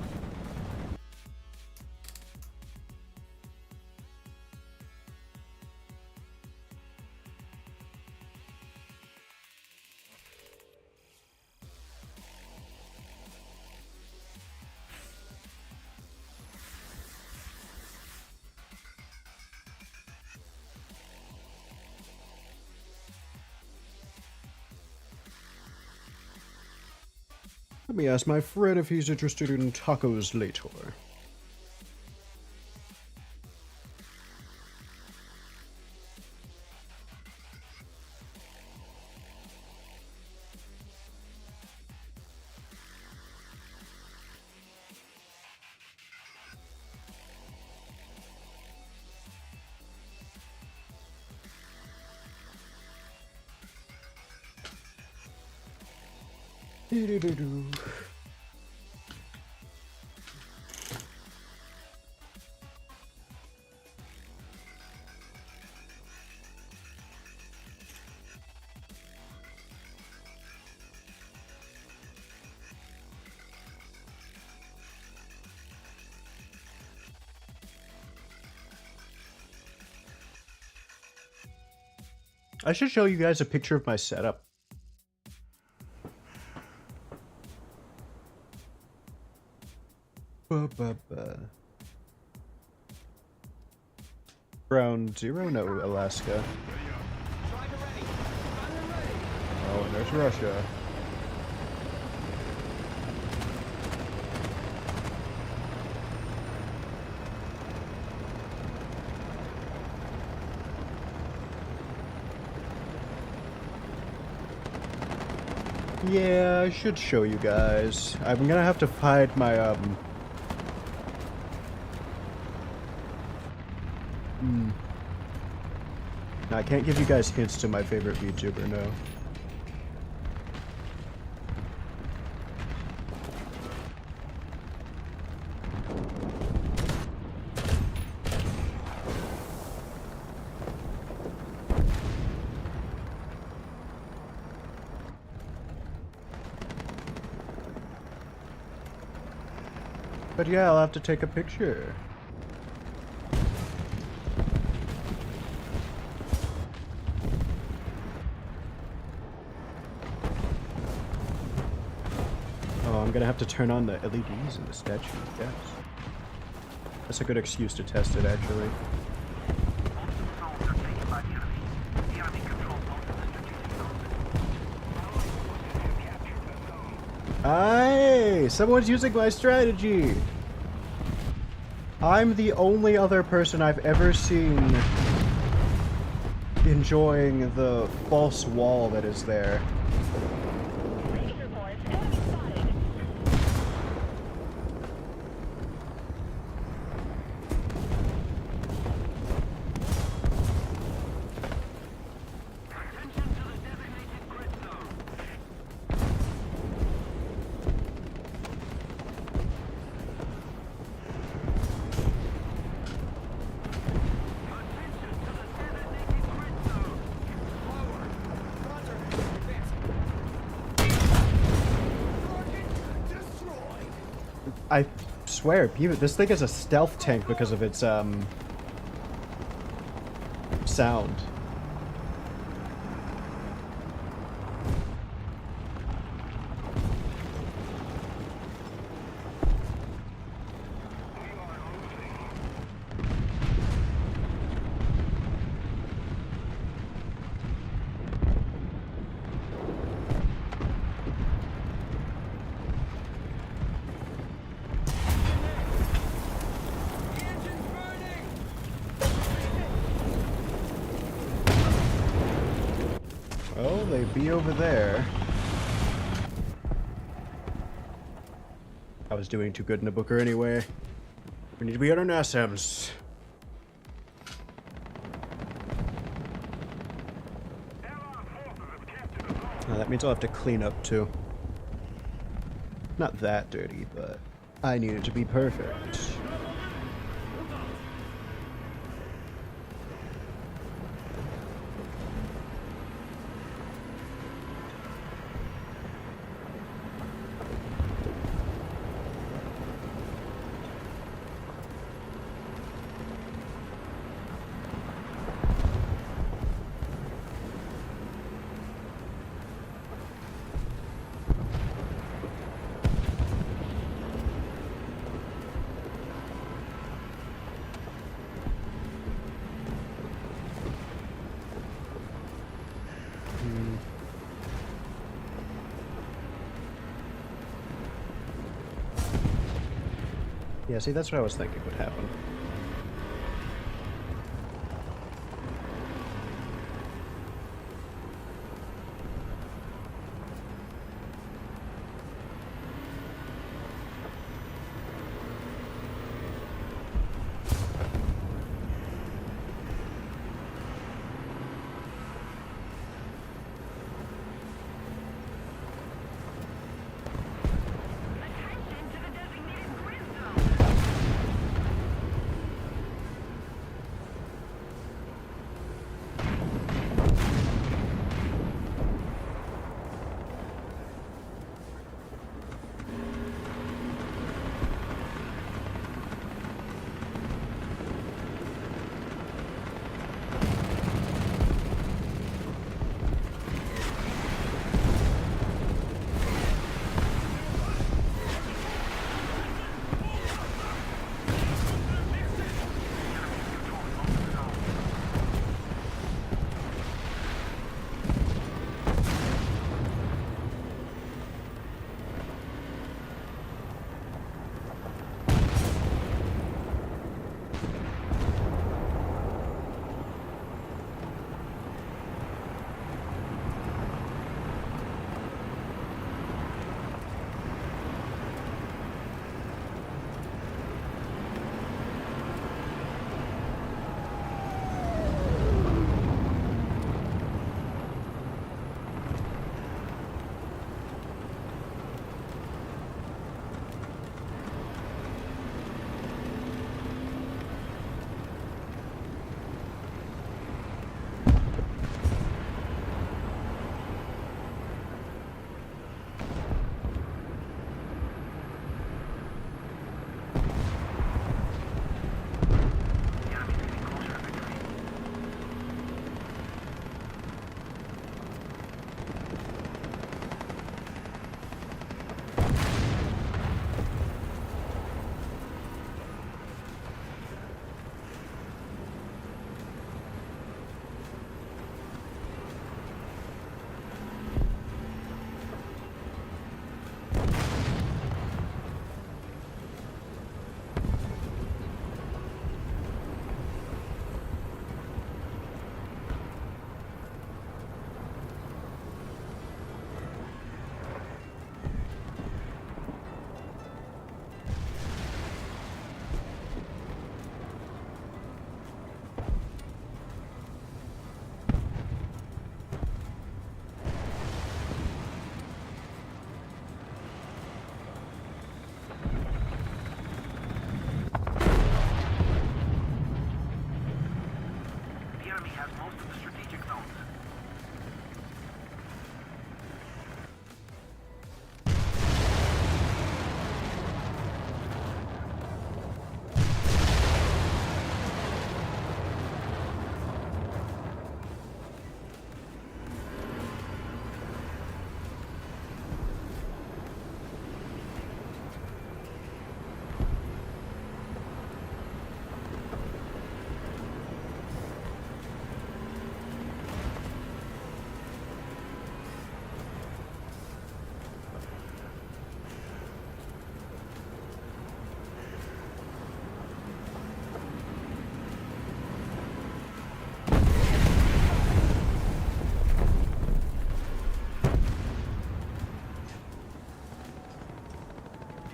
Let me ask my friend if he's interested in tacos later. Doo-doo-doo-doo. I should show you guys a picture of my setup. Ground zero? No, Alaska. Driver ready. Gunner ready. Oh, and there's Russia. Yeah, I should show you guys. I'm gonna have to hide my, No, I can't give you guys hints to my favorite VTuber, no. But yeah, I'll have to take a picture. Oh, I'm gonna have to turn on the LEDs in the statue, yes. That's a good excuse to test it, actually. Aye! Someone's using my strategy! I'm the only other person I've ever seen enjoying the false wall that is there. I swear, this thing is a stealth tank because of its, sound. Well, they be over there. I was doing too good in a booker anyway. We need to be on our NASAMs. That means I'll have to clean up too. Not that dirty, but I need it to be perfect. Yeah, see, that's what I was thinking would happen.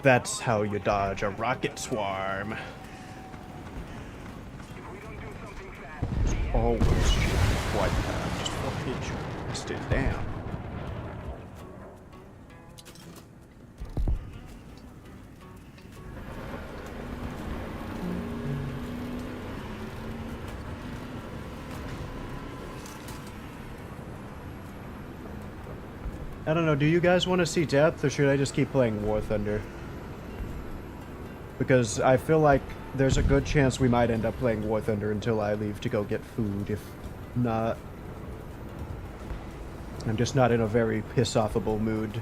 That's how you dodge a rocket swarm. Always white path, just fucking trust it down. I don't know, do you guys want to see depth, or should I just keep playing War Thunder? Because I feel like there's a good chance we might end up playing War Thunder until I leave to go get food. If not, I'm just not in a very piss-offable mood.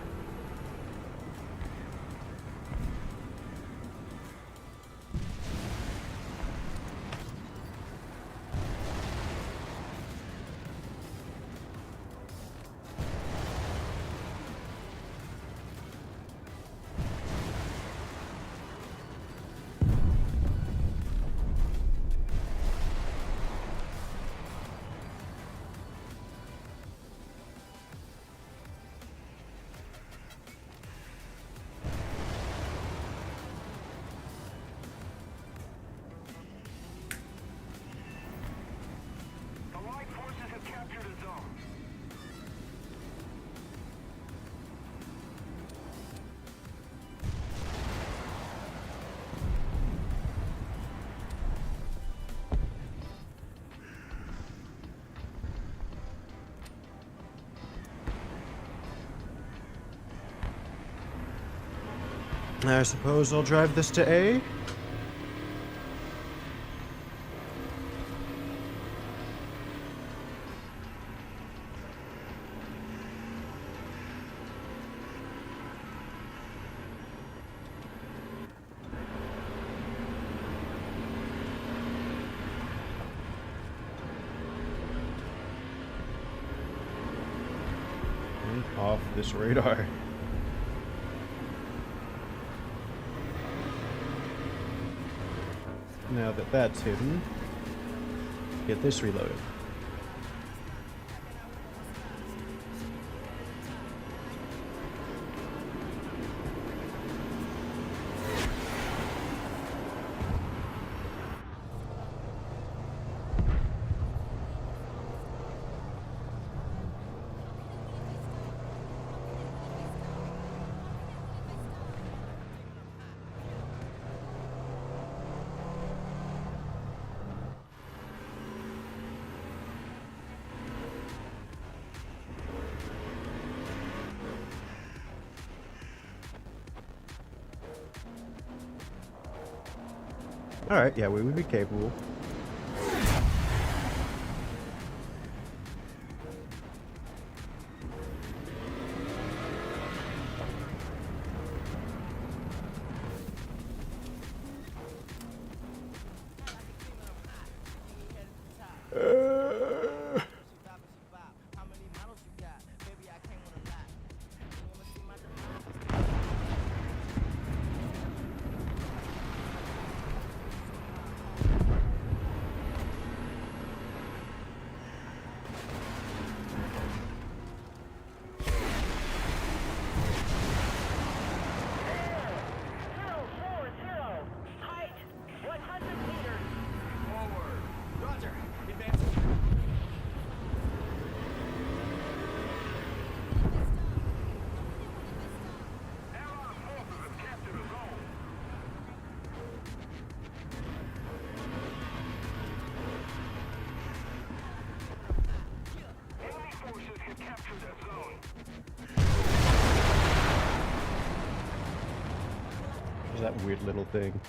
I suppose I'll drive this to A. And off this radar. Now that that's hidden, get this reloaded. Alright, yeah, we would be capable. That weird little thing.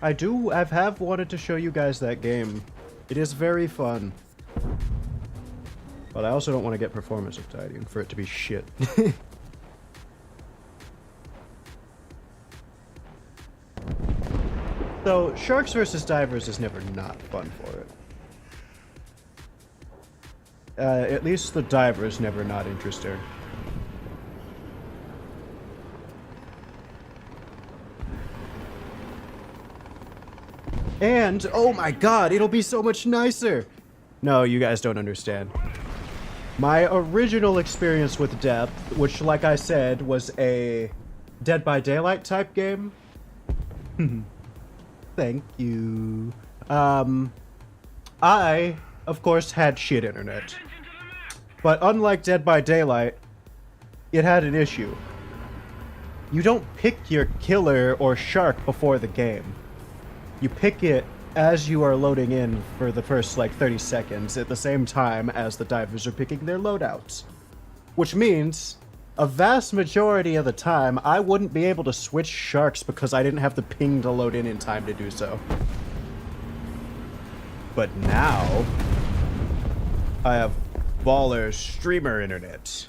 I have wanted to show you guys that game. It is very fun. But I also don't want to get performance anxiety and for it to be shit. So, Sharks vs. Divers is never not fun for it. At least the diver is never not interesting. And, oh my god, it'll be so much nicer! No, you guys don't understand. My original experience with Depth, which, like I said, was a Dead by Daylight type game. Thank you. I, of course, had shit internet. But unlike Dead by Daylight, it had an issue. You don't pick your killer or shark before the game. You pick it as you are loading in for the first, like, 30 seconds at the same time as the divers are picking their loadouts. Which means, a vast majority of the time, I wouldn't be able to switch sharks because I didn't have the ping to load in time to do so. But now, I have baller streamer internet.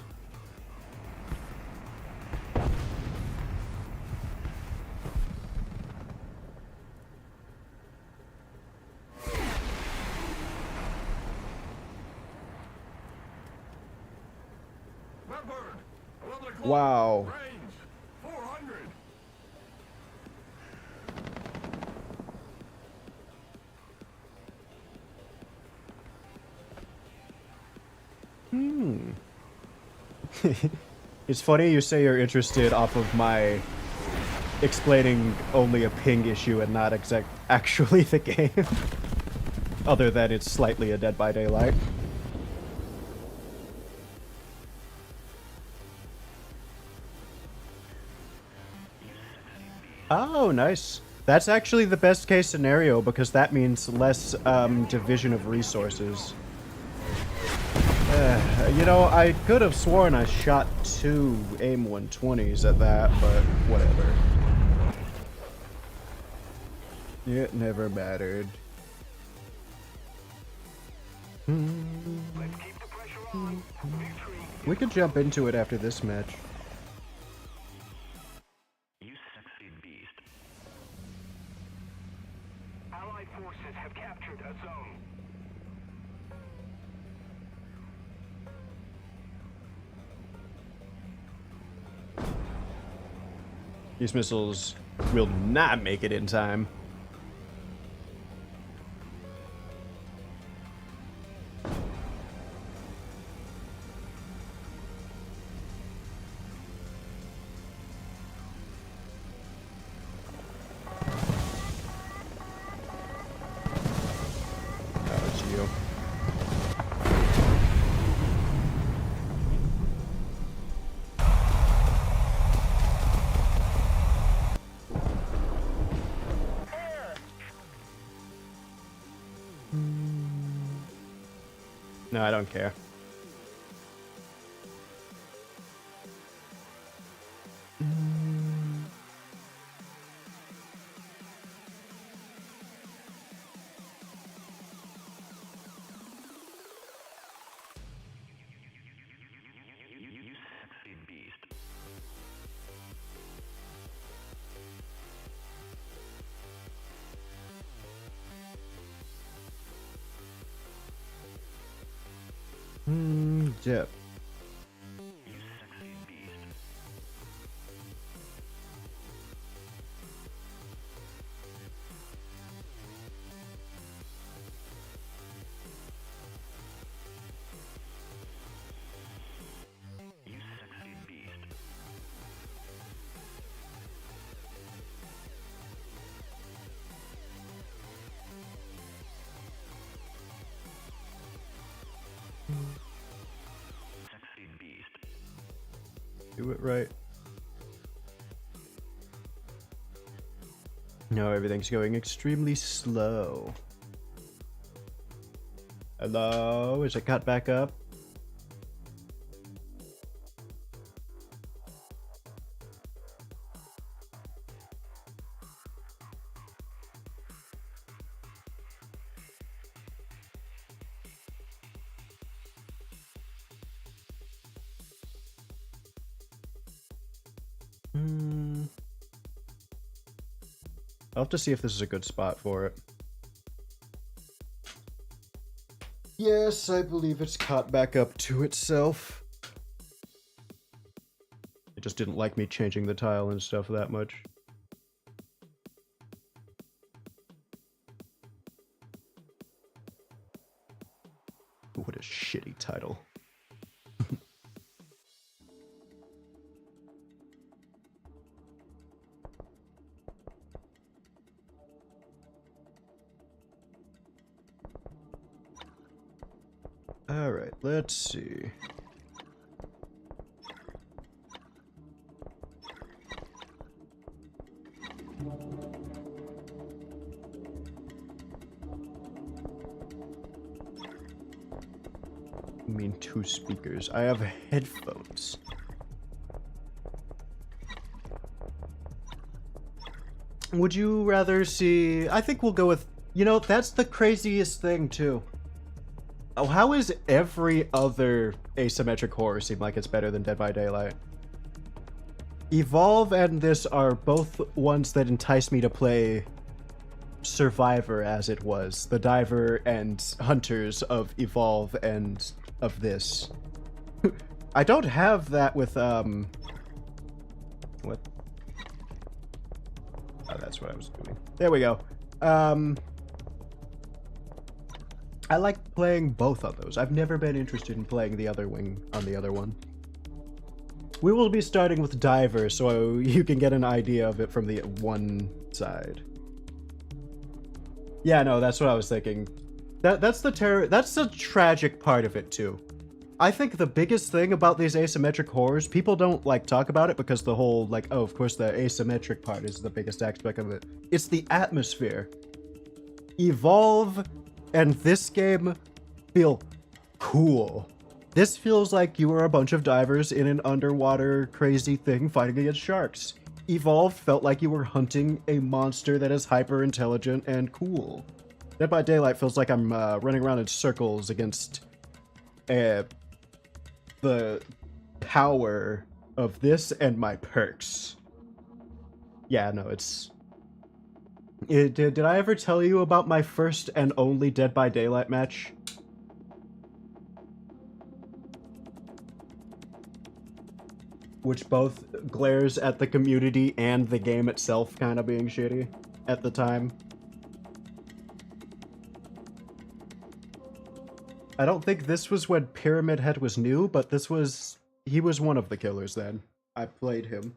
Wow. Range 400. It's funny you say you're interested off of my explaining only a ping issue and not actually the game. Other than it's slightly a Dead by Daylight. Oh, nice. That's actually the best case scenario because that means less division of resources. You know, I could have sworn I shot 2 AIM 120s at that, but whatever. It never mattered. Let's keep the pressure on. Victory. We could jump into it after this match. You sexy beast. Allied forces have captured a zone. These missiles will not make it in time. That was you. No, I don't care. You sexy beast. Yep. You sexy beast. You sexy beast. Sexy beast. Do it right. No, everything's going extremely slow. Hello? Is it cut back up? I'll have to see if this is a good spot for it. Yes, I believe it's caught back up to itself. It just didn't like me changing the tile and stuff that much. What a shitty title. Alright, let's see. I mean, 2 speakers. I have headphones. Would you rather see... I think we'll go with... You know, that's the craziest thing, too. Oh, how is every other asymmetric horror seem like it's better than Dead by Daylight? Evolve and this are both ones that entice me to play Survivor as it was. The Diver and Hunters of Evolve and of this. I don't have that with, what? Oh, that's what I was doing. There we go. I like playing both of those. I've never been interested in playing the other wing on the other one. We will be starting with Diver, so you can get an idea of it from the one side. Yeah, no, that's what I was thinking. That's the tragic part of it too. I think the biggest thing about these asymmetric horrors, people don't like talk about it because the whole like, oh, of course the asymmetric part is the biggest aspect of it. It's the atmosphere. Evolve and this game feel cool. This feels like you were a bunch of divers in an underwater crazy thing fighting against sharks. Evolve felt like you were hunting a monster that is hyper intelligent and cool. Dead by Daylight feels like I'm running around in circles against the power of this and my perks. Yeah, no, it's... Did I ever tell you about my first and only Dead by Daylight match? Which both glares at the community and the game itself kind of being shitty at the time. I don't think this was when Pyramid Head was new, but this was... He was one of the killers then. I played him.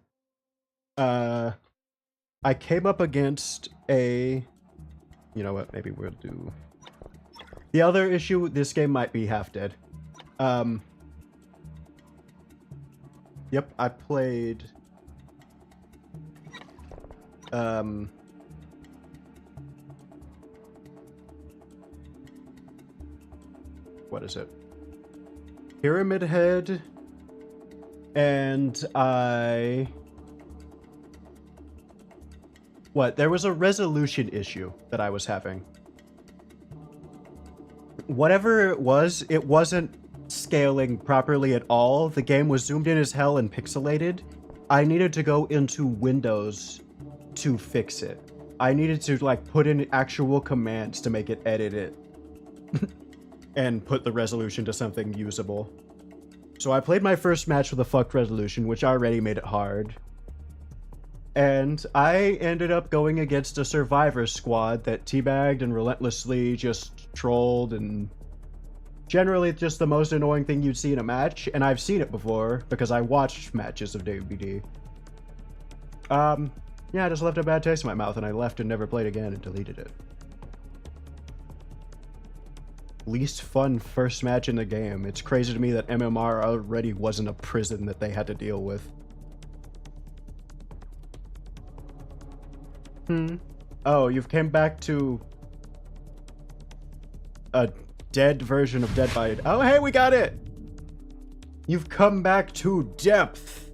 I came up against a... You know what, maybe we'll do... The other issue, this game might be half dead. Yep, I played... What is it? Pyramid Head, and I... What? There was a resolution issue that I was having. Whatever it wasn't scaling properly at all. The game was zoomed in as hell and pixelated. I needed to go into Windows to fix it. I needed to, like, put in actual commands to make it edit it. And put the resolution to something usable. So I played my first match with a fucked resolution, which already made it hard. And I ended up going against a Survivor squad that teabagged and relentlessly just trolled and generally just the most annoying thing you'd see in a match. And I've seen it before because I watched matches of WBD. Yeah, I just left a bad taste in my mouth and I left and never played again and deleted it. Least fun first match in the game. It's crazy to me that MMR already wasn't a prison that they had to deal with. Oh, you've came back to a dead version of Dead by... Oh, hey, we got it! You've come back to depth!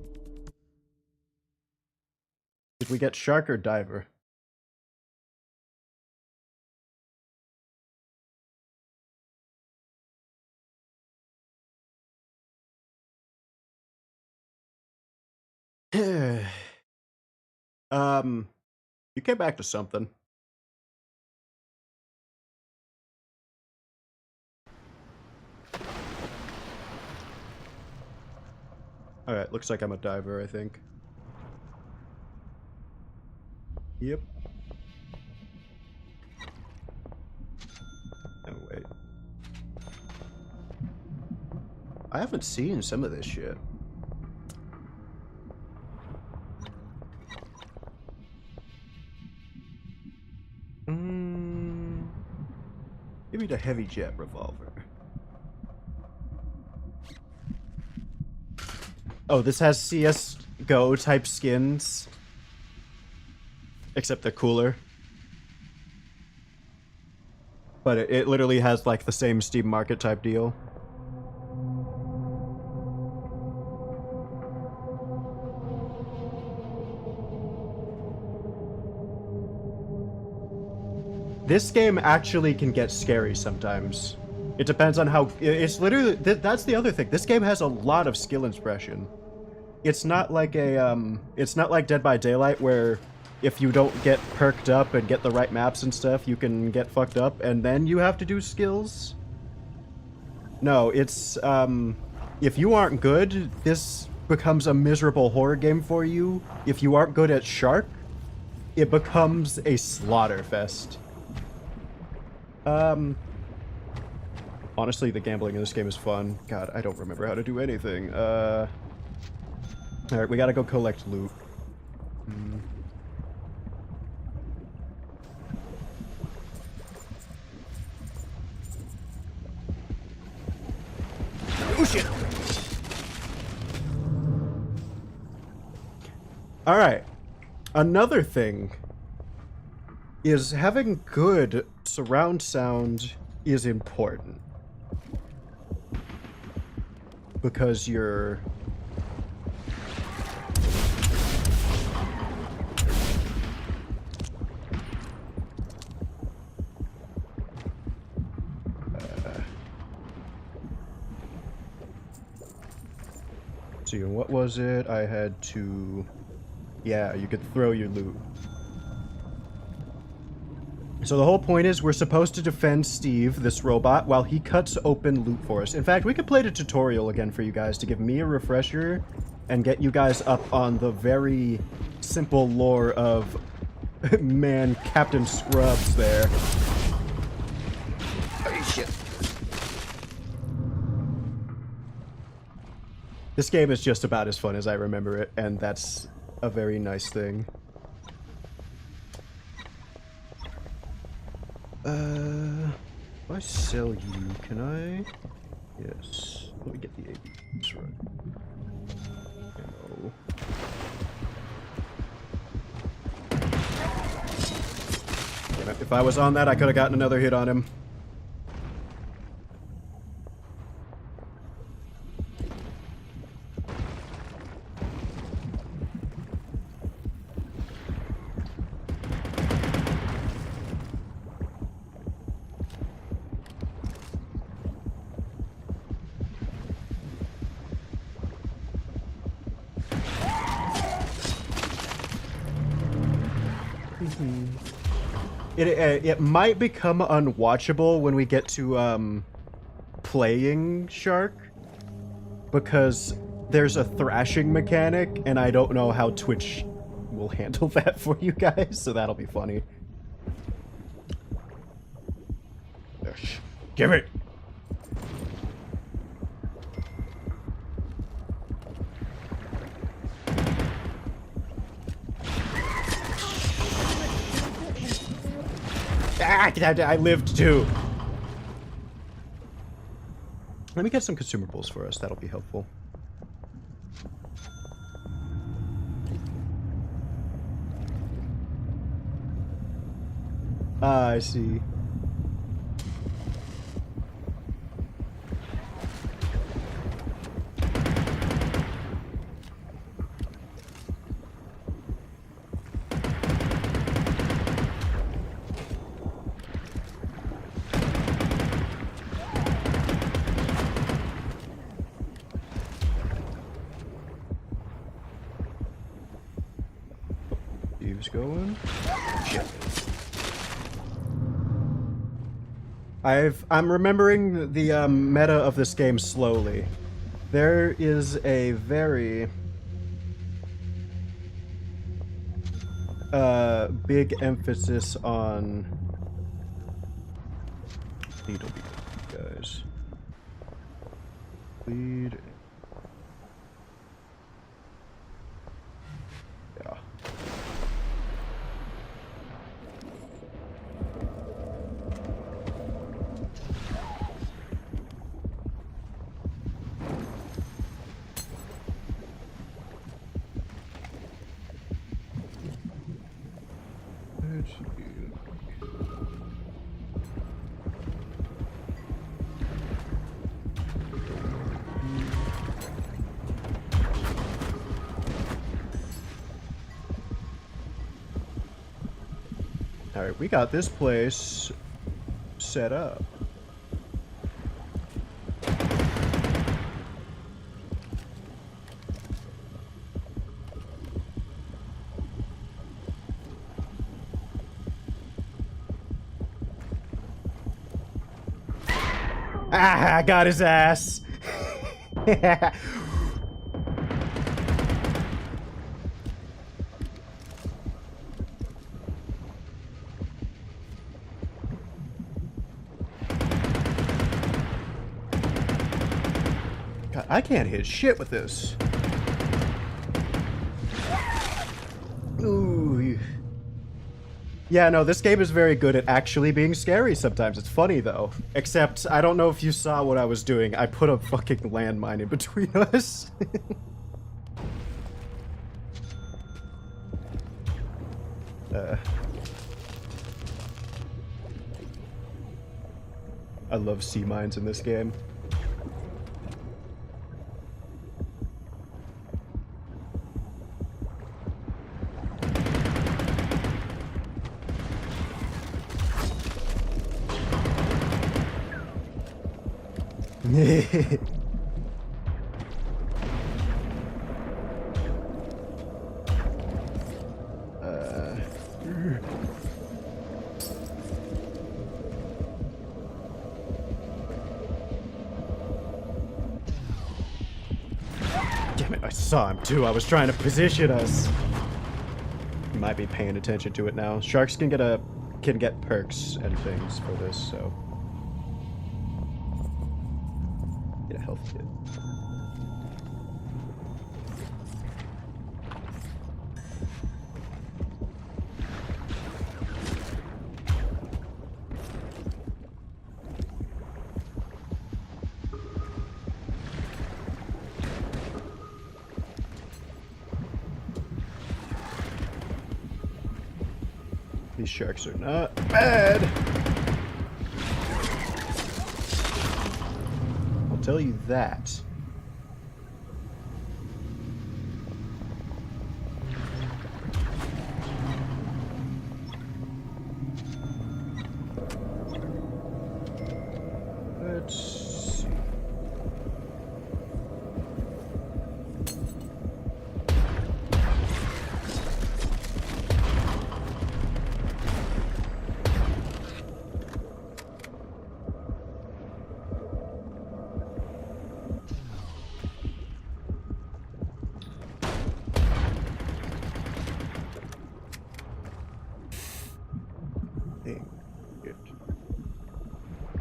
Did we get Shark or Diver? You came back to something. Alright, looks like I'm a diver, I think. Yep. Oh, wait. I haven't seen some of this shit. Give me the heavy jet revolver. Oh, this has CS:GO type skins. Except they're cooler. But it literally has like the same Steam Market type deal. This game actually can get scary sometimes. It depends on how... It's literally... That's the other thing. This game has a lot of skill expression. It's not like a... It's not like Dead by Daylight where if you don't get perked up and get the right maps and stuff, you can get fucked up and then you have to do skills. No, it's... If you aren't good, this becomes a miserable horror game for you. If you aren't good at Shark, it becomes a slaughter fest. Honestly, the gambling in this game is fun. God, I don't remember how to do anything. Alright, we gotta go collect loot. Oh, shit! Alright. Another thing is having good surround sound is important. Because you're... see, what was it? I had to... Yeah, you could throw your loot. So the whole point is we're supposed to defend Steve, this robot, while he cuts open loot for us. In fact, we could play the tutorial again for you guys to give me a refresher and get you guys up on the very simple lore of man, Captain Scrubs there. Oh, shit. This game is just about as fun as I remember it, and that's a very nice thing. If I sell you, can I? Yes. Let me get the ABs right. Ammo. Damn it. If I was on that, I could have gotten another hit on him. It might become unwatchable when we get to playing Shark, because there's a thrashing mechanic and I don't know how Twitch will handle that for you guys, so that'll be funny. Give it! Ah, I lived too. Let me get some consumables for us. That'll be helpful. Ah, I see. Going. Shit. I'm remembering the meta of this game slowly. There is a very big emphasis on lead, guys. Lead. Yeah. Alright, we got this place set up. Ah, I got his ass. God, I can't hit shit with this. Ooh. Yeah, no, this game is very good at actually being scary sometimes. It's funny, though. Except, I don't know if you saw what I was doing. I put a fucking landmine in between us. I love sea mines in this game. Damn it, I saw him too. I was trying to position us. You might be paying attention to it now. Sharks can get perks and things for this, so get a health kit. These sharks are not bad. I'll tell you that. Let's see.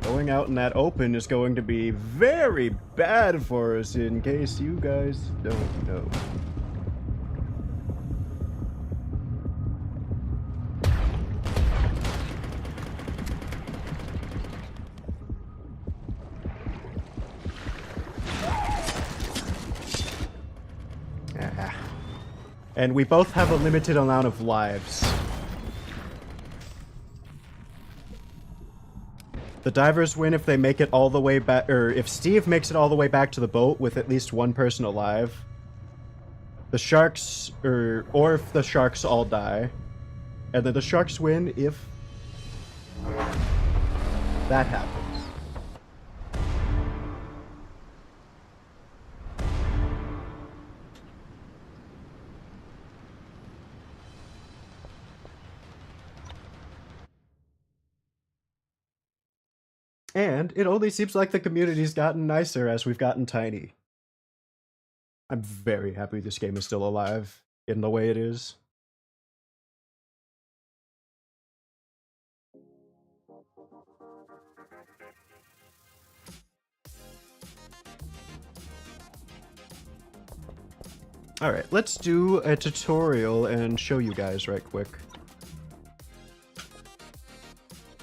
Going out in that open is going to be very bad for us, in case you guys don't know. And we both have a limited amount of lives. The divers win if they make it all the way back, or if Steve makes it all the way back to the boat with at least one person alive. The sharks, or if the sharks all die. And then the sharks win if that happens. And it only seems like the community's gotten nicer as we've gotten tiny. I'm very happy this game is still alive in the way it is. Alright, let's do a tutorial and show you guys right quick.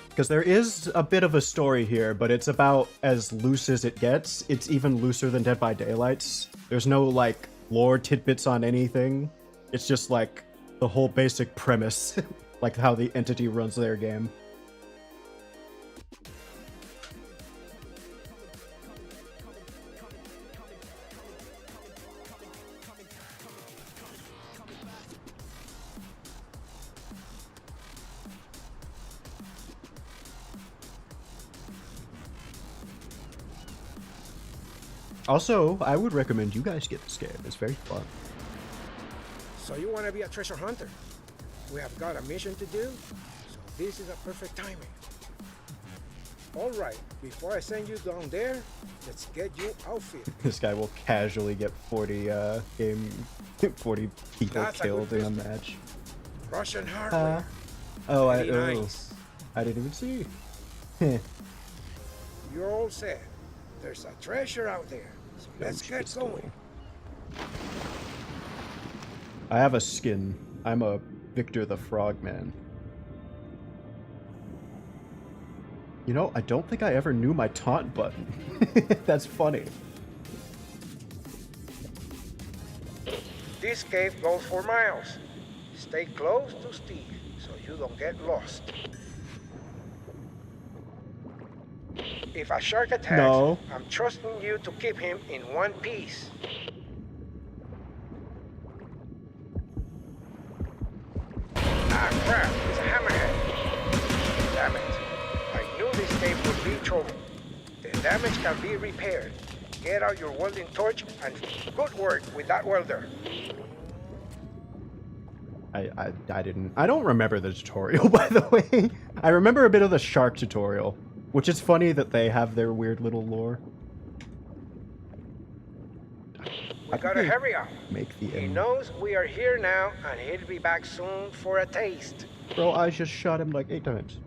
Because there is a bit of a story here, but it's about as loose as it gets. It's even looser than Dead by Daylight's. There's no, like, lore tidbits on anything. It's just, like, the whole basic premise. Like how the entity runs their game. Also, I would recommend you guys get this game. It's very fun. So you want to be a treasure hunter? We have got a mission to do, so this is a perfect timing. All right, before I send you down there, let's get you outfitted. This guy will casually get 40 40 people That's a killed good in a business. match. Russian hardware. Oh, Very nice. I didn't even see. You're all set. There's a treasure out there. So let's get going. I have a skin. I'm a Victor the Frogman. You know, I don't think I ever knew my taunt button. That's funny. This cave goes for miles. Stay close to Steve so you don't get lost. If a shark attacks, No. I'm trusting you to keep him in one piece. Ah, crap, it's a hammerhead. Damn it. I knew this cave would be trouble. The damage can be repaired. Get out your welding torch and good work with that welder. I don't remember the tutorial, by the way. I remember a bit of the shark tutorial, which is funny that they have their weird little lore. We gotta hurry up. Make the He end. knows we are here now, and he'll be back soon for a taste. Bro, I just shot him like 8 times.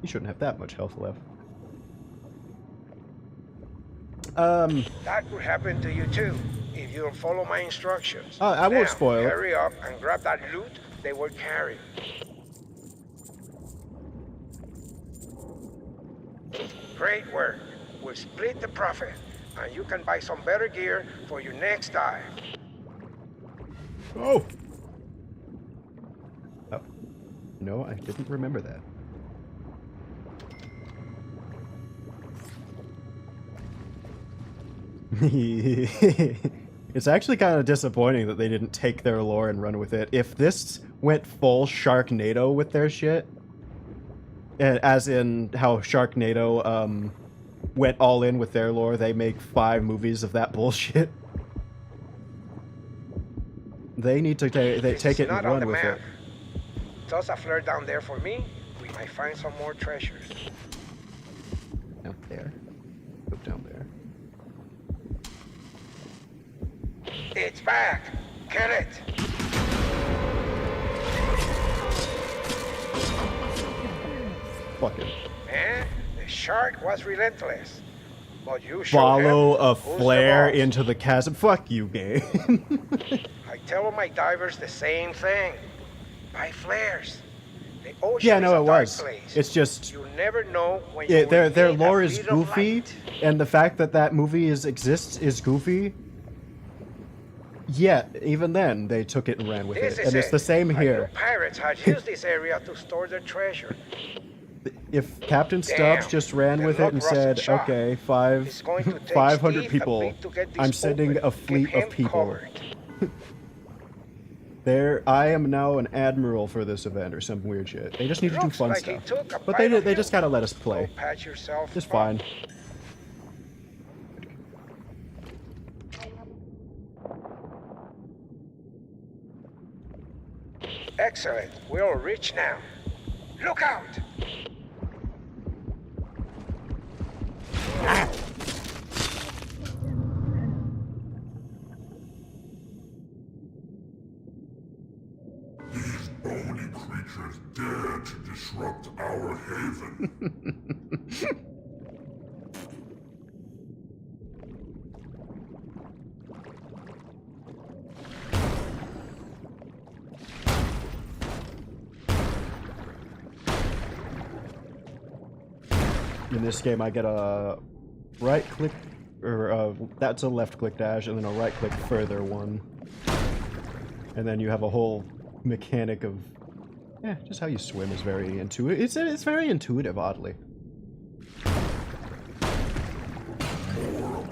He shouldn't have that much health left. That could happen to you too, if you don't follow my instructions. I won't Now, spoil it. hurry up and grab that loot they were carrying. Great work. We'll split the profit, and you can buy some better gear for your next dive. Oh! Oh. No, I didn't remember that. It's actually kind of disappointing that they didn't take their lore and run with it. If this went full Sharknado with their shit, as in how Sharknado went all in with their lore, they make 5 movies of that bullshit. They need to take It's it and not on run the with map. it. Toss a flare down there for me. We might find some more treasures. Down there. Go down there. It's back. Get it. Fuck it. Man, the shark was relentless. But you showed Follow him a who's the flare boss. into the chasm. Fuck you, game. I tell my divers the same thing. Buy flares. The ocean Yeah, is no, a it dark was. Place. It's just You never know when you yeah, will their need lore a is bit of goofy, light. and the fact that that movie exists is goofy. Yet, even then, they took it and ran with This it, is and it's it. the same I here. knew pirates had used this area to store their treasure. If Captain Stubbs Damn, just ran the with it and luck rusted said, shot. "Okay, It's going to take 500 Steve a people, week to get this I'm sending open. a fleet Keep him of people." covered. I am now an admiral for this event or some weird shit. They just need to do Looks fun like he stuff. took a But bite of they you. just gotta let us play. Go patch yourself It's up. fine. Excellent. We're all rich now. Look out! These bony creatures dare to disrupt our haven. In this game, I get a right click, or that's a left click dash, and then a right click further one. And then you have a whole mechanic of, just how you swim is very intuitive. It's very intuitive, oddly. More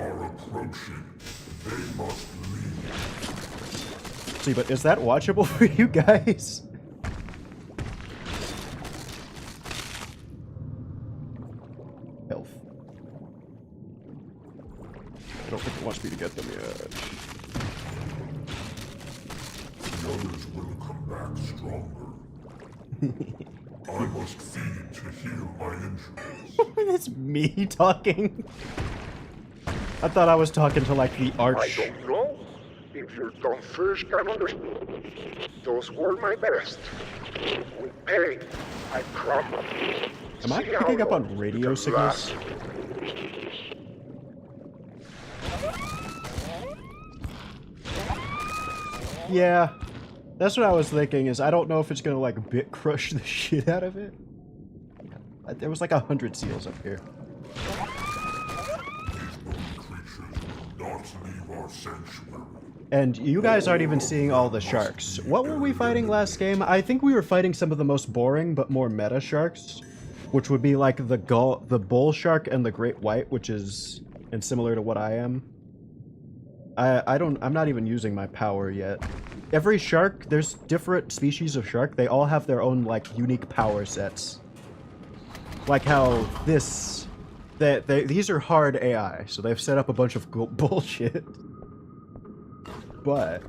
are approaching. They must leave. See, but is that watchable for you guys? Health. don't think it wants me to get them yet. The others will come back stronger. I must feed to heal my injuries. It's me talking. I thought I was talking to like the I arch. don't know if your dumb fish can understand. Those were my best. With pain, I crumbled. Am I See how picking up long on you radio can signals? last. Yeah, that's what I was thinking. Is I don't know if it's gonna like bit crush the shit out of it. There was like 100 seals up here. These creatures will not leave our sanctuary. And you guys aren't even seeing all the sharks. What were we fighting last game? I think we were fighting some of the most boring but more meta sharks, which would be like the bull shark and the great white, which is and similar to what I am. I'm not even using my power yet. Every shark, there's different species of shark. They all have their own like unique power sets. Like how these are hard AI, so they've set up a bunch of bullshit. But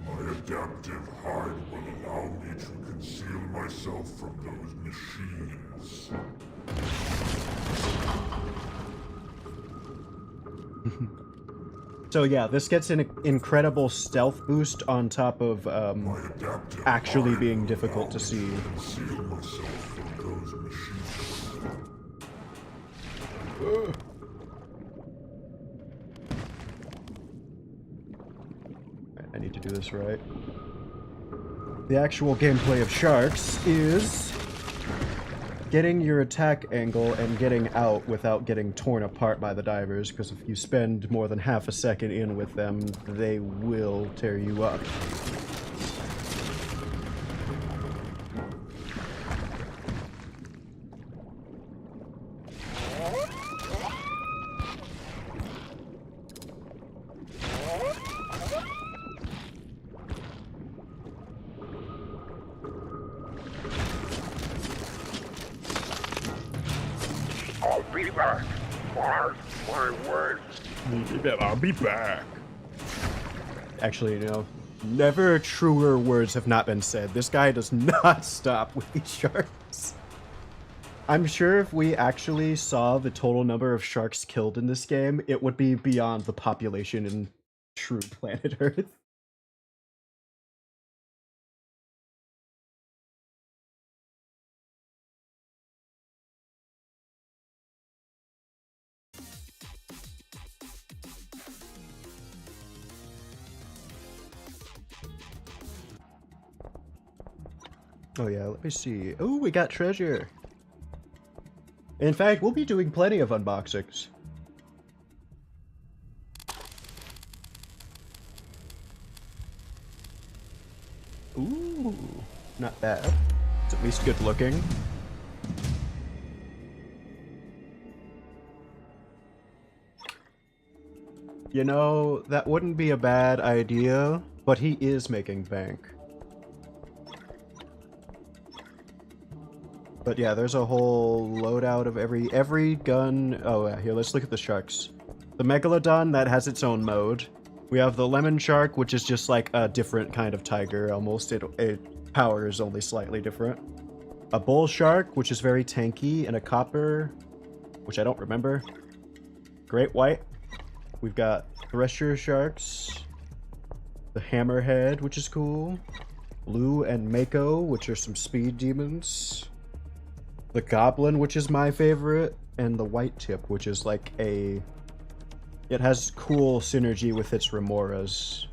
My adaptive hide will allow me to conceal myself from those machines. so yeah, this gets an incredible stealth boost on top of My adaptive actually hide being will difficult allow to me see. Conceal myself from those machines. I need to do this right. The actual gameplay of sharks is getting your attack angle and getting out without getting torn apart by the divers, because if you spend more than half a second in with them, they will tear you up. I'll be back. Mark my words. I'll be back. Actually, never truer words have not been said. This guy does not stop with these sharks. I'm sure if we actually saw the total number of sharks killed in this game, it would be beyond the population in true planet Earth. Oh yeah, let me see. Oh, we got treasure. In fact, we'll be doing plenty of unboxings. Ooh, not bad. It's at least good looking. You know, that wouldn't be a bad idea, but he is making bank. But yeah, there's a whole loadout of every gun. Oh yeah, here, let's look at the sharks. The Megalodon, that has its own mode. We have the Lemon Shark, which is just like a different kind of tiger, almost. It power is only slightly different. A Bull Shark, which is very tanky, and a Copper, which I don't remember. Great White. We've got Thresher Sharks. The Hammerhead, which is cool. Blue and Mako, which are some speed demons. The Goblin, which is my favorite, and the White Tip, which is like it has cool synergy with its Remoras.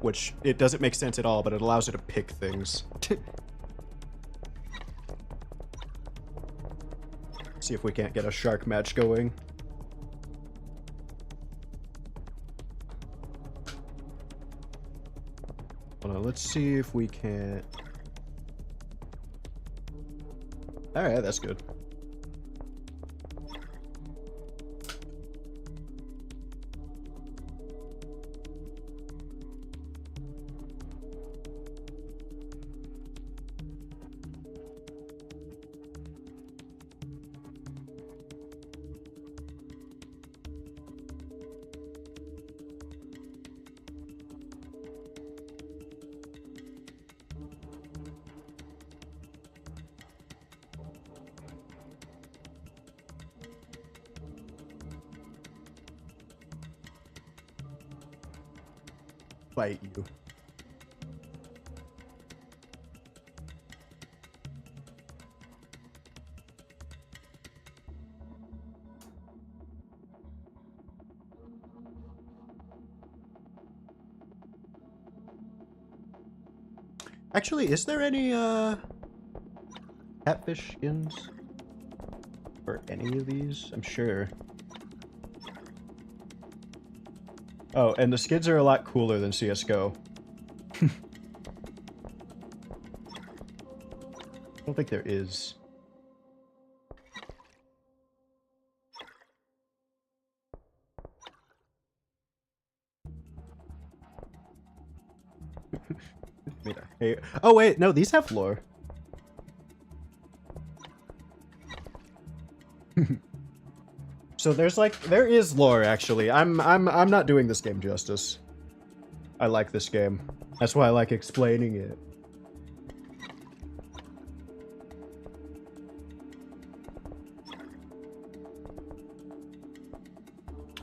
Which, it doesn't make sense at all, but it allows it to pick things. See if we can't get a shark match going. Hold on, let's see if we can... Alright, that's good. fight you. Actually, is there any catfish skins for any of these? I'm sure. Oh, and the skins are a lot cooler than CS:GO. I don't think there is. Hey, oh wait, no, these have lore. So there is lore actually. I'm not doing this game justice. I like this game. That's why I like explaining it.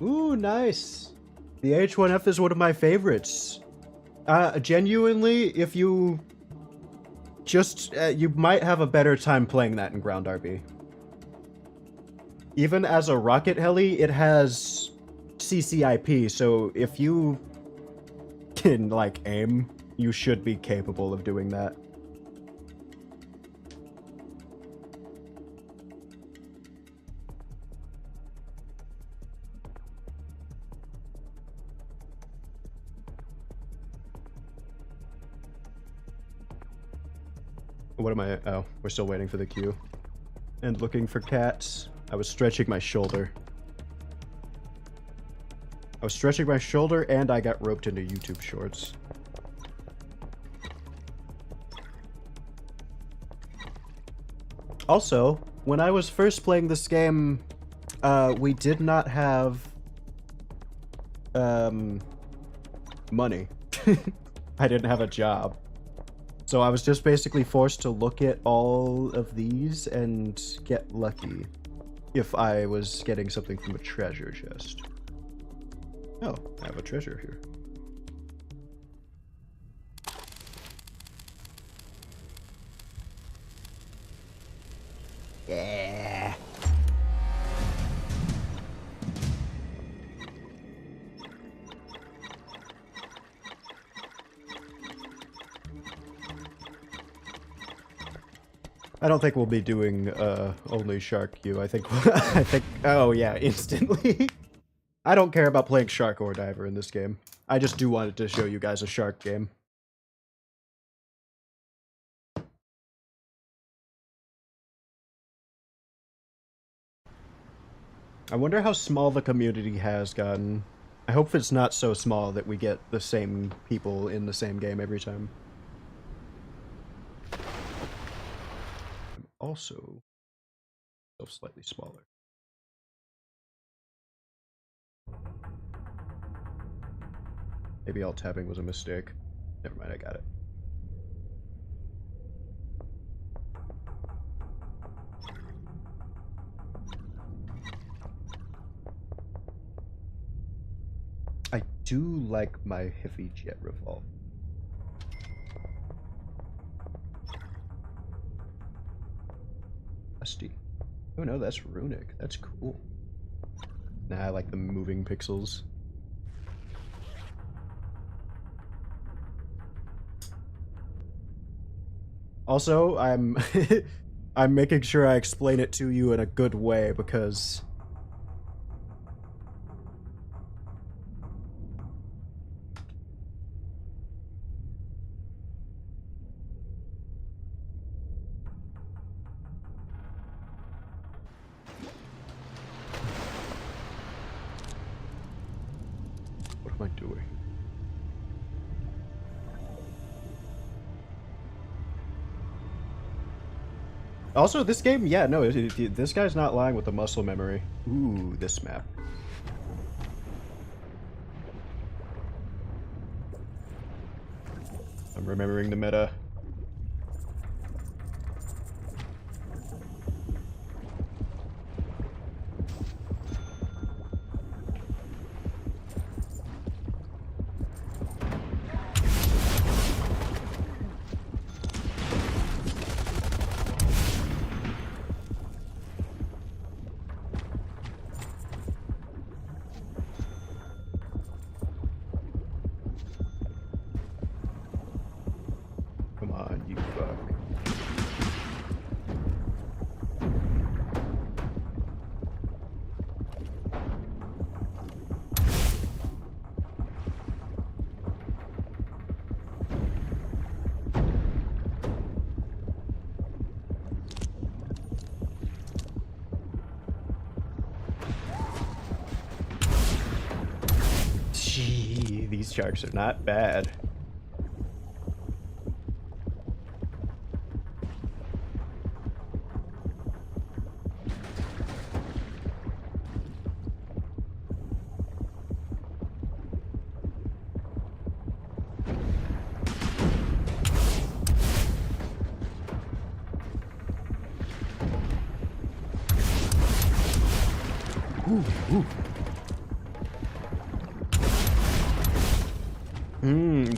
Ooh, nice. The H1F is one of my favorites. Genuinely, if you just, you might have a better time playing that in ground RB. Even as a rocket heli, it has CCIP, so if you can, like, aim, you should be capable of doing that. What am I? Oh, we're still waiting for the queue. And looking for cats. I was stretching my shoulder. I was stretching my shoulder and I got roped into YouTube shorts. Also, when I was first playing this game, we did not have money. I didn't have a job. So I was just basically forced to look at all of these and get lucky if I was getting something from a treasure chest. Oh, I have a treasure here. Yeah. I don't think we'll be doing only Shark Q. I think oh yeah, instantly. I don't care about playing Shark or Diver in this game. I just do want to show you guys a Shark game. I wonder how small the community has gotten. I hope it's not so small that we get the same people in the same game every time. Also slightly smaller. Maybe alt tabbing was a mistake. Never mind, I got it. I do like my heavy jet revolver. Rusty. Oh no, that's runic. That's cool. Nah, I like the moving pixels. Also, I'm I'm making sure I explain it to you in a good way because what am I doing? Also, this game, yeah, no, this guy's not lying with the muscle memory. Ooh, this map. I'm remembering the meta. Gee, these sharks are not bad.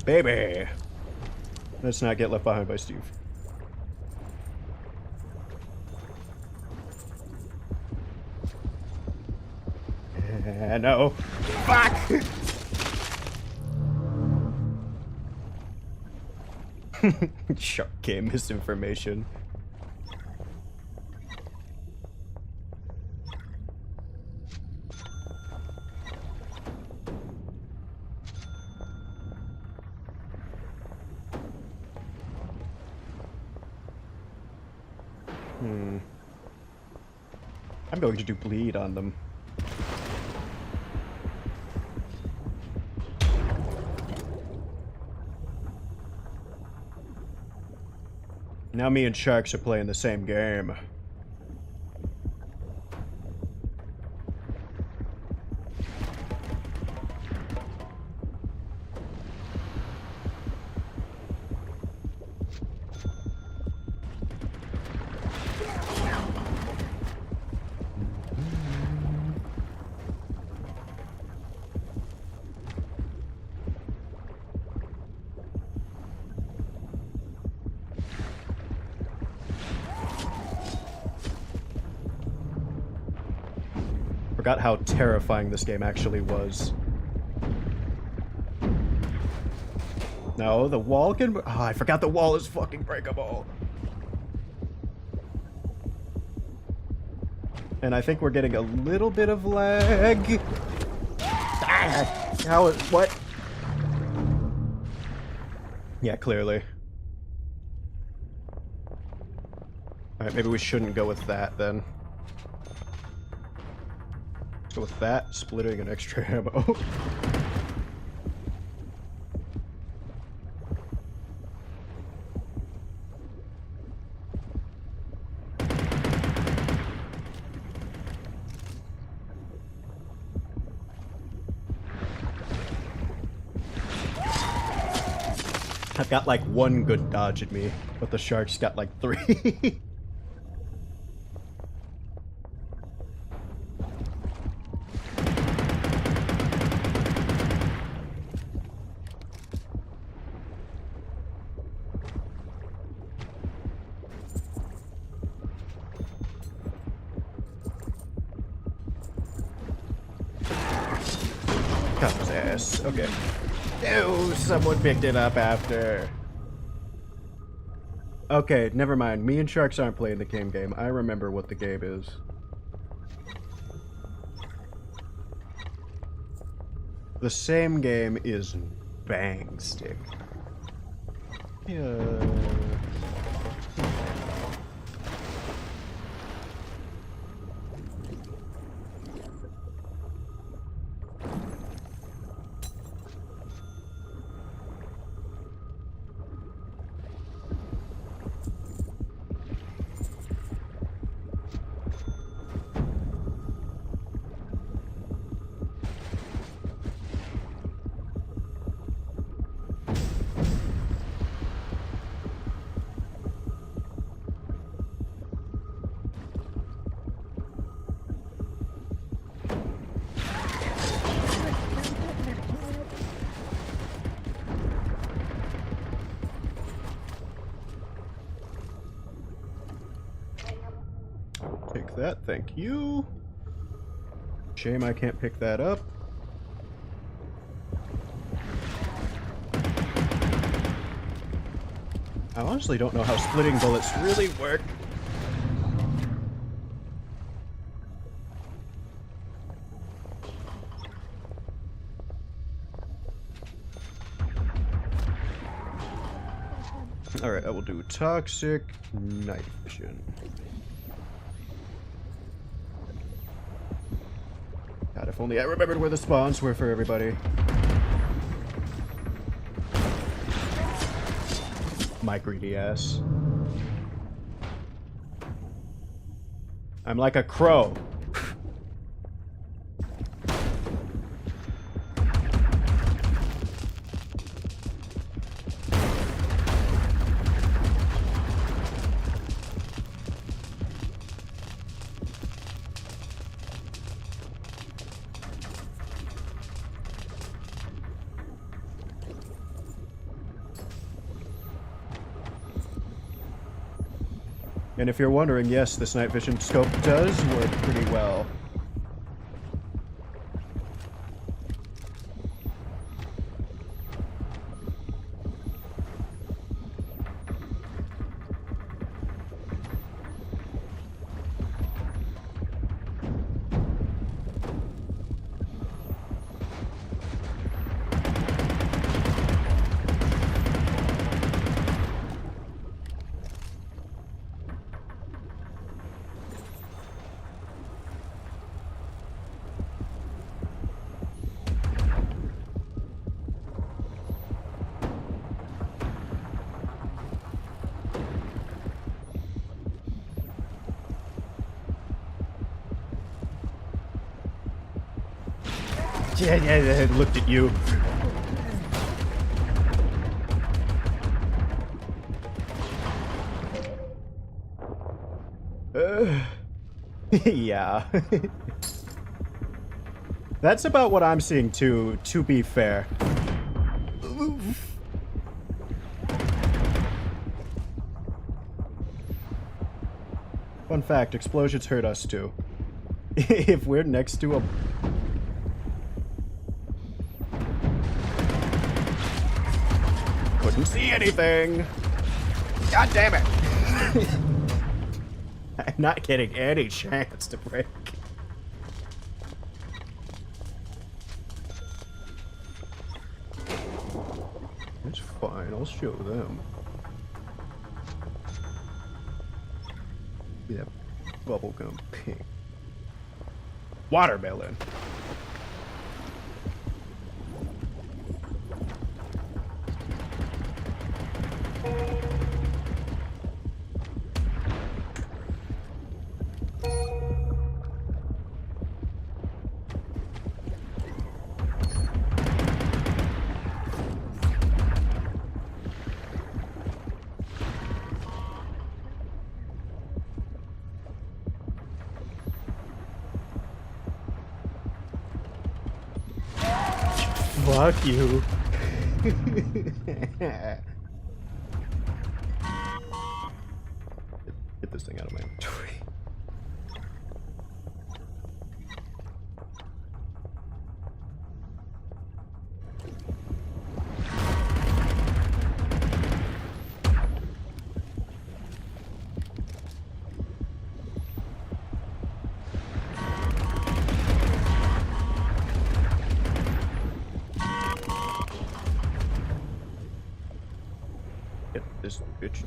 Baby. Let's not get left behind by Steve. No. Fuck! Shark game misinformation. I'm going to do bleed on them. Now me and sharks are playing the same game. Forgot how terrifying this game actually was. No, the wall can... Oh, I forgot the wall is fucking breakable. And I think we're getting a little bit of lag. Ah, how is... What? Yeah, clearly. Alright, maybe we shouldn't go with that then. So with that, splitting an extra ammo. I've got like one good dodge at me, but the shark's got like 3. Cut his ass. Okay. Oh, someone picked it up after. Okay, never mind. Me and sharks aren't playing the game. I remember what the game is. The same game is Bang Stick. Yeah. Take that, thank you. Shame I can't pick that up. I honestly don't know how splitting bullets really work. Alright, I will do toxic night vision. God, if only I remembered where the spawns were for everybody. My greedy ass. I'm like a crow. And if you're wondering, yes, this night vision scope does work pretty well. Yeah, looked at you. Yeah. That's about what I'm seeing too, to be fair. Fun fact, explosions hurt us too. If we're next to a... Couldn't see anything! God damn it! I'm not getting any chance to break. It's fine, I'll show them. Yeah, bubblegum pink. Watermelon. Fuck you. Get this thing out of my inventory. Get this bitch.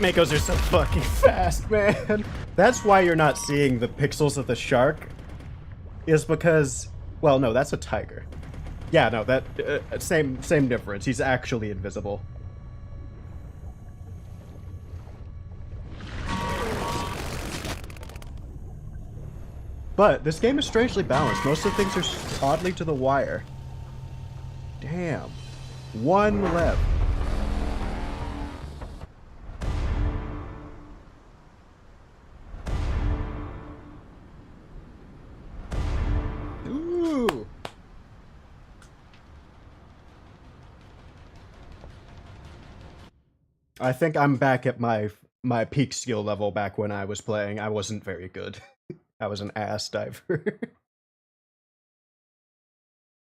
Makos are so fucking fast, man. That's why you're not seeing the pixels of the shark. Is because, well, no, that's a tiger. Yeah, no, that same difference. He's actually invisible. But this game is strangely balanced. Most of the things are oddly to the wire. Damn. One left. Ooh. I think I'm back at my peak skill level back when I was playing. I wasn't very good. I was an ass diver.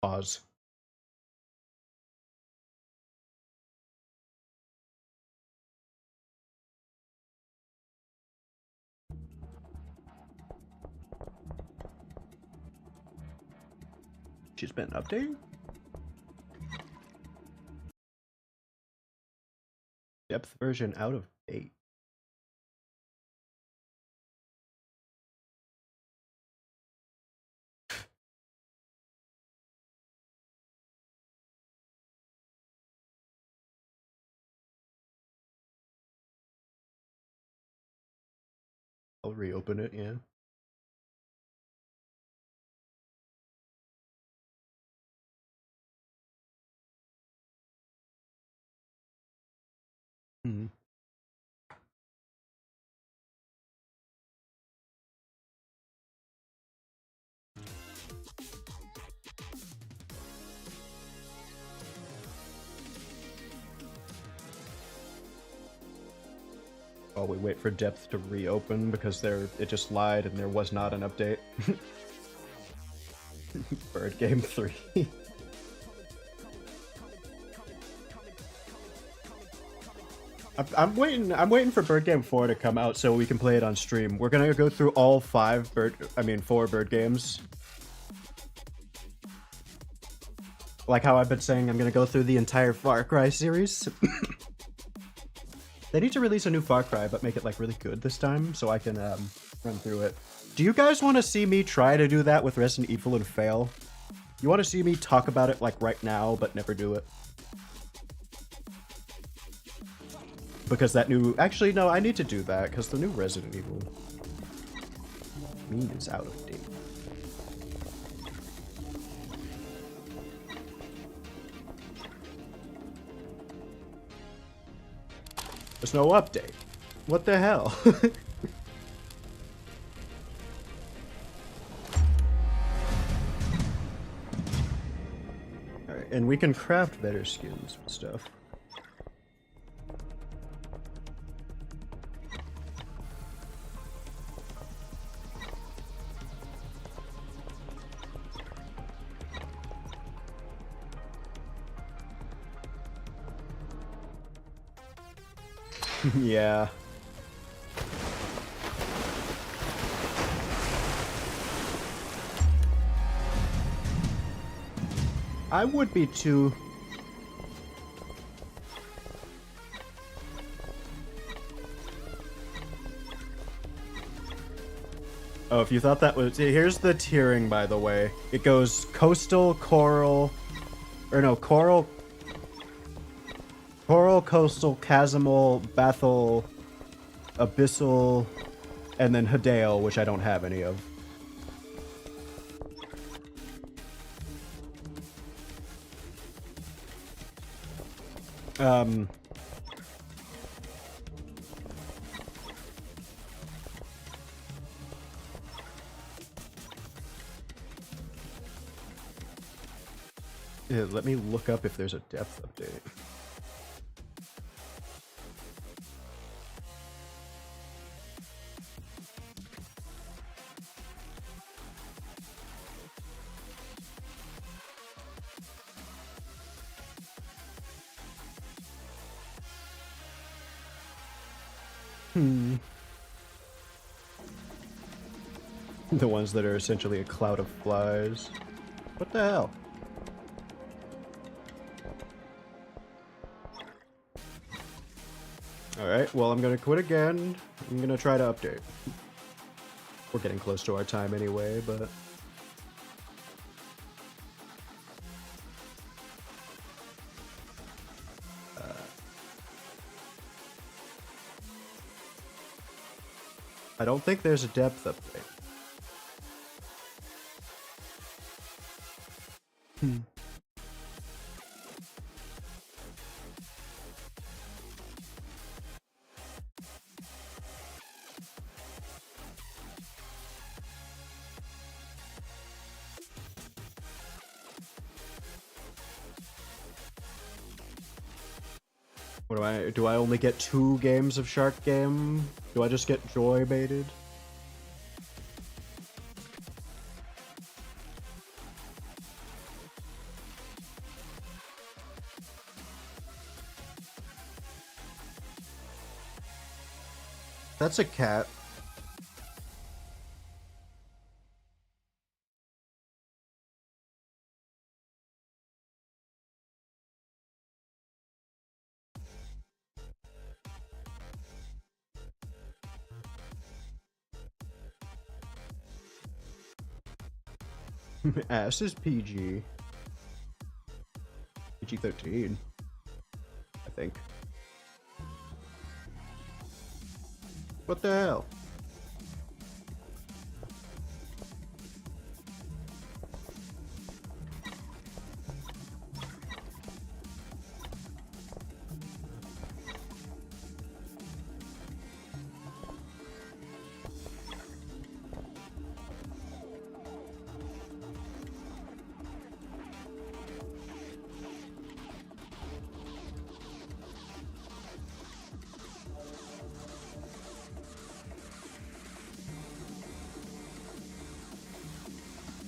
Pause. She's been updating? Depth version out of date. I'll reopen it, yeah. Hmm. While we wait for depth to reopen because it just lied and there was not an update. Bird Game 3. I'm waiting for Bird Game 4 to come out so we can play it on stream. We're gonna go through all 4 bird games. Like how I've been saying, I'm gonna go through the entire Far Cry series. They need to release a new Far Cry, but make it like really good this time, so I can run through it. Do you guys want to see me try to do that with Resident Evil and fail? You want to see me talk about it like right now, but never do it? Because that new... Actually, no, I need to do that, because the new Resident Evil is out of date. There's no update. What the hell? Alright, and we can craft better skins and stuff. Yeah. I would be too. Oh, if you thought that was... Here's the tiering, by the way. It goes coastal, coral... Or no, coral... Coral, coastal, chasmal, bathal, abyssal, and then Hadale, which I don't have any of. Yeah, let me look up if there's a depth update. The ones that are essentially a cloud of flies. What the hell? Alright, well I'm gonna quit again. I'm gonna try to update. We're getting close to our time anyway, but... I don't think there's a depth update. What do I only get 2 games of Shark Game? Do I just get joy baited? That's a cat. S is PG. PG-13. I think. What the hell?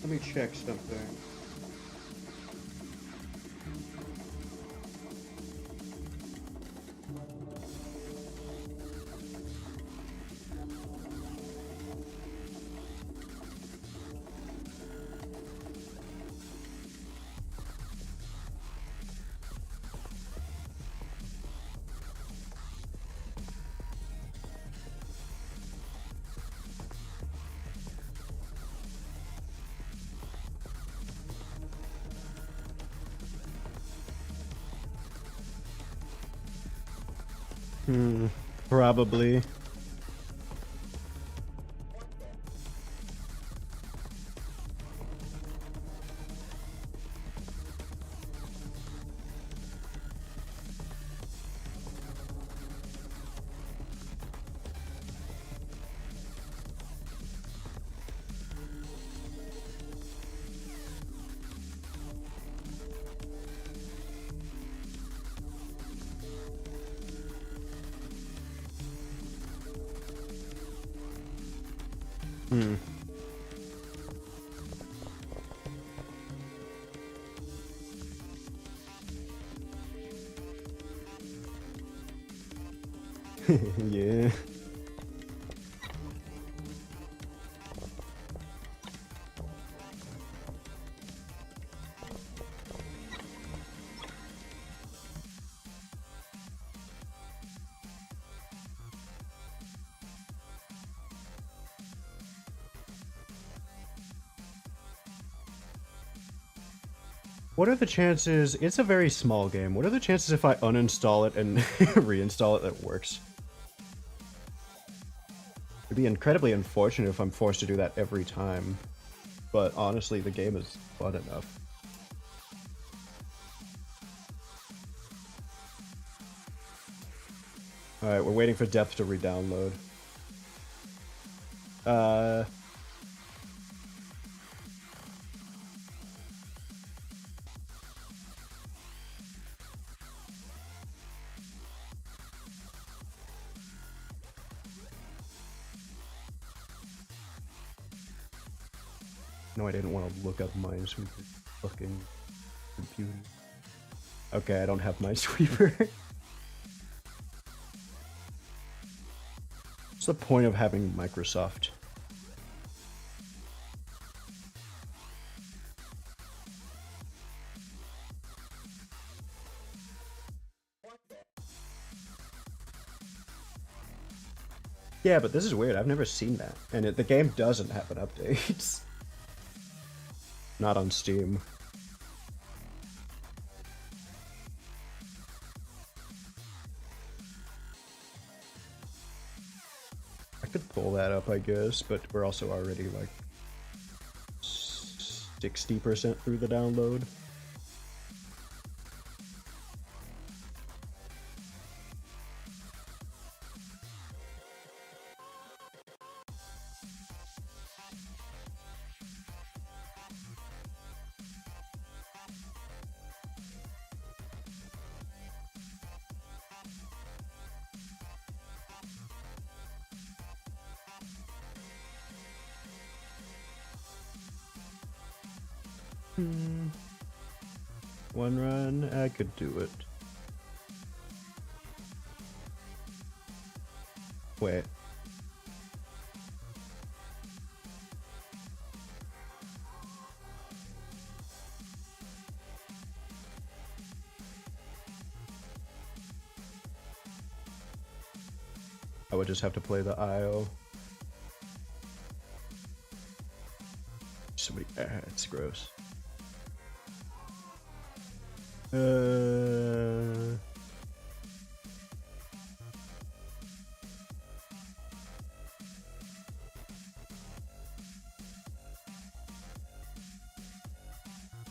Let me check something. Probably. Yeah. What are the chances? It's a very small game. What are the chances if I uninstall it and reinstall it that it works? It'd be incredibly unfortunate if I'm forced to do that every time. But honestly, the game is fun enough. Alright, we're waiting for depth to re-download. No, I didn't want to look up Minesweeper. Fucking computer. Okay, I don't have Minesweeper. What's the point of having Microsoft? Yeah, but this is weird. I've never seen that. And the game doesn't have an update. Not on Steam. I could pull that up, I guess, but we're also already like 60% through the download. One run, I could do it. Wait. I would just have to play the IO. So many ads, gross. You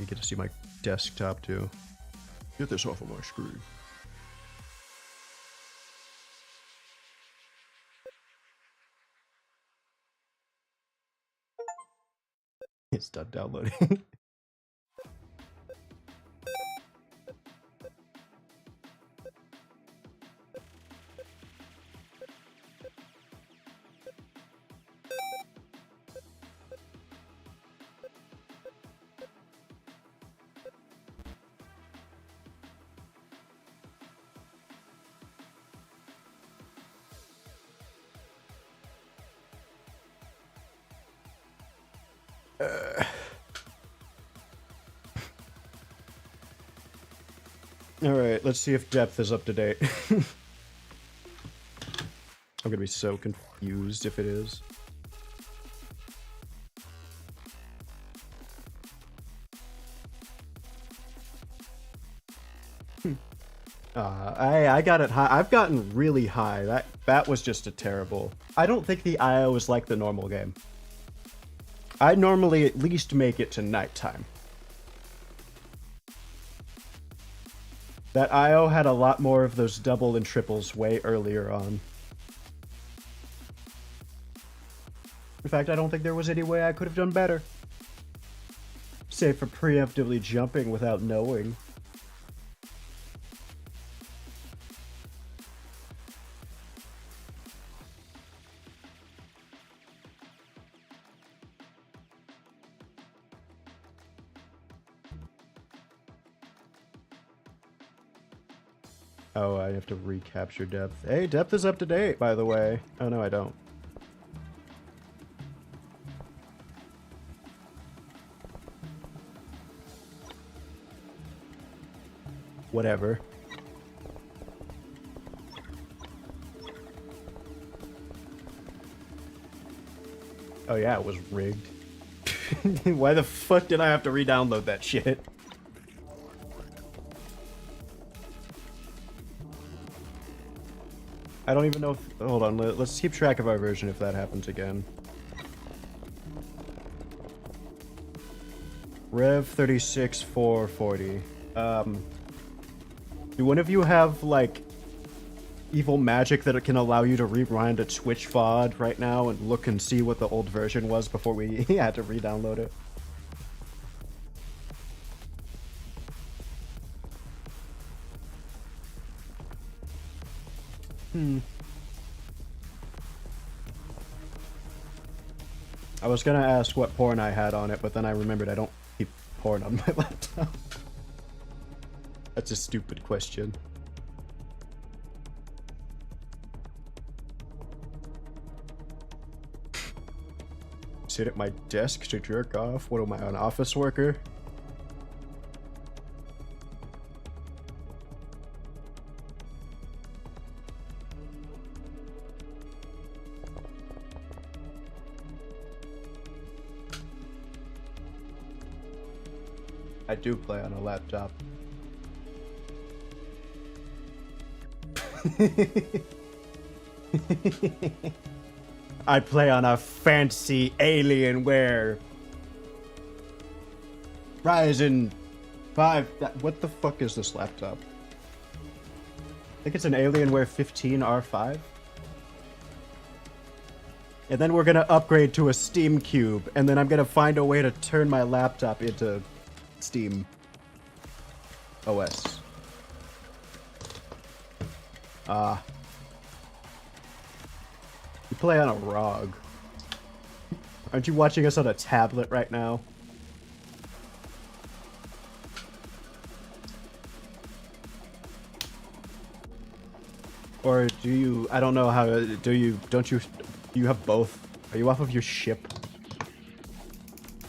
get to see my desktop too. Get this off of my screen. It's done downloading. Alright, let's see if depth is up to date. I'm gonna be so confused if it is. I got it high. I've gotten really high. That was just a terrible. I don't think the IO is like the normal game. I normally at least make it to nighttime. That IO had a lot more of those double and triples way earlier on. In fact, I don't think there was any way I could have done better. Save for preemptively jumping without knowing. Oh, I have to recapture depth. Hey, depth is up to date, by the way. Oh, no, I don't. Whatever. Oh, yeah, it was rigged. Why the fuck did I have to re-download that shit? I don't even know if... Hold on, let's keep track of our version if that happens again. Rev 36 440. Do one of you have, like, evil magic that it can allow you to rewind a Twitch VOD right now and look and see what the old version was before we had to re-download it? I was gonna ask what porn I had on it, but then I remembered I don't keep porn on my laptop. That's a stupid question. Sit at my desk to jerk off? What am I, an office worker? I do play on a laptop. I play on a fancy Alienware Ryzen 5. What the fuck is this laptop? I think it's an Alienware 15 R5. And then we're gonna upgrade to a Steam Cube, and then I'm gonna find a way to turn my laptop into Steam OS. You play on a ROG. Aren't you watching us on a tablet right now? Or do you, I don't know how, do you have both? Are you off of your ship?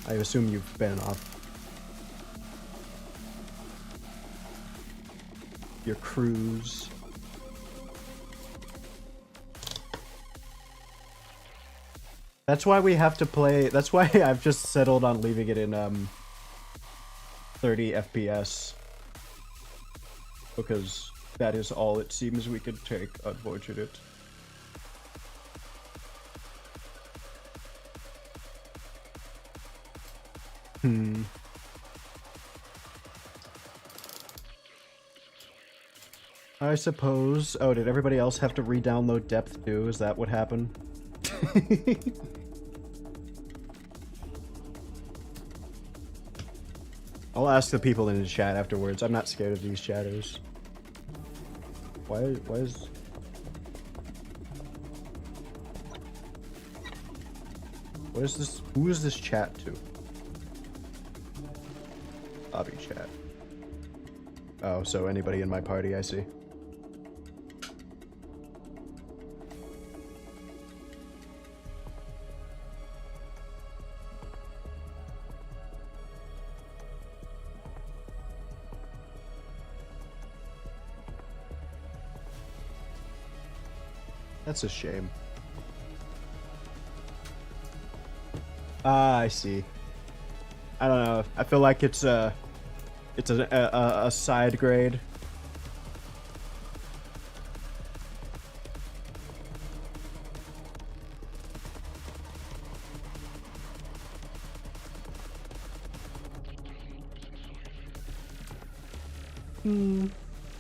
I assume you've been off your cruise. That's why we have to play. That's why I've just settled on leaving it in 30 FPS. Because that is all it seems we could take, unfortunate. I suppose. Oh, did everybody else have to re-download Depth too? Is that what happened? I'll ask the people in the chat afterwards. I'm not scared of these chatters. Why is... What is this? Who is this chat to? Lobby chat. Oh, so anybody in my party, I see. That's a shame. Ah, I see. I don't know. I feel like it's a side grade.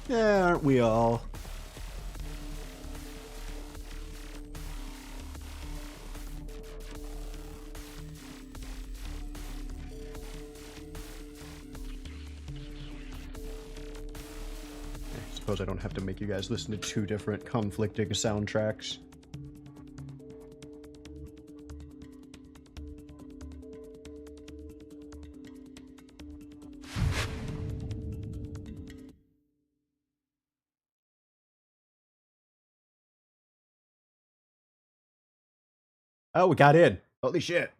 Yeah, aren't we all? I suppose I don't have to make you guys listen to two different conflicting soundtracks. Oh, we got in. Holy shit.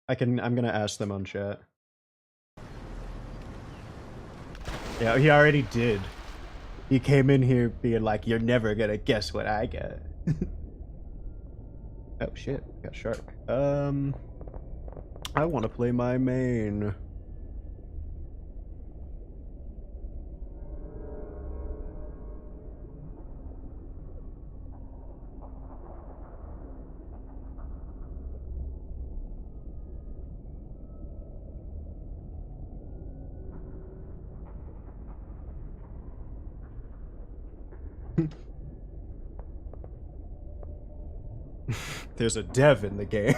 I'm gonna ask them on chat. Yeah, he already did. He came in here being like, you're never gonna guess what I got. Oh shit, got shark. I wanna play my main. There's a dev in the game.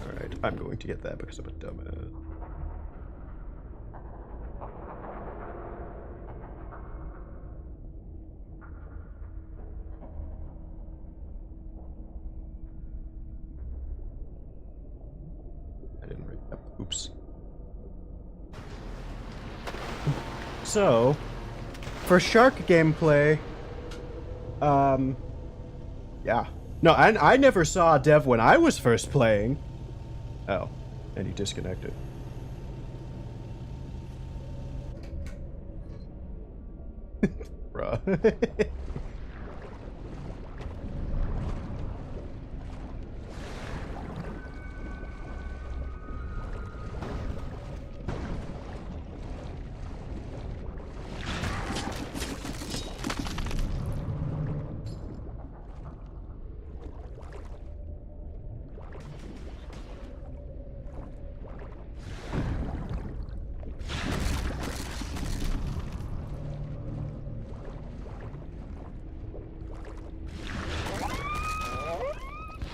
Alright, I'm going to get that because I'm a dumbass. I didn't read that. Oops. So, for shark gameplay, yeah. No, I never saw Dev when I was first playing. Oh, and he disconnected. Bruh.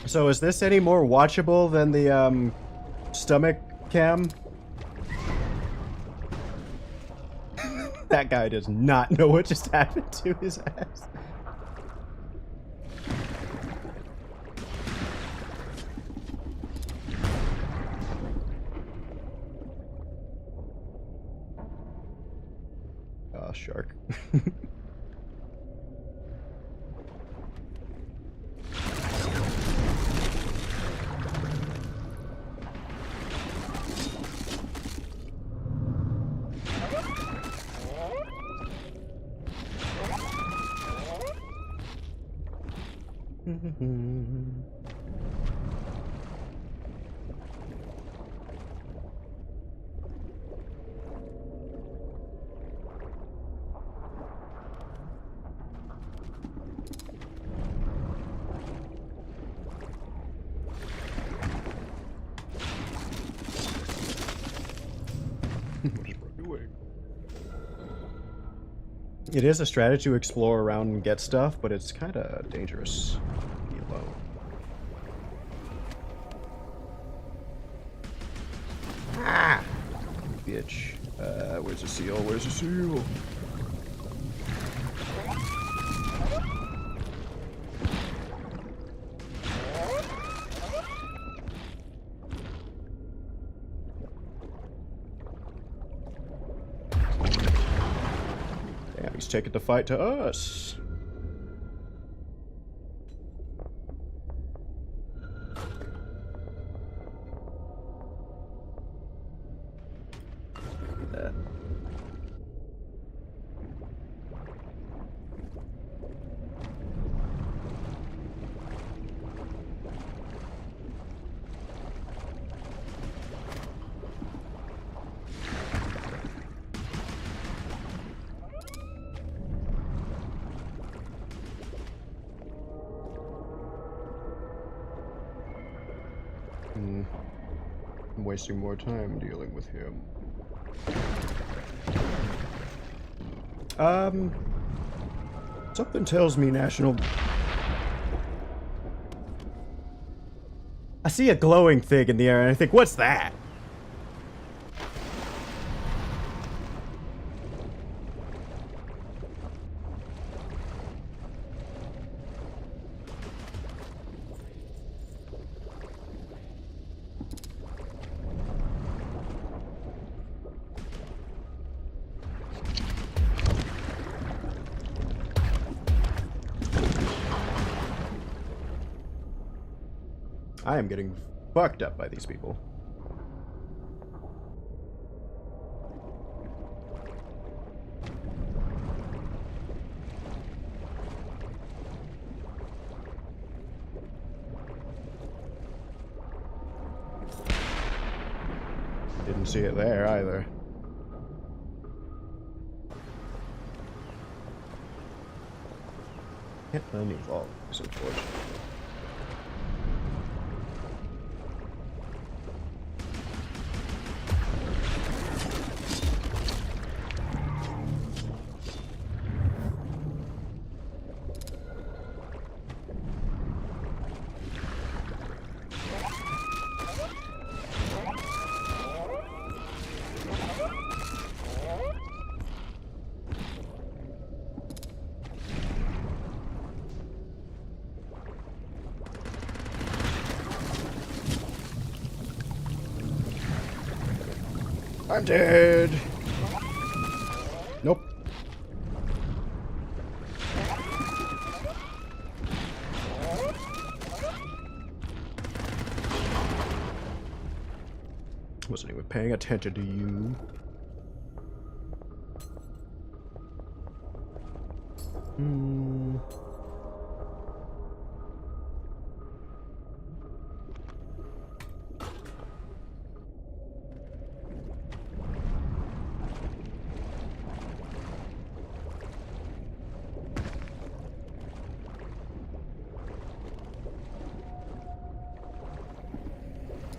So is this any more watchable than the stomach cam? That guy does not know what just happened to his ass. Oh, shark. It is a strategy to explore around and get stuff, but it's kind of dangerous to be alone. Ah! Bitch. Where's the seal? Where's the seal? Damn, he's taking the fight to us. I'm wasting more time dealing with him. Something tells me National... I see a glowing thing in the air and I think, what's that? I am getting fucked up by these people. Didn't see it there either. Can't find any vault. It's unfortunate. I'm dead. Nope. Wasn't even paying attention to you.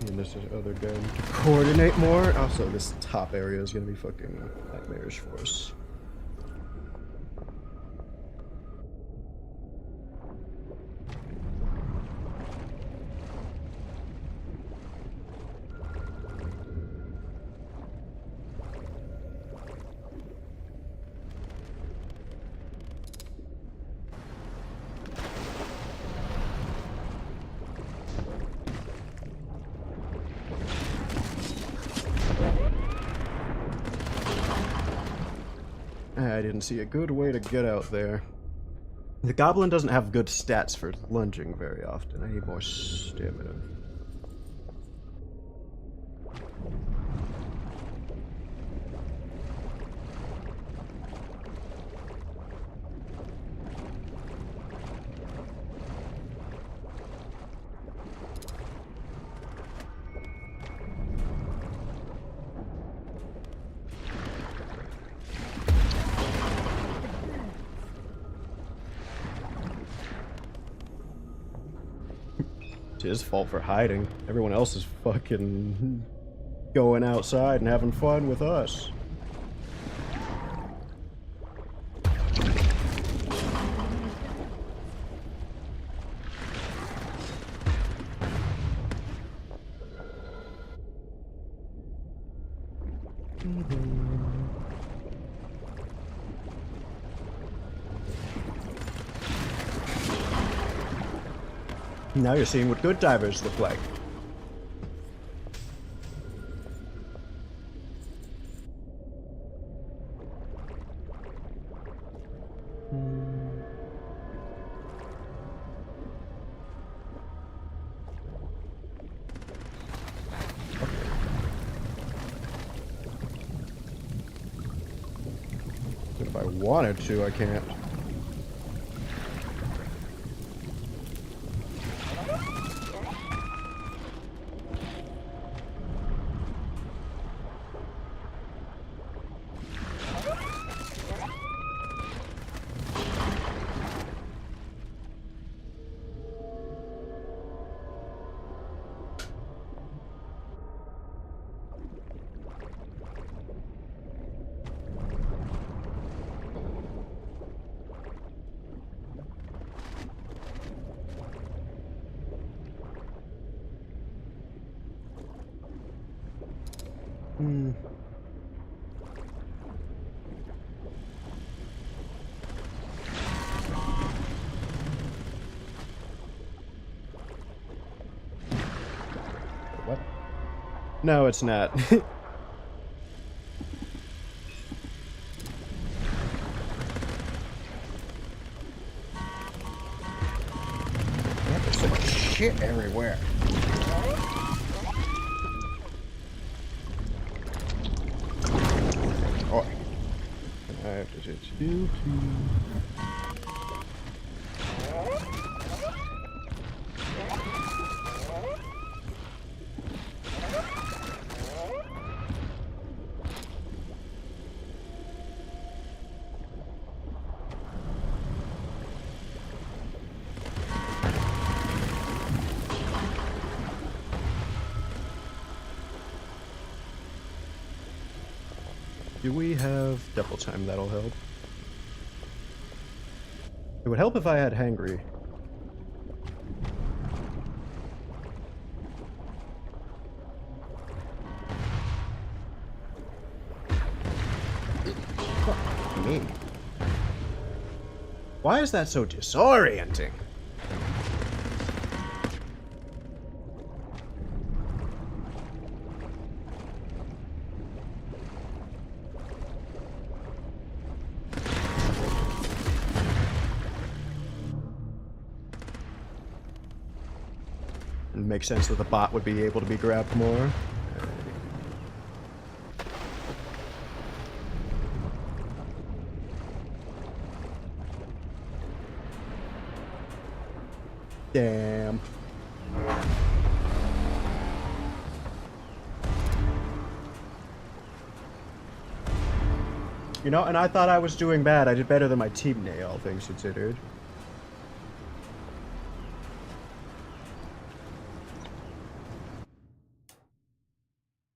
And this is other gun to coordinate more. Also, this top area is gonna be fucking nightmarish for us. I didn't see a good way to get out there. The goblin doesn't have good stats for lunging very often. I need more stamina. his fault for hiding. Everyone else is fucking going outside and having fun with us. Now you're seeing what good divers look like. If I wanted to, I can't. What? No, it's not. There's so much shit everywhere. Oh. I have to do. Do we have double time? That'll help. It would help if I had hangry. Fuck me. Why is that so disorienting? Makes sense that the bot would be able to be grabbed more. Damn. You know, and I thought I was doing bad. I did better than my teammate, all things considered.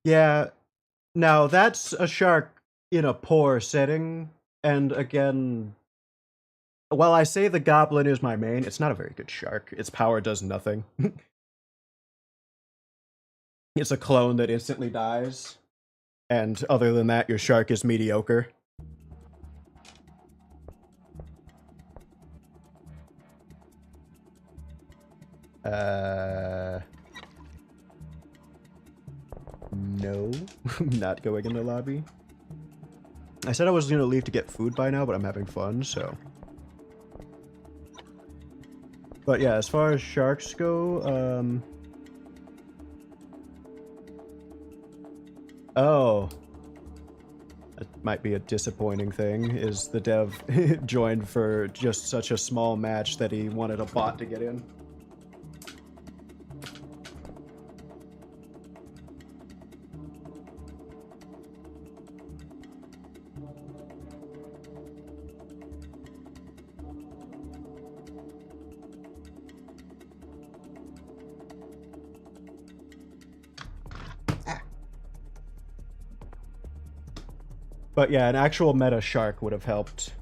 Yeah, now that's a shark in a poor setting, and again, while I say the goblin is my main, it's not a very good shark. Its power does nothing. It's a clone that instantly dies, and other than that, your shark is mediocre. No, not going in the lobby. I said I was gonna leave to get food by now, but I'm having fun, so. But yeah, as far as sharks go, oh. That might be a disappointing thing, is the dev joined for just such a small match that he wanted a bot to get in. But yeah, an actual meta shark would have helped.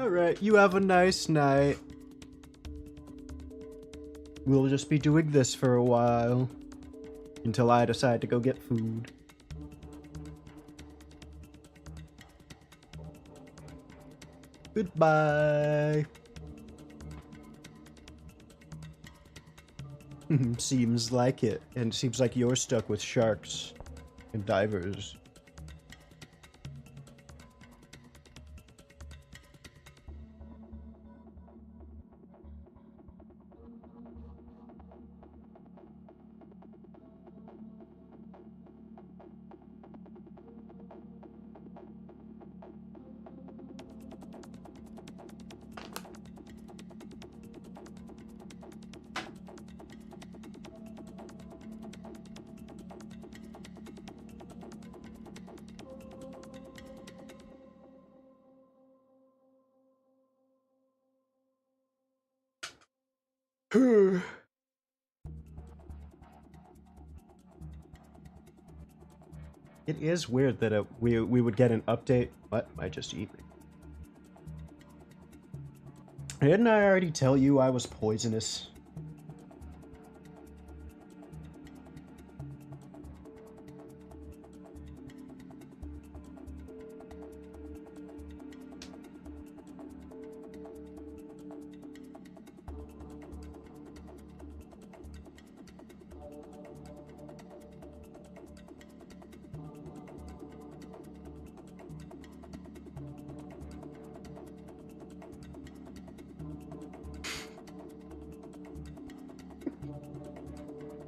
Alright, you have a nice night. We'll just be doing this for a while. Until I decide to go get food. Goodbye. Seems like it. And it seems like you're stuck with sharks and divers. It is weird that we would get an update. What? I just eat. Didn't I already tell you I was poisonous?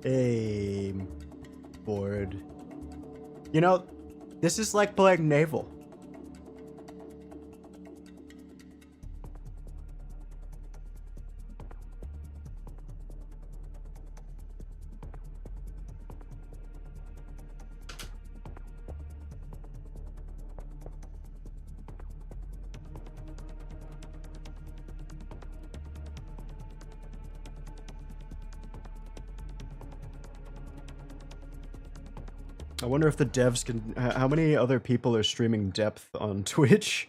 Aim. Board. You know, this is like playing naval. I wonder if the devs can... How many other people are streaming depth on Twitch?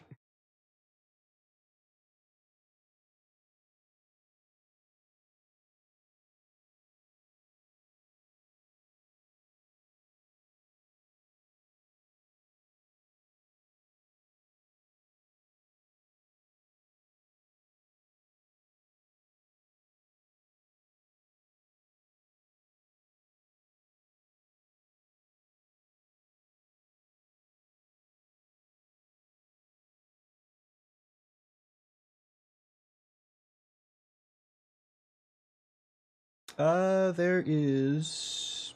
There is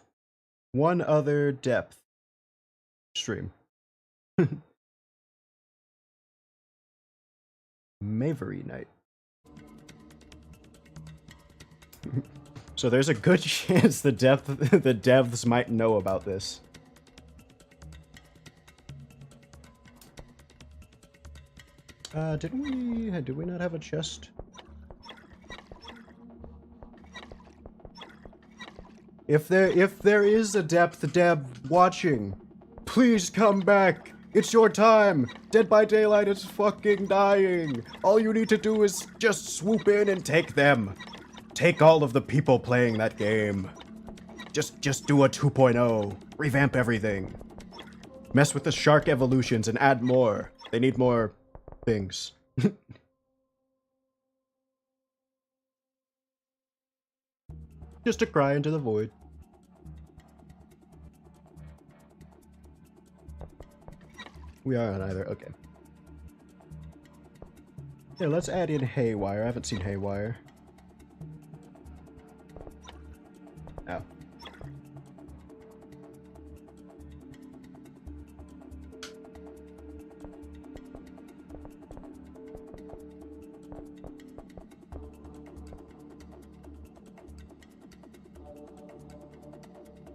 one other depth stream. Mavery Night. So there's a good chance the devs might know about this. Did we not have a chest? If there is a depth dev watching, please come back. It's your time. Dead by Daylight is fucking dying. All you need to do is just swoop in and take them. Take all of the people playing that game. Just do a 2.0. Revamp everything. Mess with the shark evolutions and add more. They need more things. Just to cry into the void. We are on either. Okay. Yeah, let's add in Haywire. I haven't seen Haywire. Ow.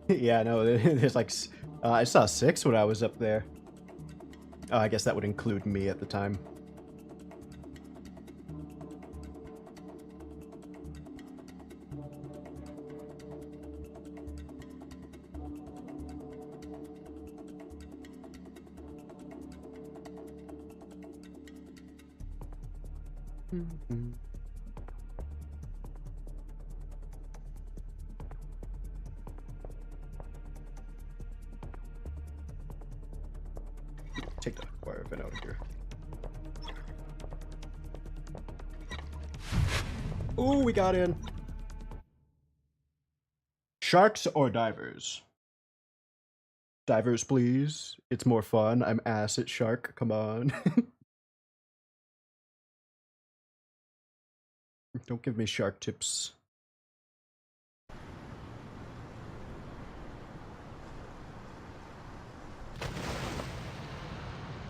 Yeah, no, there's like, I saw 6 when I was up there. Oh, I guess that would include me at the time. Take the wire bin out of here. Ooh, we got in. Sharks or divers? Divers, please. It's more fun. I'm ass at shark. Come on. Don't give me shark tips.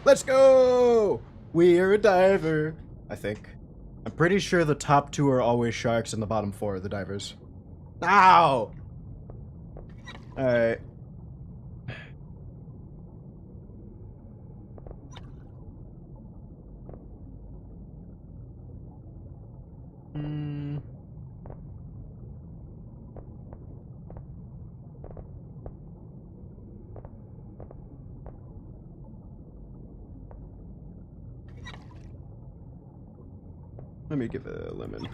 Let's go! We're a diver, I think. I'm pretty sure the top 2 are always sharks and the bottom 4 are the divers. Ow! Alright. Let me give it a lemon.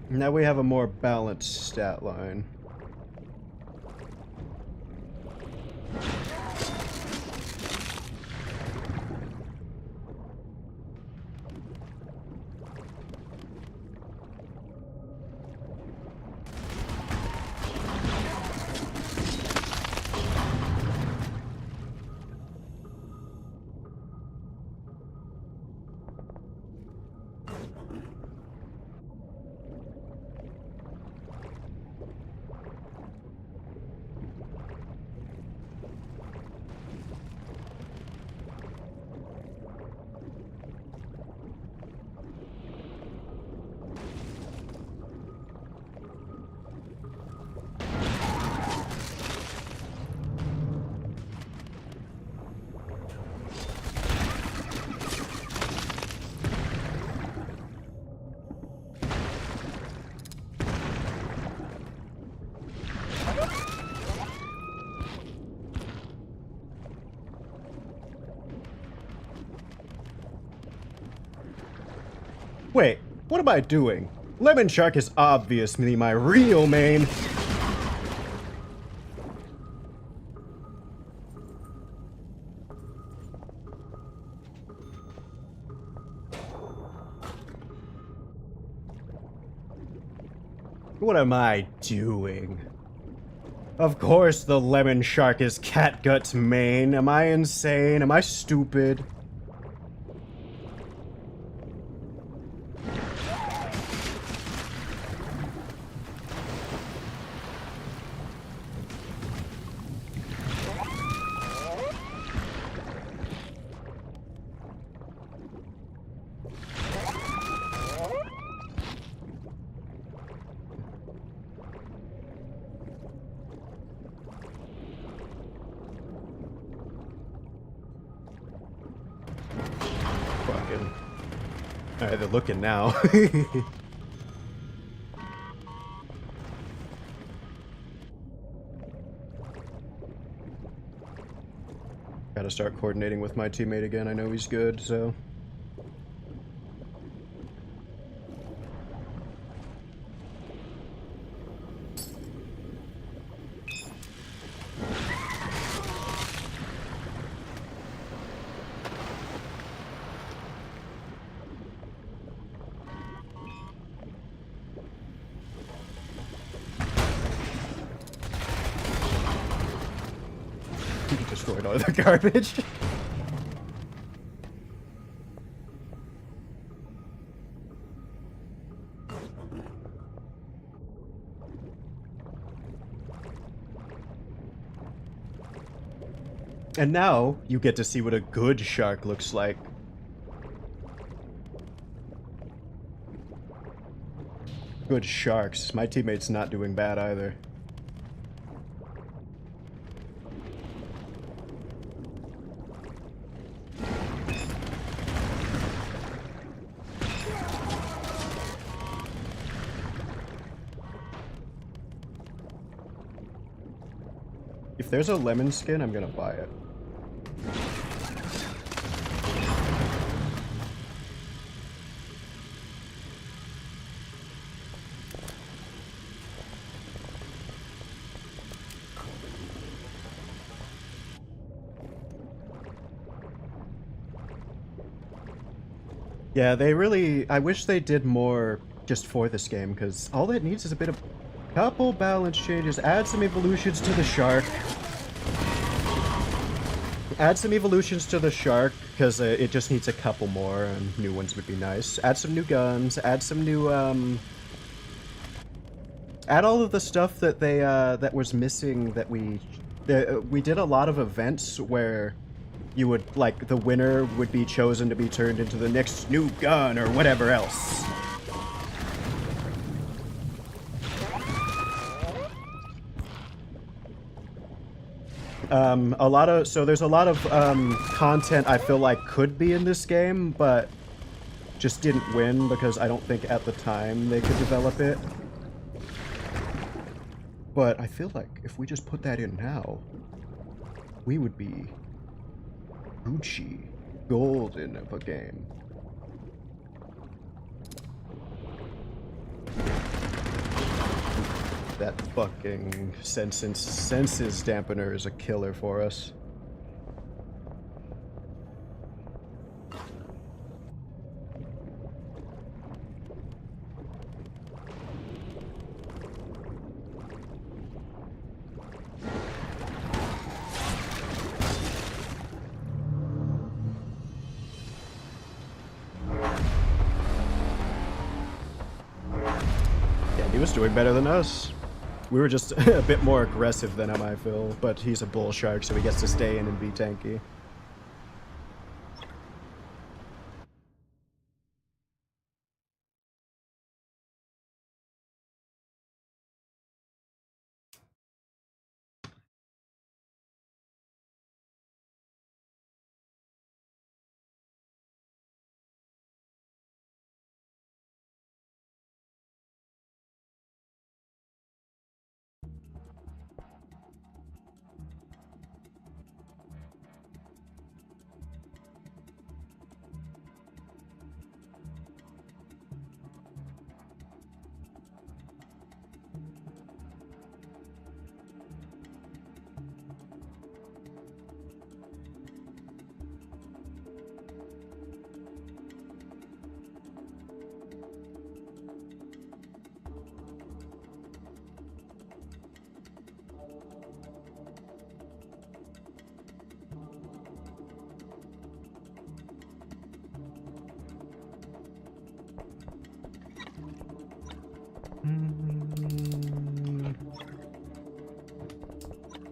Now we have a more balanced stat line. Wait, what am I doing? Lemon Shark is obviously my real main. What am I doing? Of course the Lemon Shark is Catgut's main. Am I insane? Am I stupid? Alright, they're looking now. Gotta start coordinating with my teammate again. I know he's good, so... Destroyed all the garbage. And now you get to see what a good shark looks like. Good sharks. My teammate's not doing bad either. If there's a lemon skin, I'm gonna buy it. Yeah, they really... I wish they did more just for this game, because all it needs is a bit of... couple balance changes. Add some evolutions to the shark. Add some evolutions to the shark, because it just needs a couple more, and new ones would be nice. Add some new guns. Add some new, add all of the stuff that they, that was missing that we did a lot of events where you would, like, the winner would be chosen to be turned into the next new gun or whatever else. There's a lot of content I feel like could be in this game, but just didn't win because I don't think at the time they could develop it. But I feel like if we just put that in now, we would be Gucci, golden of a game. That fucking senses dampener is a killer for us. Yeah, he was doing better than us. We were just a bit more aggressive than him, I feel, but he's a bull shark, so he gets to stay in and be tanky.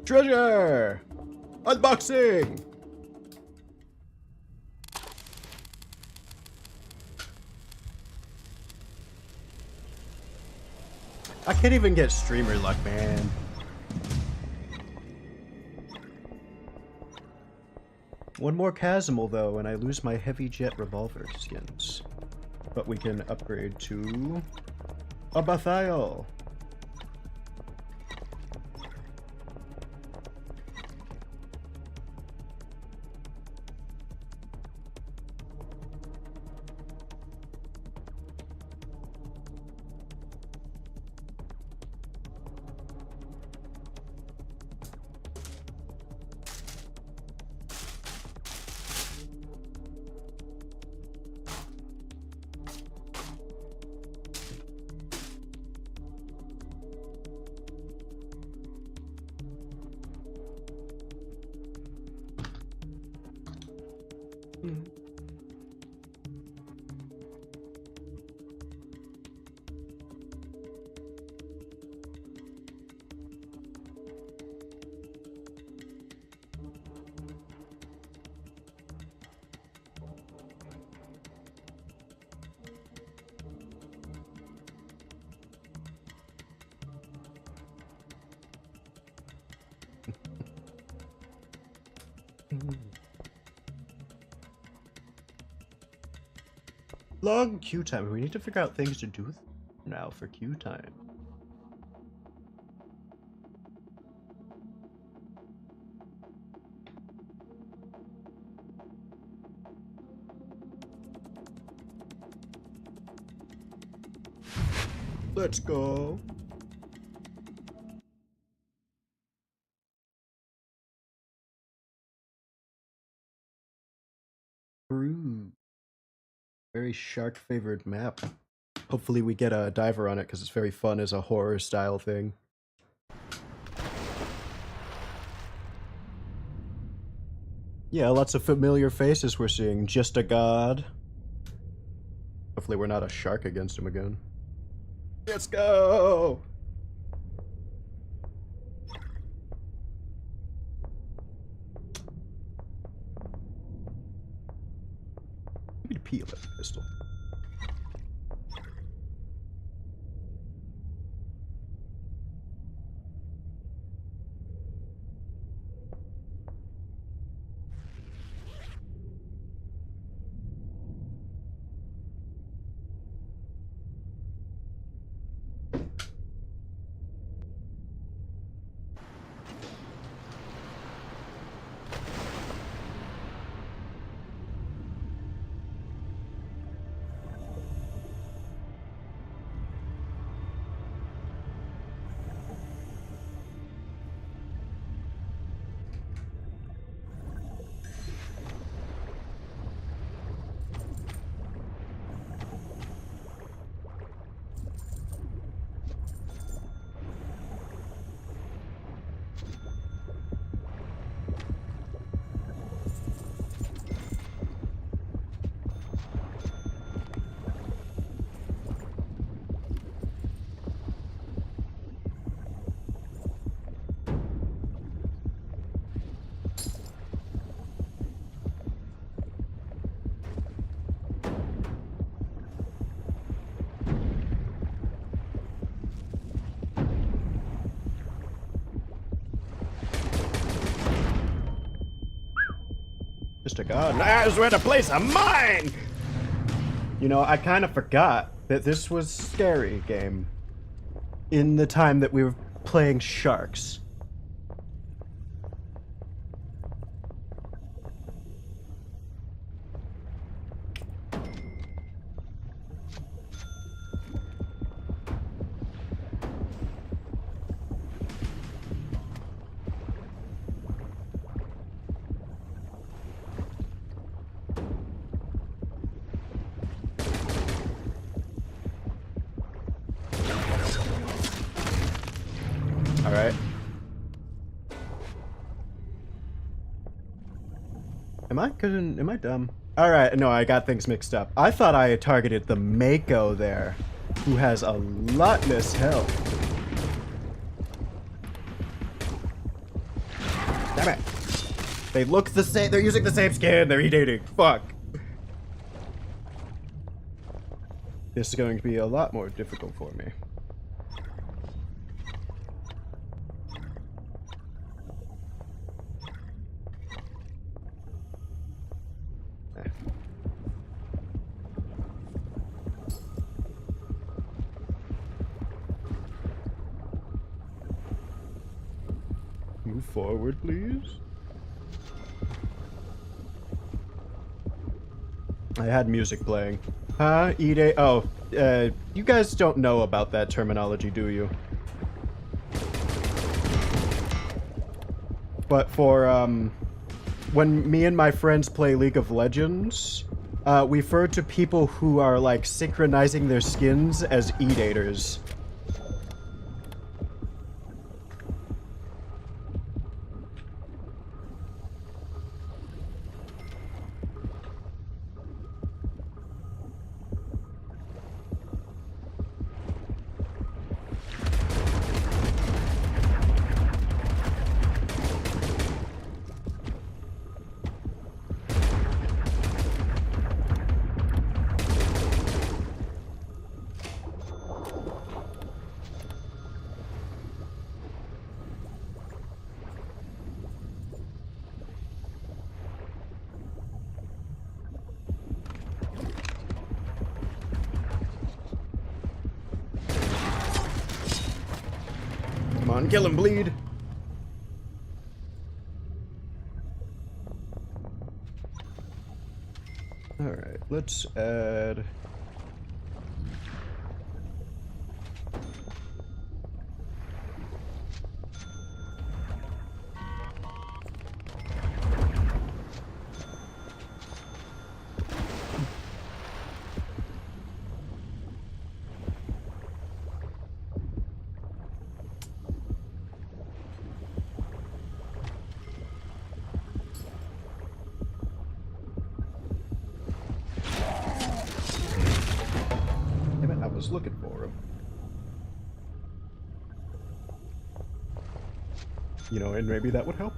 Treasure! Unboxing! I can't even get streamer luck, man. One more Chasmal, though, and I lose my heavy jet revolver skins. But we can upgrade to a Bathial. Long queue time. We need to figure out things to do now for queue time. Let's go. Ooh. Very shark favored map. Hopefully we get a diver on it because it's very fun as a horror style thing. Yeah, lots of familiar faces we're seeing. Just a god. Hopefully we're not a shark against him again. Let's go! Need to peel that pistol. Just a god. That's where the place of mine! You know, I kind of forgot that this was scary game. In the time that we were playing sharks. Alright. Am I dumb? Alright, no, I got things mixed up. I thought I had targeted the Mako there, who has a lot less health. Damn it. They look the same, they're using the same skin, they're eating. Fuck. This is going to be a lot more difficult for me. Move forward, please. I had music playing. Huh? Ide? Oh, you guys don't know about that terminology, do you? But for, when me and my friends play League of Legends, we refer to people who are, like, synchronizing their skins as edators. Come on, kill him, bleed. Alright, let's add... Damn it, I was looking for him. You know, and maybe that would help.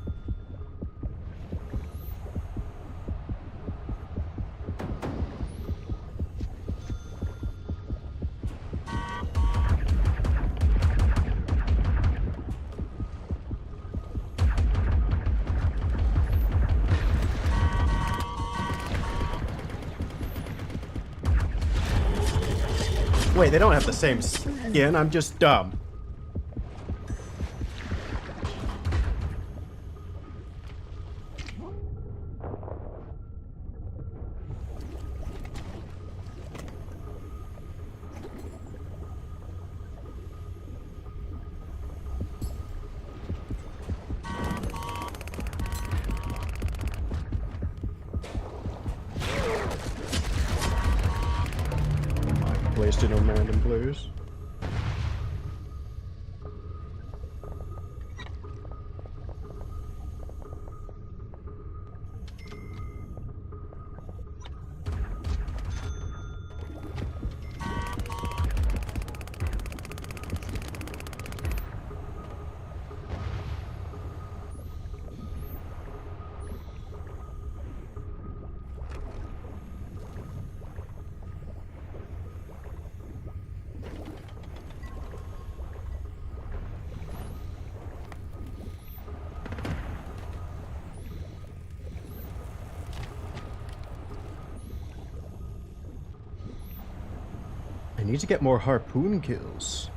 Wait, they don't have the same skin, I'm just dumb. Placed in a random place. I need to get more harpoon kills.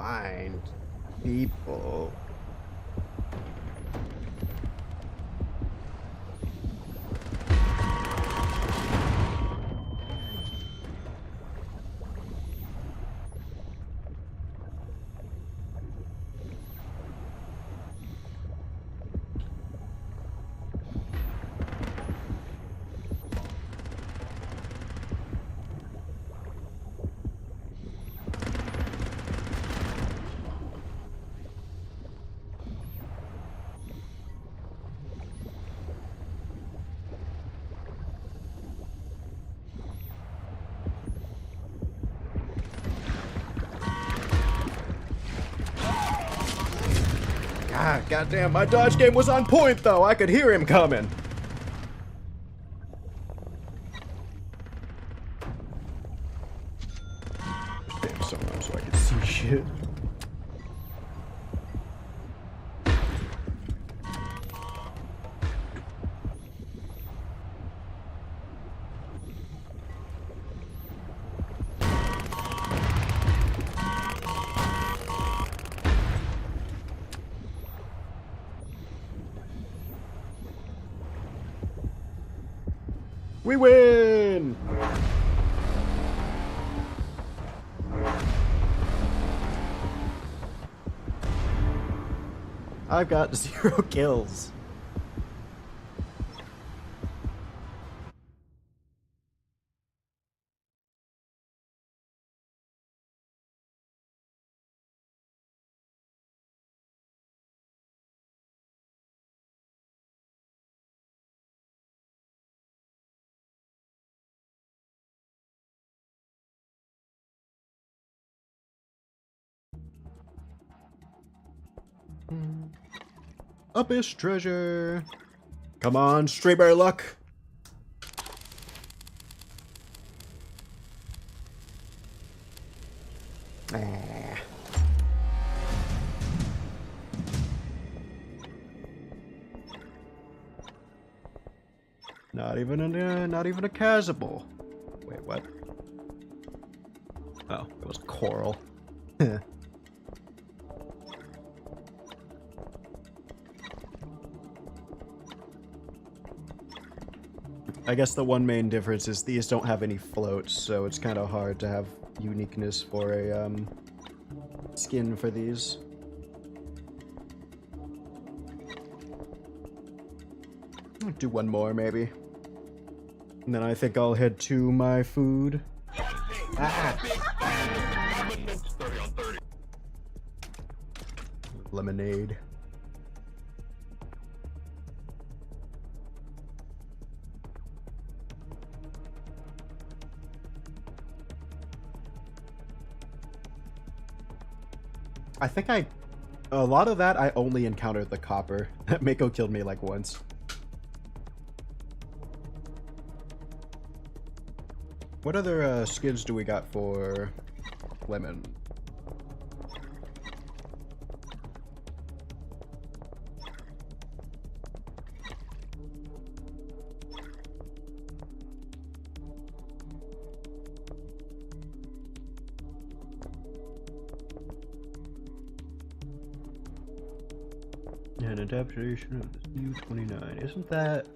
find people. Goddamn, my dodge game was on point though. I could hear him coming. Damn, so low so I can see shit. We win! I've got 0 kills. Abyss treasure. Come on, Stray Bear luck. Ah. Not even a Chasuble. Wait, what? Oh, it was coral. I guess the one main difference is these don't have any floats, so it's kind of hard to have uniqueness for a skin for these. I'll do one more maybe. And then I think I'll head to my food. Lemonade. I think a lot of that I only encountered the copper. Mako killed me like once. What other skins do we got for lemon? An adaptation of the U-29. Isn't that...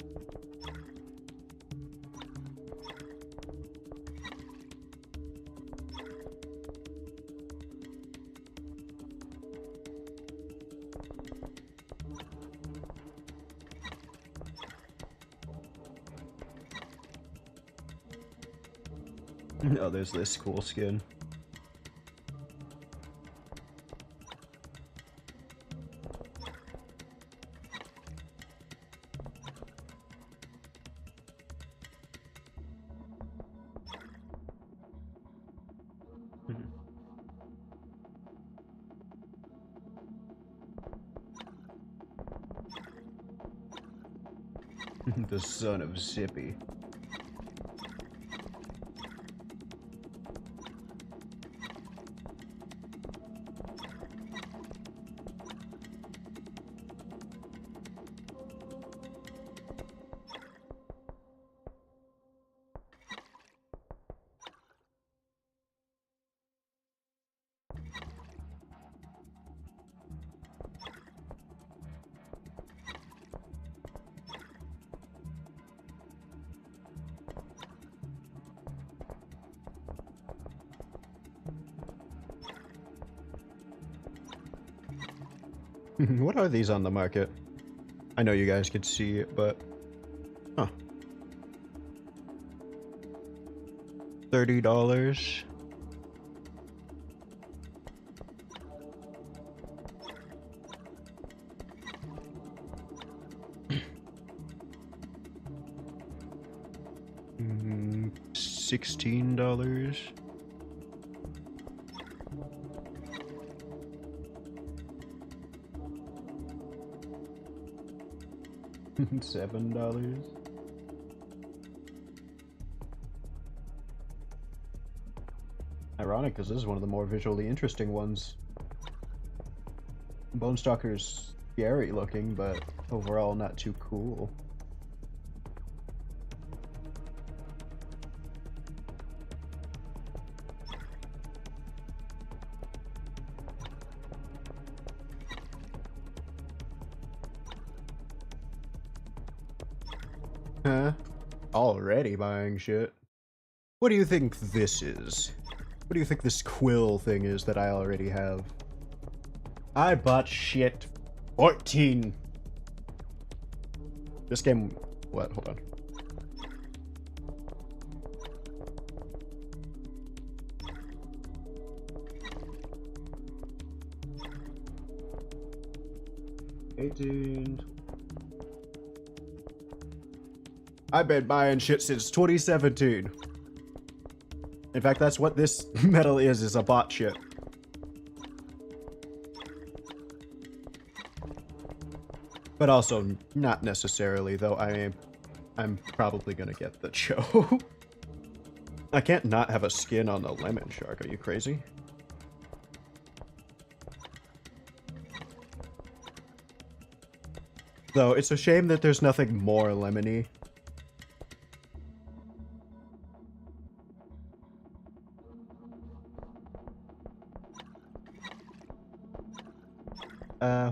Oh, there's this cool skin. The son of Zippy. What are these on the market? I know you guys could see it, but... Huh. $30. $16. $7. Ironic, because this is one of the more visually interesting ones. Bone Stalker's scary looking, but overall not too cool. Huh? Already buying shit. What do you think this is? What do you think this quill thing is that I already have? I bought shit 14. This game... What? Hold on. I've been buying shit since 2017. In fact, that's what this medal is a bot shit. But also, not necessarily, though I'm probably gonna get the Cho. I can't not have a skin on the lemon shark, are you crazy? Though, it's a shame that there's nothing more lemony.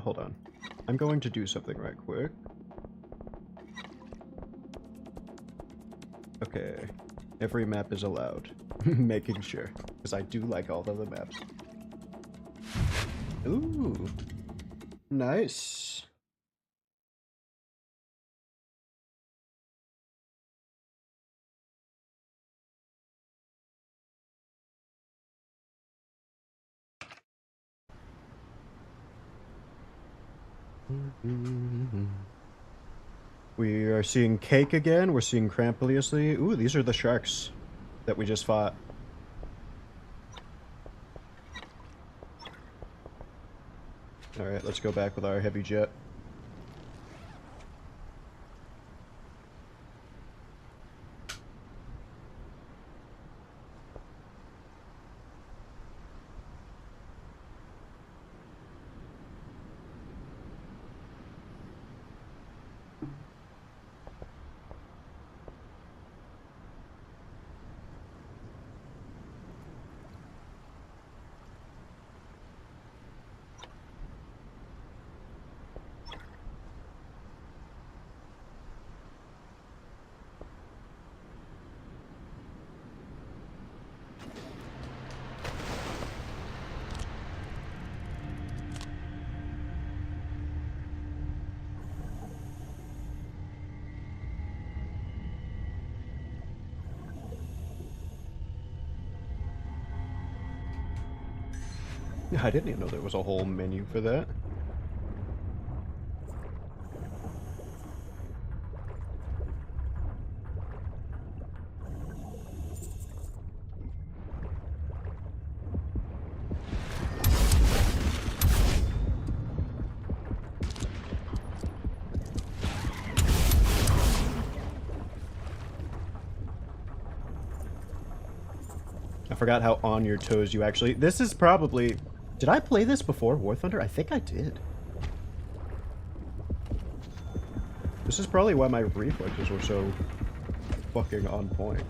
Hold on. I'm going to do something right quick. Okay. Every map is allowed. Making sure. Because I do like all of the maps. Ooh. Nice. We are seeing Cake again. We're seeing Crampuliously. Ooh, these are the sharks that we just fought. Alright, let's go back with our heavy jet. I didn't even know there was a whole menu for that. I forgot how on your toes you actually... This is probably... Did I play this before War Thunder? I think I did. This is probably why my reflexes were so fucking on point.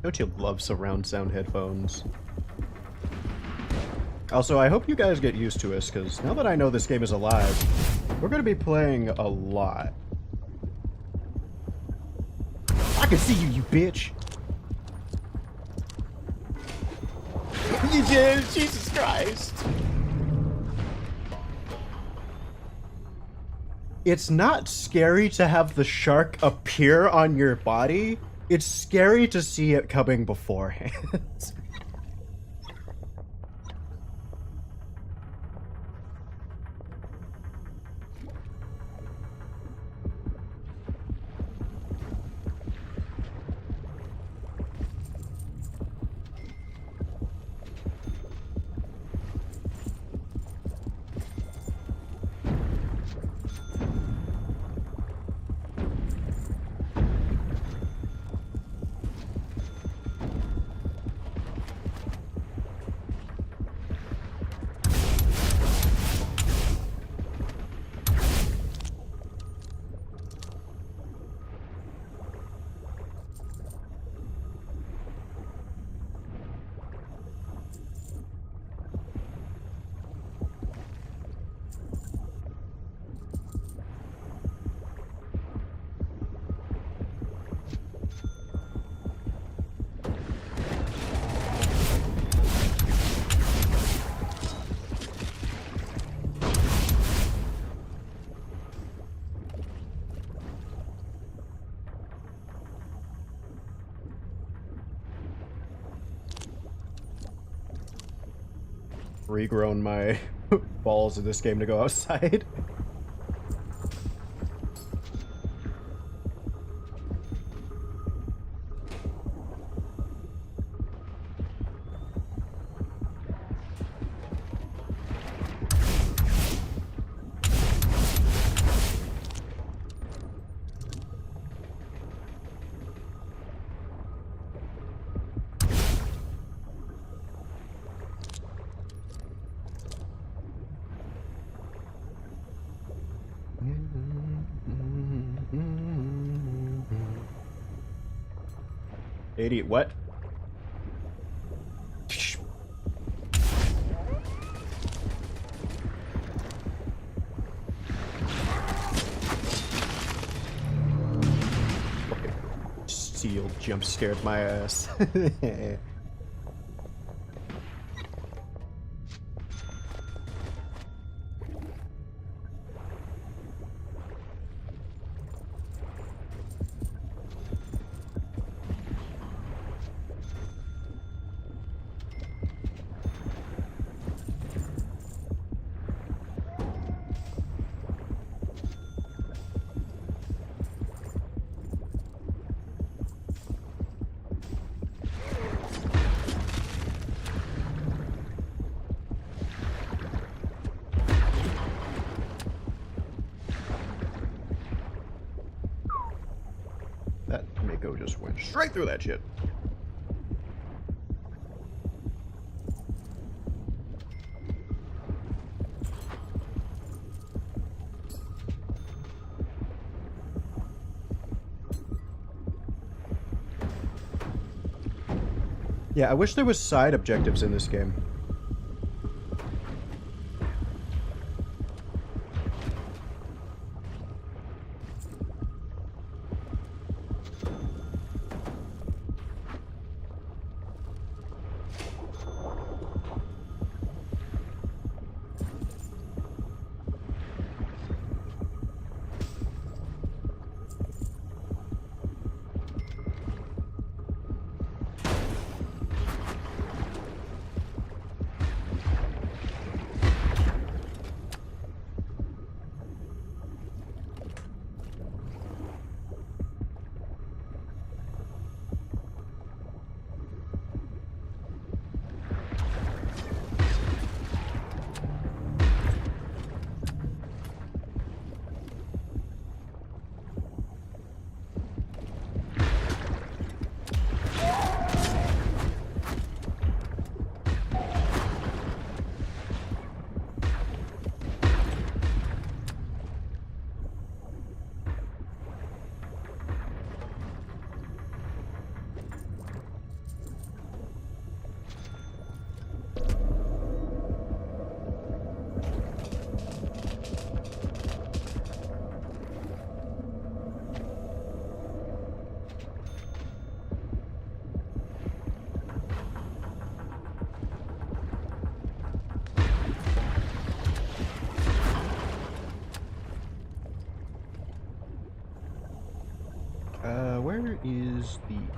Don't you love surround sound headphones? Also, I hope you guys get used to us, because now that I know this game is alive, we're going to be playing a lot. I can see you, you bitch! You did! Jesus Christ! It's not scary to have the shark appear on your body. It's scary to see it coming beforehand. Regrown my balls in this game to go outside. Idiot, what? Steel jump scared my ass. That Niko just went straight through that shit. Yeah, I wish there was side objectives in this game.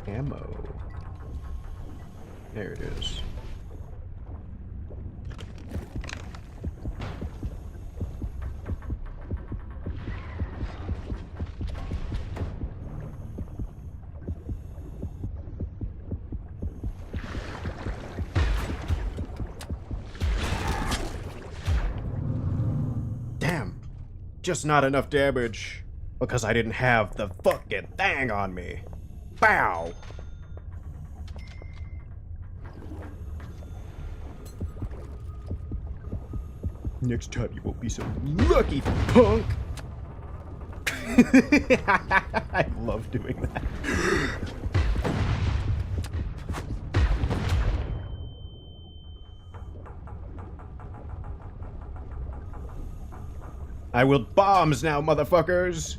Ammo. There it is. Damn. Just not enough damage. Because I didn't have the fucking thing on me. Bow! Next time you won't be so lucky, punk! I love doing that. I will bombs now, motherfuckers!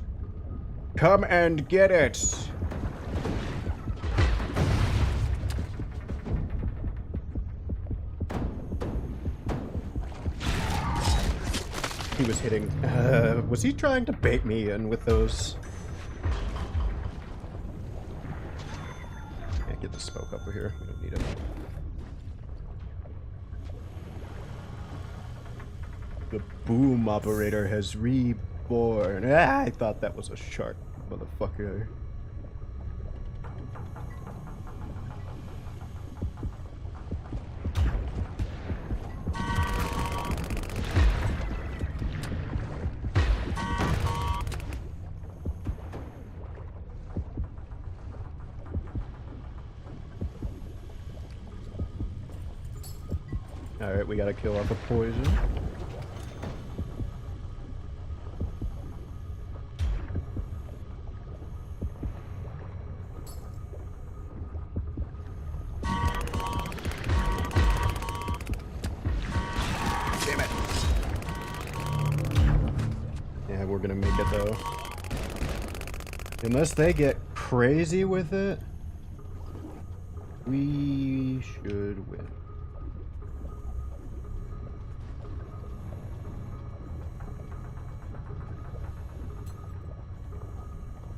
Come and get it! He was hitting. Was he trying to bait me in with those? Yeah, get the smoke up here. We don't need it. The boom operator has reborn. Ah, I thought that was a shark, motherfucker. Alright, we gotta kill off the poison. Damn it! Yeah, we're gonna make it though. Unless they get crazy with it, we should win.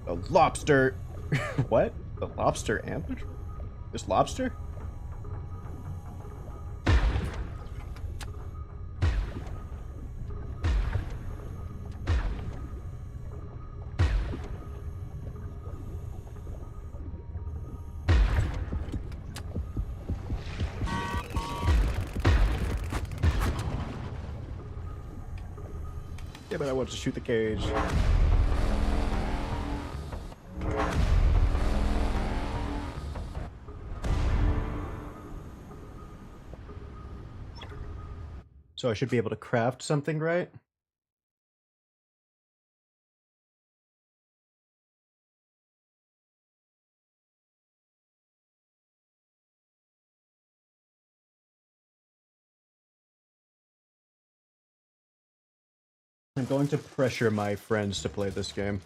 A lobster. What? A lobster amateur? This lobster? Yeah, but I want to shoot the cage. So I should be able to craft something, right? I'm going to pressure my friends to play this game.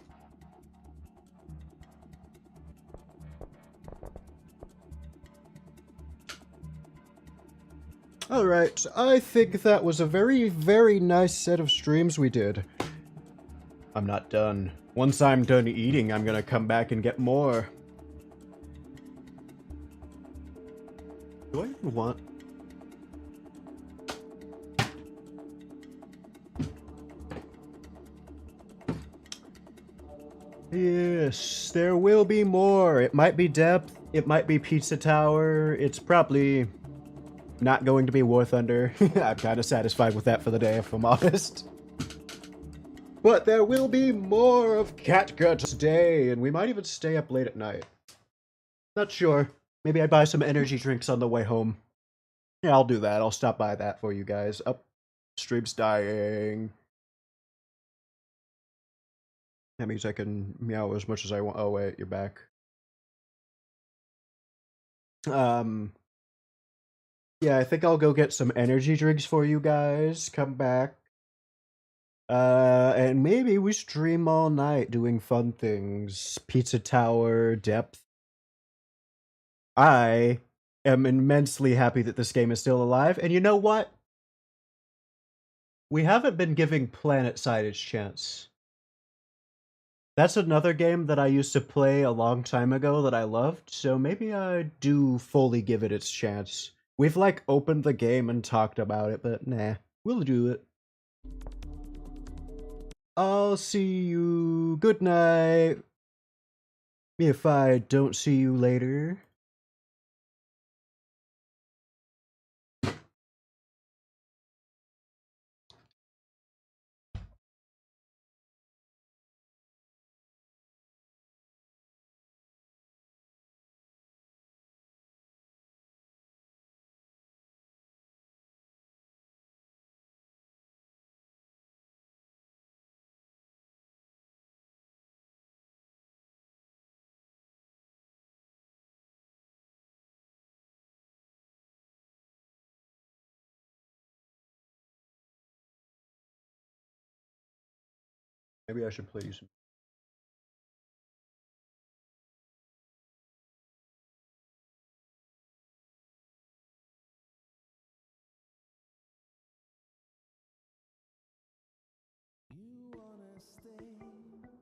Alright, I think that was a very, very nice set of streams we did. I'm not done. Once I'm done eating, I'm gonna come back and get more. Do I even want... Yes, there will be more. It might be depth, it might be pizza tower, it's probably not going to be War Thunder. I'm kind of satisfied with that for the day, if I'm honest. But there will be more of Catgut today, and we might even stay up late at night. Not sure. Maybe I buy some energy drinks on the way home. Yeah, I'll do that. I'll stop by that for you guys. Up, stream's dying. That means I can meow as much as I want. Oh wait, you're back. Yeah, I think I'll go get some energy drinks for you guys. Come back. And maybe we stream all night doing fun things. Pizza Tower, depth. I am immensely happy that this game is still alive. And you know what? We haven't been giving PlanetSide its chance. That's another game that I used to play a long time ago that I loved, so maybe I do fully give it its chance. We've like opened the game and talked about it, but nah, we'll do it. I'll see you. Good night. If I don't see you later. Maybe I should play you some. You wanna stay